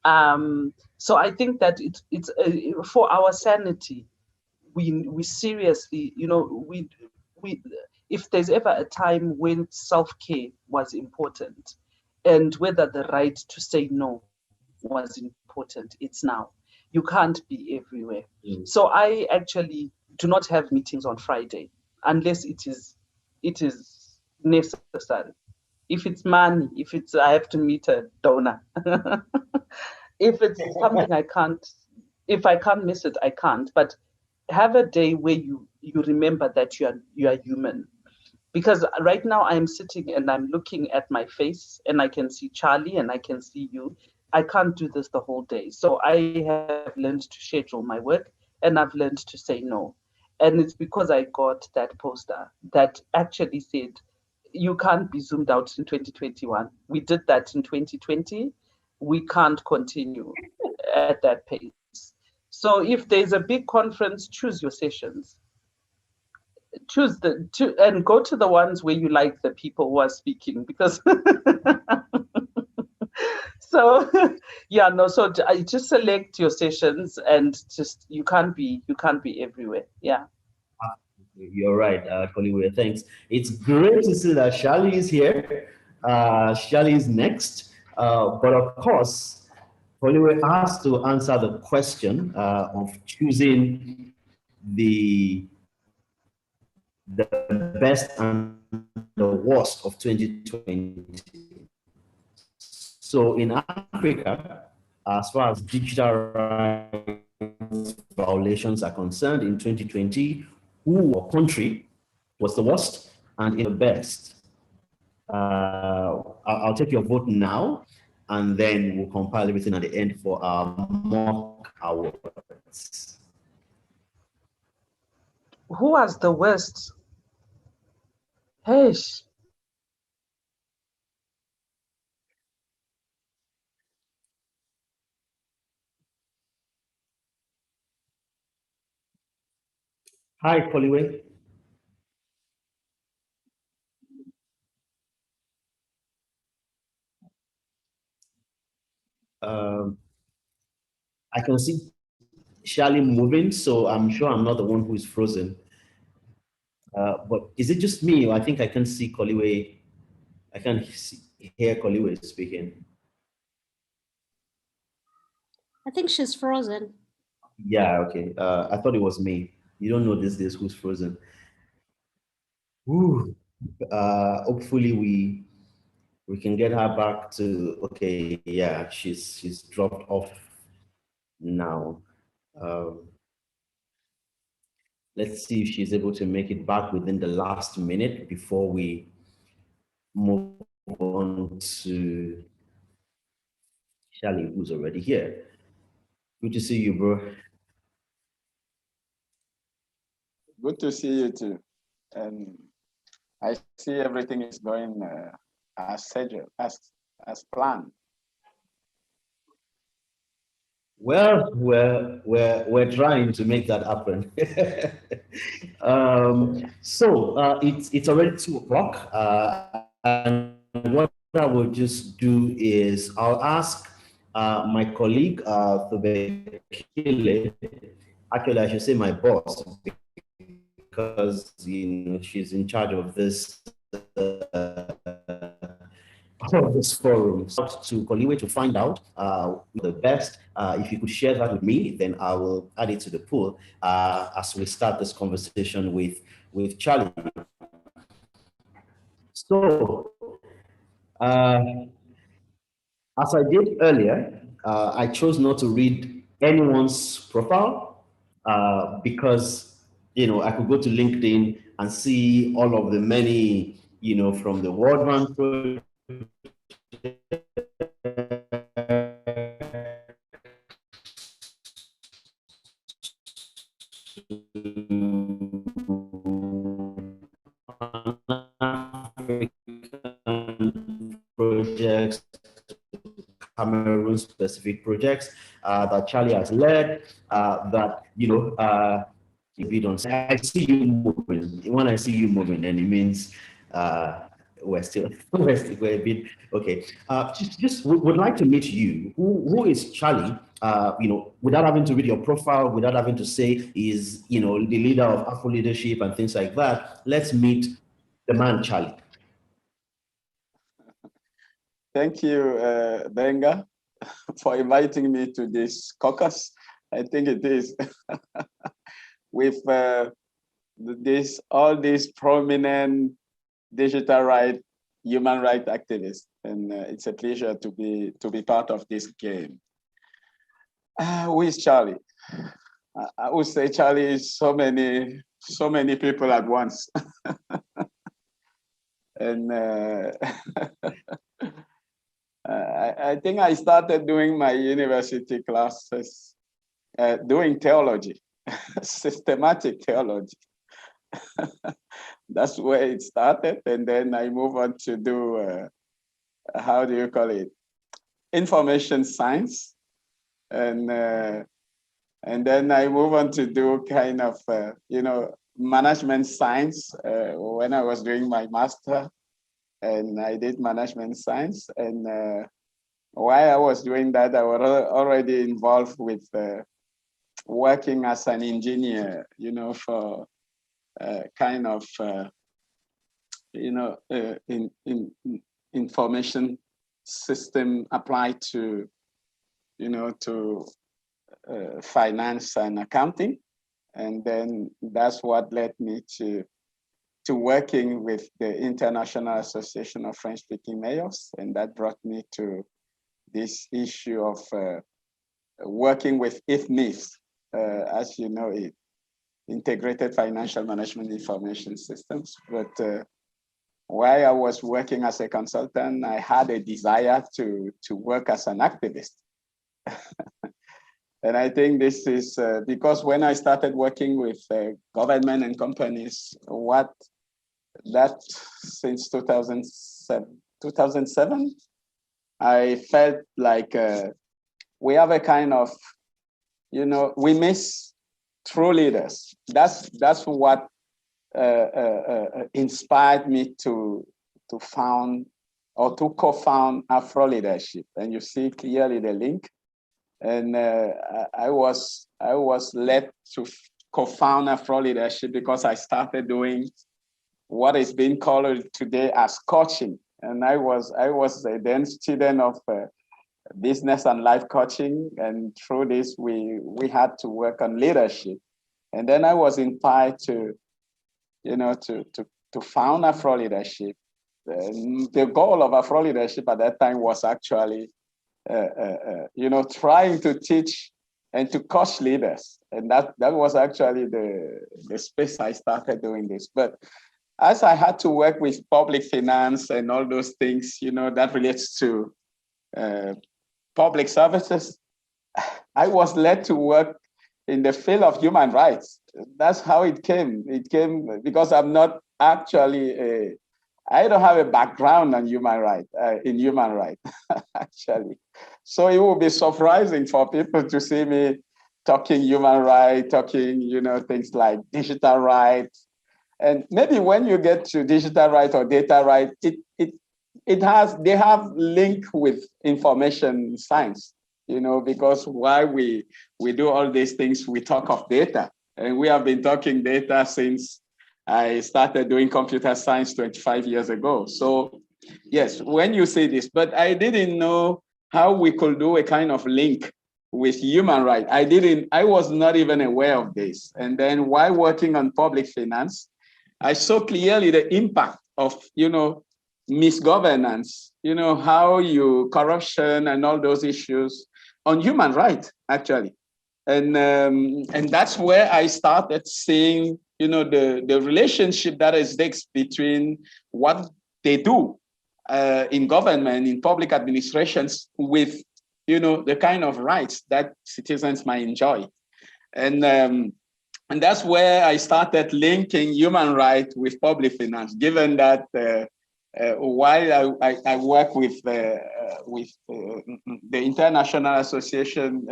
So I think that it's for our sanity. We seriously, if there's ever a time when self-care was important and whether the right to say no was important, it's now. You can't be everywhere. So I actually do not have meetings on Friday unless it is necessary. If it's money, I have to meet a donor. If it's something if I can't miss it, I can't. But have a day where you remember that you are human. Because right now I'm sitting and I'm looking at my face and I can see Charlie and I can see you. I can't do this the whole day. So I have learned to schedule my work and I've learned to say no. And it's because I got that poster that actually said, you can't be zoomed out in 2021. We did that in 2020. We can't continue at that pace. So if there's a big conference, choose your sessions. And go to the ones where you like the people who are speaking, because so just select your sessions and you can't be everywhere. Yeah. You're right, Koliwe, thanks. It's great to see that Shali is here. Shali is next. But of course, Koliwe has to answer the question of choosing the the best and the worst of 2020. So in Africa, as far as digital rights violations are concerned in 2020, who or country was the worst and in the best? I'll take your vote now, and then we'll compile everything at the end for our mock awards. Who was the worst? Hey. Hi, Poliwe. I can see Charlie moving, so I'm sure I'm not the one who is frozen. But is it just me, or I think I can see Koliwe? I can hear Koliwe speaking. I think she's frozen. Yeah, okay. I thought it was me. You don't know these days who's frozen. Ooh. Hopefully we can get her back to, okay, yeah, she's dropped off now. Let's see if she's able to make it back within the last minute before we move on to Charlie, who's already here. Good to see you, bro. Good to see you too. And I see everything is going as scheduled, as planned. Well, we're trying to make that happen. So it's already 2 o'clock, and what I will just do is I'll ask my colleague Thobekile, actually I should say my boss, because she's in charge of this. Of this forum, to Koliwe to find out the best. If you could share that with me, then I will add it to the pool as we start this conversation with Charlie. So, as I did earlier, I chose not to read anyone's profile because I could go to LinkedIn and see all of the many, from the World Bank Project, projects, Cameroon specific projects that Charlie has led, that I see you moving. When I see you moving, then it means we're a bit okay. Just would like to meet you. Who is Charlie? Without having to read your profile, without having to say is the leader of Afro leadership and things like that. Let's meet the man Charlie. Thank you, Benga, for inviting me to this caucus. I think it is with all these prominent digital rights, human rights activists, and it's a pleasure to be part of this game. Who is Charlie? I would say Charlie is so many people at once, and I think I started doing my university classes doing theology, systematic theology. That's where it started, and then I move on to do how do you call it, information science, and then I move on to do kind of management science when I was doing my master, and I did management science, and while I was doing that, I was already involved with working as an engineer, for kind of, in information system applied to, to finance and accounting. And then that's what led me to working with the International Association of French-speaking Mayors, and that brought me to this issue of working with IFMIS, as you know it, Integrated Financial Management Information Systems. But while I was working as a consultant, I had a desire to work as an activist. And I think this is because when I started working with government and companies, since 2007, I felt like we have a kind of, we miss true leaders. That's what inspired me to found or to co-found Afro Leadership. And you see clearly the link. And I was led to co-found Afro Leadership because I started doing what is being called today as coaching. And I was a then student of business and life coaching. And through this, we had to work on leadership. And then I was inspired to found Afro Leadership. The goal of Afro Leadership at that time was actually, trying to teach and to coach leaders. And that was actually the space I started doing this. But as I had to work with public finance and all those things, that relates to public services, I was led to work in the field of human rights. That's how it came. It came because I'm not actually I don't have a background on human rights, actually. So it would be surprising for people to see me talking human rights, talking, things like digital rights. And maybe when you get to digital rights or data rights, they have link with information science, because why we do all these things, we talk of data. And we have been talking data since I started doing computer science 25 years ago. So yes, when you say this, but I didn't know how we could do a kind of link with human rights. I was not even aware of this. And then while working on public finance, I saw clearly the impact of, misgovernance, how corruption and all those issues on human rights, actually. And that's where I started seeing, the relationship that exists between what they do in government, in public administrations with, the kind of rights that citizens might enjoy. And that's where I started linking human rights with public finance, given that while I work with the International Association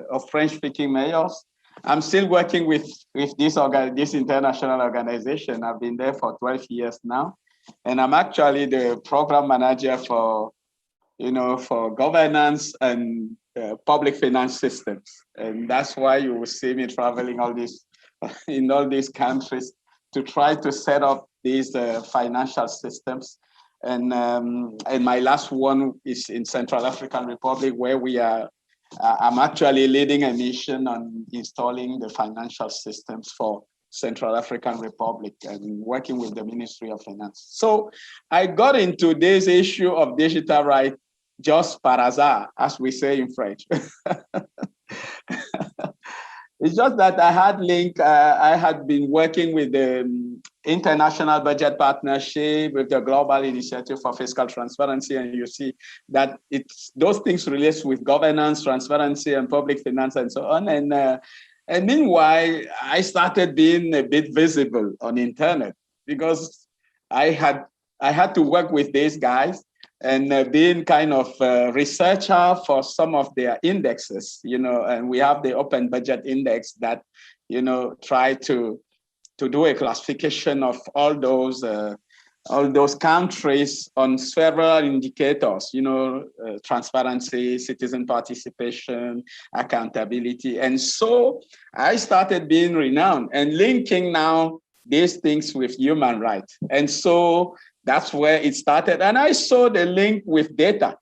of French-speaking Mayors, I'm still working with this international organization. I've been there for 12 years now, and I'm actually the program manager for governance and public finance systems. And that's why you will see me traveling in all these countries to try to set up these financial systems. And my last one is in Central African Republic, where I'm actually leading a mission on installing the financial systems for Central African Republic and working with the Ministry of Finance. So I got into this issue of digital rights just par hasard, as we say in French. It's just that I had been working with the International Budget Partnership, with the Global Initiative for Fiscal Transparency, and you see that those things relate with governance, transparency, and public finance, and so on. And meanwhile, I started being a bit visible on the internet because I had to work with these guys and being kind of a researcher for some of their indexes, and we have the Open Budget Index that, try to do a classification of all those countries on several indicators, transparency, citizen participation, accountability. And so I started being renowned and linking now these things with human rights. And so that's where it started. And I saw the link with data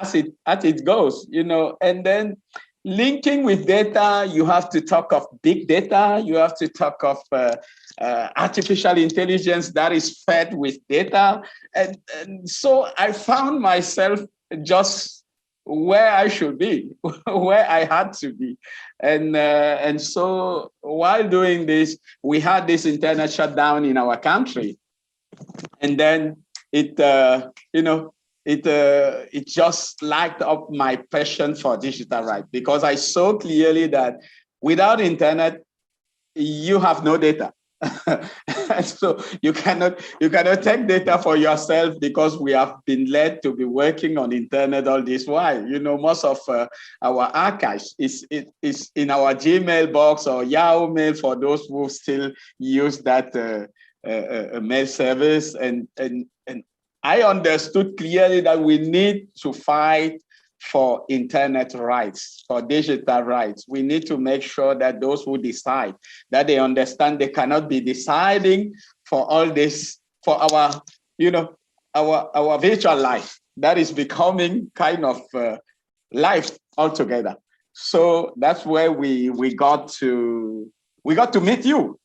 as it goes, and then linking with data, you have to talk of big data, you have to talk of artificial intelligence that is fed with data. And so I found myself just where I should be, where I had to be. And so while doing this, we had this internet shutdown in our country. And then it just lighted up my passion for digital rights, because I saw clearly that without internet, you have no data. So you cannot take data for yourself, because we have been led to be working on internet all this while. Most of our archives is in our Gmail box or Yahoo Mail for those who still use that mail service. And I understood clearly that we need to fight for internet rights, for digital rights. We need to make sure that those who decide, that they understand they cannot be deciding for all this, for our virtual life that is becoming kind of life altogether. So that's where we got to meet you.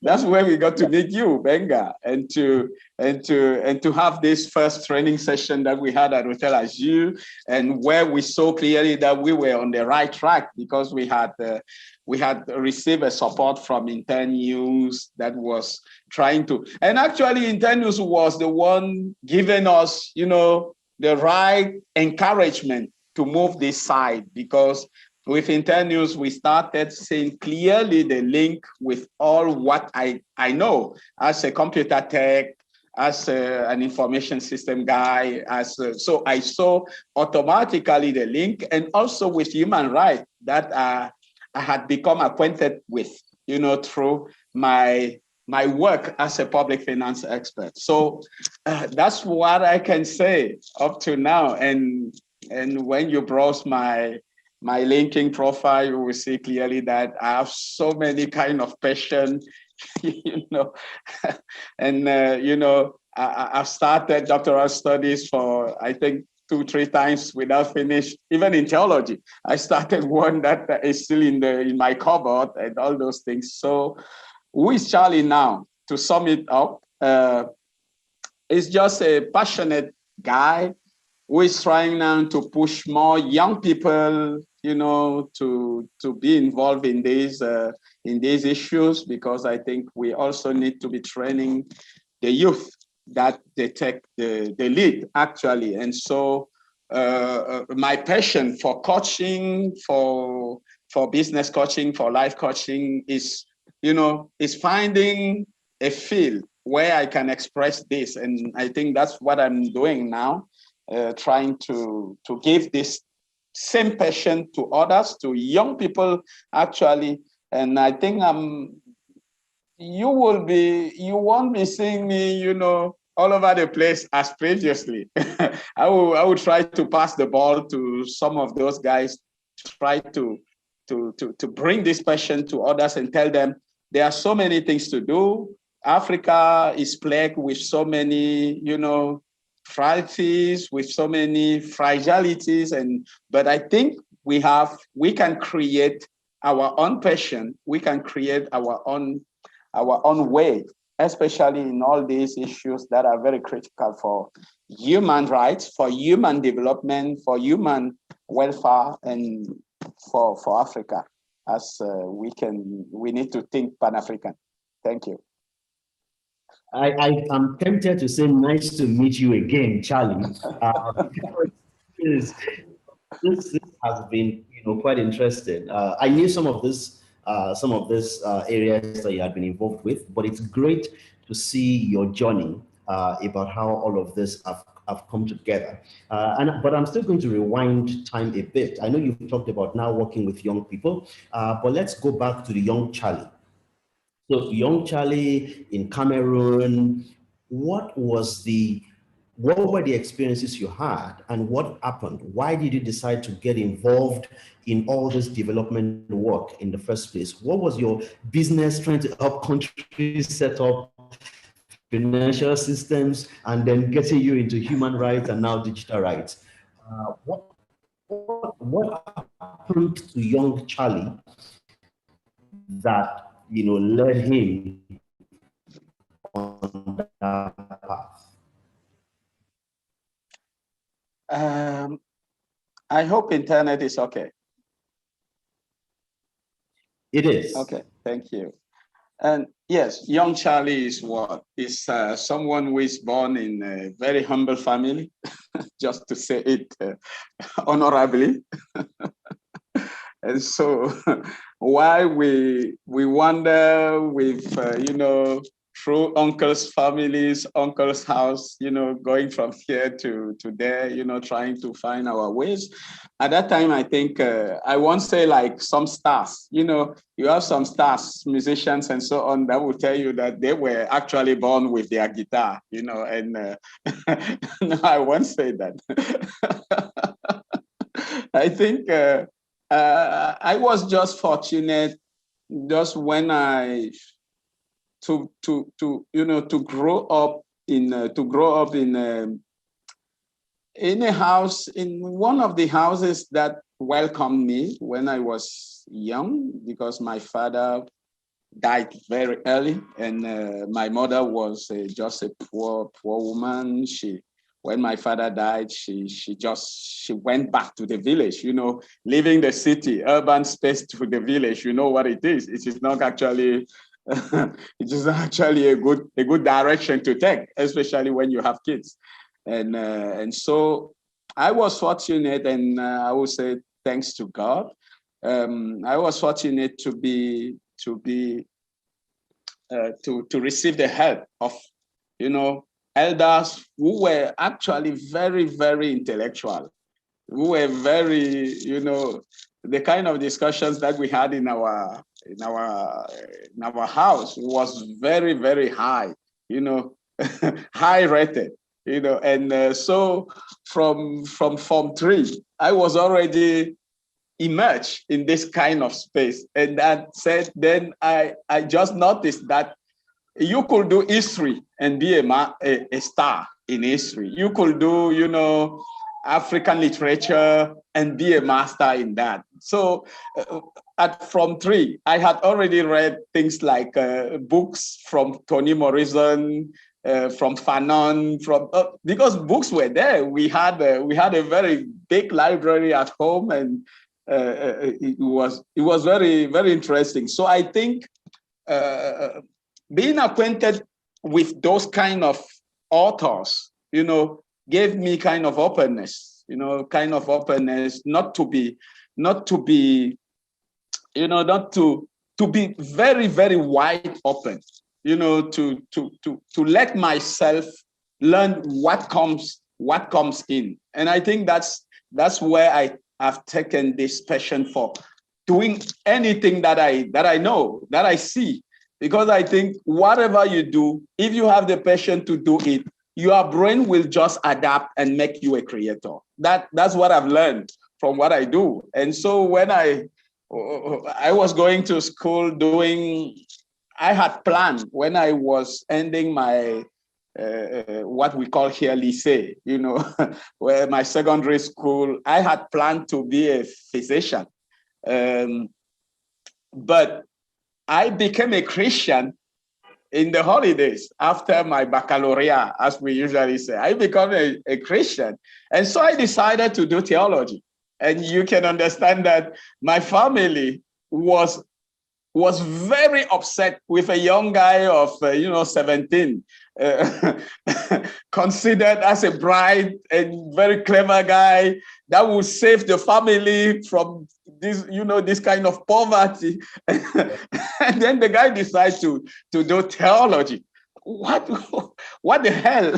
That's where we got to meet you, Benga, and to have this first training session that we had at Hotel Azure, and where we saw clearly that we were on the right track, because we had received a support from Internews that was trying to, and actually Internews was the one giving us, the right encouragement to move this side, because with Internews, we started seeing clearly the link with all what I know as a computer tech, as an information system guy. So I saw automatically the link, and also with human rights that I had become acquainted with, through my work as a public finance expert. So that's what I can say up to now. And when you browse my LinkedIn profile, you will see clearly that I have so many kind of passion, and I've started doctoral studies for, I think, 2-3 times without finish. Even in theology, I started one that is still in my cupboard and all those things. So who is Charlie now? To sum it up, is just a passionate guy who is trying now to push more young people, to be involved in these issues, because I think we also need to be training the youth that they take the lead, actually. And so my passion for coaching, for business coaching, for life coaching is finding a field where I can express this. And I think that's what I'm doing now, trying to give this same passion to others, to young people, actually. And I think you won't be seeing me, all over the place as previously. I will try to pass the ball to some of those guys, try to bring this passion to others and tell them there are so many things to do. Africa is plagued with so many, frailties, with so many fragilities, but I think we can create our own passion. We can create our own way, especially in all these issues that are very critical for human rights, for human development, for human welfare, and for Africa. As we need to think Pan-African. Thank you. I am tempted to say nice to meet you again, Charlie. This has been quite interesting. I knew some of this areas that you had been involved with, but it's great to see your journey about how all of this have come together. But I'm still going to rewind time a bit. I know you've talked about now working with young people, but let's go back to the young Charlie. So young Charlie in Cameroon, what were the experiences you had, and what happened? Why did you decide to get involved in all this development work in the first place? What was your business trying to help countries set up financial systems, and then getting you into human rights and now digital rights? What happened to young Charlie that led him on that path? I hope internet is okay. It is. Okay, thank you. And yes, young Charlie is what? Is someone who is born in a very humble family, just to say it honorably. And so while we wander with, through uncle's families, uncle's house, going from here to there, trying to find our ways. At that time, I think I won't say like some stars, you have some stars, musicians and so on, that will tell you that they were actually born with their guitar, and no, I won't say that. I think I was just fortunate just when to grow up in a house, in one of the houses that welcomed me when I was young, because my father died very early, and my mother was just a poor woman. When my father died, she went back to the village, leaving the city, urban space to the village. You know what it is. It is not actually it is actually a good direction to take, especially when you have kids. And so I was fortunate, and I would say thanks to God, I was fortunate to receive the help of elders who were actually very, very intellectual, who were very, the kind of discussions that we had in our house was very, very high, high rated, and so from Form 3, I was already immersed in this kind of space. And that said, then I just noticed that you could do history and be a star in history. You could do, African literature and be a master in that. So at Form 3, I had already read things like books from Toni Morrison, from Fanon, because books were there. We had a very big library at home, and it was very, very interesting. So I think being acquainted with those kind of authors, gave me kind of openness, not to be very, very wide open, to let myself learn what comes in. And I think that's where I have taken this passion for doing anything that I know, that I see. Because I think whatever you do, if you have the passion to do it, your brain will just adapt and make you a creator. That's what I've learned from what I do. And so when I was going to school I had planned when I was ending my what we call here lycée, where my secondary school, I had planned to be a physician. But I became a Christian in the holidays after my baccalaureate, as we usually say. I became a Christian. And so I decided to do theology. And you can understand that my family was very upset with a young guy of 17, considered as a bright and very clever guy that would save the family from this, this kind of poverty. And then the guy decides to do theology. What the hell?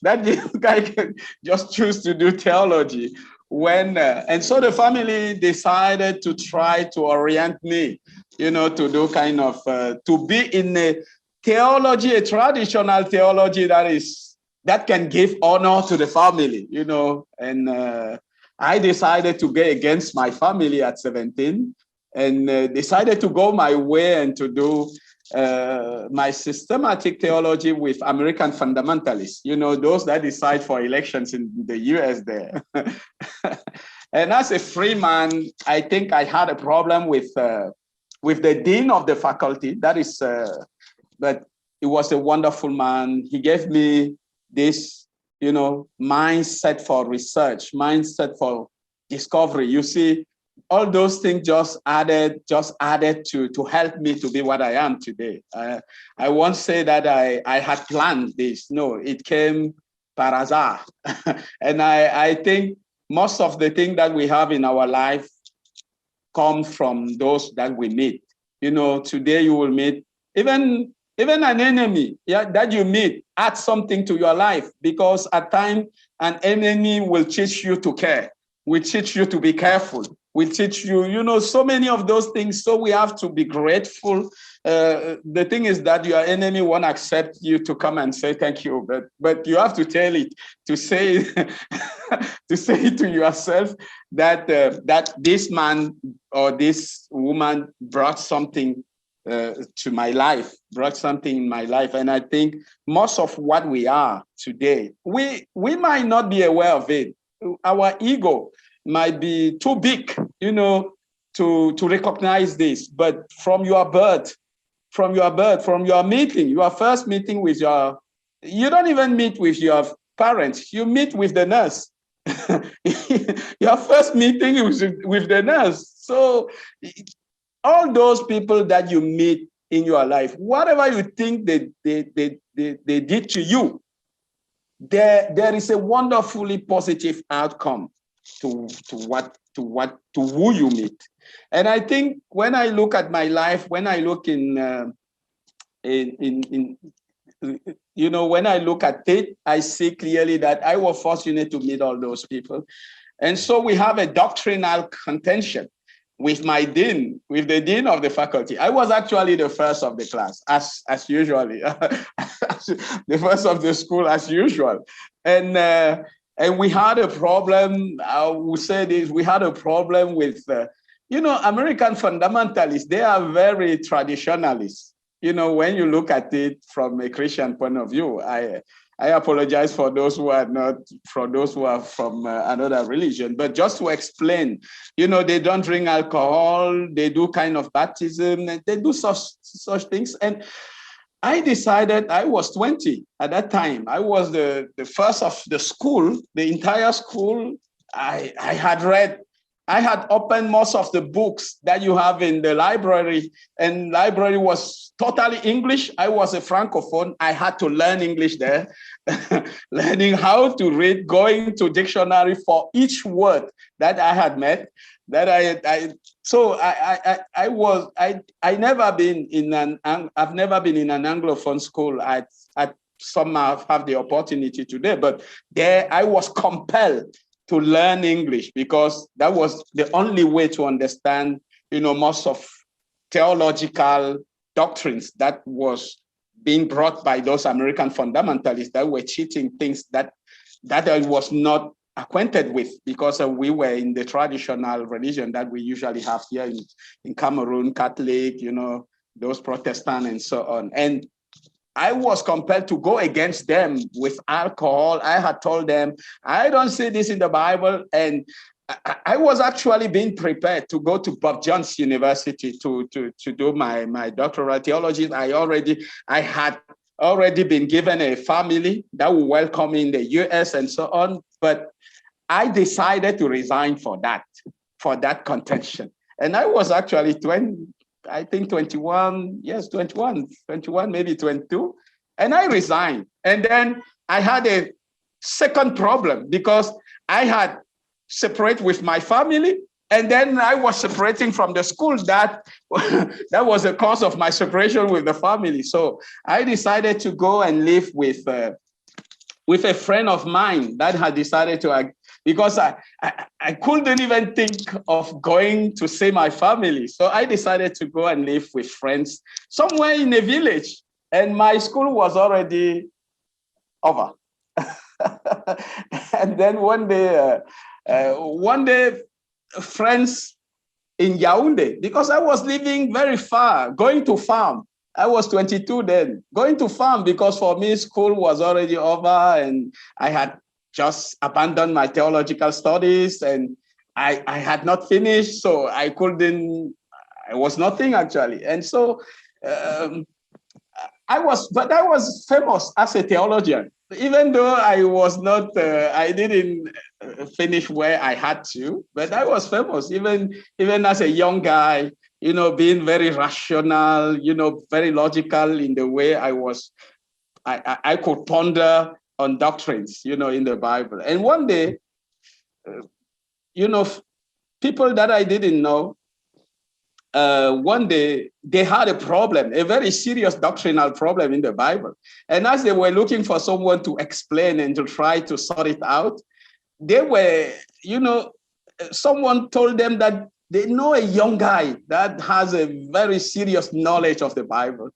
That guy can just choose to do theology and so the family decided to try to orient me, to do kind of, to be in a theology, a traditional theology that can give honor to the family, and I decided to go against my family at 17 and decided to go my way and to do my systematic theology with American fundamentalists, those that decide for elections in the US there. And as a free man, I think I had a problem with with the dean of the faculty. That is, but he was a wonderful man. He gave me this, mindset for research, mindset for discovery. You see, all those things just added to help me to be what I am today. I won't say that I had planned this. No, it came par hasard. And I think most of the things that we have in our life come from those that we meet. Today you will meet even an enemy that you meet adds something to your life, because at times an enemy will teach you to care, will teach you to be careful, will teach you, so many of those things. So we have to be grateful. The thing is that your enemy won't accept you to come and say thank you, but you have to tell it, to say to say it to yourself that that this man or this woman brought something to my life, brought something in my life. And I think most of what we are today, we might not be aware of it. Our ego might be too big, to recognize this. But from your birth, from your meeting, your first meeting with you don't even meet with your parents, you meet with the nurse. Your first meeting is with the nurse. So all those people that you meet in your life, whatever you think they did to you, there is a wonderfully positive outcome to who you meet. And I think when I look at my life, when I look when I look at it, I see clearly that I was fortunate to meet all those people. And so we have a doctrinal contention with my dean, with the dean of the faculty. I was actually the first of the class, as usually, the first of the school as usual. And we had a problem, I would say this, we had a problem with, American fundamentalists, they are very traditionalists. When you look at it from a Christian point of view, I apologize for those who are not, for those who are from another religion, but just to explain, they don't drink alcohol, they do kind of baptism, and they do such things. And I decided, I was 20 at that time. I was the first of the school, the entire school. I had opened most of the books that you have in the library, and library was totally English. I was a Francophone. I had to learn English there, learning how to read, going to dictionary for each word that I had met. That I've never been in an Anglophone school. I somehow have the opportunity today, but there I was compelled to learn English, because that was the only way to understand, most of theological doctrines that was being brought by those American fundamentalists that were teaching things that I was not acquainted with, because we were in the traditional religion that we usually have here in Cameroon, Catholic, those Protestant and so on. And I was compelled to go against them with alcohol. I had told them, I don't see this in the Bible. And I was actually being prepared to go to Bob Jones University to do my doctoral theology. I had already been given a family that would welcome me in the US and so on. But I decided to resign for that contention. And I was actually 21, maybe 22. And I resigned. And then I had a second problem, because I had separated with my family. And then I was separating from the school. That was the cause of my separation with the family. So I decided to go and live with a friend of mine that had decided to, because I couldn't even think of going to see my family. So I decided to go and live with friends somewhere in a village. And my school was already over. And then one day, friends in Yaoundé, because I was living very far, going to farm. I was 22 then, going to farm, because for me, school was already over and I had just abandoned my theological studies and I had not finished. So I couldn't I was nothing actually. And so I was famous as a theologian, even though I was not, I didn't finish where I had to, but I was famous even as a young guy, you know, being very rational, you know, very logical in the way I was. I could ponder on doctrines, you know, in the Bible. And one day, you know, people that I didn't know, one day they had a problem, a very serious doctrinal problem in the Bible. And as they were looking for someone to explain and to try to sort it out, they were, you know, someone told them that they know a young guy that has a very serious knowledge of the Bible.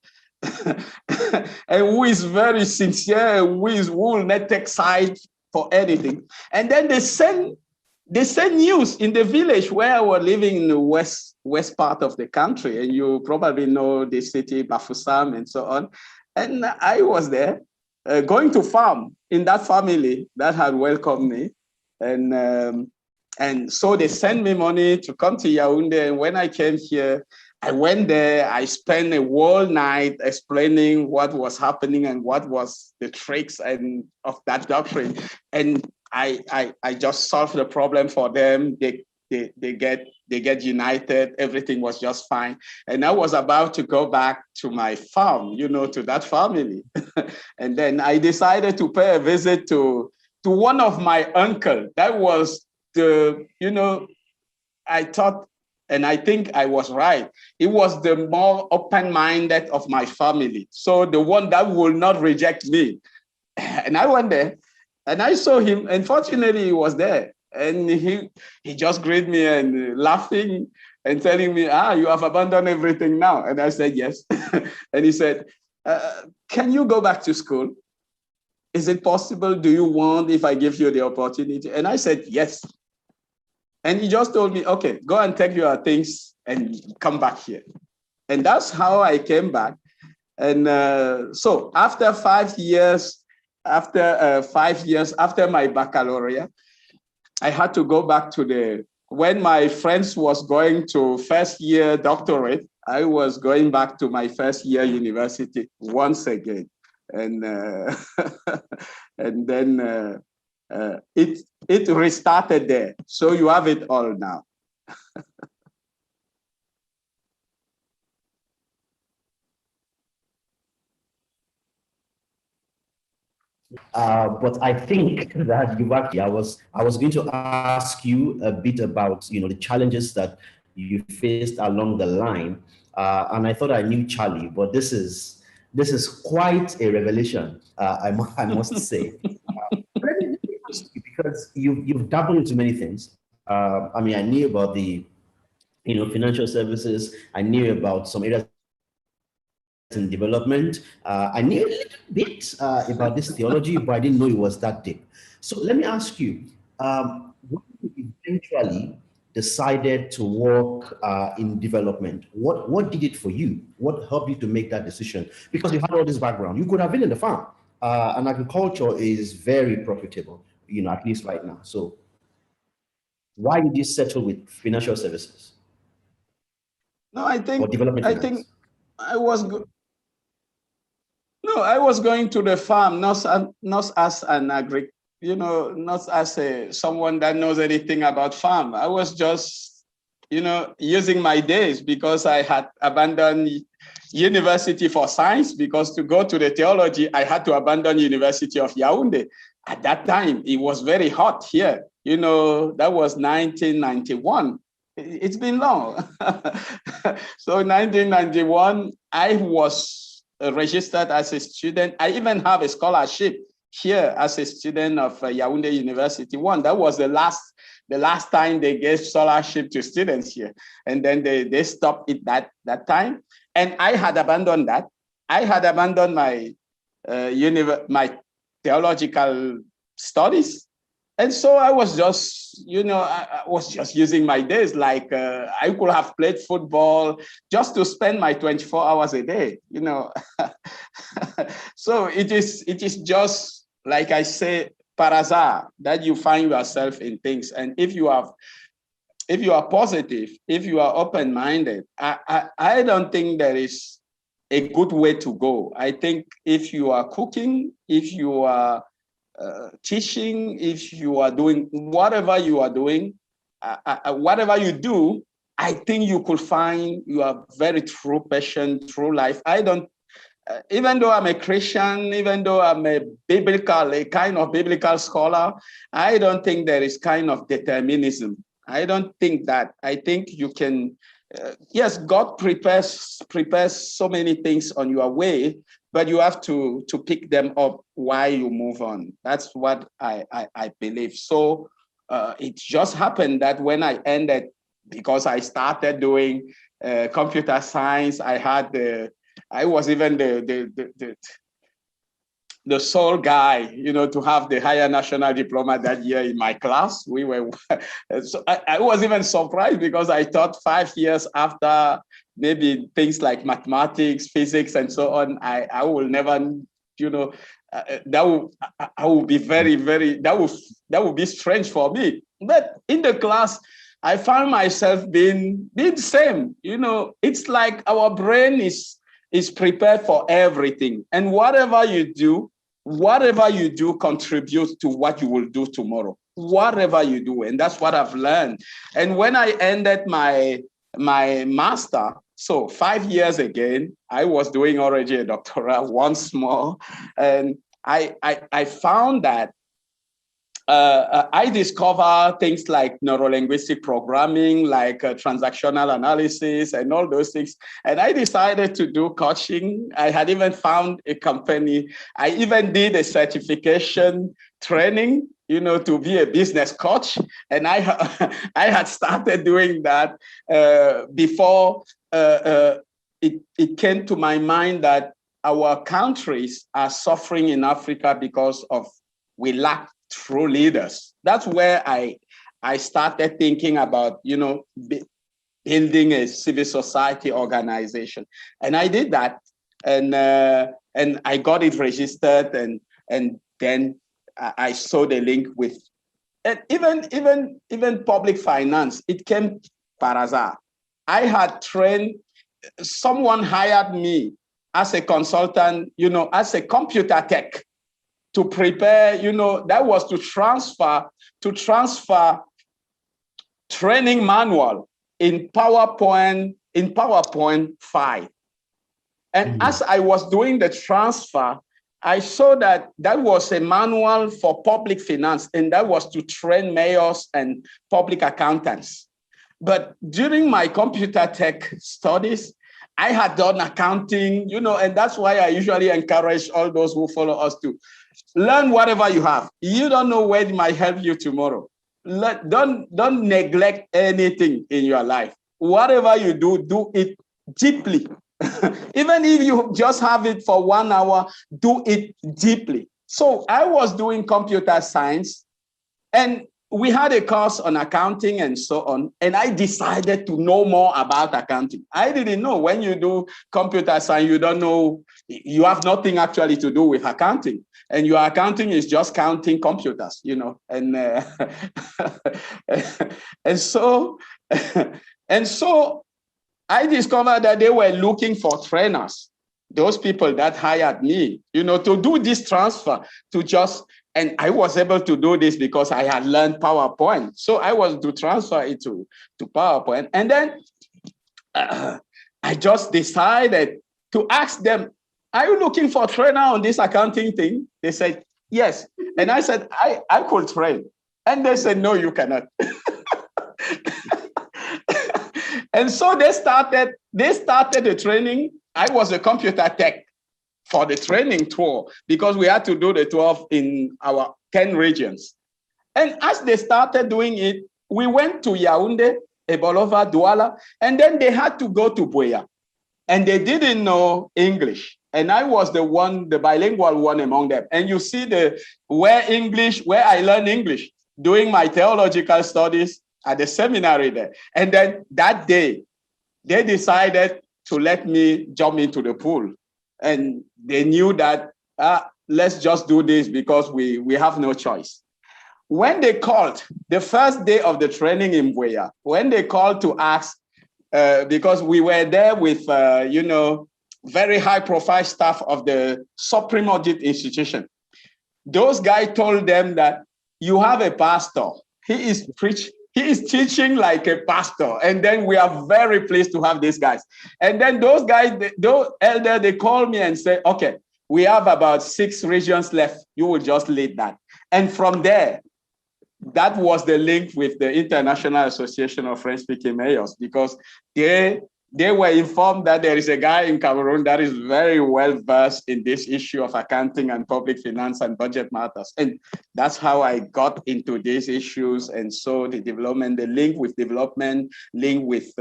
And who is very sincere, who will not take sides for anything. And then they send news in the village where I was living in the west part of the country. And you probably know the city, Bafoussam and so on. And I was there going to farm in that family that had welcomed me. And so they sent me money to come to Yaoundé. And when I came here, I went there, I spent a whole night explaining what was happening and what was the tricks of that doctrine. And I just solved the problem for them. They get united. Everything was just fine. And I was about to go back to my farm, you know, to that family. And then I decided to pay a visit to one of my uncle. That was you know, I thought, and I think I was right. He was the more open-minded of my family. So the one that will not reject me. And I went there and I saw him. And fortunately, he was there. And he just greeted me and laughing and telling me, you have abandoned everything now. And I said, yes. And he said, can you go back to school? Is it possible? Do you want if I give you the opportunity? And I said, yes. And he just told me, okay, go and take your things and come back here. And that's how I came back. And so after 5 years, after my baccalaureate, I had to go back to when my friends was going to first year doctorate, I was going back to my first year university once again. And and then it restarted there. So you have it all now. But I think that you've actually, I was going to ask you a bit about, you know, the challenges that you faced along the line. And I thought I knew Charlie, but this is quite a revelation, I must say. Because you've dabbled into many things. I mean, I knew about the, you know, financial services. I knew about some areas in development. I knew a little bit about this theology, but I didn't know it was that deep. So let me ask you, when you eventually decided to work in development, what did it for you? What helped you to make that decision? Because you had all this background. You could have been in the farm. And agriculture is very profitable, you know, at least right now. So why did you settle with financial services? No, I think I was going to the farm, not as an not as someone that knows anything about farm. I was just, you know, using my days because I had abandoned University for Science, because to go to the theology, I had to abandon University of Yaoundé. At that time, it was very hot here. You know, that was 1991. It's been long. So 1991, I was registered as a student. I even have a scholarship here as a student of Yaoundé University 1. That was the last time they gave scholarship to students here. And then they stopped it that time. And I had abandoned that. I had abandoned my my theological studies. And so I was just, you know, I was just using my days like I could have played football just to spend my 24 hours a day, you know. So it is just, like I say, par hasard that you find yourself in things. And if you have if you are positive, if you are open-minded, I don't think there is a good way to go. I think if you are cooking, if you are teaching, if you are doing whatever you are doing, whatever you do, I think you could find your very true passion, true life. I don't, even though I'm a Christian, even though I'm a kind of biblical scholar, I don't think there is kind of determinism. I don't think that. I think you can, yes, God prepares so many things on your way, but you have to pick them up while you move on. That's what I believe. So it just happened that when I ended, because I started doing computer science, I was even the sole guy, to have the higher national diploma that year in my class. We were, so I was even surprised because I thought 5 years after maybe things like mathematics, physics, and so on, I will never, I will be very, very, that would be strange for me. But in the class, I found myself being the same. It's like our brain is prepared for everything. And whatever you do contributes to what you will do tomorrow, whatever you do. And that's what I've learned. And when I ended my master, so 5 years again, I was doing already a doctorate once more. And I found that I discovered things like neurolinguistic programming, like transactional analysis and all those things. And I decided to do coaching. I had even found a company. I even did a certification training, to be a business coach. And I had started doing that before it came to my mind that our countries are suffering in Africa because we lack true leaders. That's where I started thinking about, building a civil society organization. And I did that, and I got it registered, and then I saw the link with, and even public finance. It came par hasard. I had trained, someone hired me as a consultant, as a computer tech, to prepare, that was to transfer training manual in PowerPoint 5. And as I was doing the transfer, I saw that was a manual for public finance, and that was to train mayors and public accountants. But during my computer tech studies, I had done accounting, and that's why I usually encourage all those who follow us to learn whatever you have. You don't know where it might help you tomorrow. Don't neglect anything in your life. Whatever you do it deeply. Even if you just have it for 1 hour, do it deeply. So I was doing computer science, and we had a course on accounting and so on, and I decided to know more about accounting. I didn't know. When you do computer science, you don't know, you have nothing actually to do with accounting. And your accounting is just counting computers, and and so I discovered that they were looking for trainers, those people that hired me, to do this transfer, and I was able to do this because I had learned PowerPoint. So I was to transfer it to PowerPoint. And then I just decided to ask them, are you looking for a trainer on this accounting thing? They said, yes. And I said, I could train. And they said, no, you cannot. And so they started the training. I was a computer tech for the training tour, because we had to do the tour in our 10 regions. And as they started doing it, we went to Yaoundé, Ebolova, Douala, and then they had to go to Buea. And they didn't know English. And I was the bilingual one among them. And you see where I learned English, doing my theological studies at the seminary there. And then that day, they decided to let me jump into the pool. And they knew that, let's just do this because we have no choice. when they called the first day of the training in Buea, when they called to ask, because we were there with, very high profile staff of the Supreme Audit Institution, those guys told them that you have a pastor. He is teaching like a pastor. And then we are very pleased to have these guys. And then those guys, those elders, they call me and say, okay, we have about 6 regions left. You will just lead that. And from there, that was the link with the International Association of French-speaking Mayors, because they were informed that there is a guy in Cameroon that is very well versed in this issue of accounting and public finance and budget matters. And that's how I got into these issues. And so the development, the link with development, link with,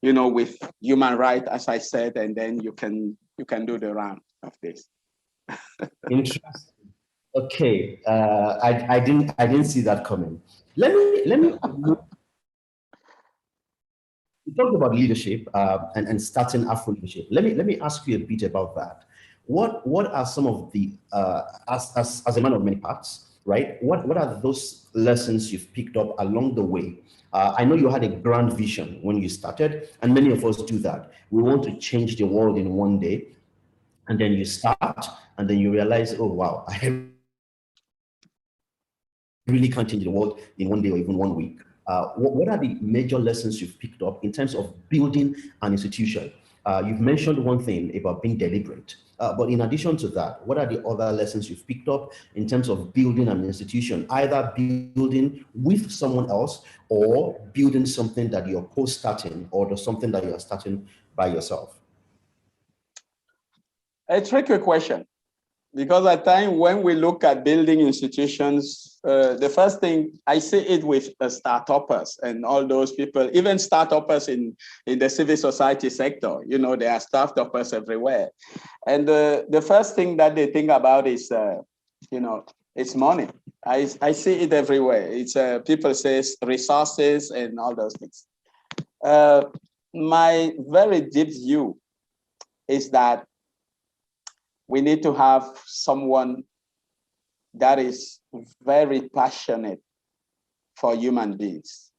with human rights, as I said, and then you can do the round of this. Interesting. Okay, I didn't see that coming. Let me. We talked about leadership and starting Afro leadership. Let me ask you a bit about that. What are some of the as a man of many parts, right? What are those lessons you've picked up along the way? I know you had a grand vision when you started, and many of us do that. We want to change the world in one day, and then you start, and then you realize, oh wow, I really can't change the world in one day or even 1 week. What are the major lessons you've picked up in terms of building an institution? You've mentioned one thing about being deliberate, but in addition to that, what are the other lessons you've picked up in terms of building an institution, either building with someone else or building something that you're co-starting or something that you're starting by yourself? A tricky question. Because at times when we look at building institutions, the first thing I see it with start-uppers and all those people, even start-uppers in the civil society sector, there are start-uppers everywhere. And the first thing that they think about is, it's money. I see it everywhere. It's people say resources and all those things. My very deep view is that we need to have someone that is very passionate for human beings.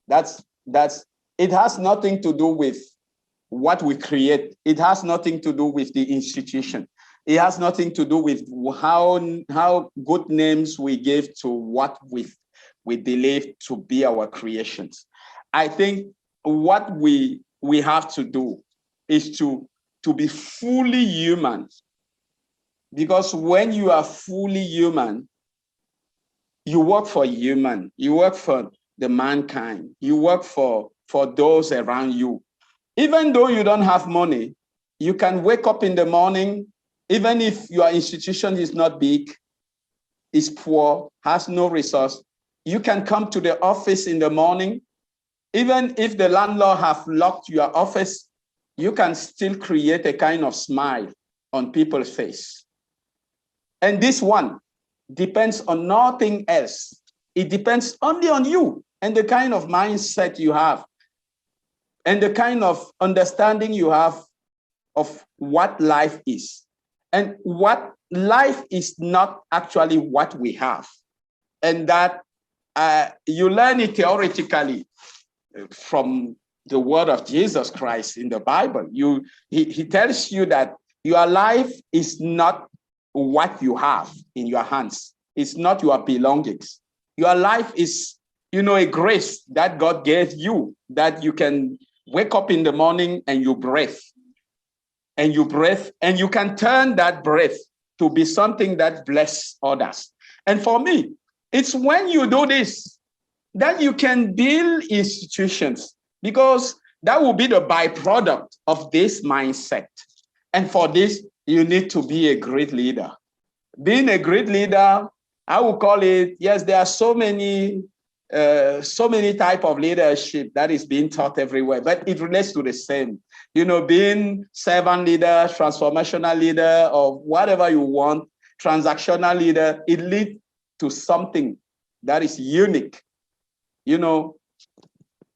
It has nothing to do with what we create. It has nothing to do with the institution. It has nothing to do with how good names we give to what we believe to be our creations. I think what we have to do is to be fully human. Because when you are fully human, you work for human, you work for the mankind, you work for those around you. Even though you don't have money, you can wake up in the morning, even if your institution is not big, is poor, has no resource, you can come to the office in the morning. Even if the landlord have locked your office, you can still create a kind of smile on people's face. And this one depends on nothing else. It depends only on you and the kind of mindset you have and the kind of understanding you have of what life is. And what life is not actually what we have. And that you learn it theoretically from the word of Jesus Christ in the Bible. He tells you that your life is not what you have in your hands. It's not your belongings. Your life is, a grace that God gave you, that you can wake up in the morning and you breathe. And you breathe, and you can turn that breath to be something that bless others. And for me, it's when you do this that you can build institutions, because that will be the byproduct of this mindset. And for this, you need to be a great leader. Being a great leader, I would call it, yes, there are so many type of leadership that is being taught everywhere, but it relates to the same. Being servant leader, transformational leader, or whatever you want, transactional leader, it leads to something that is unique,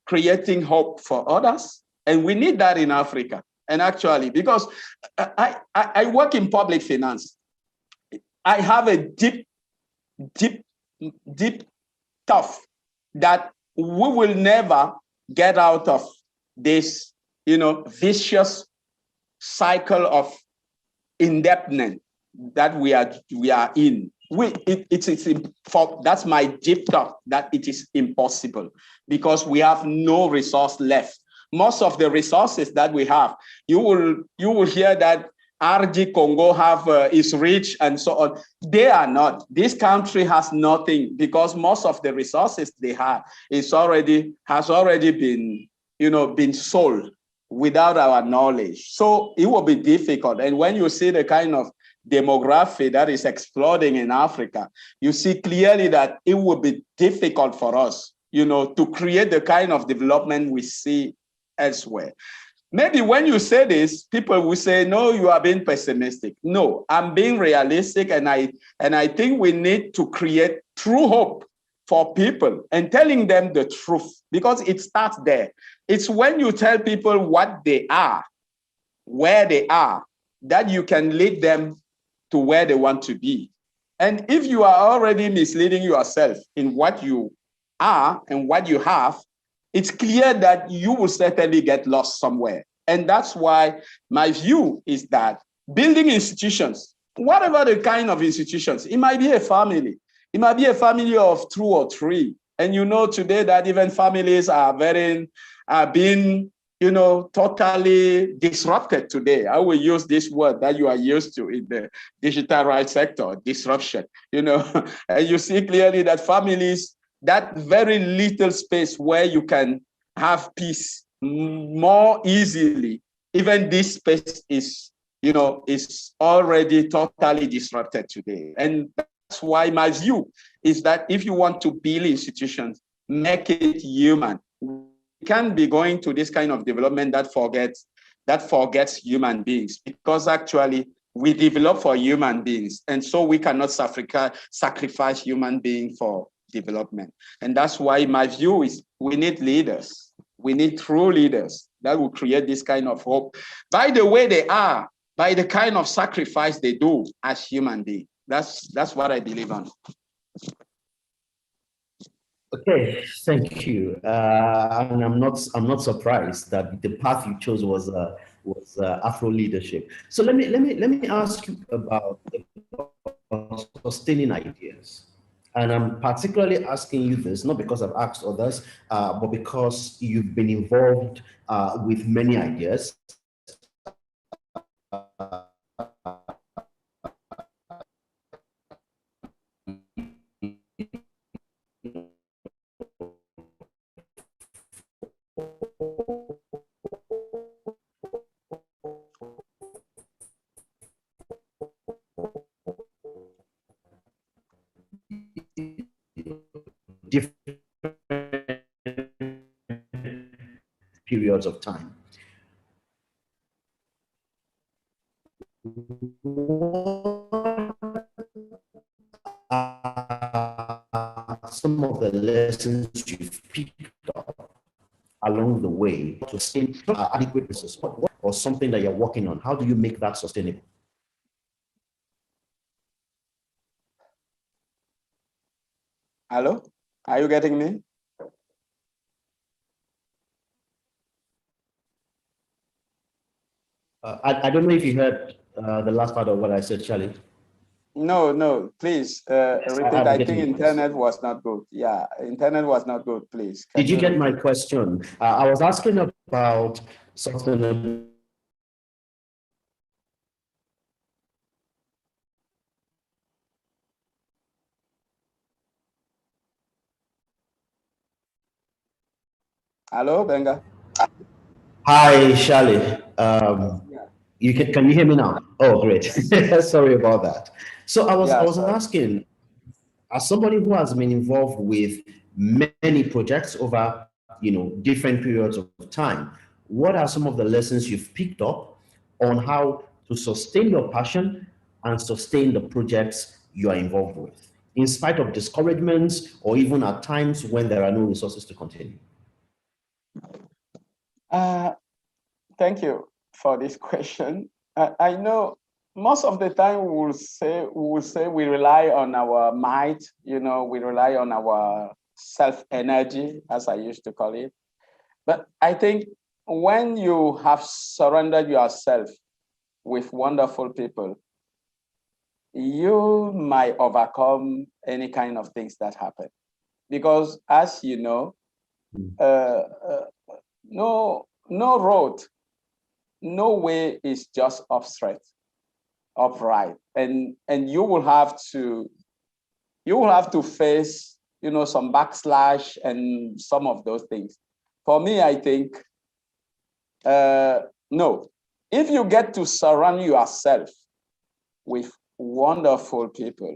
creating hope for others. And we need that in Africa. And actually, because I work in public finance, I have a deep deep tough that we will never get out of this, vicious cycle of indebtedness that we are in. That's my deep thought, that it is impossible because we have no resource left. Most of the resources that we have, you will hear that RG Congo is rich and so on. They are not. This country has nothing because most of the resources they have has already been sold without our knowledge. So it will be difficult. And when you see the kind of demography that is exploding in Africa, you see clearly that it will be difficult for us, to create the kind of development we see elsewhere. Maybe when you say this, people will say, no, you are being pessimistic. No, I'm being realistic, and I think we need to create true hope for people and telling them the truth, because it starts there. It's when you tell people what they are, where they are, that you can lead them to where they want to be. And if you are already misleading yourself in what you are and what you have, it's clear that you will certainly get lost somewhere. And that's why my view is that building institutions, whatever the kind of institutions, it might be a family. It might be a family of 2 or 3. And today that even families are being totally disrupted today. I will use this word that you are used to in the digital rights sector, disruption. And you see clearly that families, that very little space where you can have peace more easily, even this space is already totally disrupted today. And that's why my view is that if you want to build institutions, make it human. We can't be going to this kind of development that forgets human beings, because actually we develop for human beings, and so we cannot sacrifice human beings for development. And that's why my view is we need leaders. We need true leaders that will create this kind of hope by the way they are, by the kind of sacrifice they do as human beings. That's what I believe on. Okay, thank you. And I'm not surprised that the path you chose was Afro leadership. So let me ask you about sustaining ideas. And I'm particularly asking you this, not because I've asked others, but because you've been involved with many ideas. Different periods of time. Some of the lessons you've picked up along the way to stay adequate resource support, or something that you're working on? How do you make that sustainable? Hello, are you getting me? I don't know if you heard the last part of what I said, Charlie. No, please repeat. I think internet was not good. Yeah, internet was not good, please. Did you get my question? I was asking about sustainable. Hello, Benga. Hi, Charlie. Can you hear me now? Oh, great. Sorry about that. So I was asking, as somebody who has been involved with many projects over different periods of time, what are some of the lessons you've picked up on how to sustain your passion and sustain the projects you are involved with, in spite of discouragements or even at times when there are no resources to continue? Thank you for this question. I know most of the time we will say we rely on our might, we rely on our self-energy, as I used to call it. But I think when you have surrendered yourself with wonderful people, you might overcome any kind of things that happen. Because as you know, no road, no way is just upright. And you will have to face, some backslash and some of those things. For me, I think, no. If you get to surround yourself with wonderful people,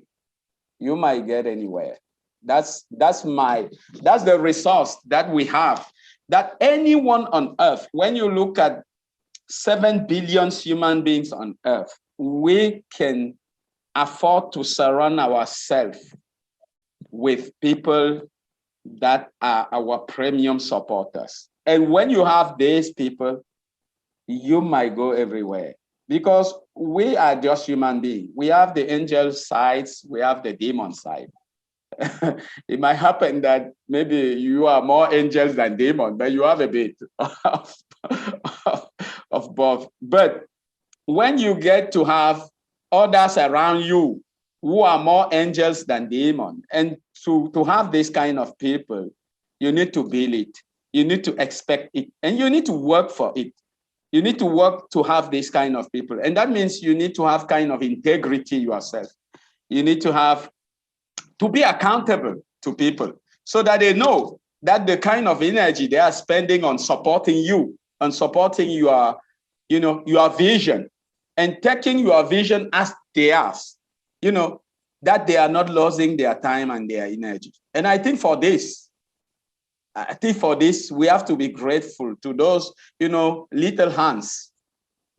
you might get anywhere. That's the resource that we have, that anyone on earth, when you look at 7 billion human beings on earth, we can afford to surround ourselves with people that are our premium supporters. And when you have these people, you might go everywhere, because we are just human beings. We have the angel sides, we have the demon side. It might happen that maybe you are more angels than demons, but you have a bit of both. But when you get to have others around you who are more angels than demons, and to have this kind of people, you need to build it, you need to expect it, and you need to work for it. You need to work to have this kind of people. And that means you need to have kind of integrity yourself. You need to be accountable to people so that they know that the kind of energy they are spending on supporting you, on supporting your vision, and taking your vision as theirs, that they are not losing their time and their energy. And I think for this, we have to be grateful to those, little hands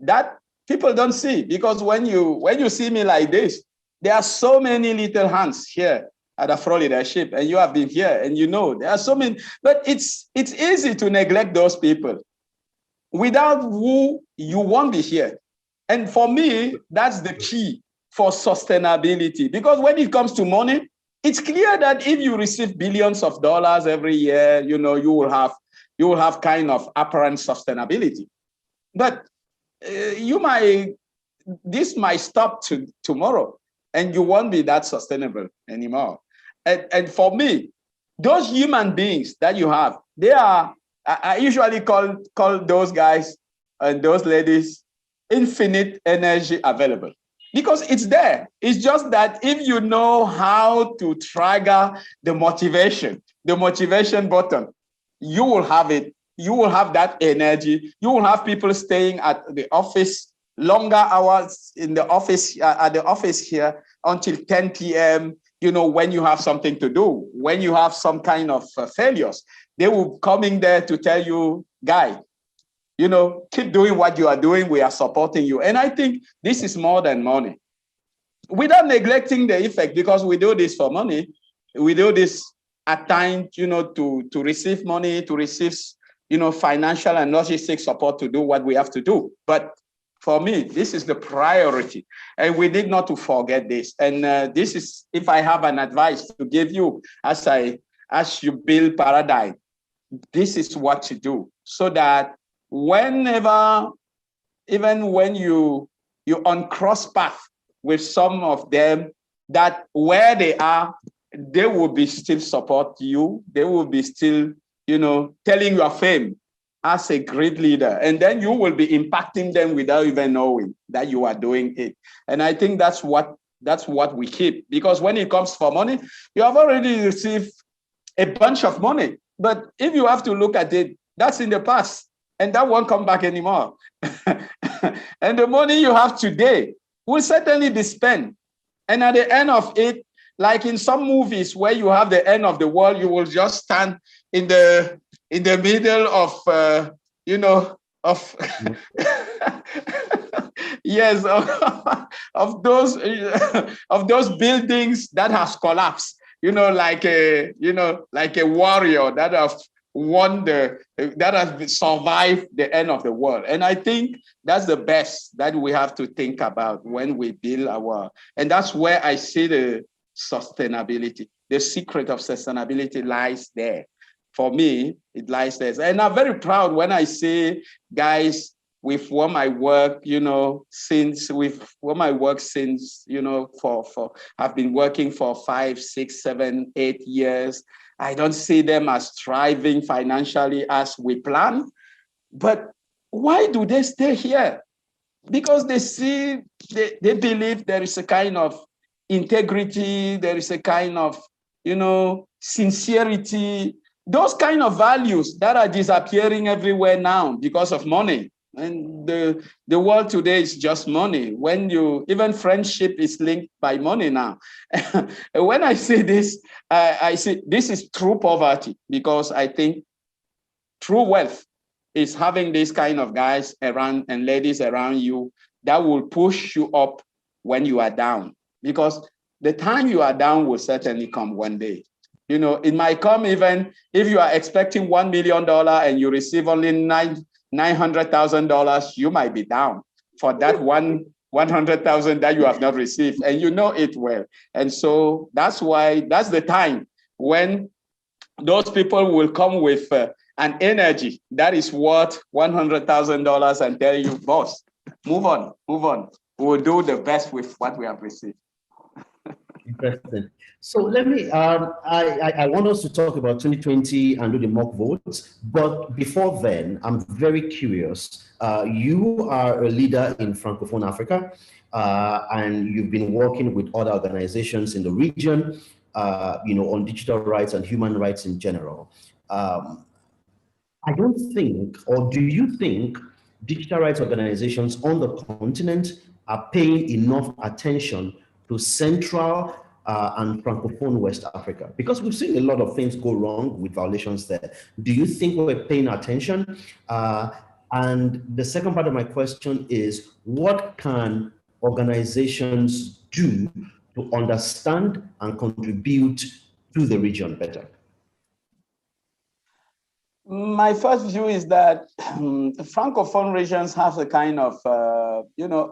that people don't see, because when you see me like this, there are so many little hands here at Afro Leadership, and you have been here, and there are so many, but it's easy to neglect those people. Without who, you won't be here. And for me, that's the key for sustainability, because when it comes to money, it's clear that if you receive billions of dollars every year, you will have kind of apparent sustainability. But this might stop tomorrow, and you won't be that sustainable anymore. And for me, those human beings that you have, I usually call those guys and those ladies infinite energy available, because it's there. It's just that if you know how to trigger the motivation button, you will have it. You will have that energy. You will have people staying at the office longer hours in the office, at the office here until 10 p.m. When you have something to do, when you have some kind of failures, they will come in there to tell you, guy, keep doing what you are doing. We are supporting you. And I think this is more than money. Without neglecting the effect, because we do this for money. We do this at times, to receive money, to receive, financial and logistic support to do what we have to do. But for me, this is the priority, and we need not to forget this. And this is, if I have an advice to give you as you build paradigm, this is what to do, so that whenever, even when you on cross path with some of them, that where they are, they will be still support you. They will be still, telling your fame as a great leader. And then you will be impacting them without even knowing that you are doing it. And I think that's what we keep, because when it comes for money, you have already received a bunch of money. But if you have to look at it, that's in the past, and that won't come back anymore. And the money you have today will certainly be spent. And at the end of it, like in some movies where you have the end of the world, you will just stand in the middle of, yes, of those buildings that has collapsed. Like a warrior that have that has survived the end of the world. And I think that's the best that we have to think about when we build and that's where I see the sustainability. The secret of sustainability lies there. For me, it lies there. And I'm very proud when I see guys with whom I work, since I've been working for 5, 6, 7, 8 years. I don't see them as thriving financially as we plan. But why do they stay here? Because they believe there is a kind of integrity, there is a kind of, sincerity, those kind of values that are disappearing everywhere now because of money. And the world today is just money. Even friendship is linked by money now. When I see this, I see this is true poverty, because I think true wealth is having these kind of guys around and ladies around you that will push you up when you are down, because the time you are down will certainly come one day. It might come even if you are expecting $1 million and you receive only $900,000, you might be down for that 100,000 that you have not received, and you know it well. And so that's the time when those people will come with an energy that is worth $100,000 and tell you, boss, move on. We'll do the best with what we have received. Interesting. So let me, I want us to talk about 2020 and do the mock votes. But before then, I'm very curious. You are a leader in Francophone Africa, and you've been working with other organizations in the region, on digital rights and human rights in general. I don't think, or do you think digital rights organizations on the continent are paying enough attention to Central and Francophone West Africa? Because we've seen a lot of things go wrong with violations there. Do you think we're paying attention? And the second part of my question is, what can organizations do to understand and contribute to the region better? My first view is that Francophone regions have a kind of,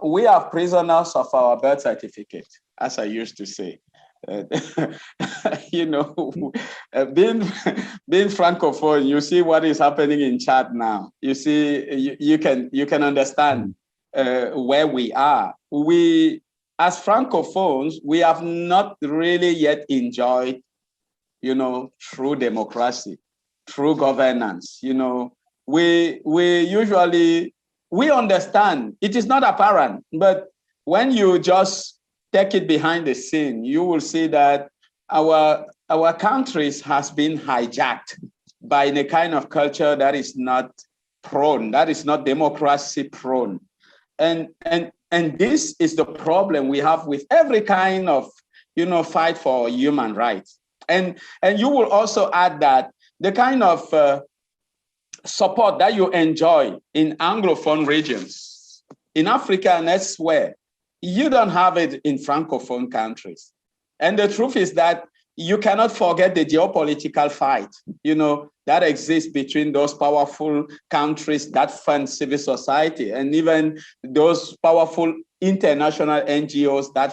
we are prisoners of our birth certificate, as I used to say. Being Francophone, you see what is happening in Chad now. You see, you can understand where we are. We, as Francophones, we have not really yet enjoyed, true democracy, true governance. We usually understand. It is not apparent, but when you just take it behind the scene, you will see that our countries has been hijacked by a kind of culture that is not democracy prone. And this is the problem we have with every kind of, fight for human rights. And you will also add that the kind of support that you enjoy in Anglophone regions, in Africa and elsewhere, you don't have it in Francophone countries. And the truth is that you cannot forget the geopolitical fight, that exists between those powerful countries that fund civil society and even those powerful international NGOs that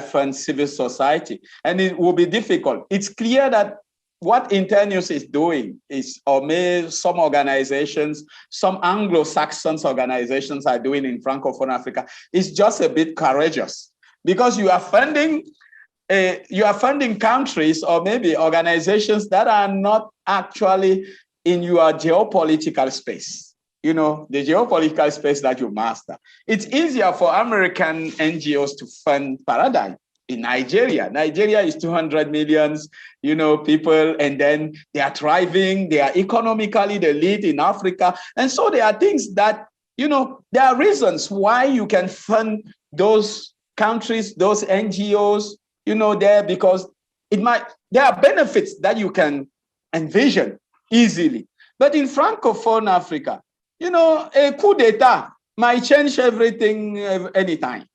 fund civil society. And it will be difficult. It's clear that what Internews is doing is, or maybe some organizations, some Anglo-Saxon organizations are doing in Francophone Africa, is just a bit courageous, because you are funding countries or maybe organizations that are not actually in your geopolitical space, the geopolitical space that you master. It's easier for American NGOs to fund Paradigm in Nigeria. Nigeria is 200 million, people, and then they are thriving. They are economically the lead in Africa. And so there are things that, there are reasons why you can fund those countries, those NGOs, there, because there are benefits that you can envision easily. But in Francophone Africa, a coup d'etat might change everything anytime.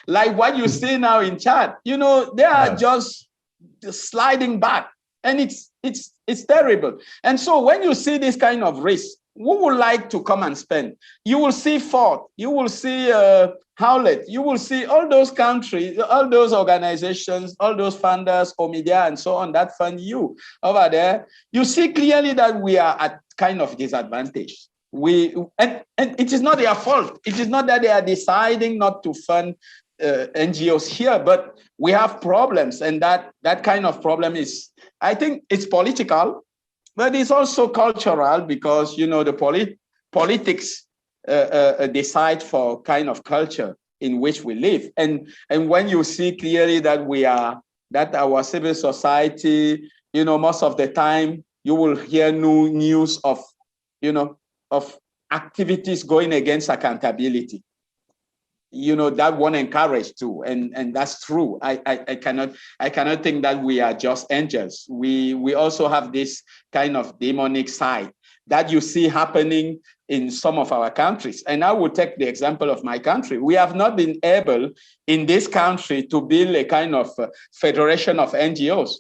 Like what you see now in Chad, they are just sliding back And it's terrible. And so when you see this kind of risk, who would like to come and spend? You will see Ford, you will see Howlett, you will see all those countries, all those organizations, all those funders, Omidyar and so on, that fund you over there. You see clearly that we are at kind of disadvantage. And it is not their fault. It is not that they are deciding not to fund NGOs here, but we have problems, and that kind of problem is, I think it's political, but it's also cultural, because the politics decide for kind of culture in which we live. And when you see clearly that our civil society, most of the time you will hear new news of activities going against accountability. That won't encourage too, and that's true. I cannot think that we are just angels. We also have this kind of demonic side that you see happening in some of our countries. And I will take the example of my country. We have not been able in this country to build a kind of federation of NGOs.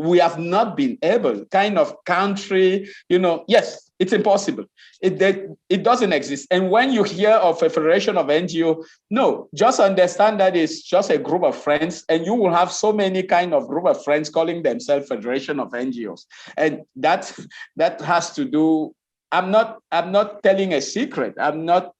We have not been able, kind of country, yes, it's impossible. It doesn't exist. And when you hear of a federation of NGO, no, just understand that it's just a group of friends, and you will have so many kind of group of friends calling themselves federation of NGOs. And that has to do, I'm not telling a secret. I'm not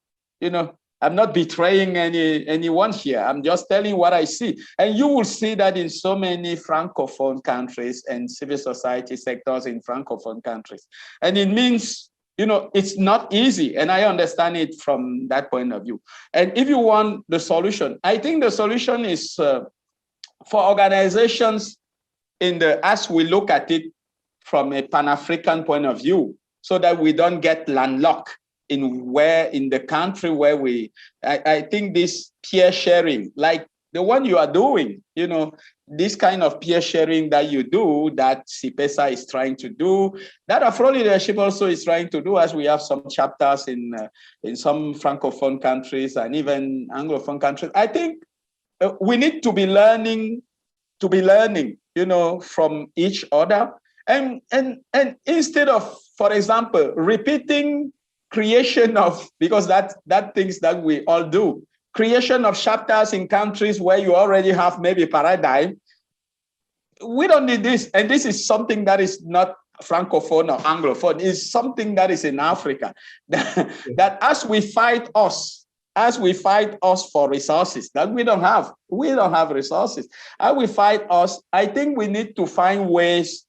betraying anyone here. I'm just telling what I see. And you will see that in so many Francophone countries and civil society sectors in Francophone countries. And it means, it's not easy. And I understand it from that point of view. And if you want the solution, I think the solution is for organizations as we look at it from a Pan-African point of view, so that we don't get landlocked in the country where I think this peer sharing, like the one you are doing, this kind of peer sharing that you do, that CIPESA is trying to do, that Afro Leadership also is trying to do, as we have some chapters in some Francophone countries and even Anglophone countries. I think we need to be learning, from each other. And instead of, for example, repeating creation of, because that things that we all do, creation of chapters in countries where you already have maybe paradigm. We don't need this. And this is something that is not Francophone or Anglophone. It's something that is in Africa. That as we fight us for resources that we don't have resources. As we fight us, I think we need to find ways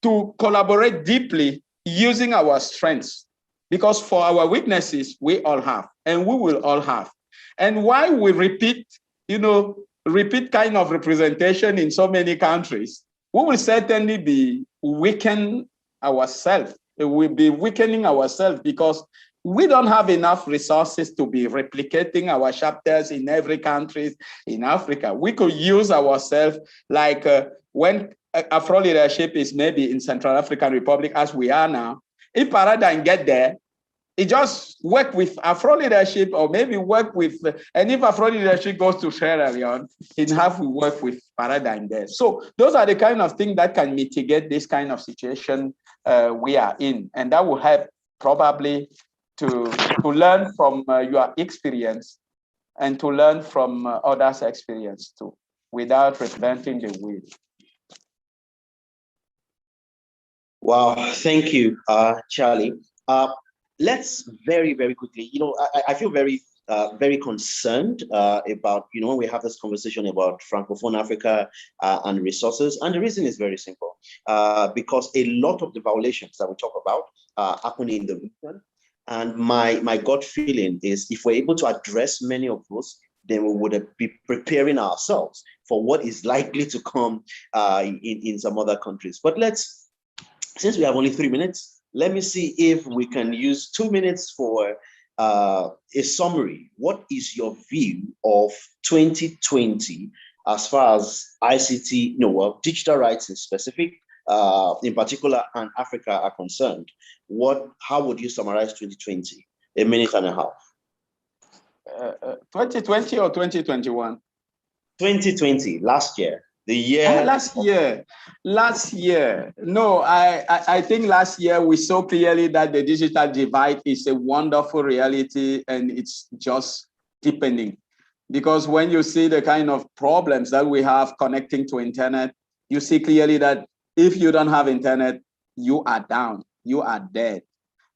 to collaborate deeply using our strengths. Because for our weaknesses, we all have, and we will all have. And why we repeat kind of representation in so many countries, we will certainly be weakening ourselves. We'll be weakening ourselves because we don't have enough resources to be replicating our chapters in every country in Africa. We could use ourselves like when Afro Leadership is maybe in Central African Republic as we are now. If Paradigm get there, it just work with Afro Leadership, or maybe work with, and if Afro Leadership goes to Sierra Leone, it have to work with Paradigm there. So those are the kind of things that can mitigate this kind of situation we are in. And that will help probably to learn from your experience and to learn from others' experience too, without reinventing the wheel. Wow, thank you, Charlie. Let's very, very quickly, I feel very, very concerned about, when we have this conversation about Francophone Africa and resources. And the reason is very simple, because a lot of the violations that we talk about happen in the region. And my gut feeling is if we're able to address many of those, then we would be preparing ourselves for what is likely to come in some other countries. But since we have only 3 minutes, let me see if we can use 2 minutes for a summary. What is your view of 2020 as far as ICT, digital rights in specific, in particular, and Africa are concerned? How would you summarize 2020? A minute and a half. 2020 or 2021? 2020, last year. The year? Last year. No, I think last year we saw clearly that the digital divide is a wonderful reality and it's just deepening. Because when you see the kind of problems that we have connecting to internet, you see clearly that if you don't have internet, you are down, you are dead.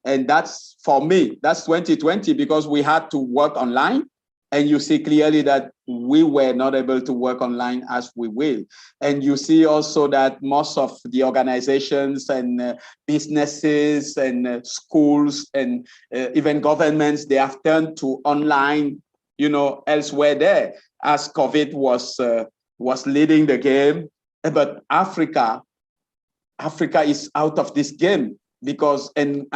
And that's, for me, that's 2020 because we had to work online. And you see clearly that we were not able to work online as we will. And you see also that most of the organizations and businesses and schools and even governments, they have turned to online, elsewhere there as COVID was leading the game. But Africa is out of this game because, and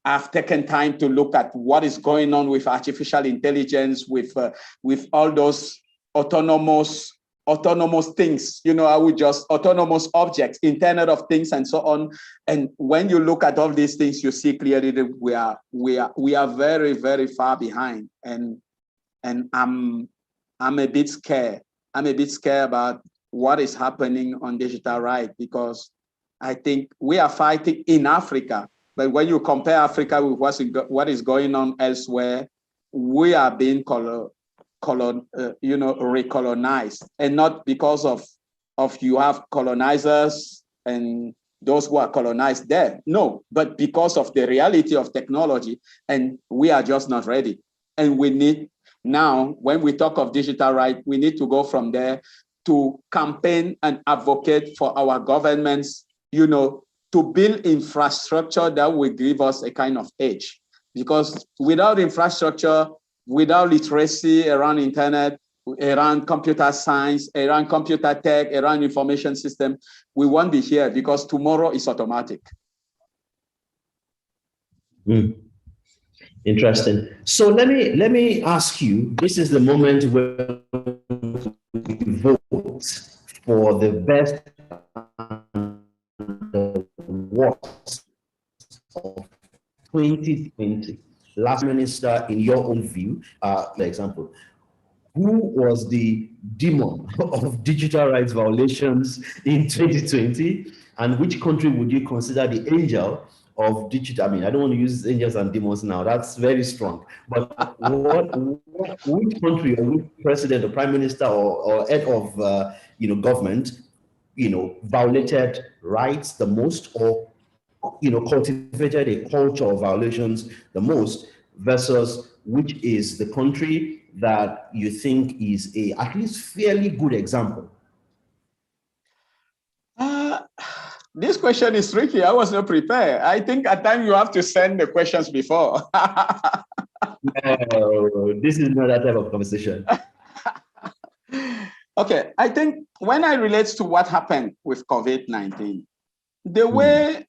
I've taken time to look at what is going on with artificial intelligence, with all those autonomous things, autonomous objects, Internet of Things, and so on. And when you look at all these things, you see clearly that we are very, very far behind. And I'm a bit scared. I'm a bit scared about what is happening on digital right, because I think we are fighting in Africa. But when you compare Africa with what is going on elsewhere, we are being recolonized, and not because of you have colonizers and those who are colonized there. No, but because of the reality of technology, and we are just not ready. And we need now, when we talk of digital right, we need to go from there to campaign and advocate for our governments, to build infrastructure that will give us a kind of edge. Because without infrastructure, without literacy around internet, around computer science, around computer tech, around information system, we won't be here because tomorrow is automatic. Interesting. So let me ask you, this is the moment where we vote for the best the worst of 2020. Last minister, in your own view, for example, who was the demon of digital rights violations in 2020, and which country would you consider the angel of digital? I mean, I don't want to use angels and demons now. That's very strong. But which country or which president or prime minister or head of government violated rights the most, or cultivated a culture of violations the most, versus which is the country that you think is a at least fairly good example? This question is tricky. I was not prepared. I think at times you have to send the questions before. No, this is not that type of conversation. Okay, I think when I relate to what happened with COVID-19, the way,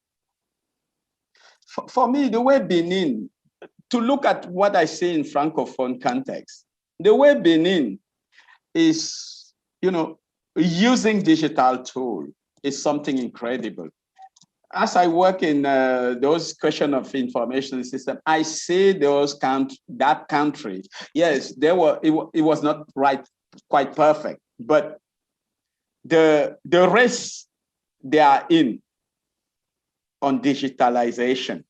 for me, the way Benin, to look at what I say in Francophone context, the way Benin is, using digital tool is something incredible. As I work in those question of information system, I see that country. Yes, it was not quite perfect, but the race they are in on digitalization,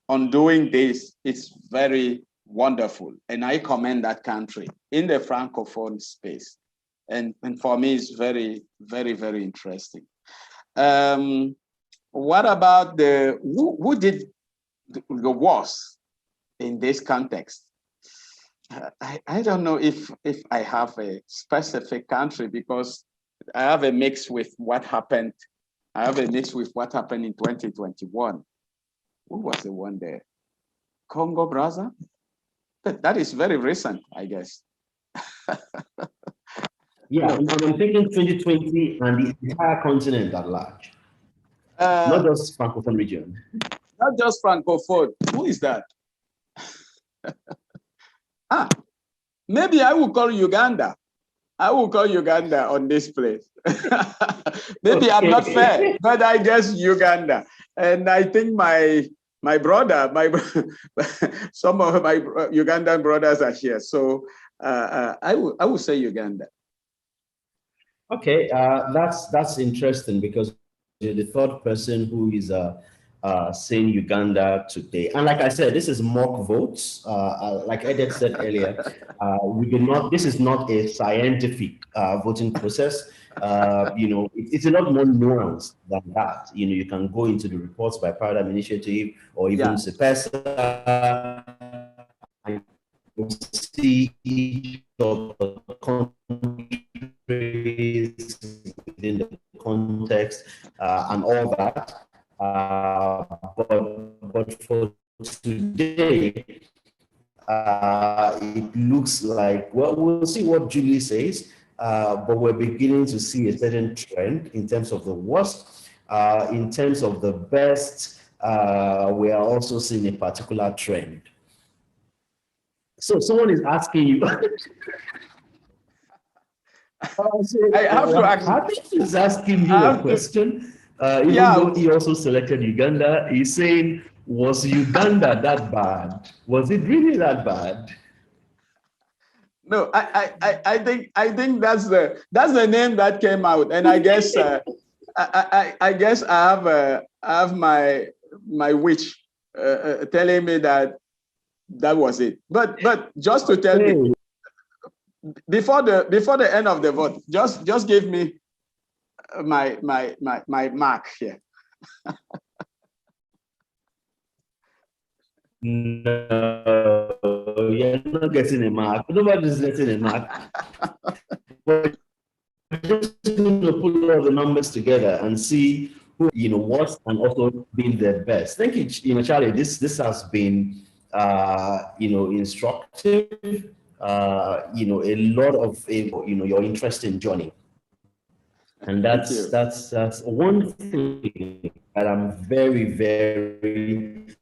on doing this, it's very wonderful. And I commend that country in the Francophone space. And for me, it's very, very, very interesting. What about who did the worst in this context? I don't know if I have a specific country, because I have a mix with what happened. I have a mix with what happened in 2021. Who was the one there? Congo Brazza? That is very recent, I guess. Yeah, I'm thinking 2020 and the entire continent at large. Not just Francophone region. Not just Francophone. Who is that? Maybe I will call Uganda. I will call Uganda on this place. Maybe I'm not fair, but I guess Uganda. And I think my brother, some of my Ugandan brothers are here. So I will say Uganda. Okay, that's interesting because you're the third person who is saying Uganda today. And like I said, this is mock votes. Like Edith said earlier, we do not. This is not a scientific voting process. It's a lot more nuanced than that. You can go into the reports by Paradigm Initiative or even CEPESA and see each of the countries within the context and all that. But for today, it looks like, well, we'll see what Julie says, but we're beginning to see a certain trend in terms of the worst. In terms of the best, we are also seeing a particular trend. So someone is asking you. I have to ask. I think he's asking you a question. Even though he also selected Uganda, he's saying, was Uganda that bad? Was it really that bad? No, I think that's the name that came out, and I guess I guess I have my witch telling me that was it. But just to tell me, before the end of the vote, just give me my mark here. No, you're not getting a mark. Nobody's getting a mark. But just going to put all the numbers together and see who what and also being their best. Thank you, Charlie. This has been instructive. A lot of your interesting journey. And that's one thing that I'm very, very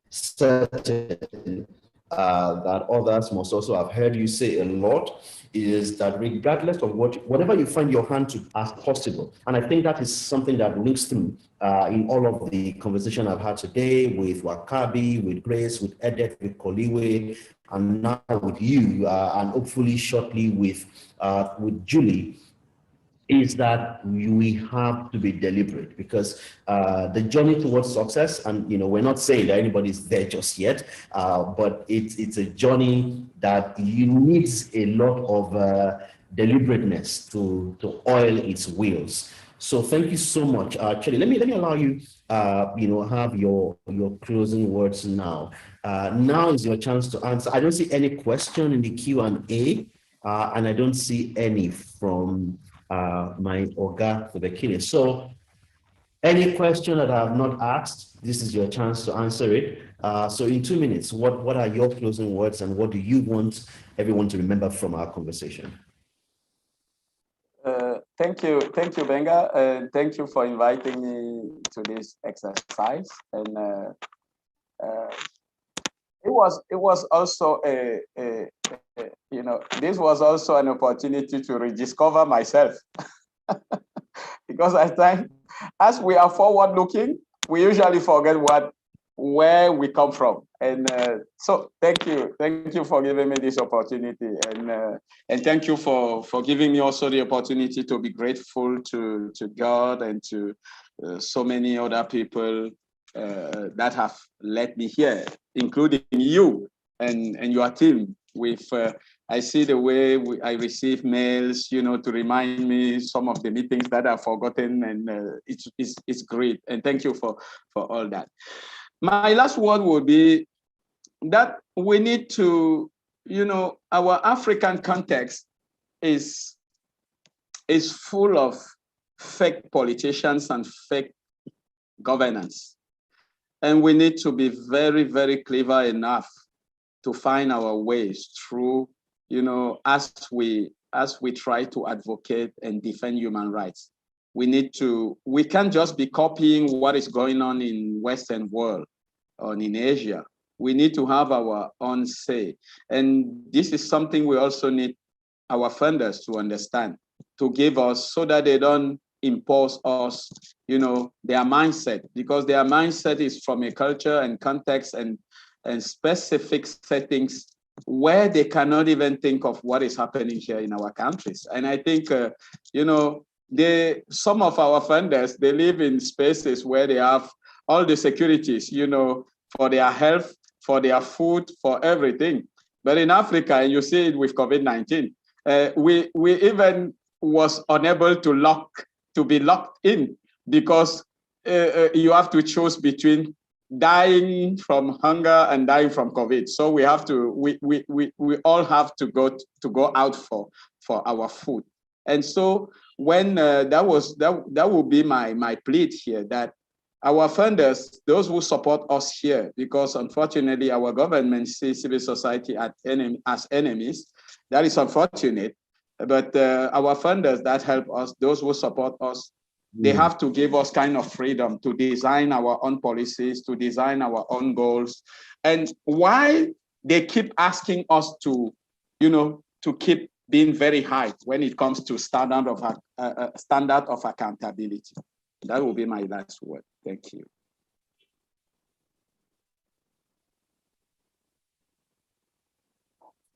certain that others must also have heard you say a lot, is that regardless of whatever you find your hand to as possible, and I think that is something that links through in all of the conversation I've had today with Wakabi, with Grace, with Edith, with Koliwe, and now with you, and hopefully shortly with Julie, is that we have to be deliberate, because the journey towards success, and we're not saying that anybody's there just yet, but it's a journey that needs a lot of deliberateness to oil its wheels. So thank you so much, Charlie. Let me allow you, have your closing words now. Now is your chance to answer. I don't see any question in the Q&A, and I don't see any from my Oga Tobekile. So any question that I have not asked, this is your chance to answer it. So in 2 minutes, what are your closing words, and what do you want everyone to remember from our conversation? Thank you, Benga, and thank you for inviting me to this exercise. And it was also this was also an opportunity to rediscover myself, because I think as we are forward looking, we usually forget where we come from. And so thank you for giving me this opportunity, and thank you for giving me also the opportunity to be grateful to God and to so many other people that have led me here, including you and your team. With I see the way I receive mails, to remind me some of the meetings that I've forgotten, and it's great. And thank you for all that. My last word would be that we need to, our African context is full of fake politicians and fake governance. And we need to be very, very clever enough to find our ways through, as we try to advocate and defend human rights. We can't just be copying what is going on in Western world or in Asia. We need to have our own say. And this is something we also need our funders to understand, to give us, so that they don't impose us, their mindset, because their mindset is from a culture and context and specific settings where they cannot even think of what is happening here in our countries. And I think, you know, some of our funders, they live in spaces where they have all the securities, you know, for their health, for their food, for everything. But in Africa, and you see it with COVID-19, we even was unable to be locked in because you have to choose between dying from hunger and dying from COVID. So we have to, we all have to go out for our food. And so when that will be my plea here, that our funders, those who support us here, because unfortunately our government sees civil society as enemies. That is unfortunate. But our funders that help us, those who support us, they have to give us kind of freedom to design our own policies, to design our own goals. And why they keep asking us to, you know, to keep being very high when it comes to standard of accountability. That will be my last word. Thank you.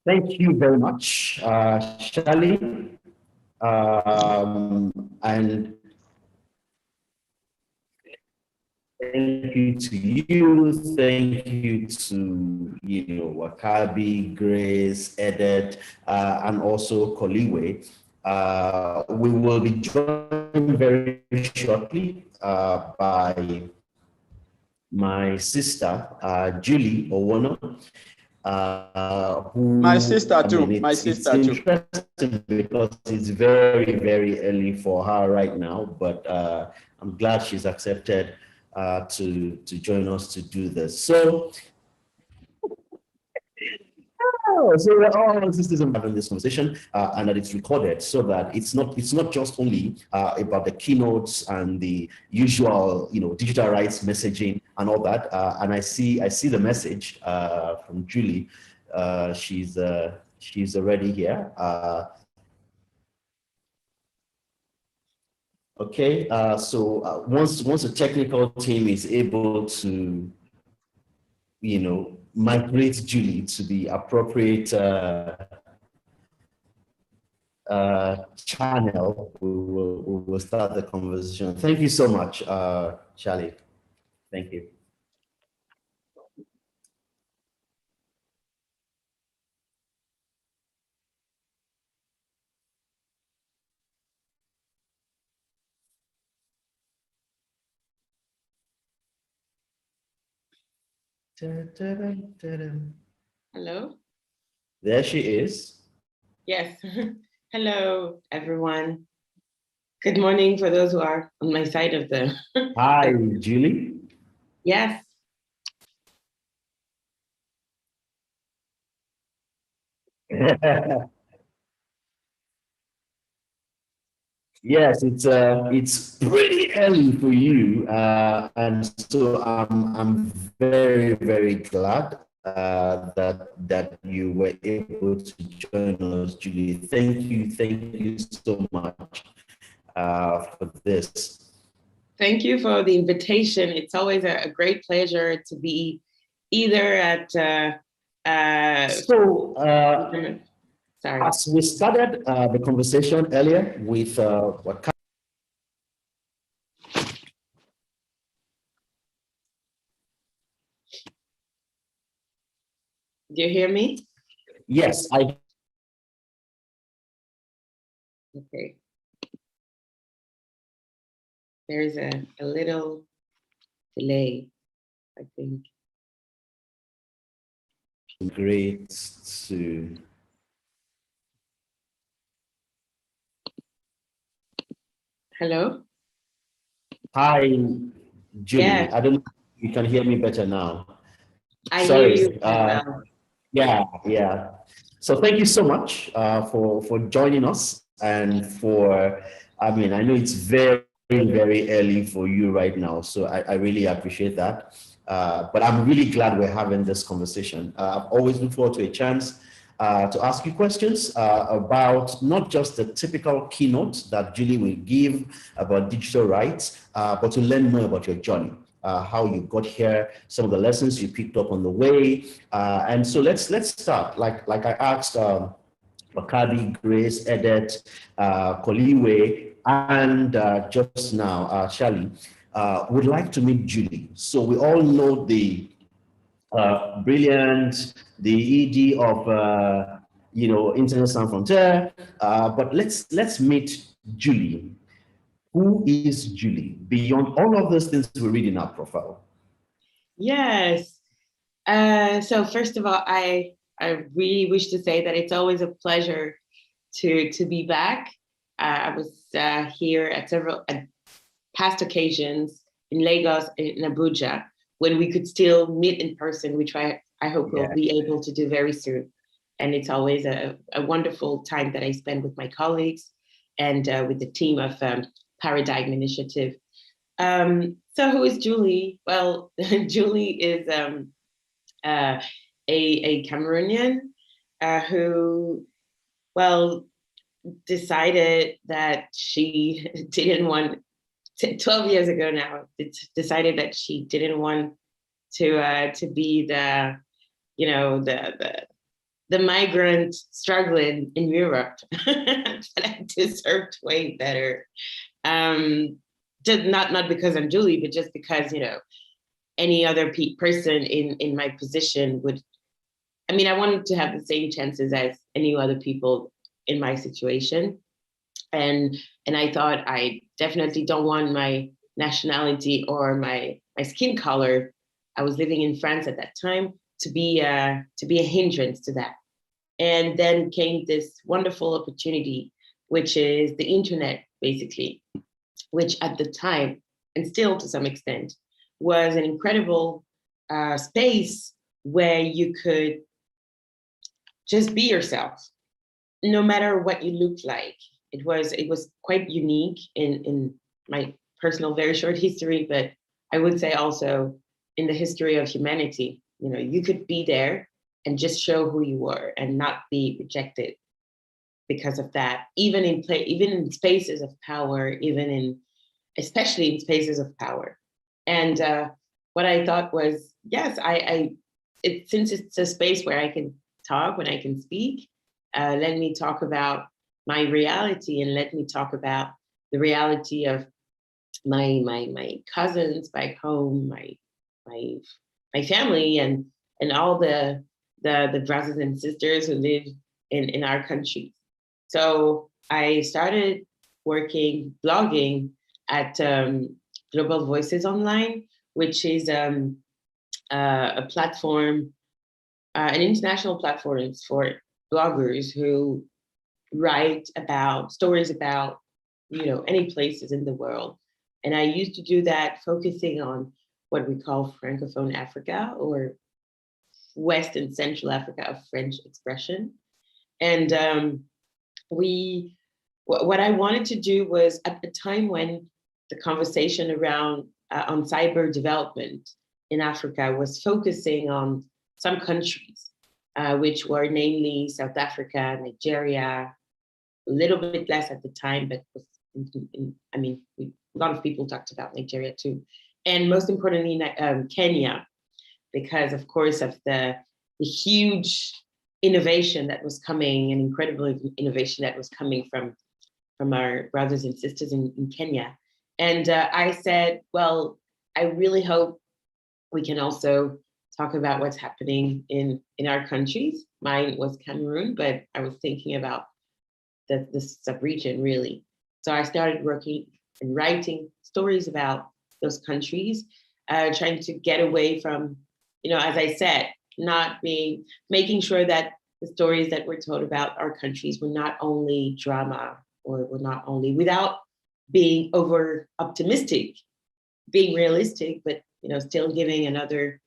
Thank you very much, Shirley. And thank you to you. Thank you to, you know, Wakabi, Grace, Edith, and also Koliwe. We will be joined very shortly by my sister, Julie Owono. My sister too. It's interesting because it's very, very early for her right now, but I'm glad she's accepted to join us to do this. So we're all sisters having this conversation, and that it's recorded so that it's not just only about the keynotes and the usual, you know, digital rights messaging and all that. And I see the message from Julie. She's already here. Okay. So once the technical team is able to, you know, migrate Julie to the appropriate channel, we will start the conversation. Thank you so much, Charlie. Thank you. Hello? There she is. Yes. Hello, everyone. Good morning for those who are on my side of the... Hi, Julie. Yes. Yes, it's pretty early for you, and so I'm very, very glad that you were able to join us, Julie. Thank you so much for this. Thank you for the invitation. It's always a great pleasure to be either at sorry. As we started the conversation earlier with what. Do you hear me? Yes, I. Okay. There's a little delay, I think. Great to. Hello? Hi, Julie. Yeah. I don't know if you can hear me better now. I Sorry. hear you well. Yeah. So thank you so much for joining us and for, I mean, I know it's very, very early for you right now, so I really appreciate that. But I'm really glad we're having this conversation. I've always looked forward to a chance to ask you questions about not just the typical keynote that Julie will give about digital rights, but to learn more about your journey. how you got here, some of the lessons you picked up on the way. And so let's start. Like I asked Wakabi, Grace, Edet, Koliwe, and just now, Charlie, would like to meet Julie. So we all know the brilliant, the ED of Internet Sans Frontières, but let's meet Julie. Who is Julie beyond all of those things we read in our profile? Yes. So first of all, I really wish to say that it's always a pleasure to be back. I was here at several past occasions in Lagos and in Abuja when we could still meet in person, which I hope we'll be able to do very soon. And it's always a wonderful time that I spend with my colleagues and with the team of Paradigm Initiative. So who is Julie? Well, Julie is a Cameroonian who, well, decided that she didn't want, 12 years ago now, decided that she didn't want to be the migrant struggling in Europe. That I deserved way better. Just not because I'm Julie, but just because, any other person in my position would, I wanted to have the same chances as any other people in my situation. And I thought I definitely don't want my nationality or my skin color, I was living in France at that time, to be a hindrance to that. And then came this wonderful opportunity, which is the internet, basically, which at the time, and still to some extent, was an incredible space where you could just be yourself, no matter what you looked like. It was quite unique in my personal, very short history, but I would say also in the history of humanity. You could be there and just show who you were and not be rejected because of that, even in spaces of power, especially in spaces of power. And what I thought was, yes, since it's a space where I can talk, when I can speak, let me talk about my reality and let me talk about the reality of my cousins back home, my family, and all the brothers and sisters who live in our country. So I started blogging at Global Voices Online, which is a platform, an international platform for bloggers who write about stories about, any places in the world. And I used to do that focusing on what we call Francophone Africa, or West and Central Africa of French expression. And what I wanted to do was, at the time when the conversation around on cyber development in Africa was focusing on some countries, which were namely South Africa, Nigeria, a little bit less at the time, but a lot of people talked about Nigeria too. And most importantly, Kenya, because of course of the huge innovation that was coming, and incredible innovation that was coming from our brothers and sisters in Kenya. And I said, well, I really hope we can also talk about what's happening in our countries. Mine was Cameroon, but I was thinking about the sub-region, really. So I started working and writing stories about those countries, trying to get away from, as I said, making sure that the stories that were told about our countries were not only drama, or were not only, without being over optimistic, being realistic, but still giving another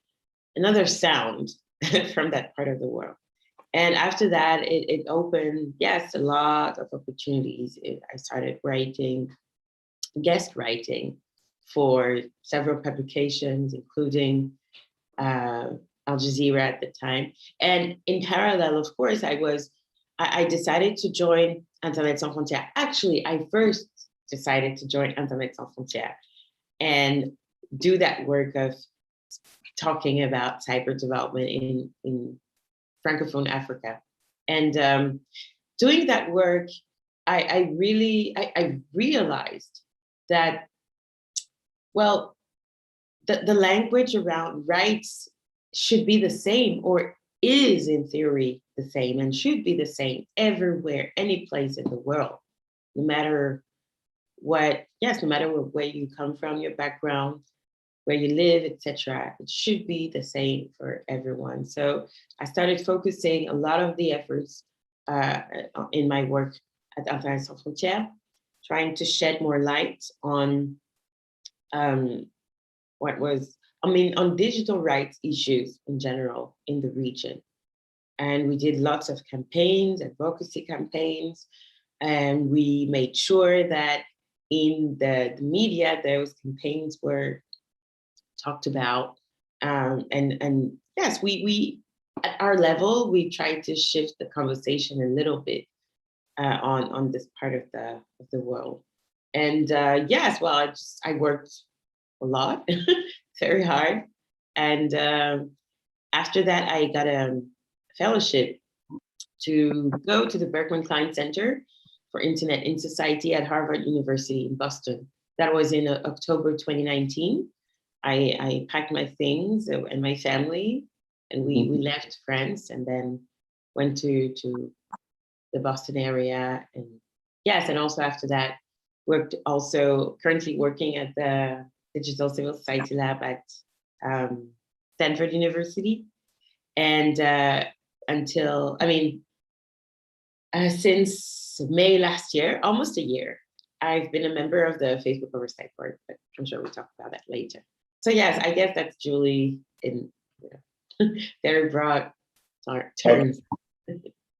sound from that part of the world. And after that, it opened, yes, a lot of opportunities. I started guest writing for several publications, including Al Jazeera at the time. And in parallel, of course, I decided to join Internet Sans Frontières. Actually, I first decided to join Internet Sans Frontières. And do that work of talking about cyber development in Francophone Africa. And doing that work, I realized that, well, the language around rights should be the same, or is in theory the same, and should be the same everywhere, any place in the world, no matter what, no matter where you come from, your background, where you live, etc. It should be the same for everyone. So I started focusing a lot of the efforts in my work at Alliance Sans Frontières, trying to shed more light on on digital rights issues in general in the region. And we did lots of campaigns, advocacy campaigns, and we made sure that in the media, those campaigns were talked about. And yes, we at our level, we tried to shift the conversation a little bit on this part of the world. And yes, well, I worked a lot, very hard. And after that, I got a fellowship to go to the Berkman Klein Center for Internet in Society at Harvard University in Boston. That was in October 2019. I packed my things and my family, and we left France and then went to the Boston area. And yes, and also after that, currently working at the Digital Civil Society Lab at Stanford University. And since May last year, almost a year, I've been a member of the Facebook Oversight Board, but I'm sure we'll talk about that later. So yes, I guess that's Julie in very broad terms.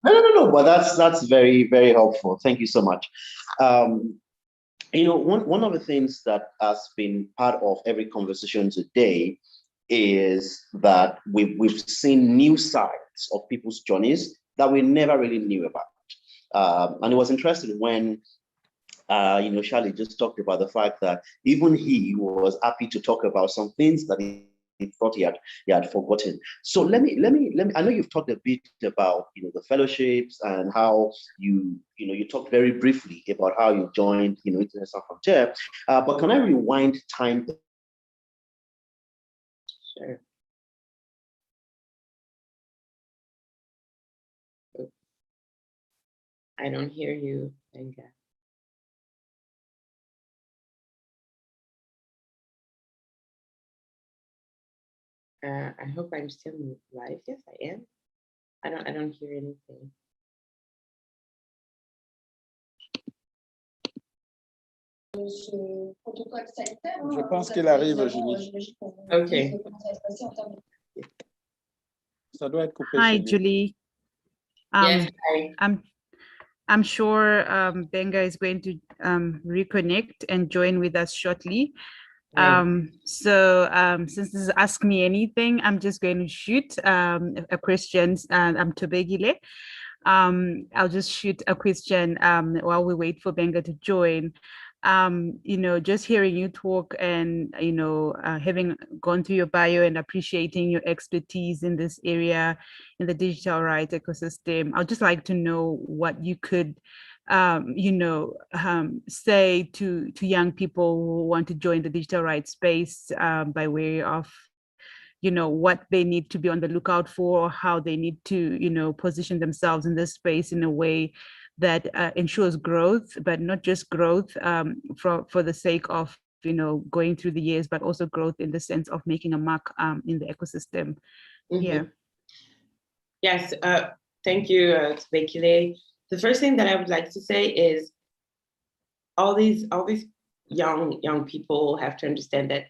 No, but that's very, very helpful. Thank you so much. One of the things that has been part of every conversation today is that we've seen new sides of people's journeys that we never really knew about. And it was interesting when Charlie just talked about the fact that even he was happy to talk about some things that he thought he had forgotten. So let me. I know you've talked a bit about the fellowships and how you talked very briefly about how you joined Internet Sans Frontières. But can I rewind time? Sure. I don't hear you, Benga. I hope I'm still live. Yes, I am. I don't hear anything. Je pense qu'il arrive, Julie. Okay. Ça doit être coupé. Hi, Julie. Yes, hi. I'm sure Benga is going to reconnect and join with us shortly. So since this is Ask Me Anything, I'm just going to shoot a question. I'm Tobegile. I'll just shoot a question while we wait for Benga to join. Just hearing you talk and, having gone through your bio and appreciating your expertise in this area, in the digital rights ecosystem, I'd just like to know what you could say to young people who want to join the digital rights space by way of, what they need to be on the lookout for, or how they need to, position themselves in this space in a way that ensures growth, but not just growth for the sake of, going through the years, but also growth in the sense of making a mark in the ecosystem. Yeah. Yes, thank you, Bekile. The first thing that I would like to say is all these young people have to understand that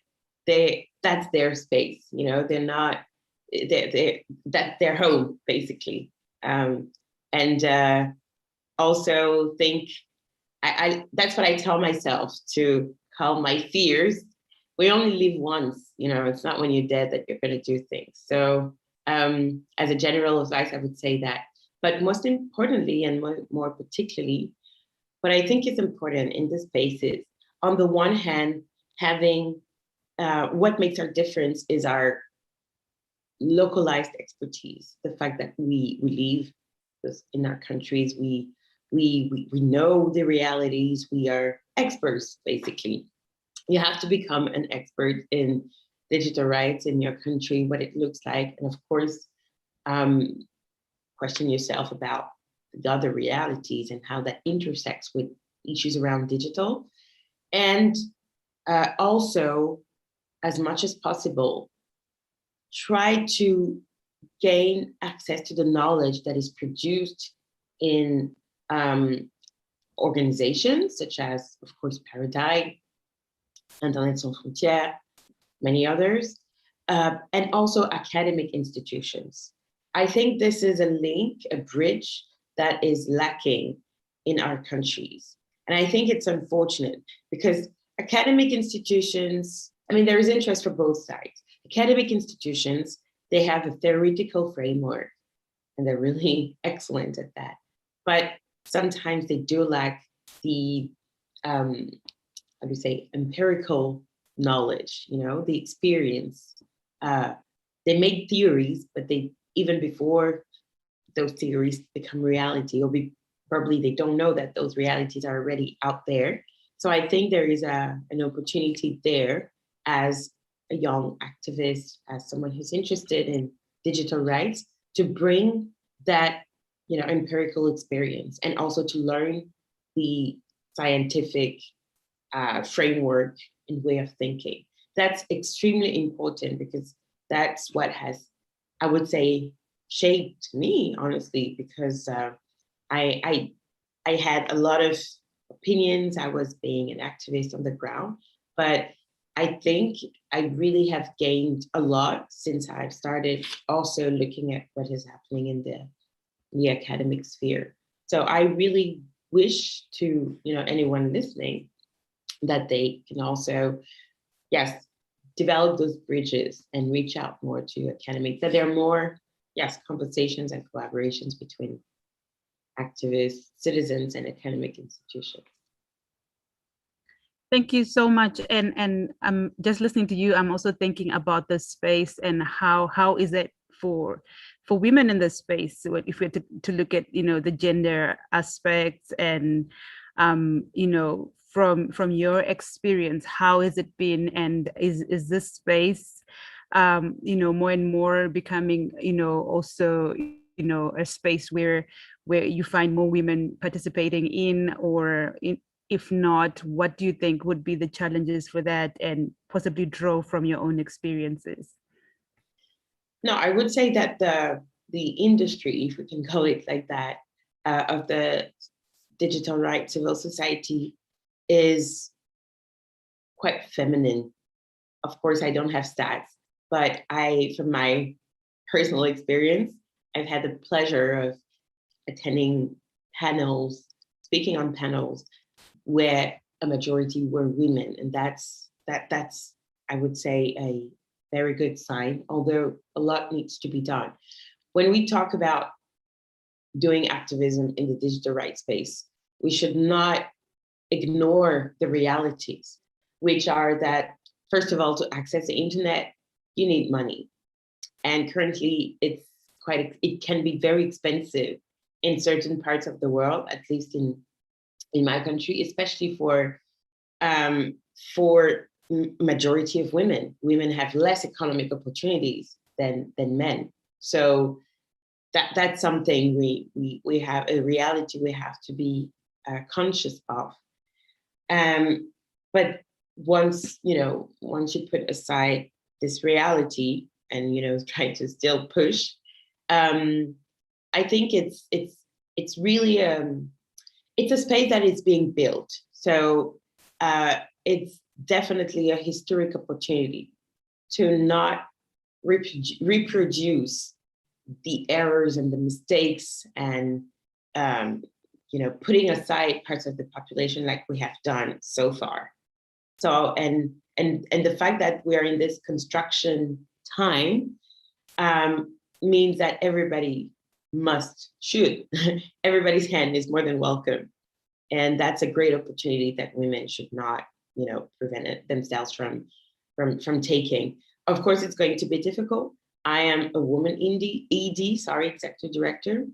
that's their space. They're not that's their home basically, and also think that's what I tell myself to calm my fears. We only live once. It's not when you're dead that you're going to do things. So as a general advice, I would say that. But most importantly, and more particularly, what I think is important in this space is, on the one hand, having what makes our difference is our localized expertise. The fact that we live in our countries, we know the realities. We are experts, basically. You have to become an expert in digital rights in your country, what it looks like, and of course, question yourself about the other realities and how that intersects with issues around digital. And also, as much as possible, try to gain access to the knowledge that is produced in organizations such as, of course, Paradigm, Internet Sans Frontières, many others, and also academic institutions. I think this is a link, a bridge that is lacking in our countries. And I think it's unfortunate because academic institutions, I mean, there is interest for both sides. Academic institutions, they have a theoretical framework and they're really excellent at that. But sometimes they do lack the, how do you say, empirical knowledge, you know, the experience. They make theories, but they, even before those theories become reality, or probably they don't know that those realities are already out there. So I think there is an opportunity there as a young activist, as someone who's interested in digital rights, to bring that, you know, empirical experience and also to learn the scientific framework and way of thinking. That's extremely important because that's what has, I would say, shaped me, honestly, because I had a lot of opinions. I was being an activist on the ground, but I think I really have gained a lot since I've started also looking at what is happening in the academic sphere. So I really wish to, you know, anyone listening that they can also, yes, develop those bridges and reach out more to academics, that there are more, yes, conversations and collaborations between activists, citizens, and academic institutions. Thank you so much. And I'm just listening to you, I'm also thinking about the space and how is it for women in this space, if we're to look at, you know, the gender aspects and, you know, from your experience, how has it been, and is this space, you know, more and more becoming, you know, also, you know, a space where you find more women participating in, or if not, what do you think would be the challenges for that, and possibly draw from your own experiences? No, I would say that the industry, if we can call it like that, of the digital rights civil society is quite feminine. Of course, I don't have stats, but from my personal experience, I've had the pleasure of attending panels, speaking on panels where a majority were women, and that's I would say a very good sign, although a lot needs to be done. When we talk about doing activism in the digital rights space, we should not ignore the realities, which are that, first of all, to access the internet, you need money. And currently it can be very expensive in certain parts of the world, at least in my country, especially for majority of women. Women have less economic opportunities than men. So that's something we have, a reality we have to be conscious of. But once you put aside this reality and, you know, try to still push, I think it's really it's a space that is being built. So it's definitely a historic opportunity to not reproduce the errors and the mistakes and you know, putting aside parts of the population like we have done so far. So and the fact that we are in this construction time means that everybody everybody's hand is more than welcome. And that's a great opportunity that women should not, you know, prevent themselves from from taking. Of course, it's going to be difficult. I am a woman executive director.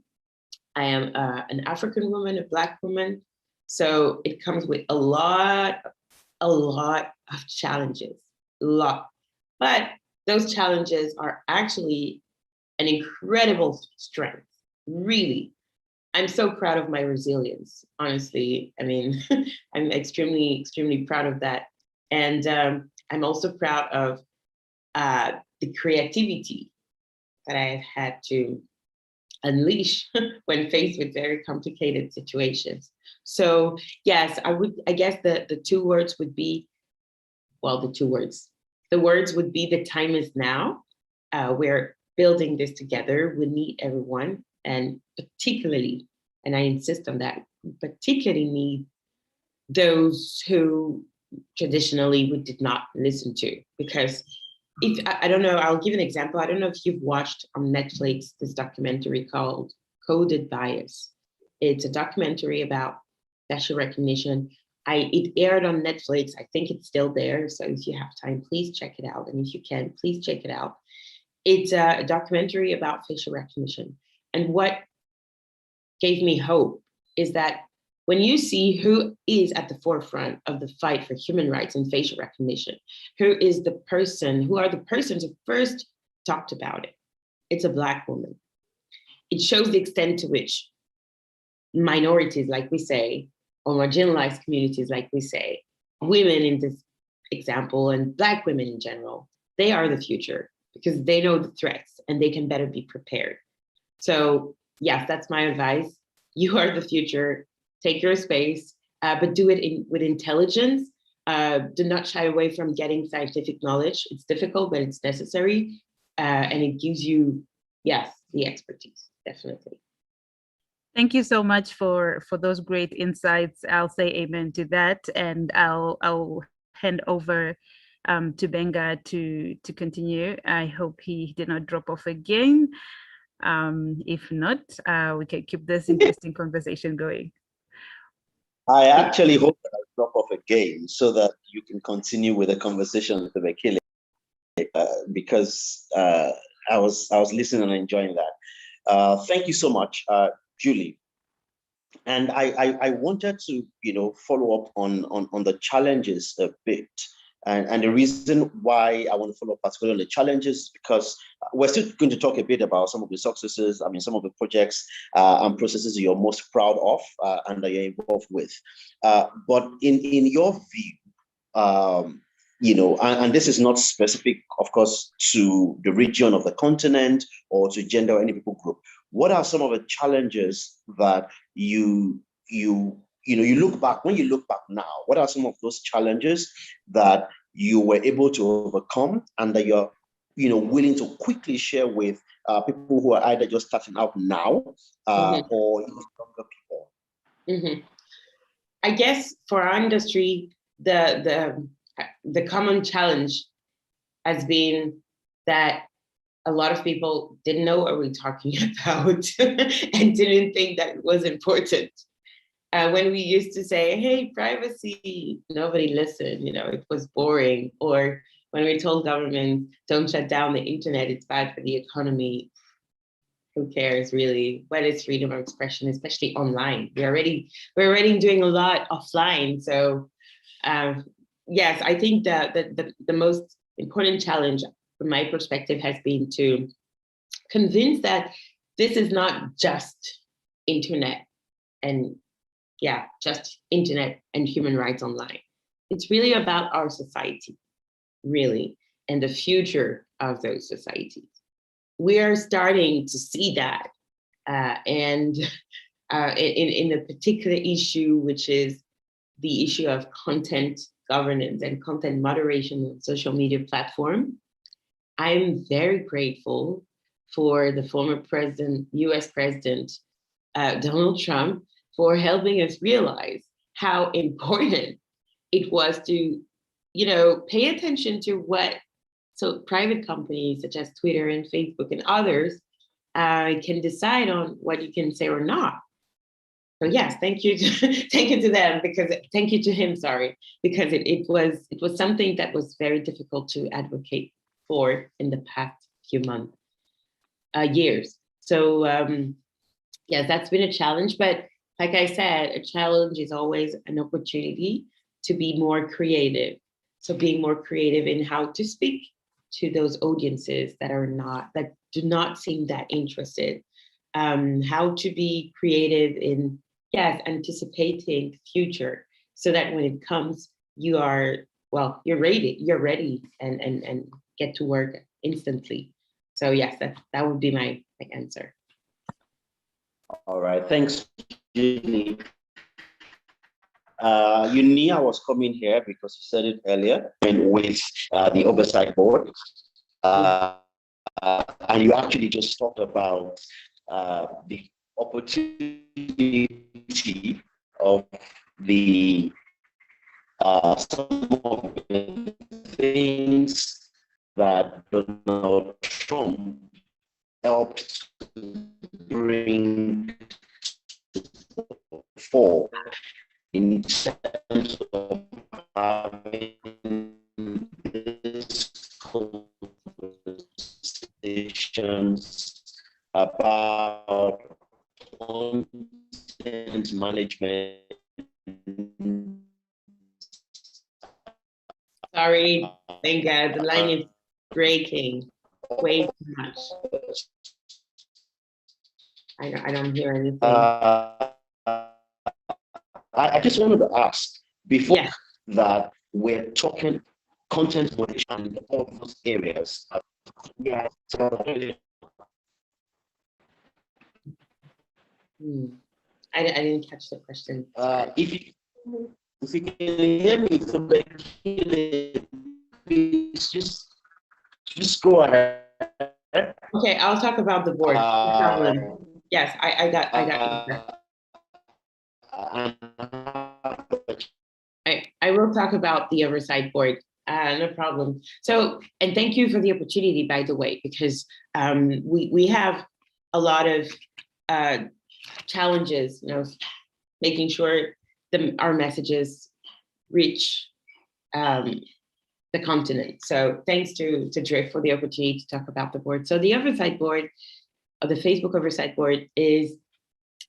I am an African woman, a Black woman. So it comes with a lot of challenges, But those challenges are actually an incredible strength, really. I'm so proud of my resilience, honestly. I mean, I'm extremely, extremely proud of that. And I'm also proud of the creativity that I've had to unleash when faced with very complicated situations. So yes, I guess the two words would be, the words would be the time is now. We're building this together. We need everyone, and particularly, and I insist on that, we particularly need those who traditionally we did not listen to, because I don't know, I'll give an example. I don't know if you've watched on Netflix this documentary called Coded Bias. It's a documentary about facial recognition. It aired on Netflix. I think it's still there. So if you have time, please check it out. And if you can, please check it out. It's a documentary about facial recognition. And what gave me hope is that when you see who is at the forefront of the fight for human rights and facial recognition, who are the persons who first talked about it, it's a Black woman. It shows the extent to which minorities, like we say, or marginalized communities, like we say, women in this example, and Black women in general, they are the future because they know the threats and they can better be prepared. So yes, that's my advice. You are the future. Take your space, but do it with intelligence. Do not shy away from getting scientific knowledge. It's difficult, but it's necessary. And it gives you, yes, the expertise, definitely. Thank you so much for those great insights. I'll say amen to that. And I'll hand over to Benga to continue. I hope he did not drop off again. If not, we can keep this interesting conversation going. I actually hope that I drop off again so that you can continue with the conversation with Bekele, because I was listening and enjoying that. Thank you so much, Julie. And I wanted to follow up on the challenges a bit. And the reason why I want to follow up particularly on the challenges is because we're still going to talk a bit about some of the successes, some of the projects and processes you're most proud of and that you're involved with. But in your view, and this is not specific, of course, to the region of the continent or to gender or any people group, what are some of the challenges that you look back, when you look back now, what are some of those challenges that you were able to overcome and that you're, willing to quickly share with people who are either just starting out now or younger people? Mm-hmm. I guess for our industry, the common challenge has been that a lot of people didn't know what we're talking about and didn't think that it was important. When we used to say, hey, privacy, nobody listened, it was boring. Or when we told government, don't shut down the internet, it's bad for the economy. Who cares really? What is freedom of expression, especially online? We're already doing a lot offline. So yes, I think that the most important challenge from my perspective has been to convince that this is not just internet and just internet and human rights online. It's really about our society, really, and the future of those societies. We are starting to see that, and in a particular issue, which is the issue of content governance and content moderation on social media platform. I'm very grateful for the former president, US President, Donald Trump, for helping us realize how important it was to, pay attention to what private companies such as Twitter and Facebook and others can decide on what you can say or not. So yes, thank you to them, because thank you to him, sorry, because it was something that was very difficult to advocate for in the past few months, years. So yes, that's been a challenge, but like I said, a challenge is always an opportunity to be more creative. So being more creative in how to speak to those audiences that do not seem that interested. How to be creative in, yes, anticipating the future, so that when it comes, you're ready and get to work instantly. So yes, that would be my answer. All right, thanks, Julie. You knew I was coming here because you said it earlier, and with the oversight board, and you actually just talked about the opportunity of the some of the things that Donald Trump helped bring forth in terms of having these conversations about content management. Sorry, Benga, the line is breaking way too much. I don't hear anything. I just wanted to ask, before that, we're talking content moderation and all those areas. I didn't catch the question. If you can hear me, please just go ahead. Okay, I'll talk about the board. No problem. Yes, I got I will talk about the oversight board. No problem. So, and thank you for the opportunity, by the way, because we have a lot of challenges, making sure our messages reach the continent. So thanks to Drift for the opportunity to talk about the board. So the oversight board, the Facebook oversight board, is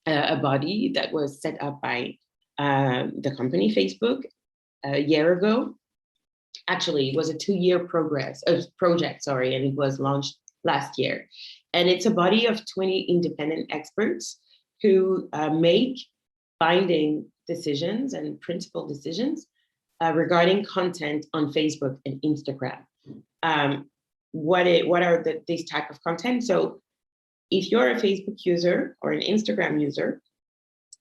a body that was set up by the company Facebook a year ago. Actually, it was a 2-year project, and it was launched last year. And it's a body of 20 independent experts who make binding decisions and principled decisions regarding content on Facebook and Instagram. What are these type of content? So if you're a Facebook user or an Instagram user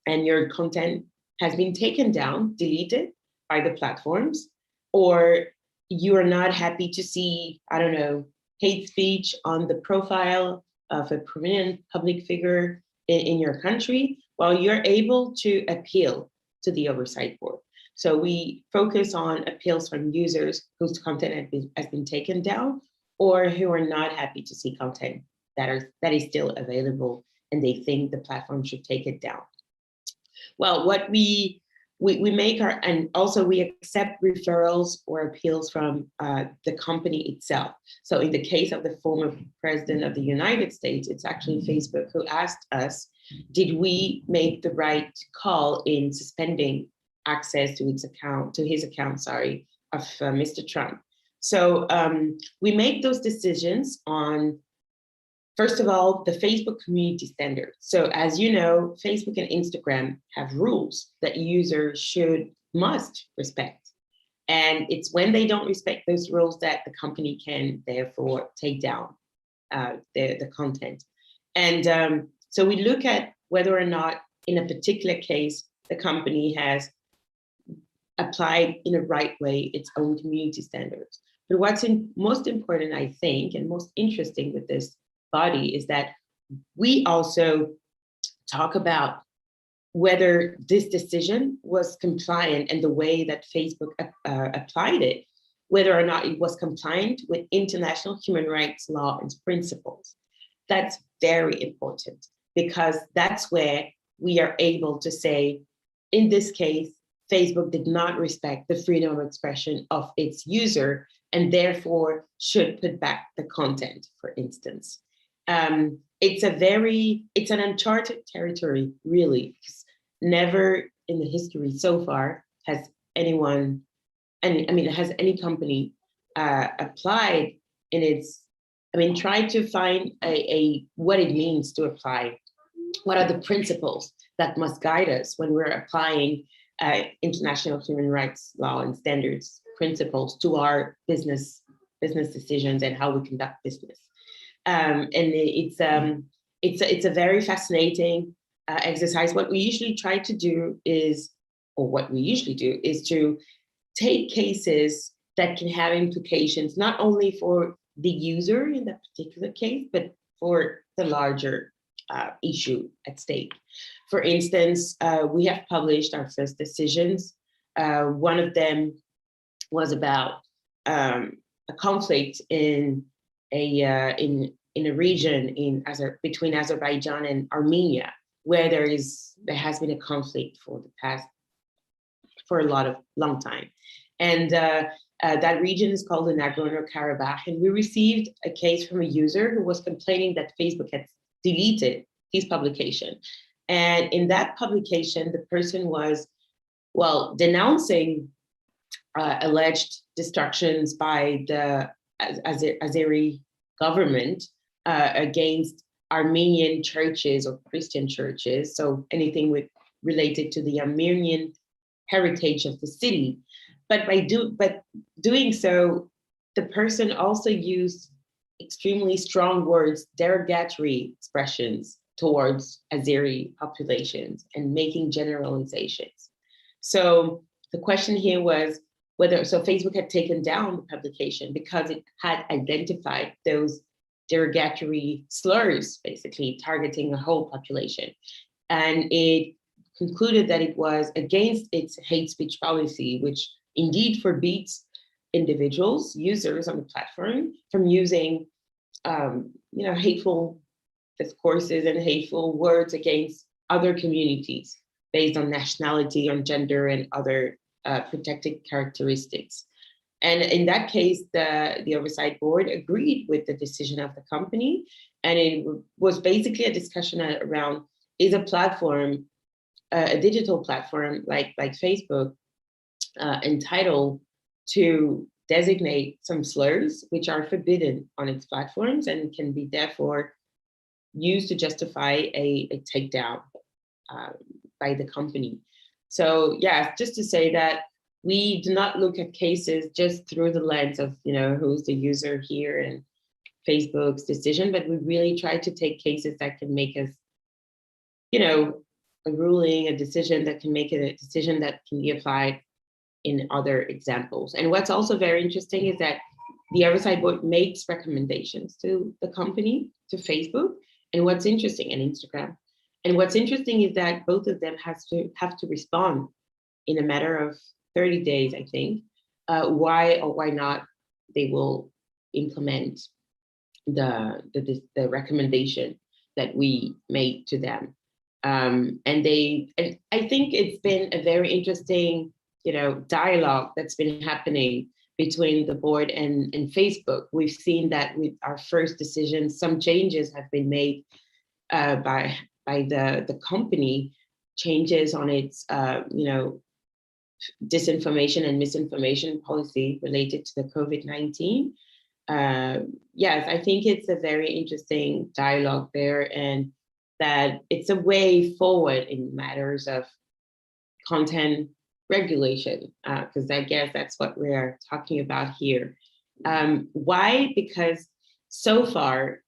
and your content has been taken down, deleted by the platforms, or you are not happy to see, I don't know, hate speech on the profile of a prominent public figure in your country, well, you're able to appeal to the oversight board. So we focus on appeals from users whose content has been taken down, or who are not happy to see content that is still available and they think the platform should take it down. Well, what we make and also we accept referrals or appeals from the company itself. So in the case of the former president of the United States, it's actually Facebook who asked us, did we make the right call in suspending access to his account, of Mr. Trump? So we make those decisions on, first of all, the Facebook community standard. So as you know, Facebook and Instagram have rules that users must respect. And it's when they don't respect those rules that the company can therefore take down the content. And so we look at whether or not in a particular case, the company has applied in a right way its own community standards. But what's most important, I think, and most interesting with this body is that we also talk about whether this decision was compliant and the way that Facebook applied it, whether or not it was compliant with international human rights law and principles. That's very important, because that's where we are able to say, in this case, Facebook did not respect the freedom of expression of its user and therefore should put back the content, for instance. It's an uncharted territory, really, because never in the history so far has anyone, has any company applied tried to find what it means to apply. What are the principles that must guide us when we're applying international human rights law and standards principles to our business decisions and how we conduct business. And it's a very fascinating exercise. What we usually do is to take cases that can have implications not only for the user in that particular case, but for the larger issue at stake. For instance, we have published our first decisions. One of them was about a conflict in a region between Azerbaijan and Armenia, where there has been a conflict for a long time. And that region is called the Nagorno-Karabakh. And we received a case from a user who was complaining that Facebook had deleted his publication. And in that publication, the person was, denouncing alleged destructions by the Azeri government against Armenian churches or Christian churches. So anything related to the Armenian heritage of the city. But by doing so, the person also used extremely strong words, derogatory expressions towards Azeri populations and making generalizations. So the question here was Facebook had taken down the publication because it had identified those derogatory slurs, basically targeting a whole population. And it concluded that it was against its hate speech policy, which indeed forbids individuals, users on the platform from using hateful discourses and hateful words against other communities based on nationality, on gender, and other protected characteristics. And in that case, the oversight board agreed with the decision of the company. And it was basically a discussion around, is a platform, a digital platform like Facebook, entitled to designate some slurs which are forbidden on its platforms and can be therefore used to justify a takedown by the company. So yeah, just to say that we do not look at cases just through the lens of, who's the user here and Facebook's decision, but we really try to take cases that can make us, a ruling, a decision that can make it a decision that can be applied in other examples. And what's also very interesting is that the oversight board makes recommendations to the company, to Facebook, and what's interesting, and Instagram. And what's interesting is that both of them have to respond in a matter of 30 days, I think, why or why not they will implement the recommendation that we made to them. And I think it's been a very interesting, dialogue that's been happening between the board and Facebook. We've seen that with our first decision, some changes have been made by the company, changes on its disinformation and misinformation policy related to the COVID-19. Yes, I think it's a very interesting dialogue there, and that it's a way forward in matters of content regulation, because I guess that's what we're talking about here. Why? Because so far,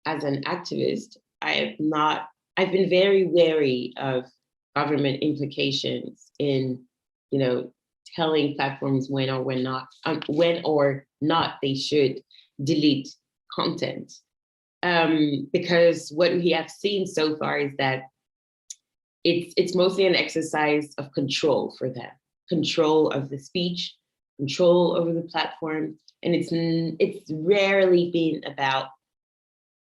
as an activist, I've been very wary of government implications in, telling platforms when or not they should delete content. Because what we have seen so far is that it's mostly an exercise of control for them, control of the speech, control over the platform, and it's rarely been about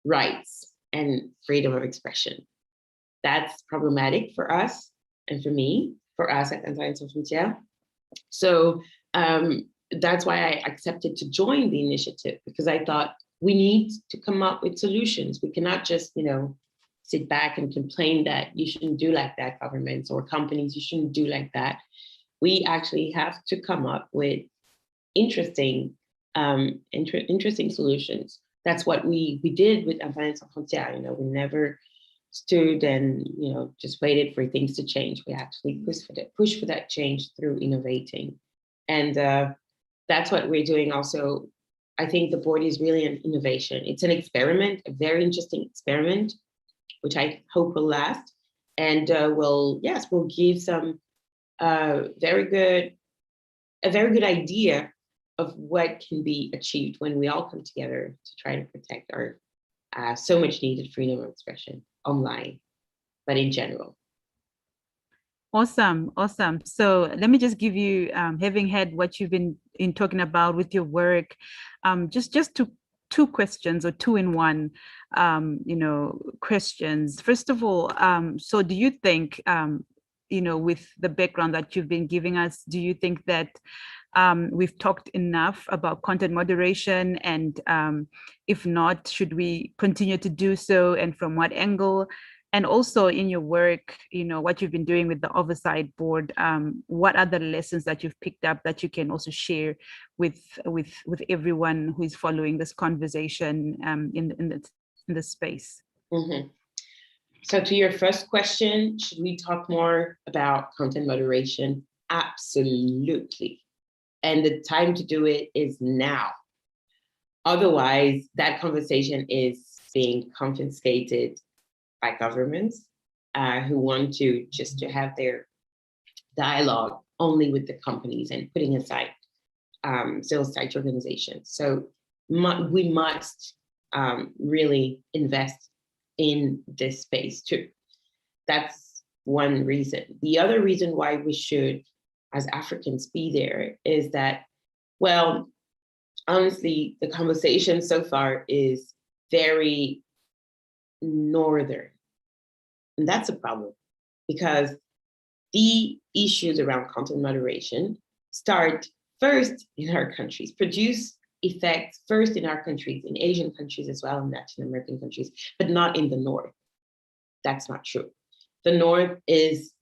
rights and freedom of expression. that's problematic for us and for me, for us at Internet Sans Frontières. So that's why I accepted to join the initiative, because I thought we need to come up with solutions. We cannot just, sit back and complain that you shouldn't do like that, governments or companies, you shouldn't do like that. We actually have to come up with interesting solutions. That's what we did with Internet Sans Frontières. We never stood and just waited for things to change. We actually pushed for that change through innovating, and that's what we're doing. Also, I think the board is really an innovation. It's an experiment, a very interesting experiment, which I hope will last, and will give some a very good idea of what can be achieved when we all come together to try to protect our so much needed freedom of expression online, but in general. Awesome. So let me just give you, having had what you've been talking about with your work, just two questions, or two in one, questions. First of all, so do you think, with the background that you've been giving us, do you think that we've talked enough about content moderation? And if not, should we continue to do so, and from what angle? And also in your work, what you've been doing with the Oversight Board, what are the lessons that you've picked up that you can also share with everyone who is following this conversation in the space? Mm-hmm. So to your first question, should we talk more about content moderation? Absolutely. And the time to do it is now. Otherwise, that conversation is being confiscated by governments who want to have their dialogue only with the companies and putting aside civil society organizations. So we must really invest in this space too. That's one reason. The other reason why we should, as Africans, be there is that, well, honestly, the conversation so far is very northern. And that's a problem, because the issues around content moderation start first in our countries, produce effects first in our countries, in Asian countries as well, in Latin American countries, but not in the North. That's not true. The North is,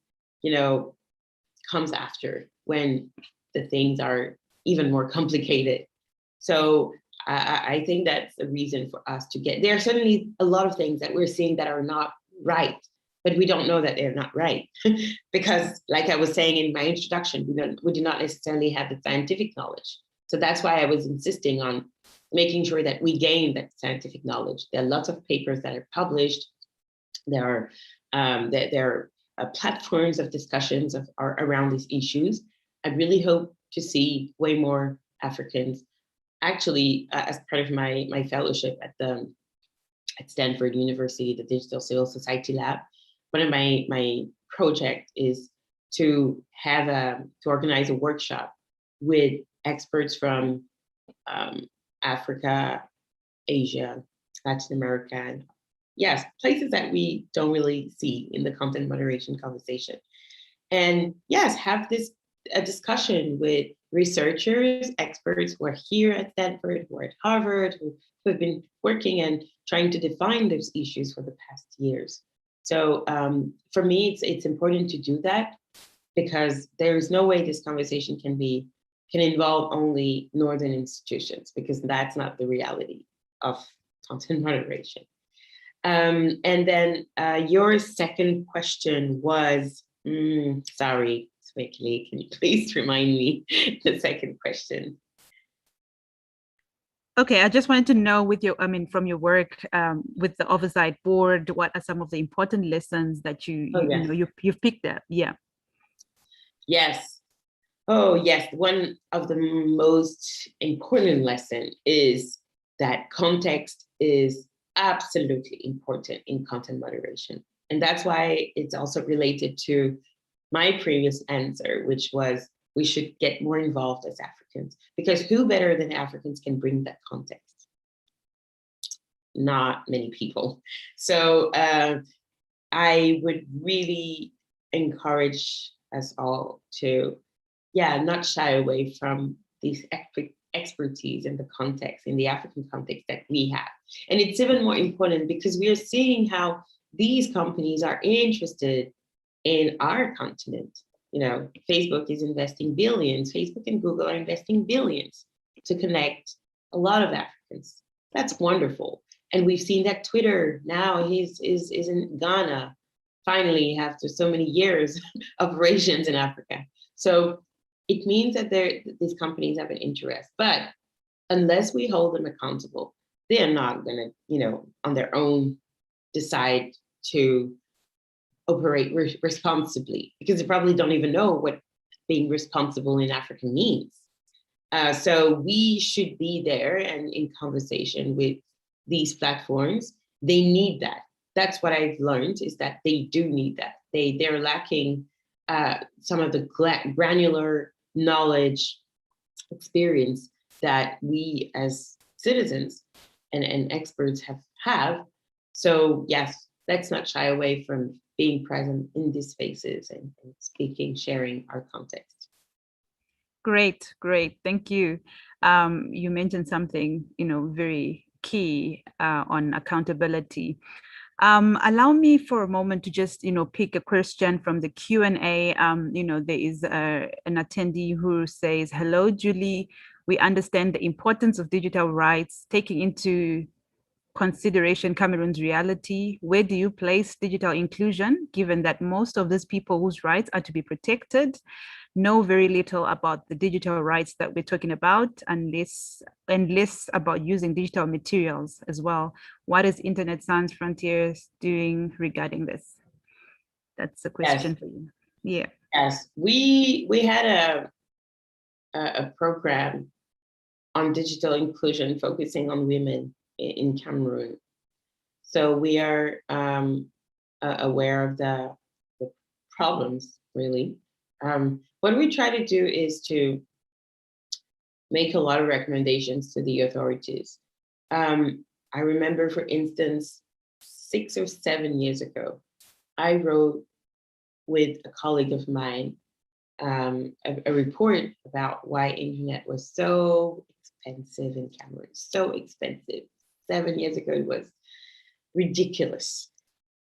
comes after, when the things are even more complicated. So I think that's a reason for us to there are certainly a lot of things that we're seeing that are not right, but we don't know that they're not right. Because like I was saying in my introduction, we do not necessarily have the scientific knowledge. So that's why I was insisting on making sure that we gain that scientific knowledge. There are lots of papers that are published. There are platforms of discussions around these issues. I really hope to see way more Africans. Actually, as part of my fellowship at Stanford University, the Digital Civil Society Lab, one of my projects is to organize a workshop with experts from Africa, Asia, Latin America, and yes, places that we don't really see in the content moderation conversation. And yes, have a discussion with researchers, experts who are here at Stanford, who are at Harvard, who have been working and trying to define those issues for the past years. So for me, it's important to do that, because there is no way this conversation can involve only Northern institutions, because that's not the reality of content moderation. And then your second question was, sorry, Swekely, can you please remind me the second question? Okay, I just wanted to know from your work with the Oversight Board, what are some of the important lessons that you've picked up? Yeah. Yes. Oh, yes. One of the most important lessons is that context is absolutely important in content moderation. And that's why it's also related to my previous answer, which was we should get more involved as Africans, because who better than Africans can bring that context? Not many people. So I would really encourage us all to, not shy away from these expertise in the context, in the African context that we have. And it's even more important because we are seeing how these companies are interested in our continent. You know, Facebook is investing billions, Facebook and Google are investing billions to connect a lot of Africans. That's wonderful. And we've seen that Twitter now is in Ghana, finally, after so many years of operations in Africa. So it means that these companies have an interest, but unless we hold them accountable, they are not gonna, on their own decide to operate responsibly, because they probably don't even know what being responsible in Africa means. So we should be there and in conversation with these platforms. They need that. That's what I've learned, is that they do need that. They're lacking some of the granular knowledge, experience that we as citizens and experts have. So yes, let's not shy away from being present in these spaces and speaking, sharing our context. Great. Thank you. You mentioned something, very key on accountability. Allow me for a moment to just, pick a question from the Q&A. There is an attendee who says, "Hello, Julie. We understand the importance of digital rights, taking into consideration Cameroon's reality. Where do you place digital inclusion, given that most of these people whose rights are to be protected know very little about the digital rights that we're talking about, and less about using digital materials as well? What is Internet Sans Frontiers doing regarding this?" That's a question for you. Yeah. Yes, we had a program on digital inclusion focusing on women in Cameroon. So we are aware of the problems, really. What we try to do is to make a lot of recommendations to the authorities. I remember, for instance, 6 or 7 years ago, I wrote with a colleague of mine a report about why internet was so expensive in Cameroon, so expensive. 7 years ago, it was ridiculous.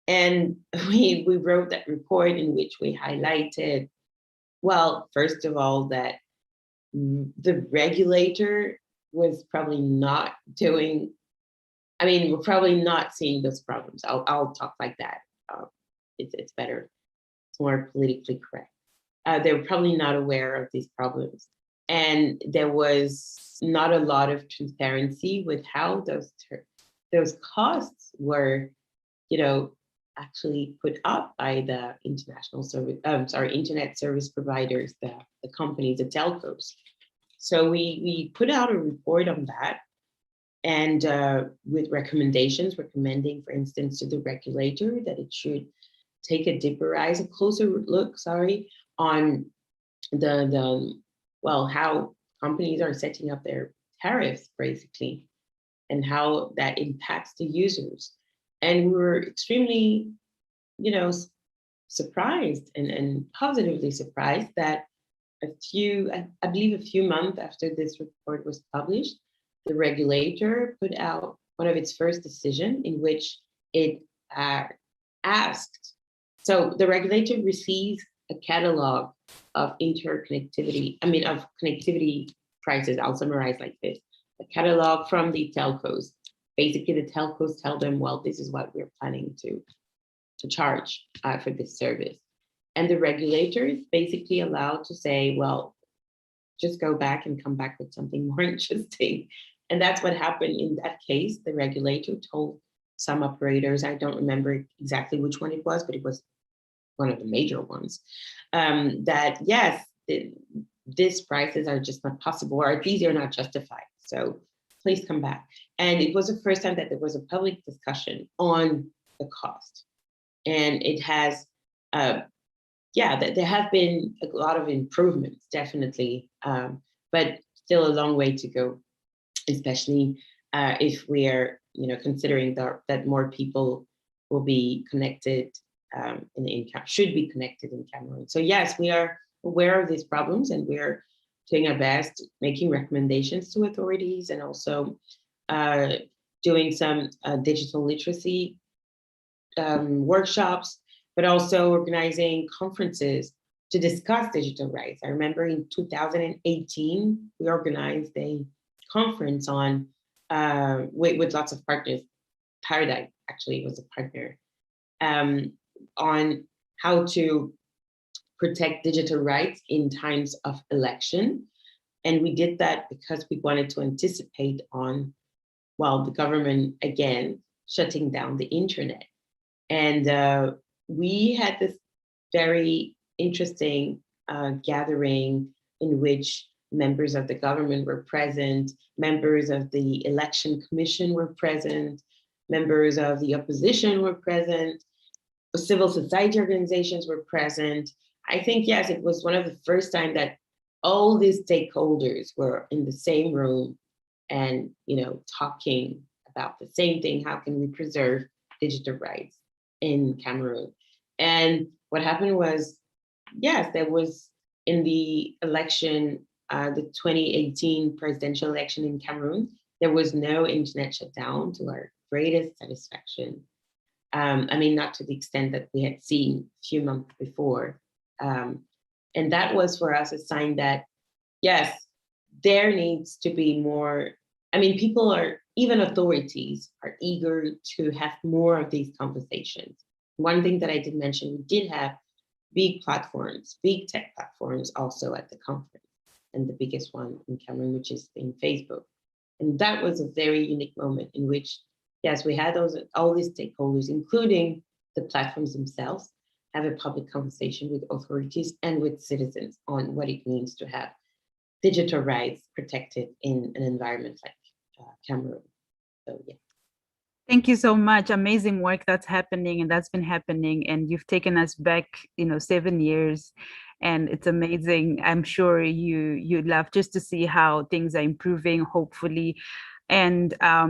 And we wrote that report in which we highlighted, well, first of all, that the regulator was probably not doing, we're probably not seeing those problems. I'll talk like that. It's better. It's more politically correct. They were probably not aware of these problems. And there was not a lot of transparency with how those costs were, actually put up by the internet service providers, the companies, the telcos. So we put out a report on that, and with recommendations, recommending, for instance, to the regulator that it should take a closer look, on how companies are setting up their tariffs, basically, and how that impacts the users. And we were extremely, surprised and positively surprised that I believe a few months after this report was published, the regulator put out one of its first decisions in which it asked. So the regulator receives a catalog of connectivity prices. I'll summarize like this: a catalog from the telcos. Basically, the telcos tell them, well, this is what we're planning to charge for this service. And the regulator is basically allowed to say, well, just go back and come back with something more interesting. And that's what happened in that case. The regulator told some operators, I don't remember exactly which one it was, but it was one of the major ones, that yes, these prices are just not possible, or at least they're not justified. So please come back. And it was the first time that there was a public discussion on the cost. And it has, there have been a lot of improvements, definitely, but still a long way to go, especially if we are, considering that more people will be connected should be connected in Cameroon. So yes, we are aware of these problems, and we're doing our best, making recommendations to authorities, and also doing some digital literacy workshops, but also organizing conferences to discuss digital rights. I remember in 2018, we organized a conference on with lots of partners. Paradigm actually was a partner, on how to protect digital rights in times of election. And we did that because we wanted to anticipate on, well, the government, again, shutting down the internet. And we had this very interesting gathering in which members of the government were present, members of the election commission were present, members of the opposition were present, civil society organizations were present. I think, yes, it was one of the first time that all these stakeholders were in the same room and, talking about the same thing. How can we preserve digital rights in Cameroon? And what happened was, yes, there was in the election, the 2018 presidential election in Cameroon, there was no internet shutdown, to our greatest satisfaction. Not to the extent that we had seen a few months before. And that was for us a sign that, yes, there needs to be more, people are, even authorities are eager to have more of these conversations. One thing that I did mention, we did have big platforms, big tech platforms also at the conference, and the biggest one in Cameroon, which is in Facebook. And that was a very unique moment in which, yes, we had all these stakeholders, including the platforms themselves, have a public conversation with authorities and with citizens on what it means to have digital rights protected in an environment like Cameroon. So, yeah. Thank you so much. Amazing work that's happening, and that's been happening. And you've taken us back, 7 years, and it's amazing. I'm sure you'd love just to see how things are improving, hopefully. And, I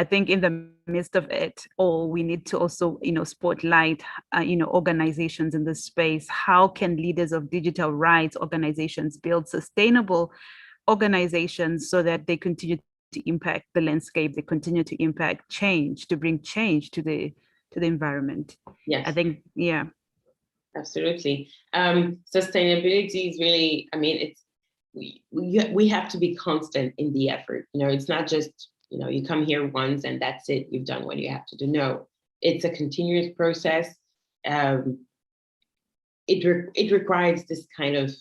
think in the midst of it all, we need to also, spotlight, organizations in this space. How can leaders of digital rights organizations build sustainable organizations so that they continue to impact the landscape, they continue to impact change, to bring change to the environment? Yes. I think, yeah. Absolutely. Sustainability is really, we have to be constant in the effort. It's not just, you come here once and that's it, you've done what you have to do. No, it's a continuous process. It requires this kind of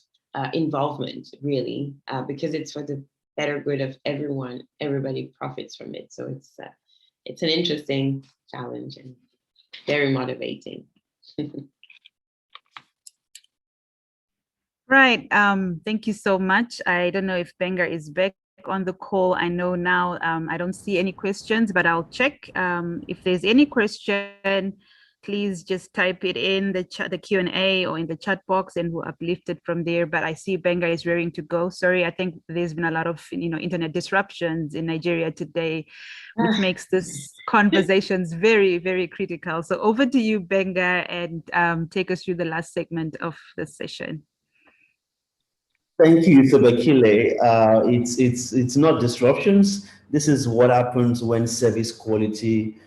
involvement, really, because it's for the better good of everyone. Everybody profits from it. So it's an interesting challenge and very motivating. Right. Thank you so much. I don't know if Benga is back on the call. I know now I don't see any questions, but I'll check. If there's any question, please just type it in the Q&A or in the chat box, and we'll uplift it from there. But I see Benga is raring to go. Sorry, I think there's been a lot of internet disruptions in Nigeria today, which makes this conversations very, very critical. So over to you, Benga, and take us through the last segment of the session. Thank you, Thobekile. It's not disruptions. This is what happens when service quality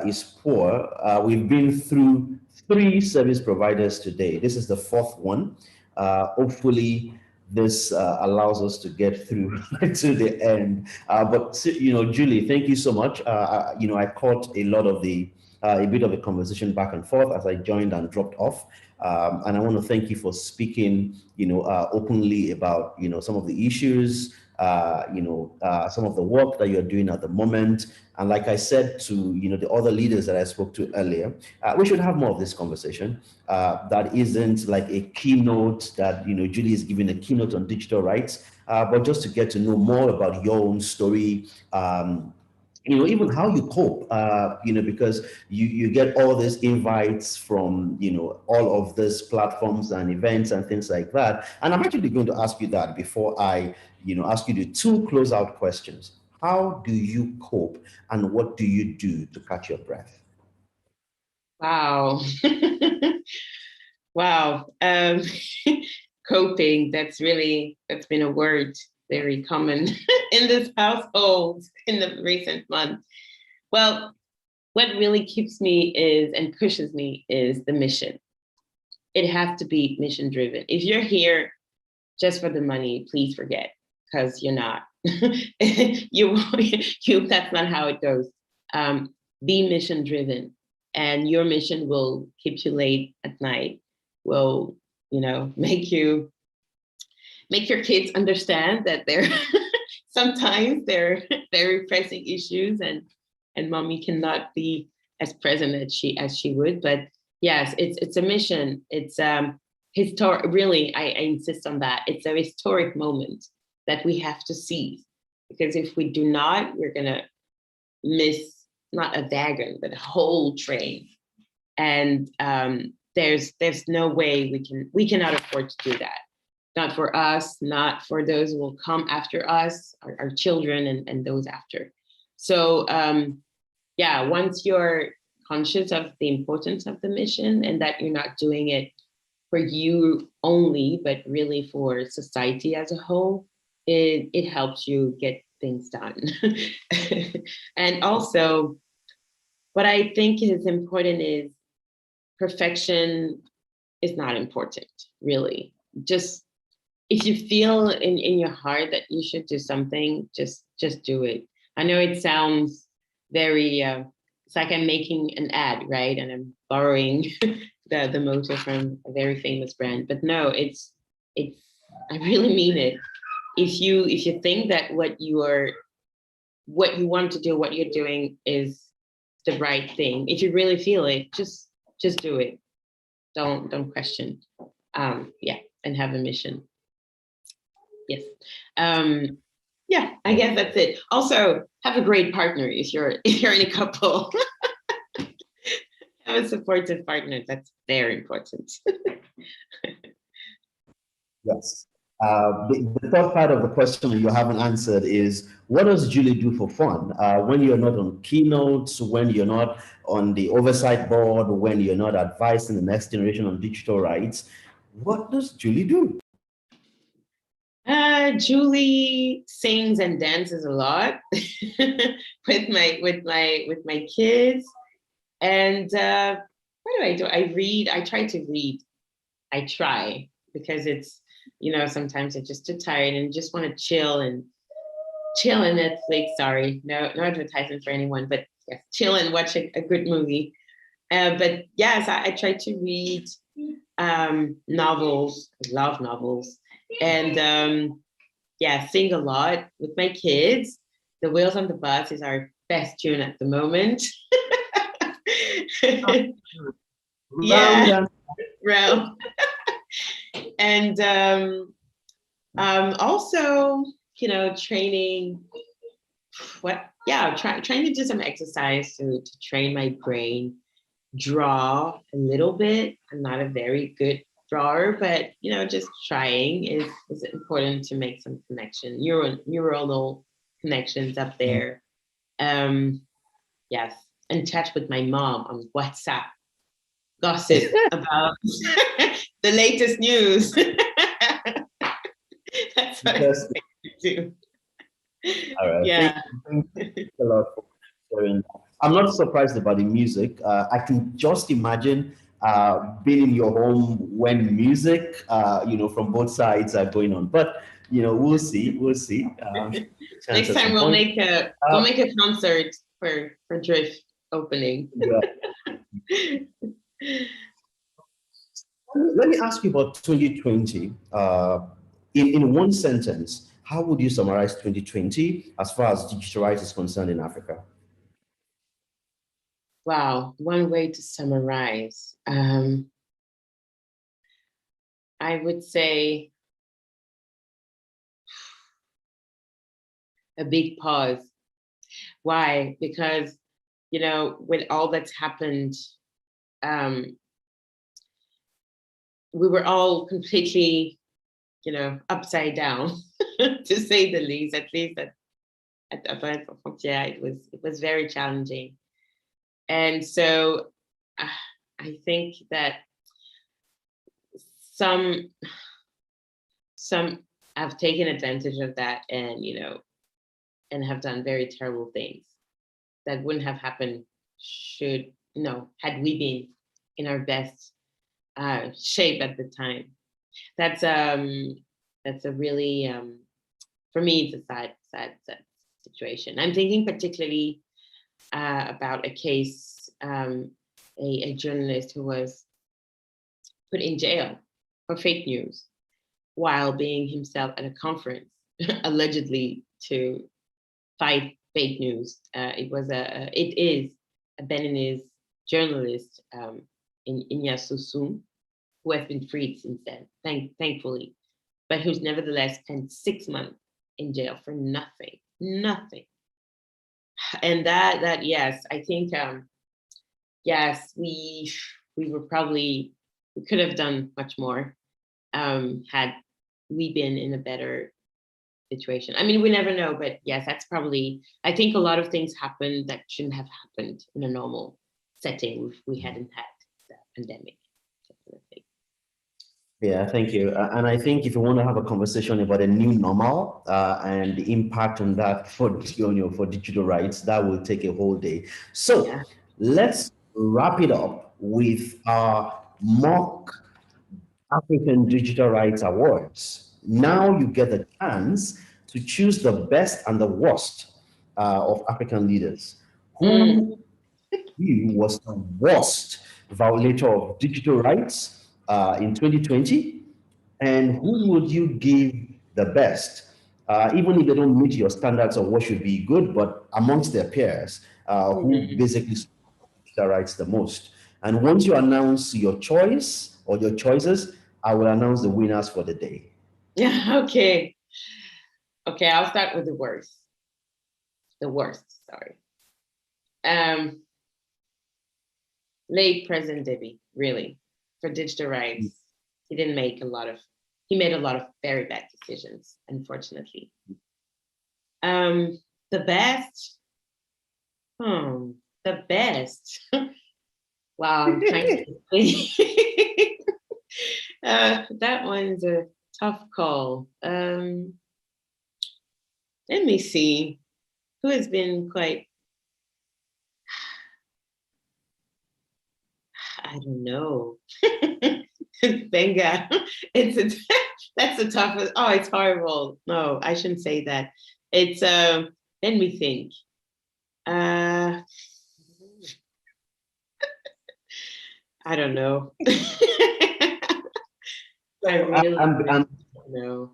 is poor. We've been through 3 service providers today. This is the 4th one. Hopefully, this allows us to get through to the end. But Julie, thank you so much. I caught a lot of a bit of a conversation back and forth as I joined and dropped off. And I want to thank you for speaking, openly about, some of the issues, some of the work that you're doing at the moment. And like I said to, the other leaders that I spoke to earlier, we should have more of this conversation. That isn't like a keynote that, Julie is giving a keynote on digital rights, but just to get to know more about your own story, even how you cope, because you get all these invites from, all of these platforms and events and things like that. And I'm actually going to ask you that before I, ask you the 2 closeout questions. How do you cope, and what do you do to catch your breath? Wow. Wow. Coping, that's been a word very common in this household in the recent months. Well, what really keeps me is and pushes me is the mission. It has to be mission driven. If you're here just for the money, please forget, because you're not. That's not how it goes. Be mission driven, and your mission will keep you late at night, will, make your kids understand that sometimes there are pressing issues, and mommy cannot be as present as she would. But yes, it's a mission. It's historic. Really, I insist on that. It's a historic moment that we have to seize, because if we do not, we're gonna miss not a wagon but a whole train. And there's no way we cannot afford to do that. Not for us, not for those who will come after us, our children and those after. So once you're conscious of the importance of the mission and that you're not doing it for you only, but really for society as a whole, it helps you get things done. And also, what I think is important is perfection is not important, really. Just if you feel in your heart that you should do something, just do it. I know it sounds very, it's like I'm making an ad, right? And I'm borrowing the motto from a very famous brand, but no, it's I really mean it. If you think that what you want to do, what you're doing is the right thing, if you really feel it, just do it. Don't question. And have a mission. Yes. I guess that's it. Also, have a great partner if you're in a couple. Have a supportive partner. That's very important. Yes. The third part of the question you haven't answered is, what does Julie do for fun? When you're not on keynotes, when you're not on the oversight board, when you're not advising the next generation on digital rights, what does Julie do? Julie sings and dances a lot with my kids. And what do I do? I read. I try to read. I try, because it's, sometimes I'm just too tired and just want to chill on Netflix. Sorry, no advertisement for anyone, but yes, chill and watch a good movie. But yes, I try to read novels. I love novels. And sing a lot with my kids. The Wheels on the Bus is our best tune at the moment. Yeah, well. And also, training. Trying to do some exercise to train my brain. Draw a little bit. I'm not a very good drawer, but just trying is important to make some connection, neuronal connections up there. Yes, in touch with my mom on WhatsApp, gossip about the latest news. That's what I do. All right. Yeah. Thank you a lot for sharing. I'm not surprised about the music. I can just imagine being in your home when music, from both sides are going on. But we'll see. Next time we'll make a concert for Drift opening. Yeah. Let me ask you about 2020. In one sentence, how would you summarize 2020 as far as digital rights is concerned in Africa? Wow, one way to summarize. I would say a big pause. Why? Because, with all that's happened, we were all completely, upside down, to say the least. At least at Frontier, it was very challenging. And so I think that some have taken advantage of that and, and have done very terrible things that wouldn't have happened had we been in our best shape at the time. That's a really, for me, it's a sad situation. I'm thinking particularly about a case, a journalist who was put in jail for fake news while being himself at a conference, allegedly to fight fake news. It is a Beninese journalist, Inya Susum, who has been freed since then, thankfully, but who's nevertheless spent 6 months in jail for nothing. And that yes, I think yes, we could have done much more had we been in a better situation. I mean, we never know, but yes, that's probably, I think a lot of things happened that shouldn't have happened in a normal setting if we hadn't had the pandemic. Definitely. Yeah, thank you. And I think if you want to have a conversation about a new normal and the impact on that for digital rights, that will take a whole day. So let's wrap it up with our mock African Digital Rights Awards. Now you get the chance to choose the best and the worst of African leaders. Who was the worst violator of digital rights in 2020? And who would you give the best? Even if they don't meet your standards of what should be good, but amongst their peers, who basically digital rights the most. And once you announce your choice or your choices, I will announce the winners for the day. Yeah, okay. Okay, I'll start with the worst. Sorry. Late President Deby, really, for digital rights. He made a lot of very bad decisions, unfortunately. The best. The best. Wow, I'm trying to think. That one's a tough call. Let me see. Who has been quite, I don't know. Benga. That's a tough, oh, it's horrible. No, I shouldn't say that. It's, let me think. I don't know. I really don't know.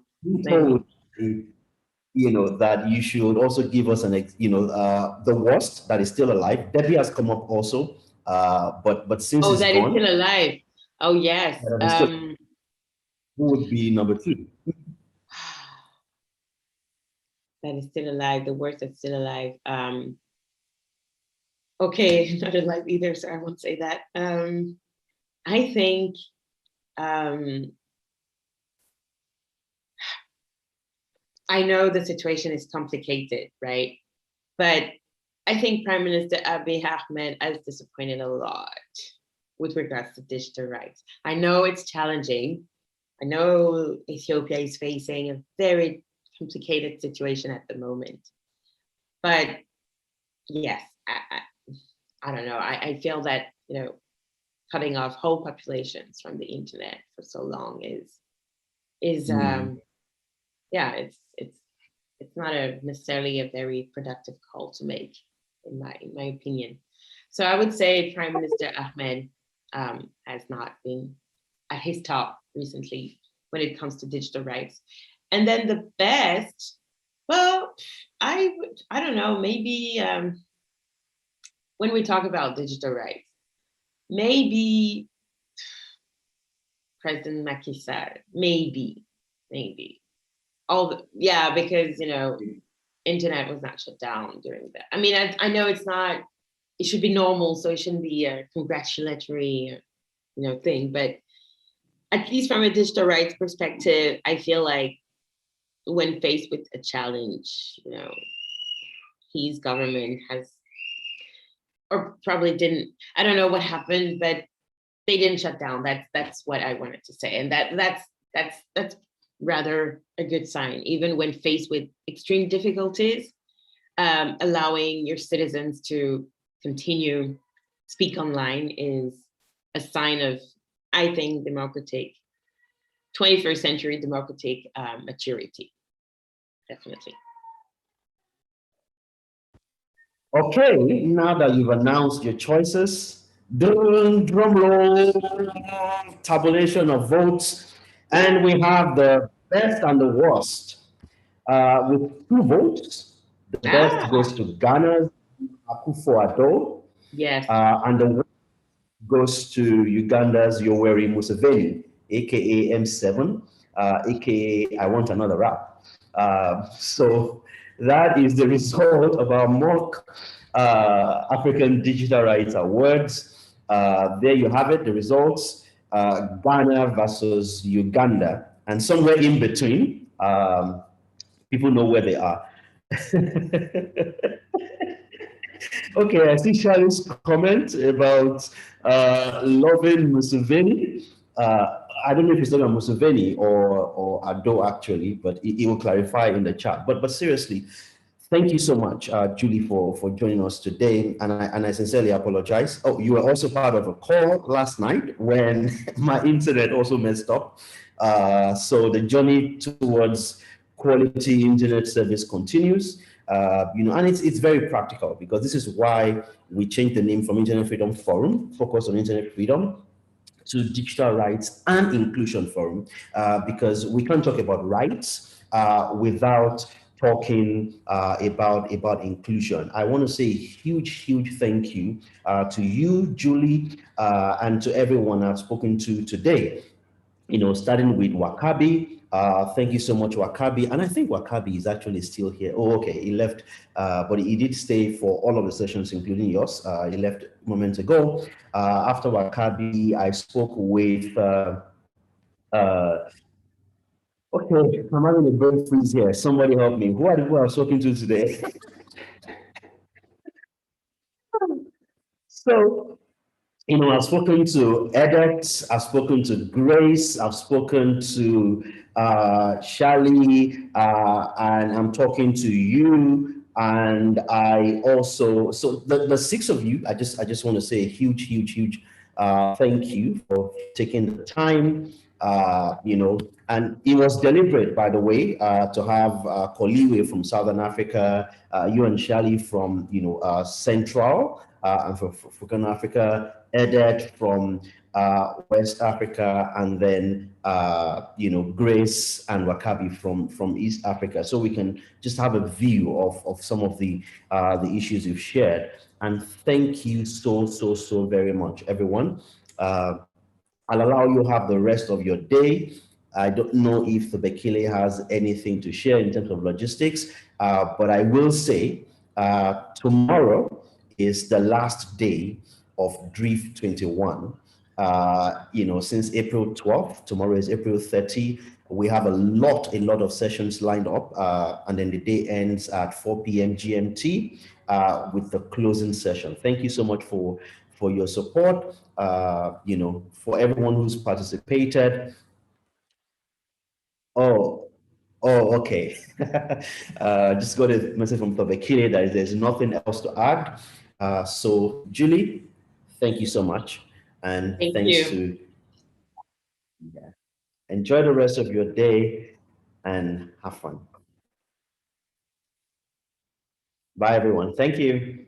That you should also give us the worst that is still alive. Deby has come up also, but since that gone, is still alive. Oh yes. Who would be number 2? That is still alive. The worst that's still alive. Okay, not alive either, so I won't say that. I think I know the situation is complicated, right? But I think Prime Minister Abiy Ahmed has disappointed a lot with regards to digital rights. I know it's challenging. I know Ethiopia is facing a very complicated situation at the moment. But yes, I don't know. I feel that, cutting off whole populations from the internet for so long is it's not necessarily a very productive call to make, in my opinion. So I would say Prime Minister Ahmed has not been at his top recently when it comes to digital rights. And then the best, well, I don't know, maybe when we talk about digital rights, maybe President Macky Sall, maybe. Because, internet was not shut down during that. I mean, I know it should be normal, so it shouldn't be a congratulatory, thing, but at least from a digital rights perspective, I feel like when faced with a challenge, his government or probably didn't, I don't know what happened, but they didn't shut down. That's what I wanted to say. And that's rather a good sign, even when faced with extreme difficulties, allowing your citizens to continue speak online is a sign of, I think, 21st century democratic maturity, definitely. Okay, now that you've announced your choices, drum roll, tabulation of votes, and we have the best and the worst. With 2 votes, the best goes to Ghana's Akufo-Addo. Yes. And the worst goes to Uganda's Yoweri Museveni, aka M7, aka I Want Another Rap. So that is the result of our mock African Digital Rights Awards. There you have it, the results. Ghana versus Uganda. And somewhere in between, people know where they are. Okay, I see Charlie's comment about loving Museveni. I don't know if he's talking about Museveni or Addo actually, but he will clarify in the chat. But seriously, thank you so much, Julie, for joining us today. And I sincerely apologize. Oh, you were also part of a call last night when my internet also messed up. So the journey towards quality internet service continues. And it's very practical, because this is why we changed the name from Internet Freedom Forum, focus on internet freedom, to Digital Rights and Inclusion Forum, because we can't talk about rights without talking about inclusion. I want to say a huge thank you to you, Julie, and to everyone I've spoken to today. Starting with Wakabi. Thank you so much, Wakabi. And I think Wakabi is actually still here. Oh, okay, he left, but he did stay for all of the sessions, including yours. He left moments ago. After Wakabi, I spoke with, okay, I'm having a brain freeze here. Somebody help me. Who are the people I was talking to today? So, I've spoken to Edet, I've spoken to Grace, I've spoken to Shali, and I'm talking to you. And I also, so the 6 of you, I just want to say a huge thank you for taking the time, and it was deliberate, by the way, to have Koliwe from Southern Africa, you and Shali from, Central, and from Africa, Edet from West Africa, and then Grace and Wakabi from East Africa, so we can just have a view of some of the issues you've shared. And thank you so very much, everyone. I'll allow you to have the rest of your day. I don't know if the Bekele has anything to share in terms of logistics, but I will say tomorrow is the last day of DRIF 21. Since April 12th, tomorrow is April 30. We have a lot of sessions lined up, and then the day ends at 4 p.m. GMT with the closing session. Thank you so much for your support, for everyone who's participated. Oh, okay. Just got a message from Tobekile that there's nothing else to add. So, Julie, thank you so much. And thanks to, enjoy the rest of your day and have fun. Bye, everyone. Thank you.